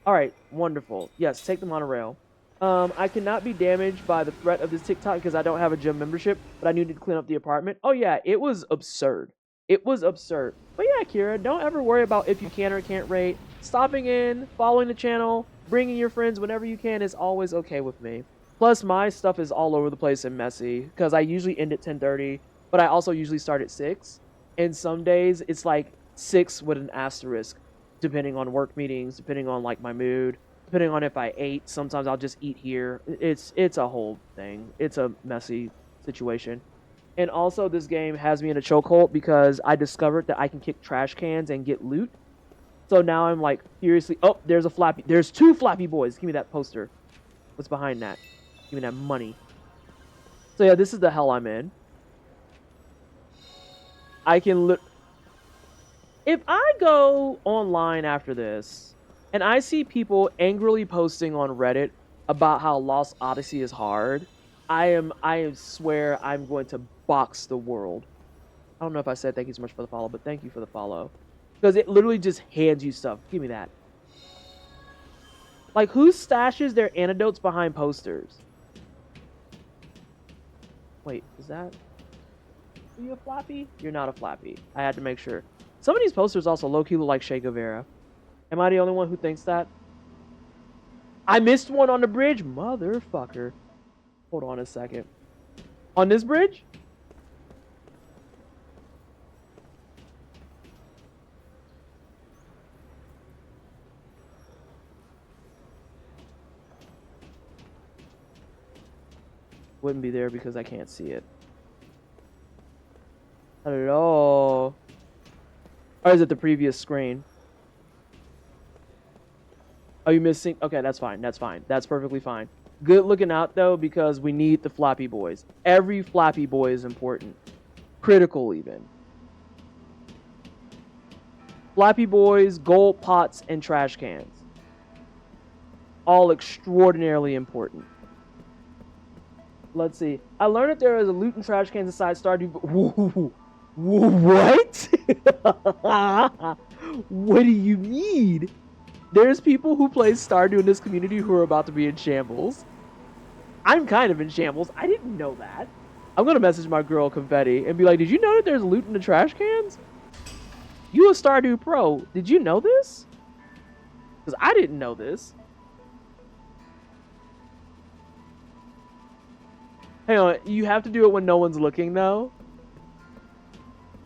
Alright, wonderful. Yes, take the monorail. I cannot be damaged by the threat of this TikTok because I don't have a gym membership, but I needed to clean up the apartment. Oh yeah, it was absurd. It was absurd. But yeah, Kira, don't ever worry about if you can or can't rate. Stopping in, following the channel, bringing your friends whenever you can is always okay with me. Plus, my stuff is all over the place and messy because I usually end at 10:30, but I also usually start at 6. And some days it's like 6 with an asterisk, depending on work meetings, depending on like my mood, depending on if I ate. Sometimes I'll just eat here. It's a whole thing. It's a messy situation. And also, this game has me in a chokehold because I discovered that I can kick trash cans and get loot. So now I'm like furiously. Oh, there's a Flappy. There's 2 Flappy Boys. Give me that poster. What's behind that? Give me that money. So yeah, this is the hell I'm in. I can if I go online after this and I see people angrily posting on Reddit about how Lost Odyssey is hard, I swear I'm going to box the world. I don't know if I said thank you so much for the follow, but thank you for the follow. Because it literally just hands you stuff. Give me that. Like, who stashes their antidotes behind posters? Wait, is that... Are you a Flappy? You're not a Flappy. I had to make sure. Some of these posters also low-key look like Che Guevara. Am I the only one who thinks that? I missed one on the bridge? Motherfucker. Hold on a second. On this bridge? Wouldn't be there because I can't see it. Hello? Or is it the previous screen? Are you missing? Okay, that's fine. That's fine. That's perfectly fine. Good looking out, though, because we need the Flappy Boys. Every Flappy Boy is important. Critical, even. Flappy Boys, gold pots, and trash cans. All extraordinarily important. Let's see. I learned that there is a loot and trash cans inside Stardew. What? What do you mean? There's people who play Stardew in this community who are about to be in shambles. I'm kind of in shambles. I didn't know that. I'm going to message my girl Confetti and be like, did you know that there's loot in the trash cans? You a Stardew pro. Did you know this? Because I didn't know this. Hang on, you have to do it when no one's looking, though.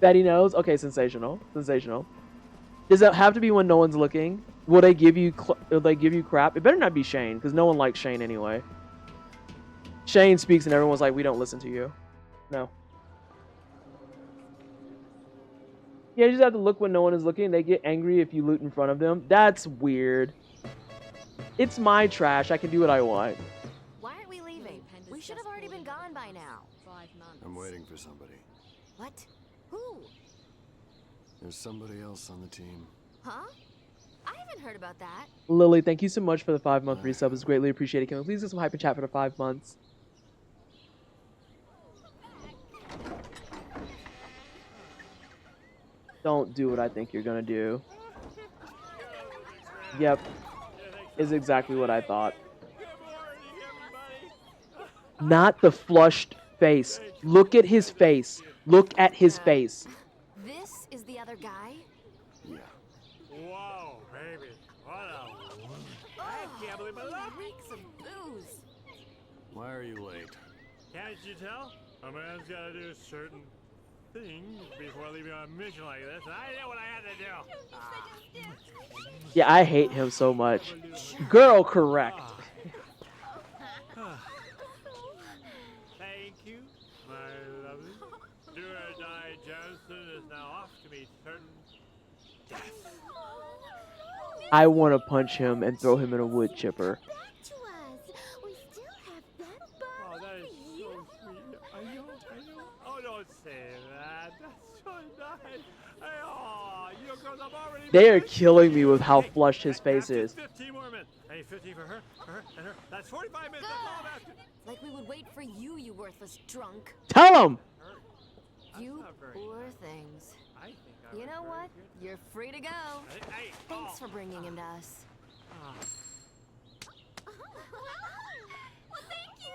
Betty knows? Okay, sensational. Sensational. Does it have to be when no one's looking? Will they give you crap? It better not be Shane, because no one likes Shane anyway. Shane speaks and everyone's like, we don't listen to you. No. Yeah, you just have to look when no one is looking. They get angry if you loot in front of them. That's weird. It's my trash. I can do what I want. Why aren't we leaving? We should have already been gone by now. 5 months. I'm waiting for somebody. What? Who? There's somebody else on the team. Huh? I haven't heard about that. Lily, thank you so much for the 5-month resub. It's greatly appreciated. Can we please get some hype in chat for the 5 months? Don't do what I think you're gonna do. Yep. Is exactly what I thought. Not the flushed face. Look at his face. Look at his face. This is the other guy? Yeah. Whoa, baby. What a... I can't believe my luck. Reeks of booze. Why are you late? Can't you tell? A man's got to do certain things before leaving on a mission like this. I know what I had to do. Yeah, I hate him so much. Girl, correct. Thank you, my lovely. Do or die Johnson is now off to meet certain death. I want to punch him and throw him in a wood chipper. Oh, that is so sweet. I know. Oh, don't say that. That's so nice. Oh, you girls, I'm already... They are killing me with how flushed his face is. 15 more minutes. Hey, 15 for her, and her. That's 45 minutes. That's all I'm asking. Like we would wait for you, you worthless drunk. Tell him! You poor things. I think You know what? You're free to go. Thanks for bringing him to us. Well, thank you.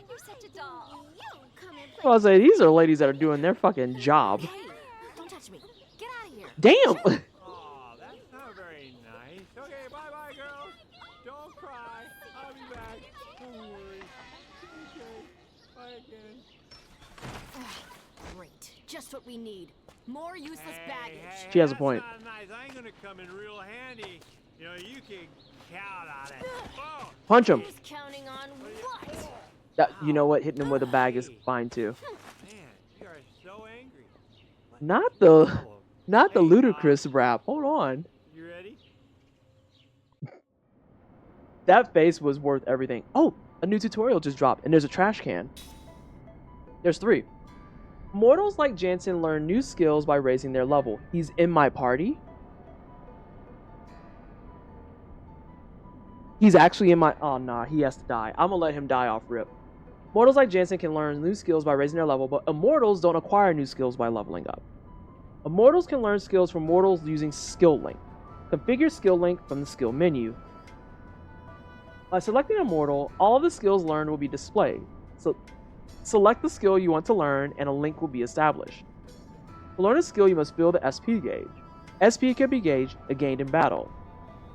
You're such a doll. You come and play. Well, I say these are ladies that are doing their fucking job. Hey, don't touch me. Get out of here. Damn! Oh, that's not very nice. Okay, bye-bye, girls. Don't cry. I'll be back. Don't worry. Okay. Bye again. Great. Just what we need. More useless baggage. She has a point. That's not nice. I ain't gonna come in real handy. You know, you can count on it. Oh. Punch him. Who's counting on what? You know what? Hitting him with a bag is fine too. Man, you are so angry. Not the ludicrous rap. Hold on. You ready? That face was worth everything. Oh, a new tutorial just dropped, and there's a trash can. There's 3. Mortals like Jansen learn new skills by raising their level. He's in my party? He's actually in my... Oh, nah, he has to die. I'm gonna let him die off rip. Mortals like Jansen can learn new skills by raising their level, but immortals don't acquire new skills by leveling up. Immortals can learn skills from mortals using Skill Link. Configure Skill Link from the skill menu. By selecting a mortal, all of the skills learned will be displayed. So, select the skill you want to learn and a link will be established. To learn a skill, you must fill the SP gauge. SP can be gained in battle.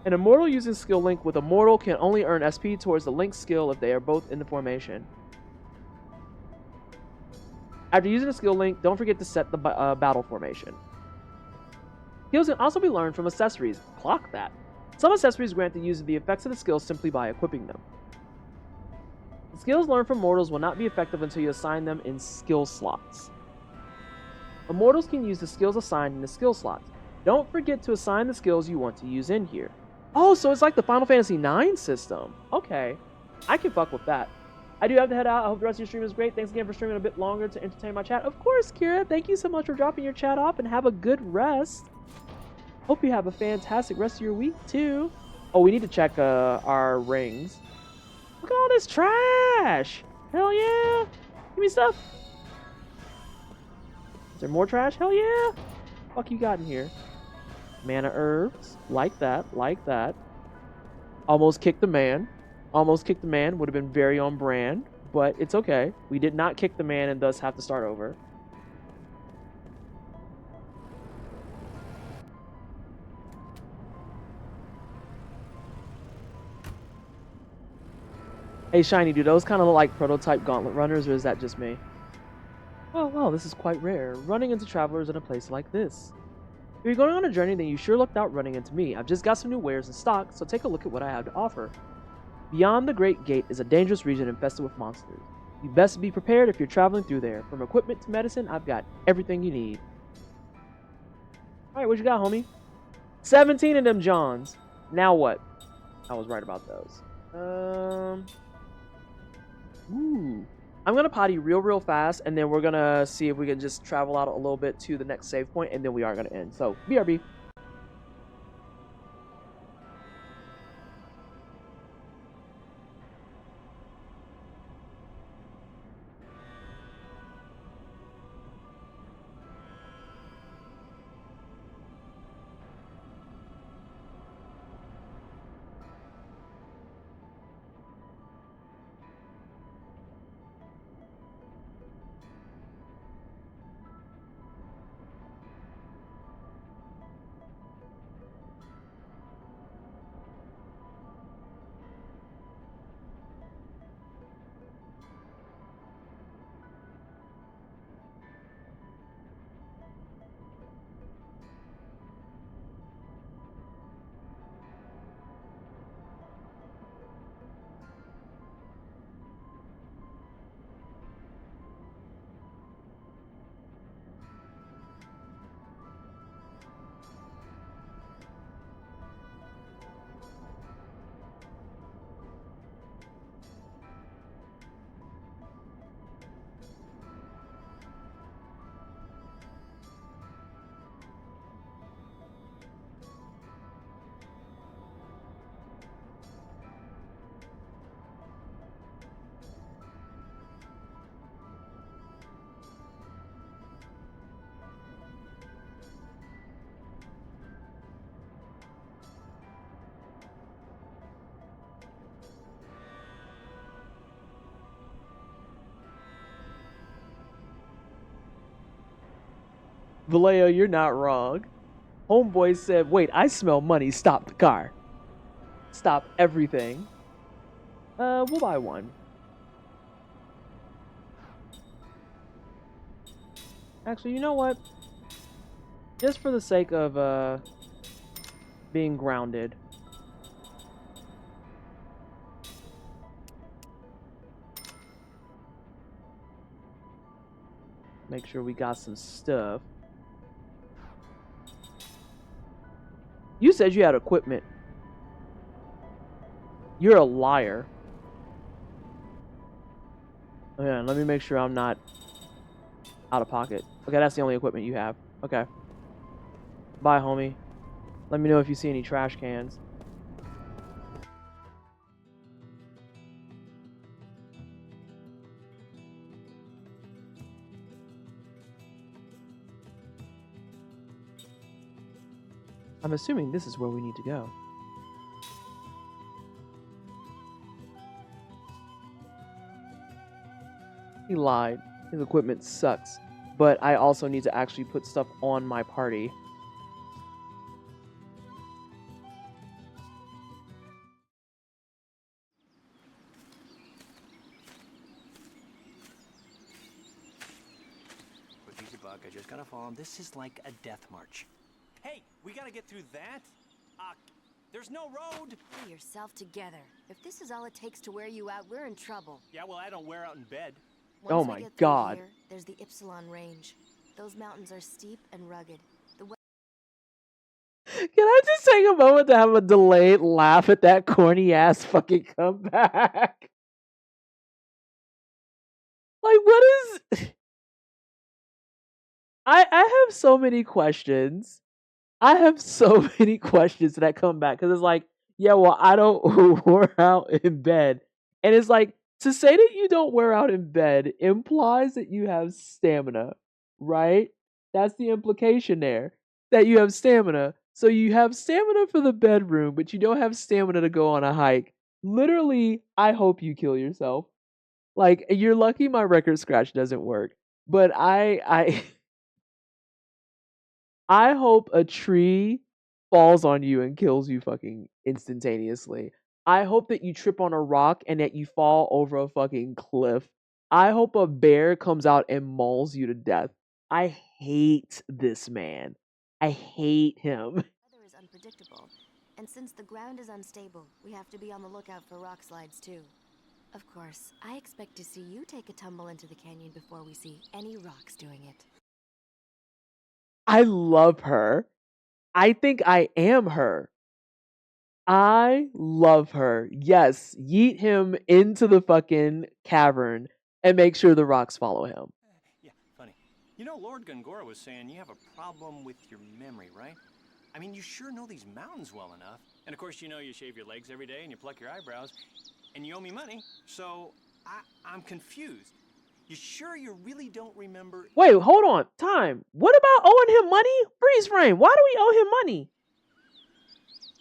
An immortal using Skill Link with a mortal can only earn SP towards the link skill if they are both in the formation. After using the Skill Link, don't forget to set the battle formation. Skills can also be learned from accessories. Clock that. Some accessories grant the user the effects of the skills simply by equipping them. The skills learned from mortals will not be effective until you assign them in skill slots. Immortals can use the skills assigned in the skill slots. Don't forget to assign the skills you want to use in here. Oh, so it's like the Final Fantasy IX system. Okay, I can fuck with that. I do have to head out. I hope the rest of your stream is great. Thanks again for streaming a bit longer to entertain my chat. Of course, Kira. Thank you so much for dropping your chat off and have a good rest. Hope you have a fantastic rest of your week, too. Oh, we need to check our rings. Look at all this trash. Hell yeah. Give me stuff. Is there more trash? Hell yeah. Fuck you got in here? Mana herbs. Like that. Like that. Almost kicked the man. Almost kicked the man. Would have been very on brand. But it's okay. We did not kick the man and thus have to start over. Hey, Shiny, do those kind of look like prototype gauntlet runners, or is that just me? Well, this is quite rare. Running into travelers in a place like this. If you're going on a journey, then you sure lucked out running into me. I've just got some new wares in stock, so take a look at what I have to offer. Beyond the Great Gate is a dangerous region infested with monsters. You best be prepared if you're traveling through there. From equipment to medicine, I've got everything you need. Alright, what you got, homie? 17 of them Johns. Now what? I was right about those. Ooh. I'm going to potty real fast, and then we're going to see if we can just travel out a little bit to the next save point, and then we are going to end. So, BRB. Vallejo, you're not wrong. Homeboy said, wait, I smell money. Stop the car. Stop everything. We'll buy one. Actually, you know what? Just for the sake of being grounded. Make sure we got some stuff. You said you had equipment. You're a liar. Yeah, let me make sure I'm not out of pocket. Okay, that's the only equipment you have. Okay. Bye, homie. Let me know if you see any trash cans. I'm assuming this is where we need to go. He lied. His equipment sucks. But I also need to actually put stuff on my party. Quick, easy, Buck. I just gotta follow him. This is like a death march. Hey, we gotta get through that. There's no road. Pull yourself together. If this is all it takes to wear you out, we're in trouble. Yeah, well, I don't wear out in bed. Once Oh we my get through God. Here, there's the Ypsilon Range. Those mountains are steep and rugged. Can I just take a moment to have a delayed laugh at that corny ass fucking comeback? Like, what is... I have so many questions. I have so many questions that come back because it's like, yeah, well, I don't wear out in bed. And it's like, to say that you don't wear out in bed implies that you have stamina, right? That's the implication there, that you have stamina. So you have stamina for the bedroom, but you don't have stamina to go on a hike. Literally, I hope you kill yourself. Like, you're lucky my record scratch doesn't work. But I I hope a tree falls on you and kills you fucking instantaneously. I hope that you trip on a rock and that you fall over a fucking cliff. I hope a bear comes out and mauls you to death. I hate this man. I hate him. Weather is unpredictable, and since the ground is unstable, we have to be on the lookout for rock slides too. Of course, I expect to see you take a tumble into the canyon before we see any rocks doing it. I love her. I think I am her. I love her. Yes, yeet him into the fucking cavern and make sure the rocks follow him. Yeah, funny. You know, Lord Gongora was saying you have a problem with your memory, right? I mean, you sure know these mountains well enough. And of course, you know you shave your legs every day and you pluck your eyebrows. And you owe me money, so I'm confused. You sure you really don't remember? Wait, hold on. Time. What about owing him money? Freeze frame. Why do we owe him money?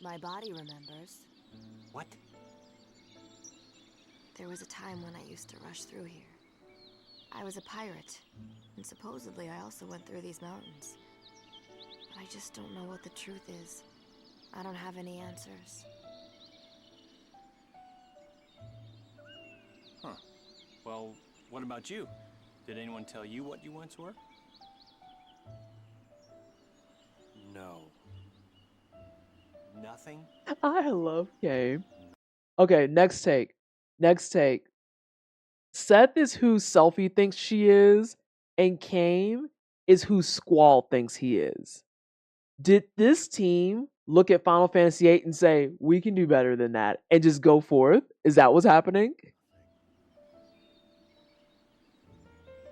My body remembers. What? There was a time when I used to rush through here. I was a pirate, and supposedly I also went through these mountains. But I just don't know what the truth is. I don't have any answers. Huh. Well, what about you? Did anyone tell you what you once were? No. Nothing? I love Kame. Okay, next take. Next take. Seth is who Selfie thinks she is, and Kame is who Squall thinks he is. Did this team look at Final Fantasy VIII and say, we can do better than that, and just go forth? Is that what's happening?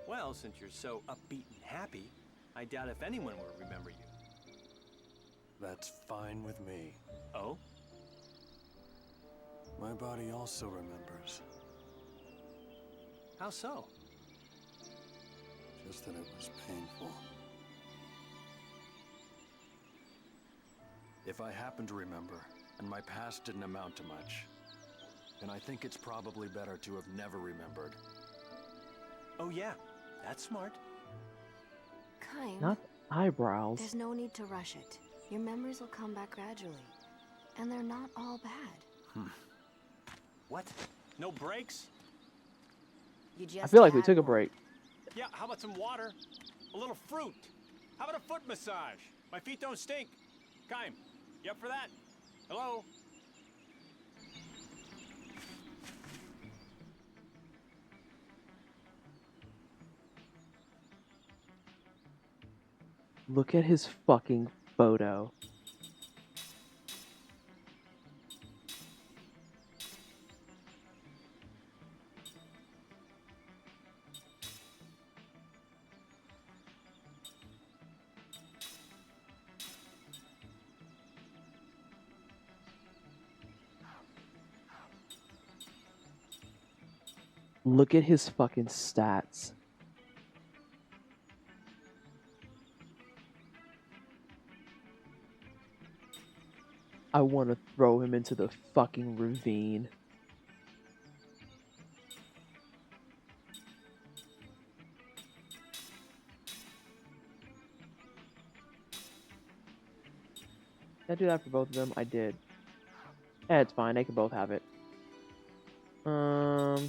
Well, since you're so upbeat and happy, I doubt if anyone will remember you. That's fine with me. Oh? My body also remembers. How so? Just that it was painful. If I happen to remember, and my past didn't amount to much, then I think it's probably better to have never remembered. Oh yeah, that's smart. Kind. Not eyebrows. There's no need to rush it. Your memories will come back gradually. And they're not all bad. What? No breaks? You just I feel like we had took a one. break. Yeah, how about some water? A little fruit? How about a foot massage? My feet don't stink. Kaim, you up for that? Hello? Look at his fucking photo. Look at his fucking stats. I want to throw him into the fucking ravine. Did I do that for both of them? I did. Eh, it's fine. They can both have it. Huh.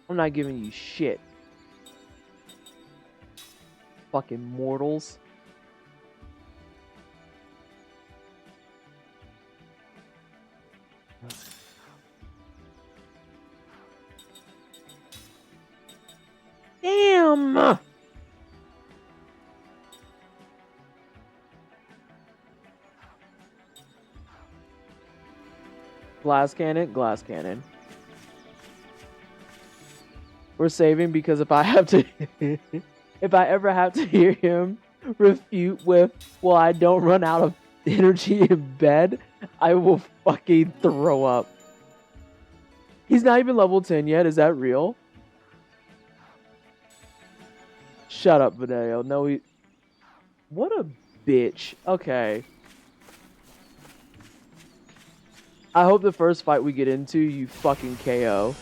I'm not giving you shit. Fucking mortals. Damn! Glass cannon, glass cannon. We're saving because if I have to, if I ever have to hear him refute with, well, I don't run out of energy in bed, I will fucking throw up. He's not even level 10 yet, is that real? Shut up, Video. No, he... What a bitch. Okay. I hope the first fight we get into, you fucking KO.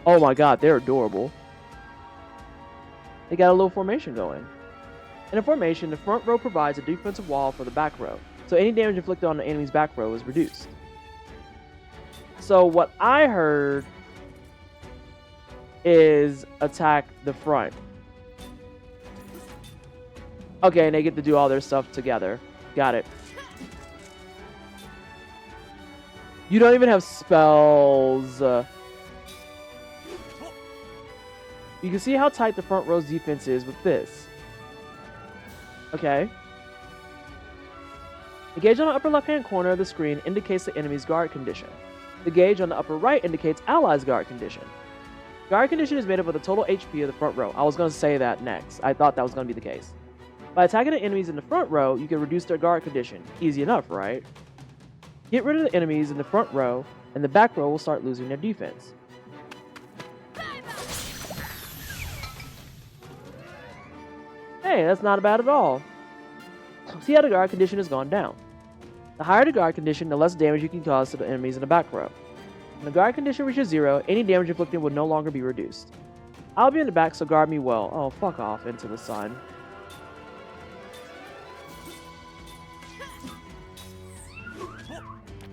Oh my god, they're adorable. They got a little formation going. In a formation, the front row provides a defensive wall for the back row, so any damage inflicted on the enemy's back row is reduced. So what I heard is attack the front. Okay, and they get to do all their stuff together. Got it. You don't even have spells. You can see how tight the front row's defense is with this. Okay. The gauge on the upper left-hand corner of the screen indicates the enemy's guard condition. The gauge on the upper right indicates allies' guard condition. Guard condition is made up of the total HP of the front row. I was going to say that next. I thought that was going to be the case. By attacking the enemies in the front row, you can reduce their guard condition. Easy enough, right? Get rid of the enemies in the front row, and the back row will start losing their defense. Hey, that's not bad at all. See how the guard condition has gone down. The higher the guard condition, the less damage you can cause to the enemies in the back row. When the guard condition reaches 0, any damage inflicted will no longer be reduced. I'll be in the back, so guard me well. Oh, fuck off into the sun.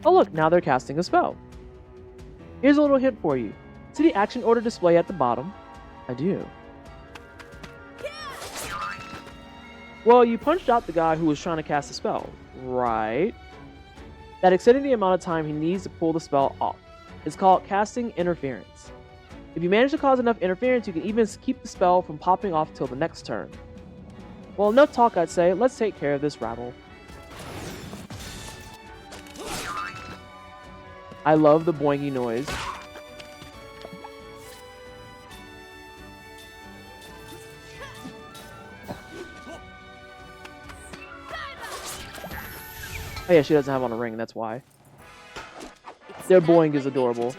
Oh look, now they're casting a spell. Here's a little hint for you. See the action order display at the bottom? I do. Well, you punched out the guy who was trying to cast a spell, right? That extended the amount of time he needs to pull the spell off. It's called casting interference. If you manage to cause enough interference, you can even keep the spell from popping off till the next turn. Well, enough talk, I'd say. Let's take care of this rabble. I love the boingy noise. Oh yeah, she doesn't have on a ring, that's why. Their boing is adorable.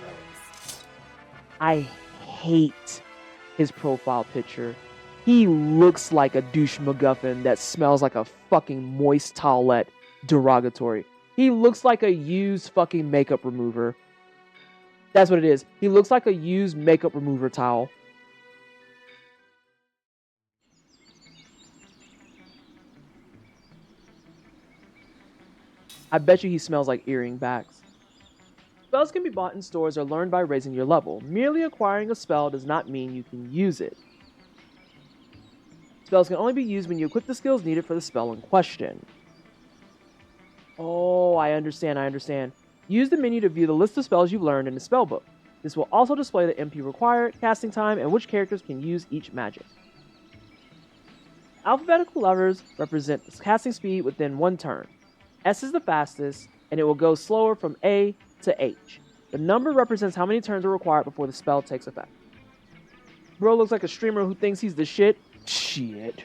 I hate his profile picture. He looks like a douche MacGuffin that smells like a fucking moist towelette. Derogatory. He looks like a used fucking makeup remover. That's what it is. He looks like a used makeup remover towel. I bet you he smells like earring backs. Spells can be bought in stores or learned by raising your level. Merely acquiring a spell does not mean you can use it. Spells can only be used when you equip the skills needed for the spell in question. Oh, I understand. Use the menu to view the list of spells you've learned in the spellbook. This will also display the MP required, casting time, and which characters can use each magic. Alphabetical letters represent the casting speed within one turn. S is the fastest, and it will go slower from A to H. The number represents how many turns are required before the spell takes effect. Bro looks like a streamer who thinks he's the shit. Shit.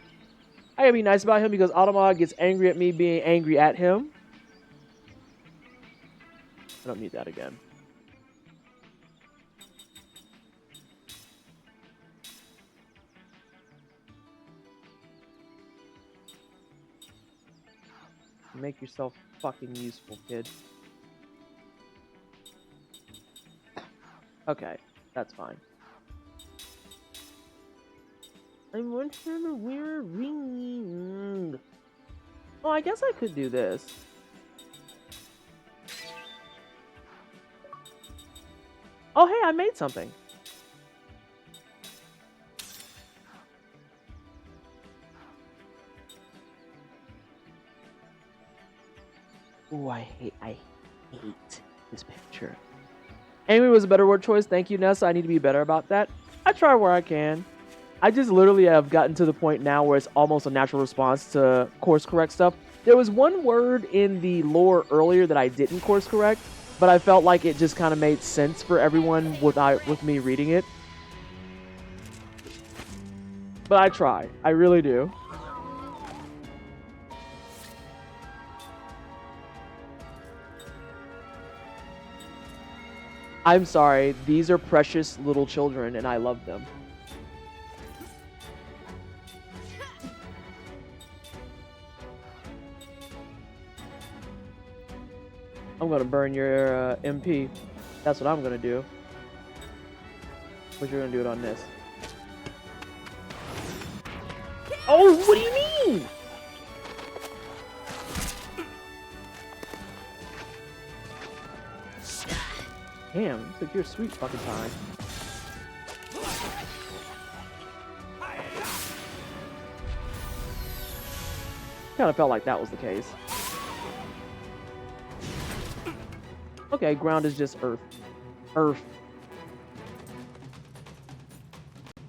I gotta be nice about him because Automod gets angry at me being angry at him. I don't need that again. Make yourself fucking useful, kid. Okay, that's fine. I want to wear a ring. Oh, I guess I could do this. Oh, hey, I made something. Oh, I hate this picture. Angry was a better word choice. Thank you, Nessa. I need to be better about that. I try where I can. I just literally have gotten to the point now where it's almost a natural response to course correct stuff. There was one word in the lore earlier that I didn't course correct, but I felt like it just kind of made sense for everyone with me reading it. But I try. I really do. I'm sorry. These are precious little children, and I love them. I'm gonna burn your MP. That's what I'm gonna do. But you're gonna do it on this. Oh, what do you mean? Damn, you took your sweet fucking time. Kind of felt like that was the case. Okay, ground is just earth. Earth.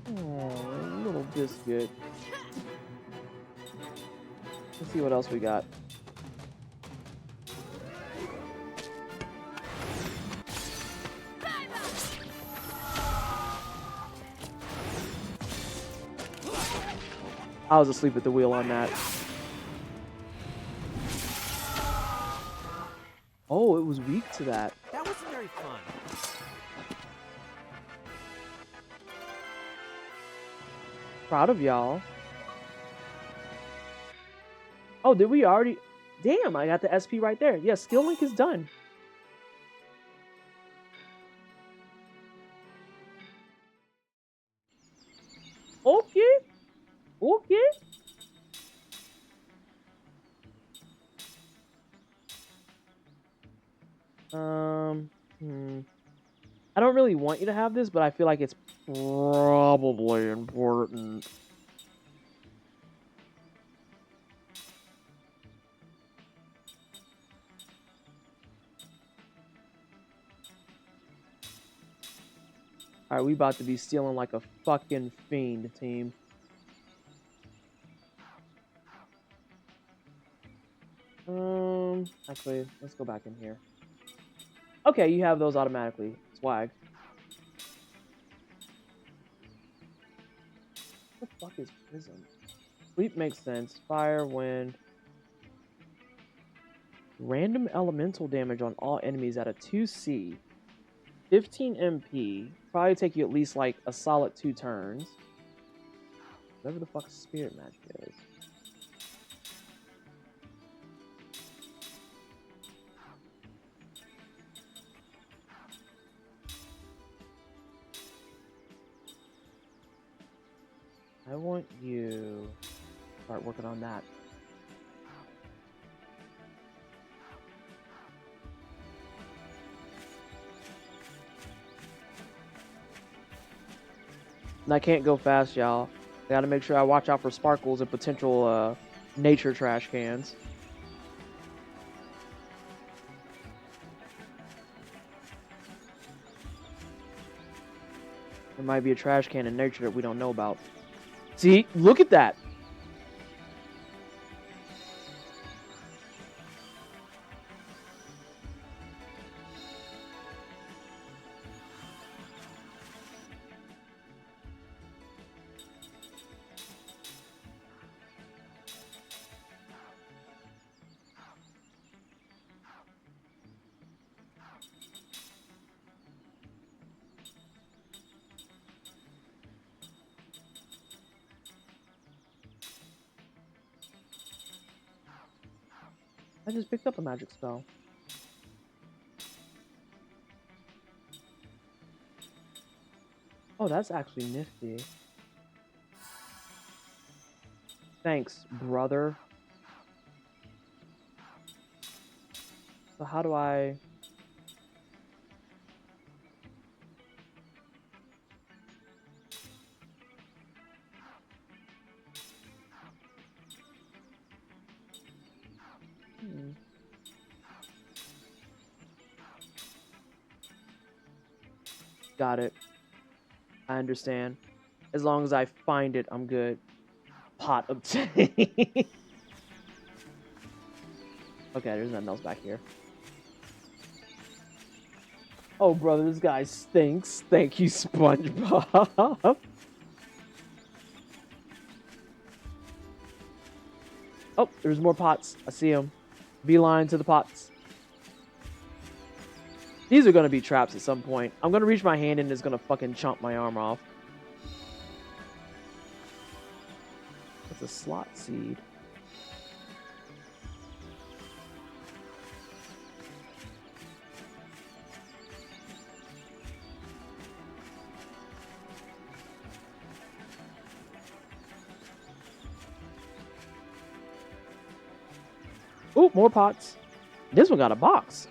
Oh, little biscuit. Let's see what else we got. I was asleep at the wheel on that. Oh, it was weak to that. That wasn't very fun. Proud of y'all. Oh, did we already? Damn, I got the SP right there. Yeah, skill link is done. Okay. Okay. I don't really want you to have this, but I feel like it's probably important. Alright, we about to be stealing like a fucking fiend, team. Actually, let's go back in here. Okay, you have those automatically. Swag. What the fuck is prism? Sleep makes sense. Fire, wind. Random elemental damage on all enemies at a 2C. 15 MP. Probably take you at least like a solid 2 turns. Whatever the fuck spirit magic is. I want you to start working on that. And I can't go fast, y'all. I gotta make sure I watch out for sparkles and potential nature trash cans. There might be a trash can in nature that we don't know about. See, look at that. I just picked up a magic spell. Oh, that's actually nifty. Thanks, brother. So how do I... Got it. I understand. As long as I find it, I'm good. Pot obtained. Okay, there's nothing else back here. Oh, brother, this guy stinks. Thank you, SpongeBob. Oh, there's more pots. I see them. Beeline to the pots. These are going to be traps at some point. I'm going to reach my hand in and it's going to fucking chomp my arm off. It's a slot seed. Ooh, more pots. This one got a box.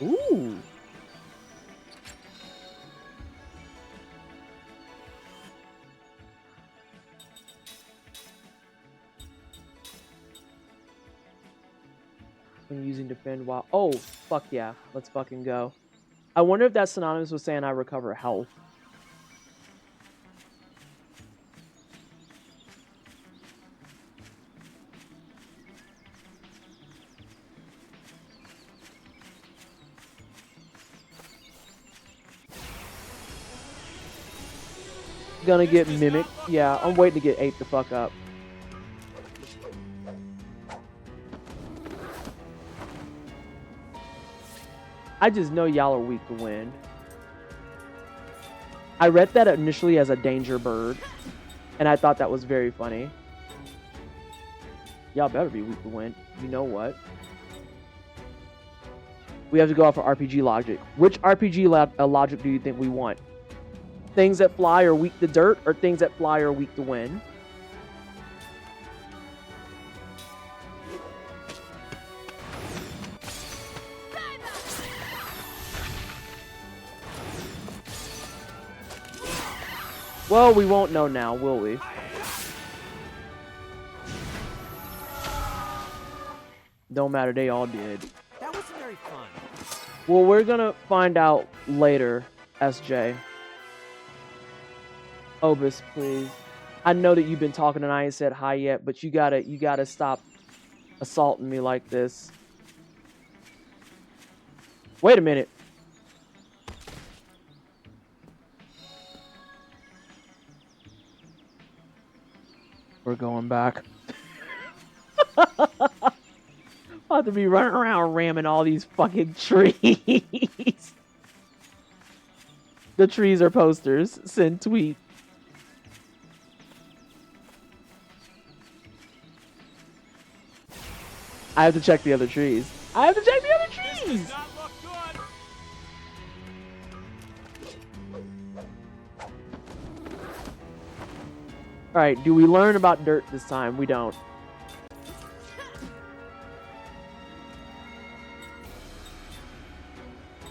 Ooh. When using defend while... Oh, fuck yeah. Let's fucking go. I wonder if that's synonymous with saying I recover health. Gonna get mimicked. Yeah, I'm waiting to get ate the fuck up. I just know y'all are weak to wind. I read that initially as a danger bird, and I thought that was very funny. Y'all better be weak to wind. You know what? We have to go off of RPG logic. Which RPG logic do you think we want? Things that fly are weak to dirt, or things that fly are weak to wind? Well, we won't know now, will we? Don't matter, they all did. That wasn't very fun. Well, we're gonna find out later, SJ. Obus, please. I know that you've been talking and I ain't said hi yet, but you gotta stop assaulting me like this. Wait a minute. We're going back. My about to be running around ramming all these fucking trees. The trees are posters. Send tweet. I have to check the other trees. I have to check the other trees! Alright, do we learn about dirt this time? We don't.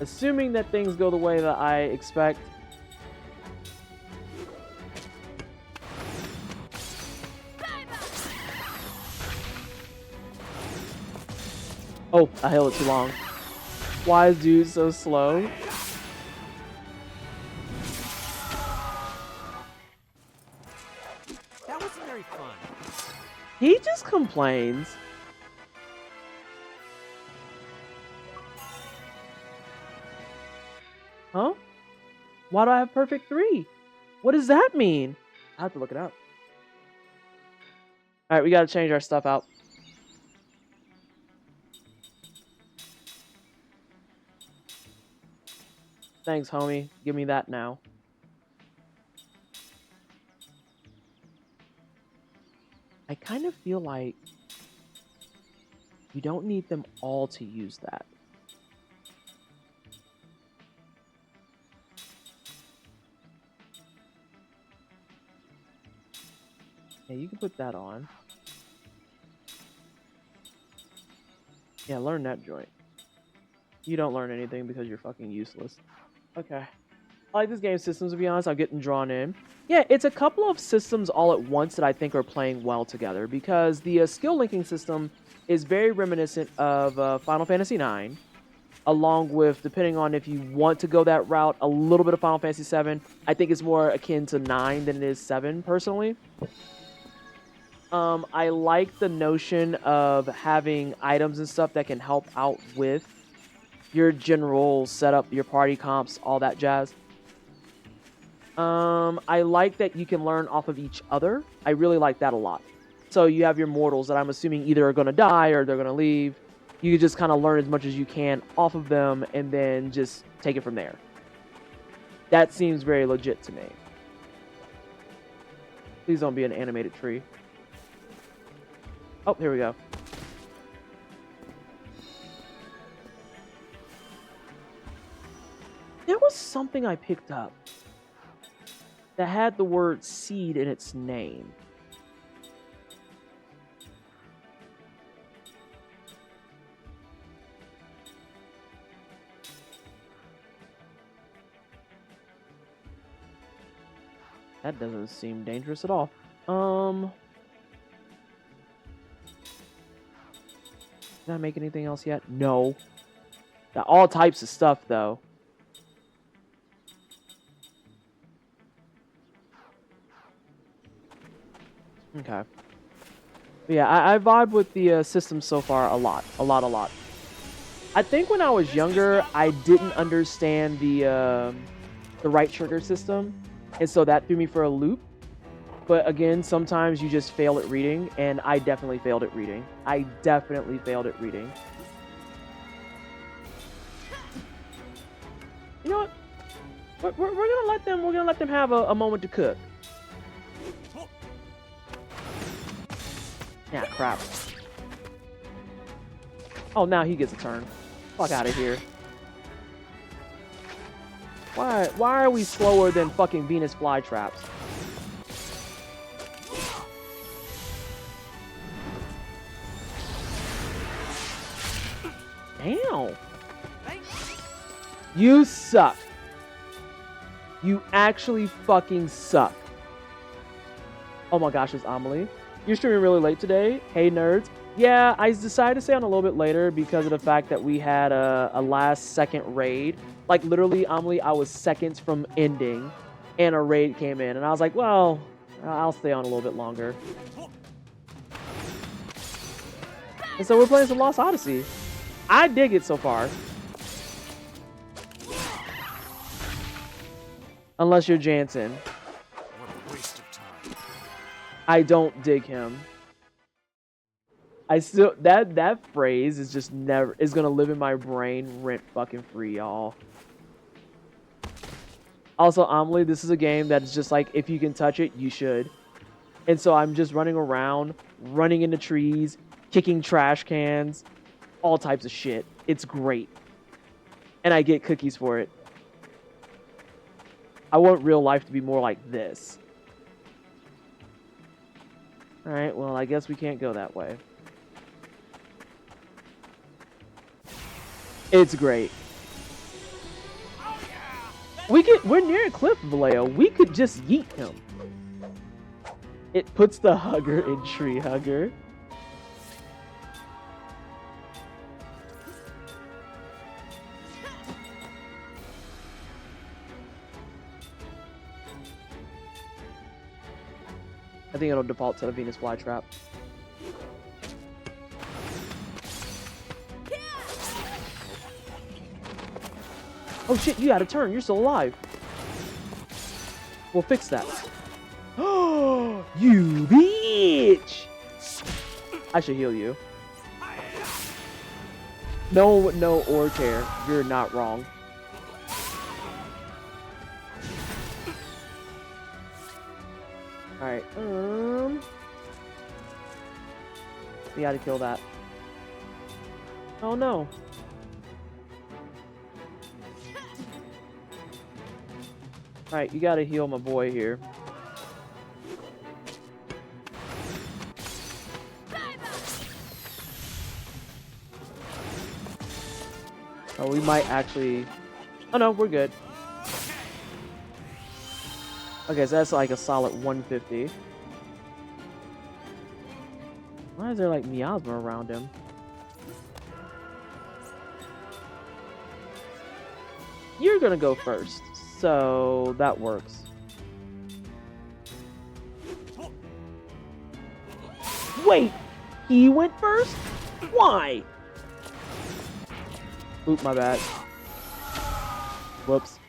Assuming that things go the way that I expect. Oh, I held it too long. Why is dude so slow? That wasn't very fun. He just complains. Huh? Why do I have perfect 3? What does that mean? I have to look it up. Alright, we gotta change our stuff out. Thanks, homie. Give me that now. I kind of feel like you don't need them all to use that. Yeah, you can put that on. Yeah, learn that joint. You don't learn anything because you're fucking useless. Okay. I like this game's systems, to be honest. I'm getting drawn in. Yeah, it's a couple of systems all at once that I think are playing well together, because the skill linking system is very reminiscent of Final Fantasy IX, along with, depending on if you want to go that route, a little bit of Final Fantasy VII. I think it's more akin to 9 than it is 7, personally. I like the notion of having items and stuff that can help out with your general setup, your party comps, all that jazz. I like that you can learn off of each other. I really like that a lot. So you have your mortals that I'm assuming either are going to die or they're going to leave. You can just kind of learn as much as you can off of them and then just take it from there. That seems very legit to me. Please don't be an animated tree. Oh, here we go. There was something I picked up that had the word seed in its name. That doesn't seem dangerous at all. Did I make anything else yet? No. Got all types of stuff, though. Okay. But yeah, I vibe with the system so far a lot. A lot. I think when I was younger, I didn't understand the right trigger system. And so that threw me for a loop. But again, sometimes you just fail at reading, and I definitely failed at reading. You know what? We're gonna let them have a moment to cook. Yeah, crap. Oh, now he gets a turn. Fuck out of here. Why are we slower than fucking Venus flytraps? Damn. You suck. You actually fucking suck. Oh my gosh, it's Amelie. You're streaming really late today. Hey, nerds. Yeah, I decided to stay on a little bit later because of the fact that we had a last second raid. Like, literally, Amelie, I was seconds from ending, and a raid came in. And I was like, well, I'll stay on a little bit longer. And so we're playing some Lost Odyssey. I dig it so far. Unless you're Jansen. What a waste of time. I don't dig him. I still that phrase is just never is gonna live in my brain rent fucking free, y'all. Also, Amelie, this is a game that's just like, if you can touch it, you should. And so I'm just running around, running into trees, kicking trash cans, all types of shit. It's great. And I get cookies for it. I want real life to be more like this. Alright, well, I guess we can't go that way. It's great. We're near a cliff, Vallejo. We could just yeet him. It puts the hugger in tree hugger. I think it'll default to the Venus flytrap. Oh shit, you had a turn. You're still alive. We'll fix that. Oh, you bitch! I should heal you. No, no, or care. You're not wrong. Alright, we gotta kill that. Oh no. Alright, you gotta heal my boy here. Oh, we might actually... Oh no, we're good. Okay, so that's like a solid 150. Why is there like miasma around him? You're gonna go first, so that works. Wait! He went first? Why? Oop, my bad. Whoops.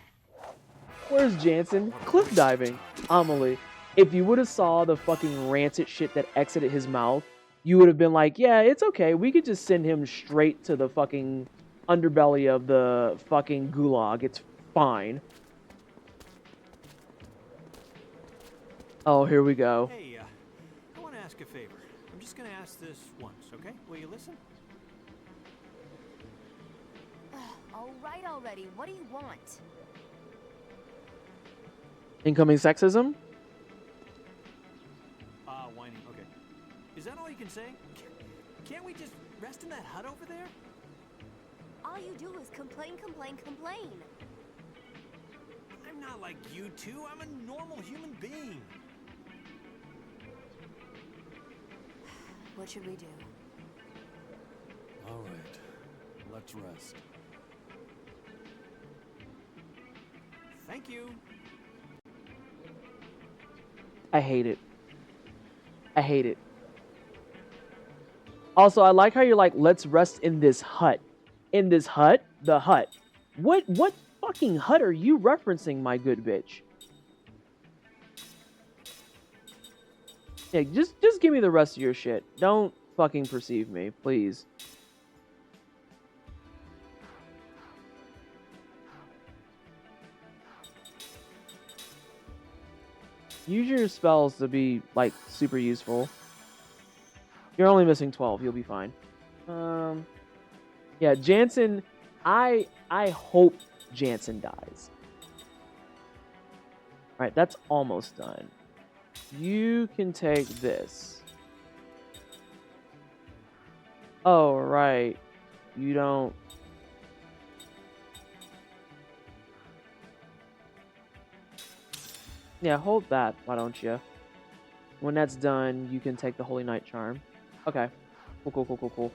Where's Jansen? Cliff diving. Amelie, if you would have saw the fucking rancid shit that exited his mouth, you would have been like, yeah, it's okay. We could just send him straight to the fucking underbelly of the fucking gulag. It's fine. Oh, here we go. Hey, I want to ask a favor. I'm just going to ask this once, okay? Will you listen? All right already. What do you want? Incoming sexism? Whining. Okay. Is that all you can say? Can't we just rest in that hut over there? All you do is complain, complain, complain. I'm not like you two. I'm a normal human being. What should we do? All right. Let's rest. Thank you. I hate it. I hate it. Also, I like how you're like, let's rest in this hut. In this hut? The hut. What fucking hut are you referencing, my good bitch? Yeah, just give me the rest of your shit. Don't fucking perceive me, please. Use your spells to be, like, super useful. You're only missing 12. You'll be fine. Yeah, Jansen... I hope Jansen dies. Alright, that's almost done. You can take this. Oh, right. You don't... Yeah, hold that, why don't you? When that's done, you can take the Holy Night Charm. Okay. Cool.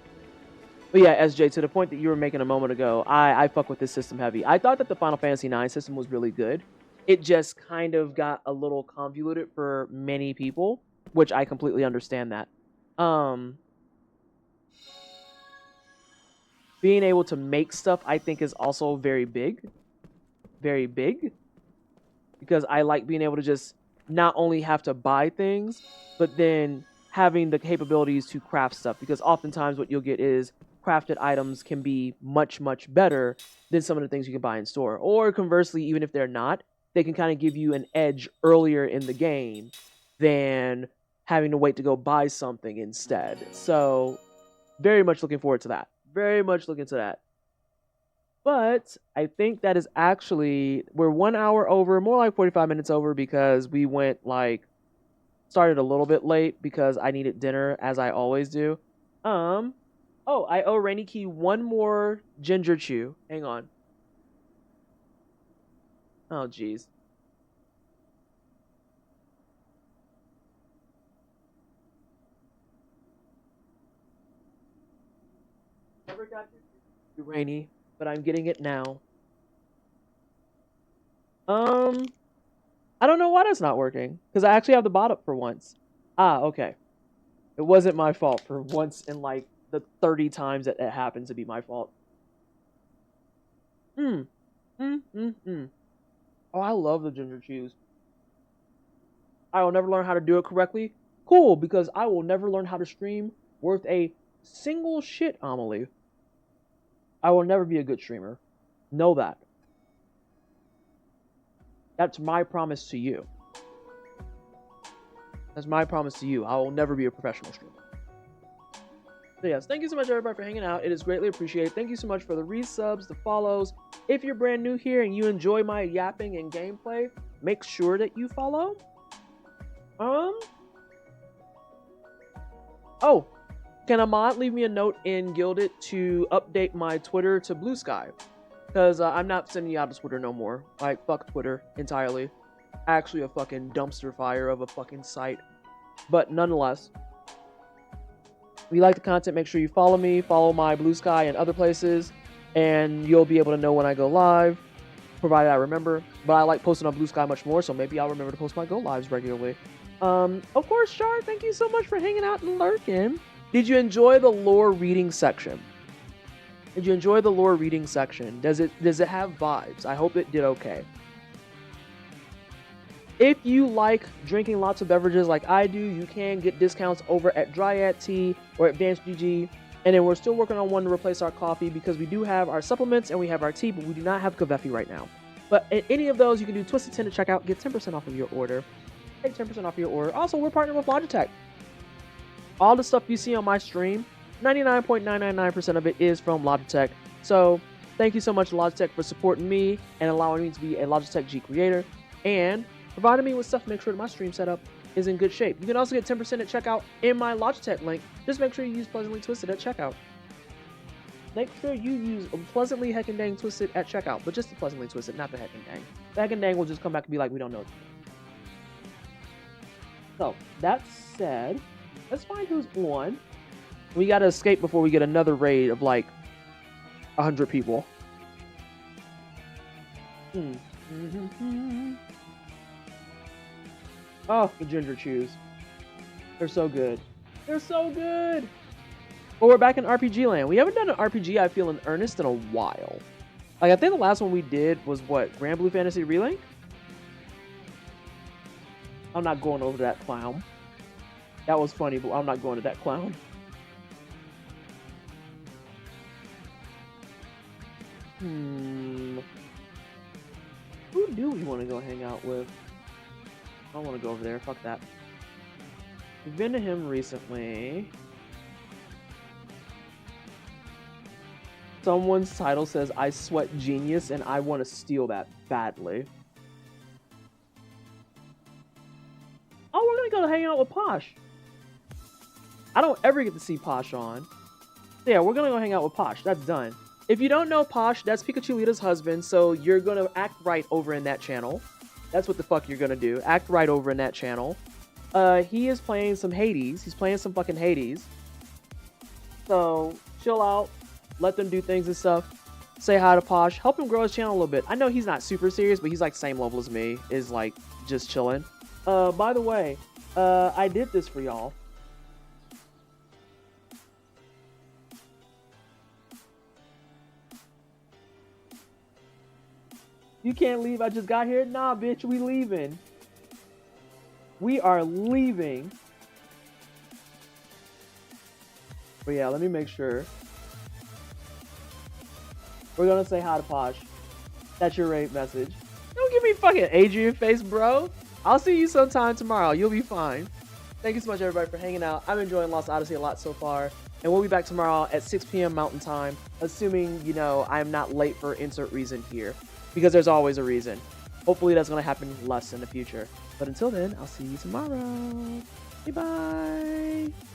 But yeah, SJ, to the point that you were making a moment ago, I fuck with this system heavy. I thought that the Final Fantasy IX system was really good. It just kind of got a little convoluted for many people, which I completely understand that. Being able to make stuff, I think, is also very big. Very big. Because I like being able to just not only have to buy things, but then having the capabilities to craft stuff, because oftentimes what you'll get is crafted items can be much, much better than some of the things you can buy in store. Or conversely, even if they're not, they can kind of give you an edge earlier in the game than having to wait to go buy something instead. So very much looking forward to that. Very much looking to that. But I think that is actually, we're 1 hour over, more like 45 minutes over, because we went started a little bit late because I needed dinner, as I always do. Oh, I owe Rainy Key one more ginger chew. Hang on. Oh, jeez. Never got you, Rainy, but I'm getting it now. I don't know why that's not working, because I actually have the bot up for once. Ah, okay. It wasn't my fault for once in like the 30 times that it happened to be my fault. Oh, I love the ginger chews. I will never learn how to do it correctly. Cool, because I will never learn how to stream worth a single shit, Amelie. I will never be a good streamer. Know that. That's my promise to you. That's my promise to you. I will never be a professional streamer. So yes, thank you so much everybody for hanging out. It is greatly appreciated. Thank you so much for the resubs, the follows. If you're brand new here and you enjoy my yapping and gameplay, make sure that you follow. Oh, can a mod leave me a note in Gilded to update my Twitter to Blue Sky? Because I'm not sending you out to Twitter no more. Like, fuck Twitter entirely. Actually a fucking dumpster fire of a fucking site. But nonetheless, if you like the content, make sure you follow me, follow my Blue Sky and other places, and you'll be able to know when I go live, provided I remember. But I like posting on Blue Sky much more, so maybe I'll remember to post my go lives regularly. Of course, Char, thank you so much for hanging out and lurking. Did you enjoy the lore reading section? Did you enjoy the lore reading section? Does it have vibes? I hope it did okay. If you like drinking lots of beverages like I do, you can get discounts over at Dryad Tea or Advanced GG. And then we're still working on one to replace our coffee, because we do have our supplements and we have our tea, but we do not have Kaveffi right now. But in any of those, you can do Twisted 10 to checkout, get 10% off of your order. Take 10% off of your order. Also, we're partnered with Logitech. All the stuff you see on my stream, 99.999% of it is from Logitech. So thank you so much, Logitech, for supporting me and allowing me to be a Logitech G creator and providing me with stuff to make sure that my stream setup is in good shape. You can also get 10% at checkout in my Logitech link. Just make sure you use Pleasantly Twisted at checkout. Make sure you use Pleasantly Heckin' Dang Twisted at checkout, but just the Pleasantly Twisted, not the Heckin' Dang. The Heckin' Dang will just come back and be like, we don't know. So, that said, let's find who's on. We gotta escape before we get another raid of like 100 people. Oh, the ginger chews. They're so good. They're so good! Well, we're back in RPG land. We haven't done an RPG, I feel, in earnest in a while. Like, I think the last one we did was, what, Grand Blue Fantasy Relink? I'm not going over that clown. That was funny, but I'm not going to that clown. Who do we want to go hang out with? I don't want to go over there. Fuck that. We've been to him recently. Someone's title says, I sweat genius, and I want to steal that badly. Oh, we're going to go hang out with Posh. I don't ever get to see Posh on. So yeah, we're going to go hang out with Posh. That's done. If you don't know Posh, that's Pikachu Lita's husband, so you're going to act right over in that channel. That's what the fuck you're going to do. Act right over in that channel. He is playing some Hades. He's playing some fucking Hades. So, chill out. Let them do things and stuff. Say hi to Posh. Help him grow his channel a little bit. I know he's not super serious, but he's like the same level as me. Is like, just chilling. By the way, I did this for y'all. You can't leave, I just got here? Nah, bitch, we leaving. We are leaving. But yeah, let me make sure. We're gonna say hi to Posh. That's your rape message. Don't give me fucking Adrian face, bro. I'll see you sometime tomorrow. You'll be fine. Thank you so much, everybody, for hanging out. I'm enjoying Lost Odyssey a lot so far. And we'll be back tomorrow at 6 p.m. Mountain Time, assuming, you know, I'm not late for insert reason here. Because there's always a reason. Hopefully that's going to happen less in the future. But until then, I'll see you tomorrow. Bye-bye.